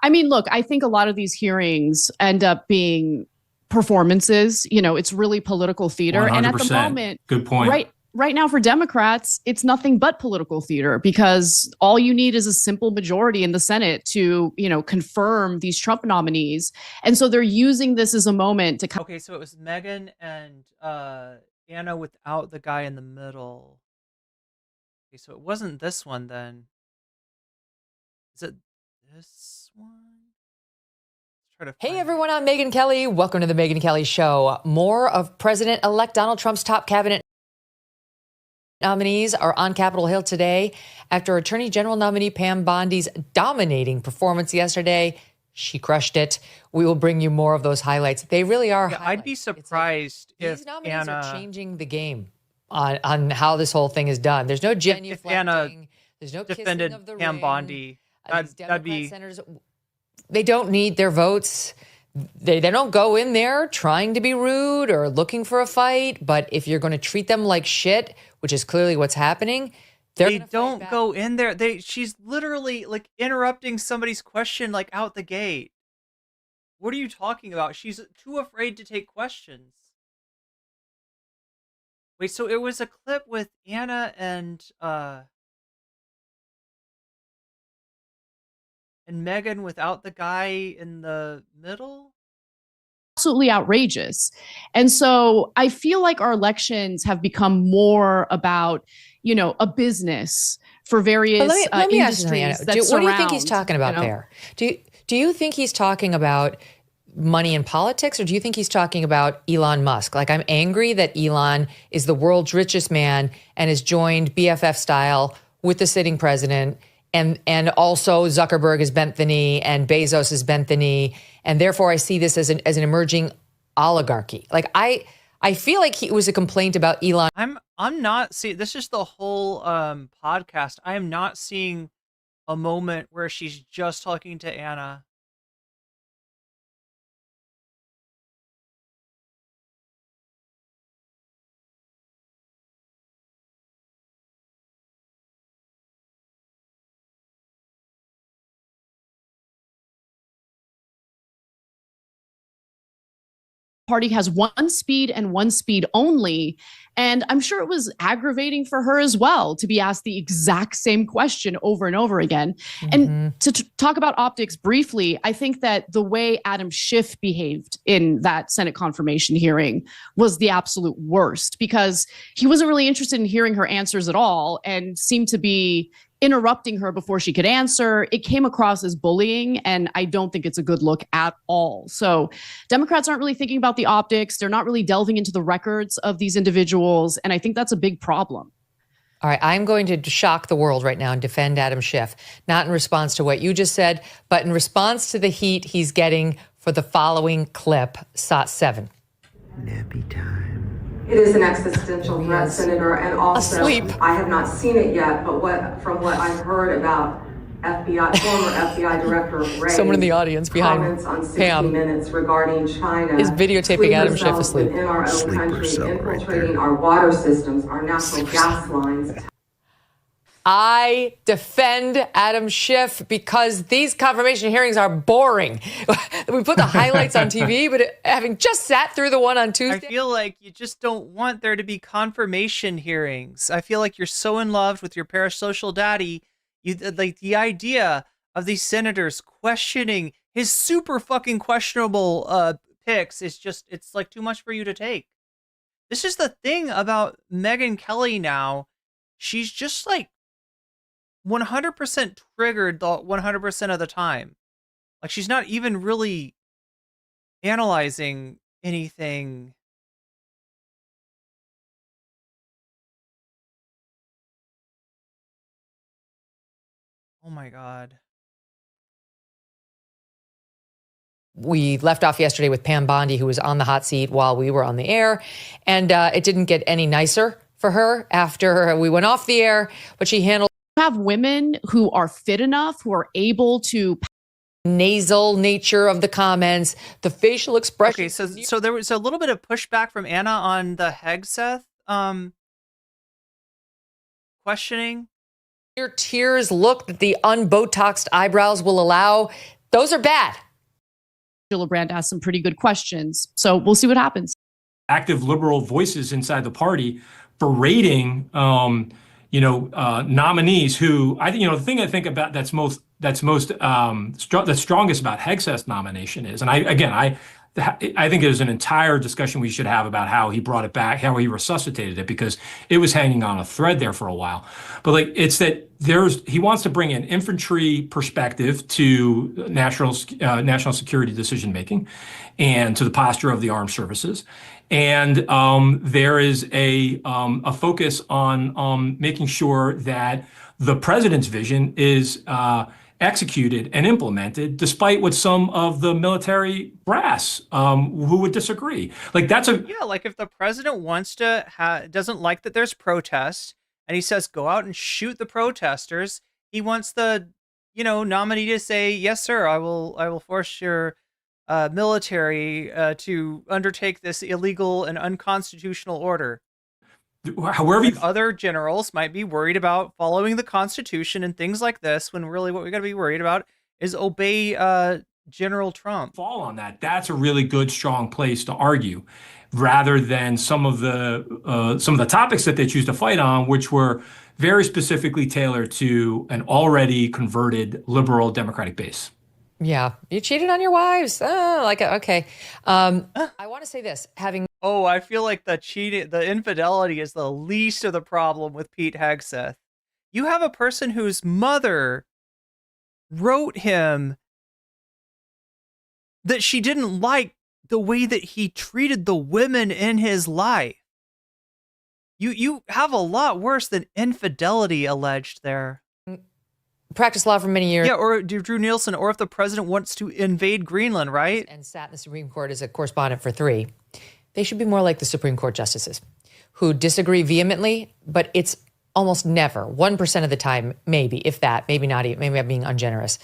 I mean, look, I think a lot of these hearings end up being performances. It's really political theater. 100%. And at the moment, good point. Right now for Democrats, it's nothing but political theater because all you need is a simple majority in the Senate to, confirm these Trump nominees. And so they're using this as a moment to Okay, so it was Megyn and Anna without the guy in the middle. Okay, so it wasn't this one then. Is it this one? Hey everyone, I'm Megyn Kelly. Welcome to the Megyn Kelly Show. More of President-elect Donald Trump's top cabinet nominees are on Capitol Hill today after Attorney General nominee Pam Bondi's dominating performance yesterday. She crushed it. We will bring you more of those highlights. They really are. I'd be surprised if these nominees Anna are changing the game on how this whole thing is done. There's no genuflecting. If Anna there's no defended kissing of the Pam ring. Bondi, that'd be. Senators, they don't need their votes. They don't go in there trying to be rude or looking for a fight. But if you're going to treat them like shit, which is clearly what's happening, they don't go in there. She's literally interrupting somebody's question out the gate. What are you talking about? She's too afraid to take questions. Wait, so it was a clip with Anna and Megyn without the guy in the middle? absolutely outrageous. And so I feel like our elections have become more about, a business for various let me ask you, industries. what do you think he's talking about there? Do you think he's talking about money in politics, or do you think he's talking about Elon Musk? I'm angry that Elon is the world's richest man and has joined BFF style with the sitting president. And also Zuckerberg has bent the knee and Bezos has bent the knee. And therefore I see this as an emerging oligarchy. I feel like it was a complaint about Elon. I'm not seeing, this is the whole podcast. I am not seeing a moment where she's just talking to Anna. Party has one speed and one speed only. And I'm sure it was aggravating for her as well to be asked the exact same question over and over again. And to talk about optics briefly, I think that the way Adam Schiff behaved in that Senate confirmation hearing was the absolute worst, because he wasn't really interested in hearing her answers at all and seemed to be interrupting her before she could answer. It came across as bullying, and I don't think it's a good look at all. So Democrats aren't really thinking about the optics. They're not really delving into the records of these individuals, and I think that's a big problem. All right, I'm going to shock the world right now and defend Adam Schiff, not in response to what you just said, but in response to the heat he's getting for the following clip, SOT 7. Nappy time. It is an existential threat, Senator, and also I have not seen it yet, but from what I've heard about former FBI Director Ray, someone in the audience behind comments on 60 Pam Minutes regarding China is videotaping Adam Schiff asleep. In our own country, infiltrating our water systems, our natural gas lines. I defend Adam Schiff because these confirmation hearings are boring. We put the highlights on TV, but having just sat through the one on Tuesday. I feel like you just don't want there to be confirmation hearings. I feel like you're so in love with your parasocial daddy. You like the idea of these senators questioning his super fucking questionable picks is just, it's like too much for you to take. This is the thing about Megyn Kelly now. She's just like 100% triggered the 100% of the time. Like she's not even really analyzing anything. Oh my God. We left off yesterday with Pam Bondi, who was on the hot seat while we were on the air. And it didn't get any nicer for her after we went off the air, but she handled. Have women who are fit enough, who are able to. Nasal nature of the comments, the facial expression. Okay, so there was a little bit of pushback from Anna on the Hegseth questioning. Your tears look that the unbotoxed eyebrows will allow. Those are bad. Gillibrand asked some pretty good questions, so we'll see what happens. Active liberal voices inside the party berating, nominees who the thing I think about that's strongest about Hegseth's nomination is, and I think there's an entire discussion we should have about how he brought it back, how he resuscitated it, because it was hanging on a thread there for a while. But it's that he wants to bring an infantry perspective to national security decision making, and to the posture of the armed services. And there is a focus on making sure that the president's vision is executed and implemented, despite what some of the military brass who would disagree. Like if the president wants to doesn't like that there's protests, and he says go out and shoot the protesters, he wants the nominee to say, yes sir, I will force your military to undertake this illegal and unconstitutional order. Other generals might be worried about following the Constitution and things like this, when really what we got to be worried about is obey General Trump. Fall on that. That's a really good, strong place to argue, rather than some of the topics that they choose to fight on, which were very specifically tailored to an already converted liberal Democratic base. Yeah, you cheated on your wives. Okay. I want to say this, I feel like the infidelity is the least of the problem with Pete Hegseth. You have a person whose mother wrote him that she didn't like the way that he treated the women in his life. You have a lot worse than infidelity alleged there. Practiced law for many years. Yeah, or Drew Nielsen, or if the president wants to invade Greenland, right? And sat in the Supreme Court as a correspondent for 3. They should be more like the Supreme Court justices, who disagree vehemently, but it's almost never, 1% of the time, maybe, if that, maybe not even, maybe I'm being ungenerous.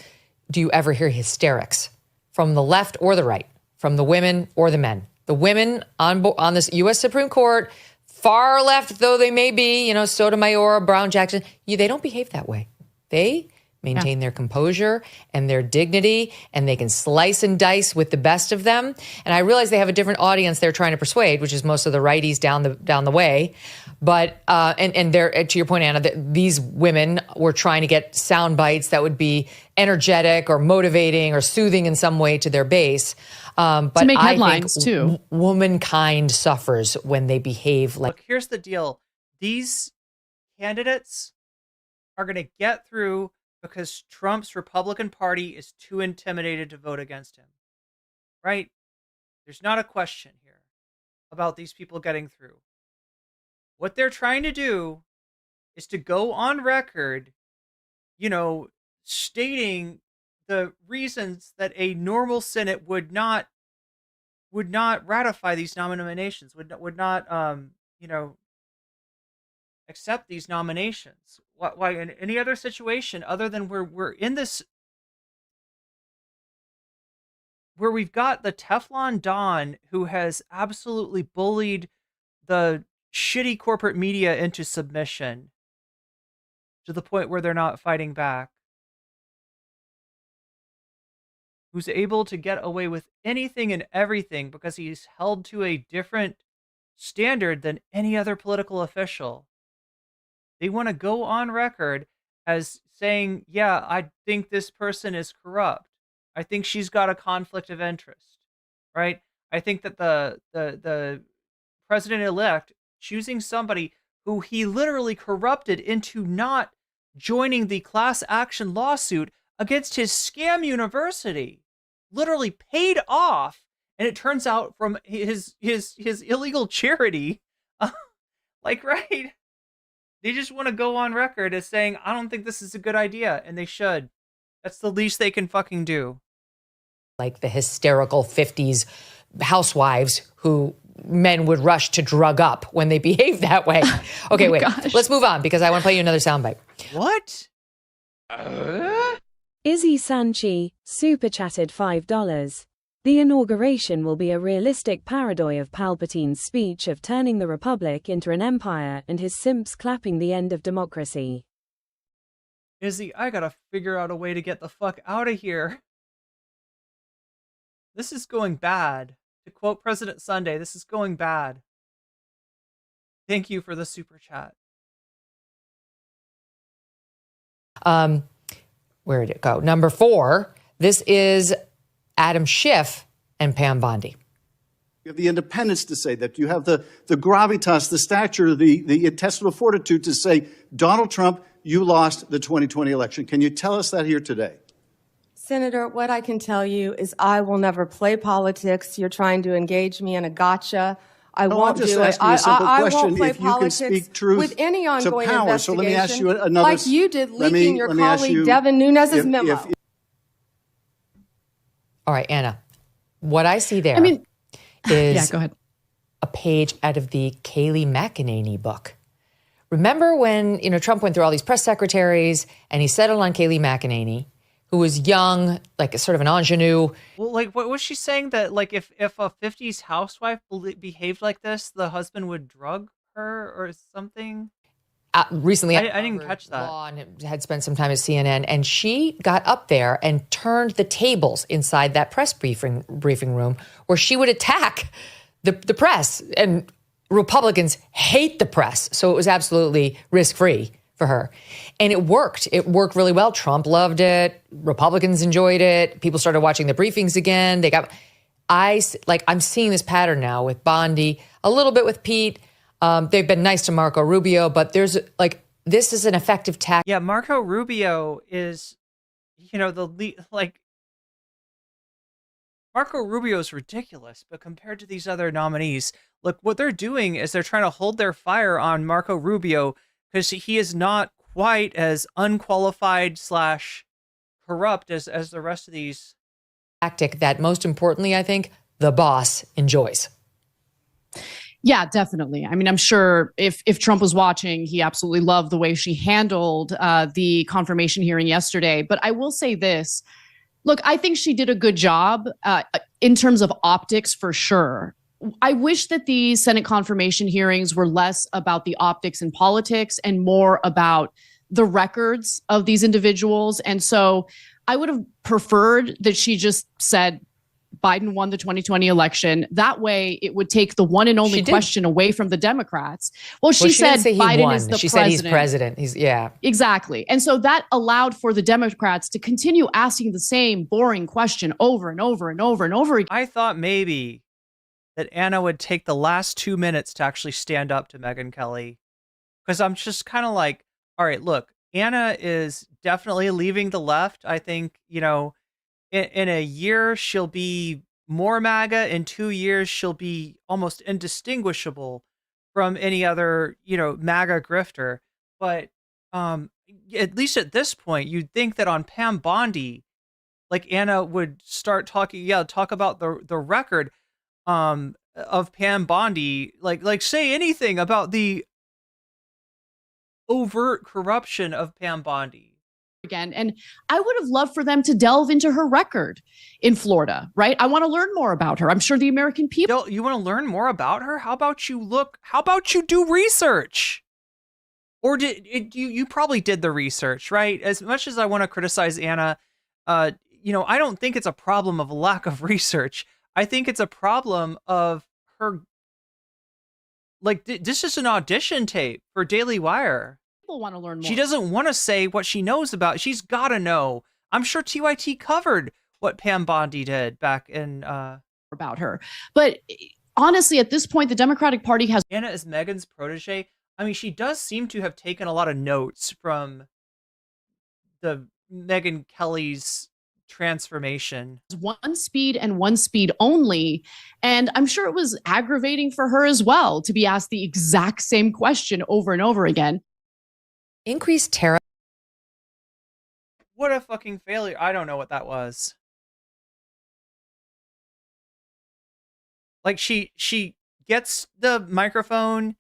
Do you ever hear hysterics from the left or the right, from the women or the men? The women on this U.S. Supreme Court, far left though they may be, Sotomayor, Brown, Jackson, they don't behave that way. They maintain their composure and their dignity, and they can slice and dice with the best of them. And I realize they have a different audience they're trying to persuade, which is most of the righties down the way. But and they're, to your point, Anna, these women were trying to get sound bites that would be energetic or motivating or soothing in some way to their base. But to make headlines too. Womankind suffers when they behave like. Look, here's the deal: these candidates are going to get through because Trump's Republican Party is too intimidated to vote against him. Right? There's not a question here about these people getting through. What they're trying to do is to go on record, stating the reasons that a normal Senate would not ratify these nominations, would not accept these nominations. Why in any other situation other than we're in this, where we've got the Teflon Don who has absolutely bullied the shitty corporate media into submission, to the point where they're not fighting back, who's able to get away with anything and everything because he's held to a different standard than any other political official. They want to go on record as saying, yeah, I think this person is corrupt. I think she's got a conflict of interest, right? I think that the president-elect choosing somebody who he literally corrupted into not joining the class action lawsuit against his scam university, literally paid off, and it turns out from his illegal charity, like, right? They just want to go on record as saying, I don't think this is a good idea, and they should. That's the least they can fucking do. Like the hysterical 50s housewives who men would rush to drug up when they behave that way. Okay, wait. Gosh. Let's move on because I want to play you another soundbite. What? Izzy Sanchi, super chatted $5. The inauguration will be a realistic parody of Palpatine's speech of turning the Republic into an empire and his simps clapping the end of democracy. Izzy, I gotta figure out a way to get the fuck out of here. This is going bad. To quote President Sunday, this is going bad. Thank you for the super chat. Where did it go? Number 4, this is Adam Schiff and Pam Bondi. You have the independence to say that. You have the gravitas, the stature, the intestinal fortitude to say, Donald Trump, you lost the 2020 election. Can you tell us that here today? Senator, what I can tell you is I will never play politics. You're trying to engage me in a gotcha. I won't do it. I won't play politics with any ongoing investigation, so let me ask you another, like you did leaking your colleague Devin Nunes's memo. All right, Anna, what I see there is go ahead. A page out of the Kayleigh McEnany book. Remember when Trump went through all these press secretaries and he settled on Kayleigh McEnany, who was young, like sort of an ingenue. Well, like, what was she saying? That, like, if a 50s housewife behaved like this, the husband would drug her or something? Recently, I didn't catch that. Law and had spent some time at CNN, and she got up there and turned the tables inside that press briefing room where she would attack the press. And Republicans hate the press, so it was absolutely risk-free for her. And it worked. It worked really well. Trump loved it. Republicans enjoyed it. People started watching the briefings again. I'm seeing this pattern now with Bondi, a little bit with Pete. They've been nice to Marco Rubio, but this is an effective tactic. Yeah, Marco Rubio is, Marco Rubio is ridiculous, but compared to these other nominees, look, what they're doing is they're trying to hold their fire on Marco Rubio because he is not quite as unqualified / corrupt as the rest of these. Tactic that, most importantly, I think, the boss enjoys. Yeah, definitely. I mean, I'm sure if Trump was watching, he absolutely loved the way she handled the confirmation hearing yesterday. But I will say this. Look, I think she did a good job in terms of optics for sure. I wish that the Senate confirmation hearings were less about the optics and politics and more about the records of these individuals. And so I would have preferred that she just said Biden won the 2020 election. That way it would take the one and only question away from the Democrats. Well, she said didn't say he Biden won. is the she president. Said he's president. Yeah. Exactly. And so that allowed for the Democrats to continue asking the same boring question over and over and over and over again. I thought maybe that Anna would take the last 2 minutes to actually stand up to Megyn Kelly. Because I'm just kind of like, all right, look, Anna is definitely leaving the left. I think, in a year, she'll be more MAGA. In 2 years, she'll be almost indistinguishable from any other, MAGA grifter. But at least at this point, you'd think that on Pam Bondi, like Anna would start talk about the record of Pam Bondi, like say anything about the overt corruption of Pam Bondi. Again, and I would have loved for them to delve into her record in Florida, right? I want to learn more about her. I'm sure the American people. You want to learn more about her? How about you do research? Or you probably did the research, right? As much as I want to criticize Anna, I don't think it's a problem of lack of research. I think it's a problem of her. Like, this is an audition tape for Daily Wire. People want to learn more. She doesn't want to say what she knows about. She's got to know. I'm sure TYT covered what Pam Bondi did back in about her. But honestly, at this point, the Democratic Party has Anna is Meghan's protege. I mean, she does seem to have taken a lot of notes from the Megyn Kelly's transformation. one speed and one speed only. And I'm sure it was aggravating for her as well to be asked the exact same question over and over again. Increased tariff. What a fucking failure. I don't know what that was. Like, she gets the microphone,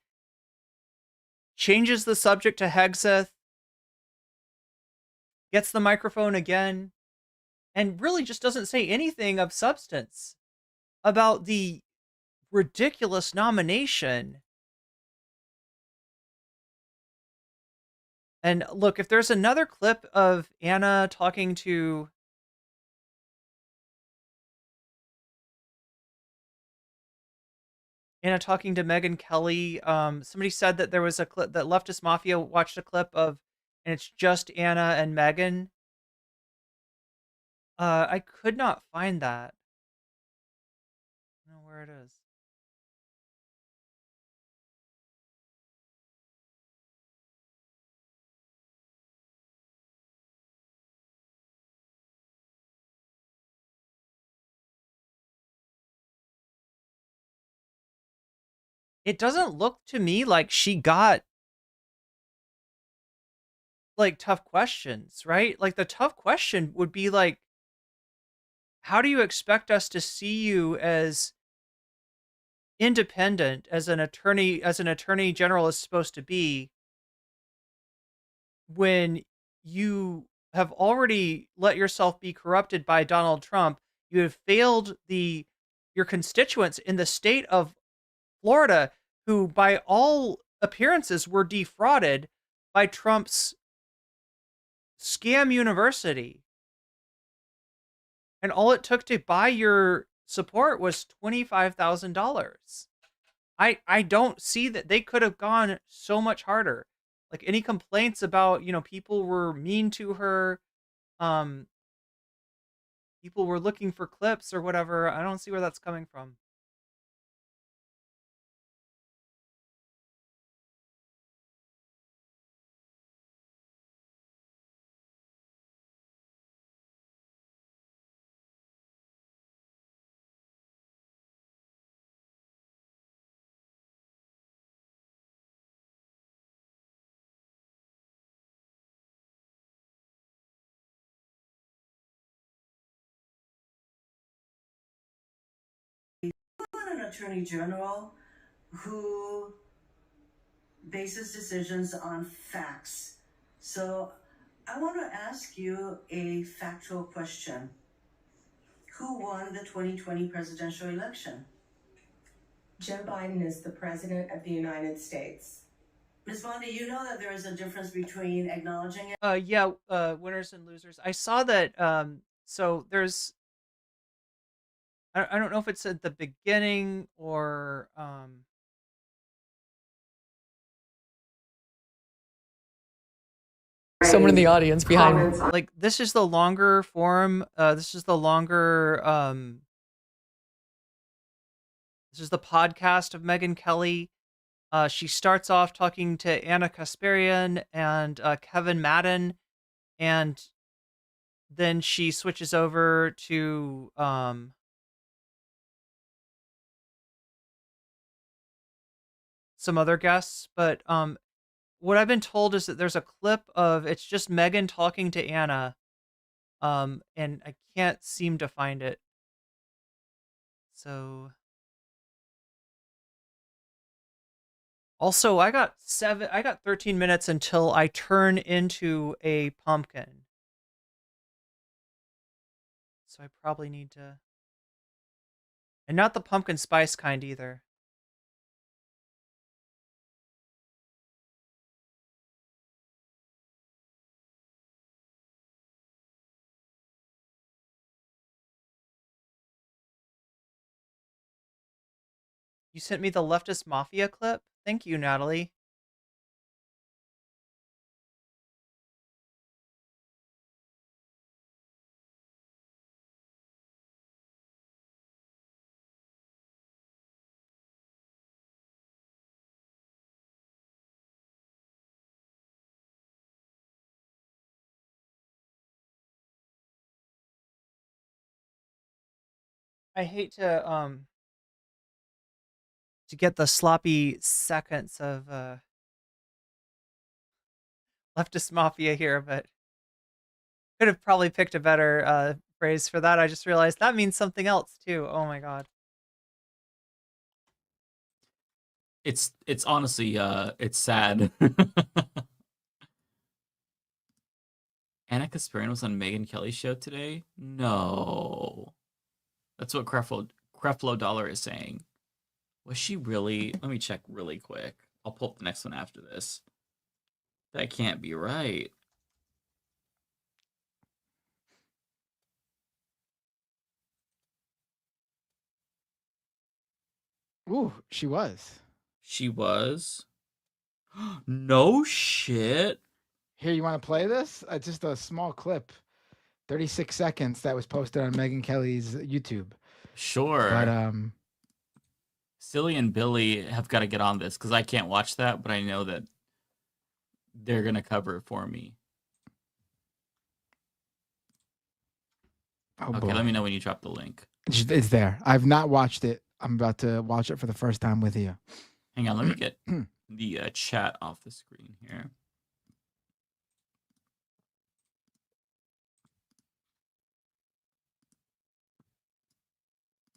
changes the subject to Hegseth, gets the microphone again, and really just doesn't say anything of substance about the ridiculous nomination. And look, if there's another clip of Anna talking to Megyn Kelly, somebody said that there was a clip that Leftist Mafia watched a clip of, and it's just Anna and Megyn. I could not find that. I don't know where it is. It doesn't look to me like she got like tough questions, right? Like, the tough question would be like, how do you expect us to see you as independent as an attorney general is supposed to be when you have already let yourself be corrupted by Donald Trump? You have failed your constituents in the state of Florida, who by all appearances were defrauded by Trump's scam university. And all it took to buy your support was $25,000. I don't see that they could have gone so much harder. Like, any complaints about, people were mean to her, people were looking for clips or whatever. I don't see where that's coming from. An attorney general who bases decisions on facts. So I want to ask you a factual question. Who won the 2020 presidential election? Joe Biden is the president of the United States. Ms. Bondi, you know that there is a difference between acknowledging it. Winners and losers. I saw that. So there's. I don't know if it's at the beginning or Someone in the audience behind. Like, this is the longer form. This is the longer. This is the podcast of Megyn Kelly. She starts off talking to Anna Kasparian and Kevin Madden, and then she switches over to some other guests. But what I've been told is that there's a clip of, it's just Megyn talking to Anna, and I can't seem to find it. So also, I got 13 minutes until I turn into a pumpkin. So I probably need to, and not the pumpkin spice kind either. You sent me the leftist mafia clip. Thank you, Natalie. I hate to get the sloppy seconds of leftist mafia here, but could have probably picked a better phrase for that. I just realized that means something else too. Oh my god. It's honestly it's sad. Anna Kasparian was on Megyn Kelly's show today? No. That's what Creflo Dollar is saying. Was she really? Let me check really quick. I'll pull up the next one after this. That can't be right. Ooh, she was. She was? No shit. Here, you want to play this? Just a small clip, 36 seconds that was posted on Megyn Kelly's YouTube. Sure. But Silly and Billy have got to get on this because I can't watch that, but I know that they're gonna cover it for me. Oh, okay, boy. let me know when you drop the link. It's there. I've not watched it. I'm about to watch it for the first time with you. Hang on, let me get the chat off the screen here.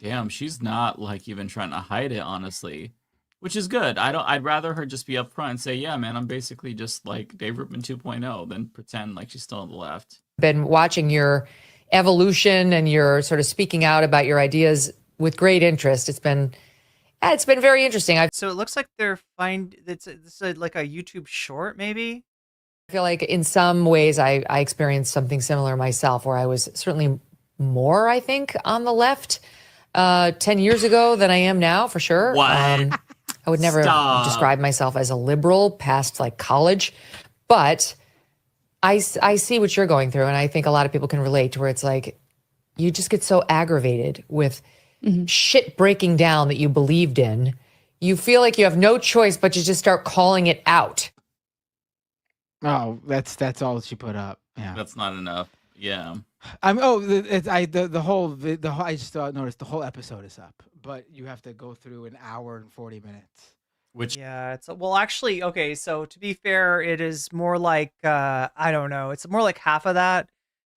Damn, she's not like even trying to hide it, honestly, which is good. I'd rather her just be upfront and say, yeah, man, I'm basically just like Dave Rubin 2.0 than pretend like she's still on the left. Been watching your evolution and your sort of speaking out about your ideas with great interest. It's been very interesting. So it looks like it's like a YouTube short, maybe. I feel like in some ways I experienced something similar myself, where I was certainly more, I think, on the left 10 years ago than I am now, for sure. What? I would never describe myself as a liberal past like college, but I see what you're going through, and I think a lot of people can relate to where it's like you just get so aggravated with shit breaking down that you believed in. You feel like you have no choice but to just start calling it out. Oh, that's all she put up. Yeah, That's not enough. Yeah. I just noticed the whole episode is up, but you have to go through an hour and 40 minutes. Yeah, well, actually, okay, so to be fair, it is more like I don't know, it's more like half of that.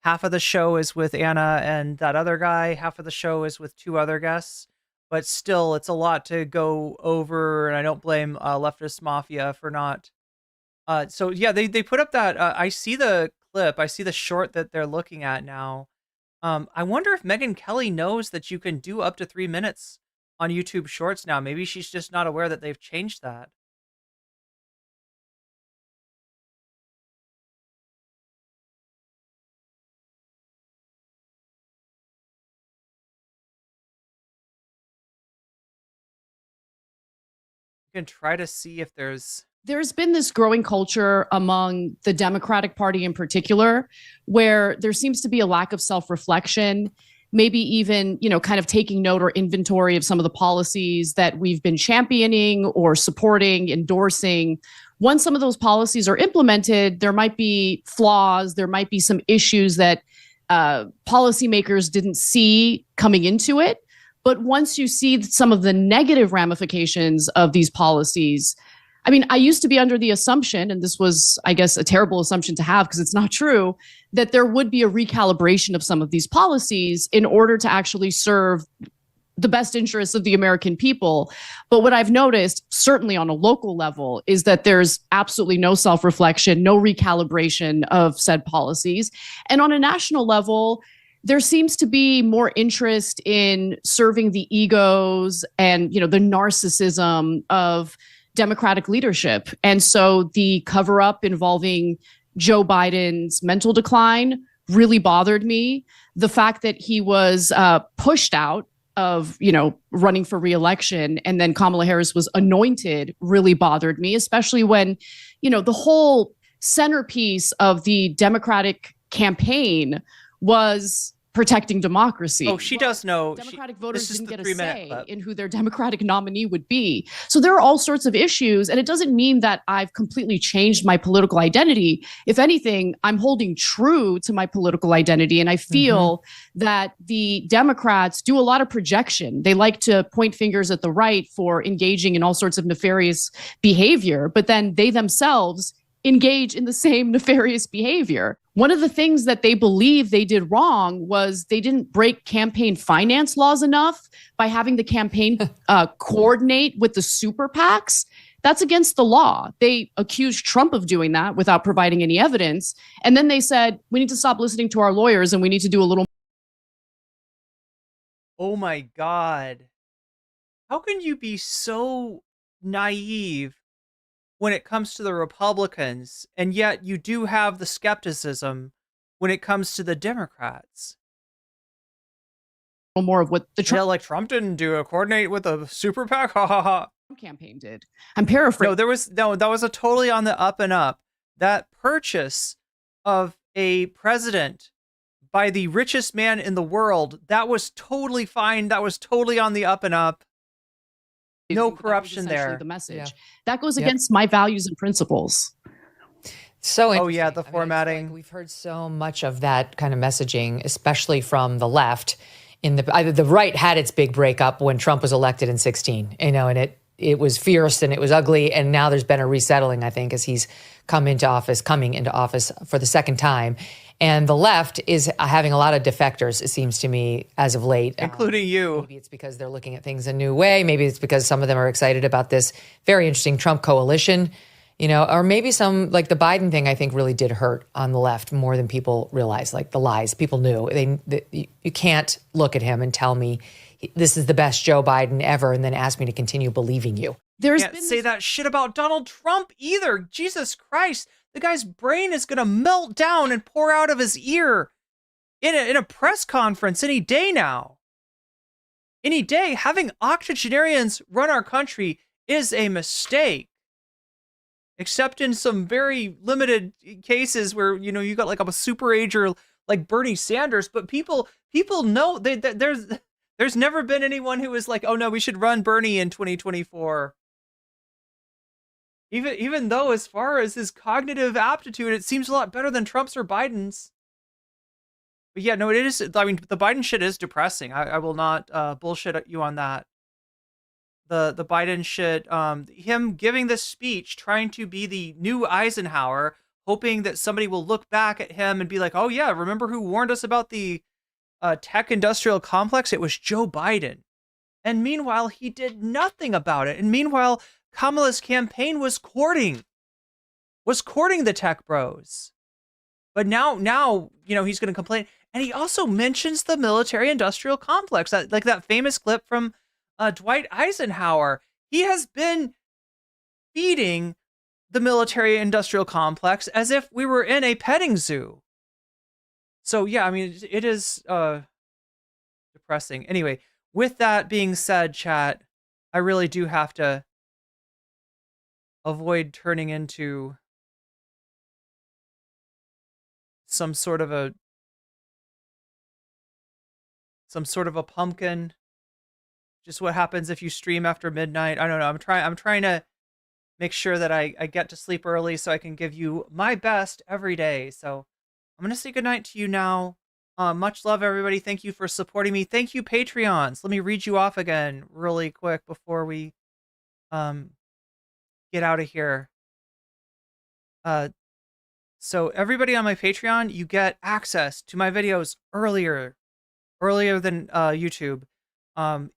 Half of the show is with Anna and that other guy, half of the show is with two other guests, but still it's a lot to go over, and I don't blame leftist mafia for not. So yeah, they put up that I see the clip, I see the short that they're looking at now. I wonder if Megyn Kelly knows that you can do up to 3 minutes on YouTube Shorts now. Maybe she's just not aware that they've changed that. You can try to see if there's been this growing culture among the Democratic Party in particular, where there seems to be a lack of self-reflection, maybe even, kind of taking note or inventory of some of the policies that we've been championing or supporting, endorsing. Once some of those policies are implemented, there might be flaws, there might be some issues that policymakers didn't see coming into it. But once you see some of the negative ramifications of these policies, I mean, I used to be under the assumption, and this was, I guess, a terrible assumption to have because it's not true, that there would be a recalibration of some of these policies in order to actually serve the best interests of the American people. But what I've noticed, certainly on a local level, is that there's absolutely no self-reflection, no recalibration of said policies. And on a national level, there seems to be more interest in serving the egos and, the narcissism of Democratic leadership. And so the cover-up involving Joe Biden's mental decline really bothered me. The fact that he was pushed out of, you know, running for reelection and then Kamala Harris was anointed really bothered me, especially when, you know, the whole centerpiece of the Democratic campaign was protecting democracy. Oh, she does know. Democratic voters didn't get a say in who their Democratic nominee would be. So there are all sorts of issues, and it doesn't mean that I've completely changed my political identity. If anything, I'm holding true to my political identity, and I feel that the Democrats do a lot of projection. They like to point fingers at the right for engaging in all sorts of nefarious behavior, but then they themselves engage in the same nefarious behavior. One of the things that they believe they did wrong was they didn't break campaign finance laws enough by having the campaign coordinate with the super PACs. That's against the law. They accused Trump of doing that without providing any evidence. And then they said, we need to stop listening to our lawyers and we need to do a little. Oh my God. How can you be so naive when it comes to the Republicans, and yet you do have the skepticism when it comes to the Democrats? More of what the Trump, like Trump didn't do a coordinate with a super PAC. Ha ha ha. Campaign did. I'm paraphrasing. That was a totally on the up and up. That purchase of a president by the richest man in the world, that was totally fine. That was totally on the up and up. No corruption there. The message that goes against my values and principles. So oh yeah, the formatting. We've heard so much of that kind of messaging, especially from the left. The right had its big breakup when Trump was elected in 2016, you know, and it was fierce and it was ugly. And now there's been a resettling, I think, as he's coming into office for the second time. And the left is having a lot of defectors, it seems to me, as of late. Including you. Maybe it's because they're looking at things a new way. Maybe it's because some of them are excited about this very interesting Trump coalition, you know, or maybe some, like the Biden thing, I think really did hurt on the left more than people realize, like the lies. People knew. You can't look at him and tell me this is the best Joe Biden ever and then ask me to continue believing you. Can't say that shit about Donald Trump either. Jesus Christ. The guy's brain is going to melt down and pour out of his ear in a press conference any day now. Any day. Having octogenarians run our country is a mistake. Except in some very limited cases where, you know, you got like a super ager like Bernie Sanders, but people know there's never been anyone who was like, oh no, we should run Bernie in 2024. Even though as far as his cognitive aptitude, it seems a lot better than Trump's or Biden's. But yeah, no, it is. I mean, the Biden shit is depressing. I will not bullshit you on that. The Biden shit, him giving this speech, trying to be the new Eisenhower, hoping that somebody will look back at him and be like, oh yeah, remember who warned us about the tech industrial complex? It was Joe Biden. And meanwhile, he did nothing about it. And meanwhile, Kamala's campaign was courting the tech bros. But now, you know, he's going to complain. And he also mentions the military industrial complex, like that famous clip from Dwight Eisenhower. He has been feeding the military industrial complex as if we were in a petting zoo. So yeah, I mean, it is depressing. Anyway, with that being said, chat, I really do have to avoid turning into some sort of a pumpkin. Just what happens if you stream after midnight. I don't know. I'm trying to make sure that I get to sleep early so I can give you my best every day. So I'm going to say goodnight to you now. Much love, everybody. Thank you for supporting me. Thank you, Patreons. Let me read you off again really quick before we get out of here. So everybody on my Patreon, you get access to my videos earlier than YouTube.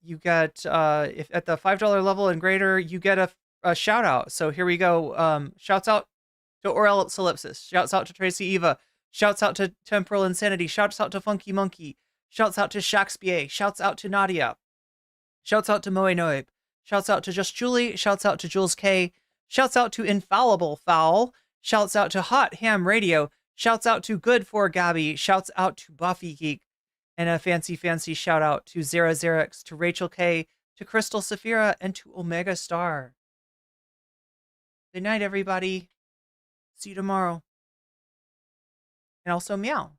You get if at the $5 level and greater, you get a shout out. So here we go. Shouts out to Orel Solipsis. Shouts out to Tracy Eva. Shouts out to Temporal Insanity. Shouts out to Funky Monkey. Shouts out to Shakespeare. Shouts out to Nadia. Shouts out to Moe Noib. Shouts out to Just Julie. Shouts out to Jules K. Shouts out to Infallible Fowl. Shouts out to Hot Ham Radio. Shouts out to Good for Gabby. Shouts out to Buffy Geek. And a fancy shout out to Zerix, to Rachel K, to Crystal Saphira, and to Omega Star. Good night, everybody. See you tomorrow. And also meow.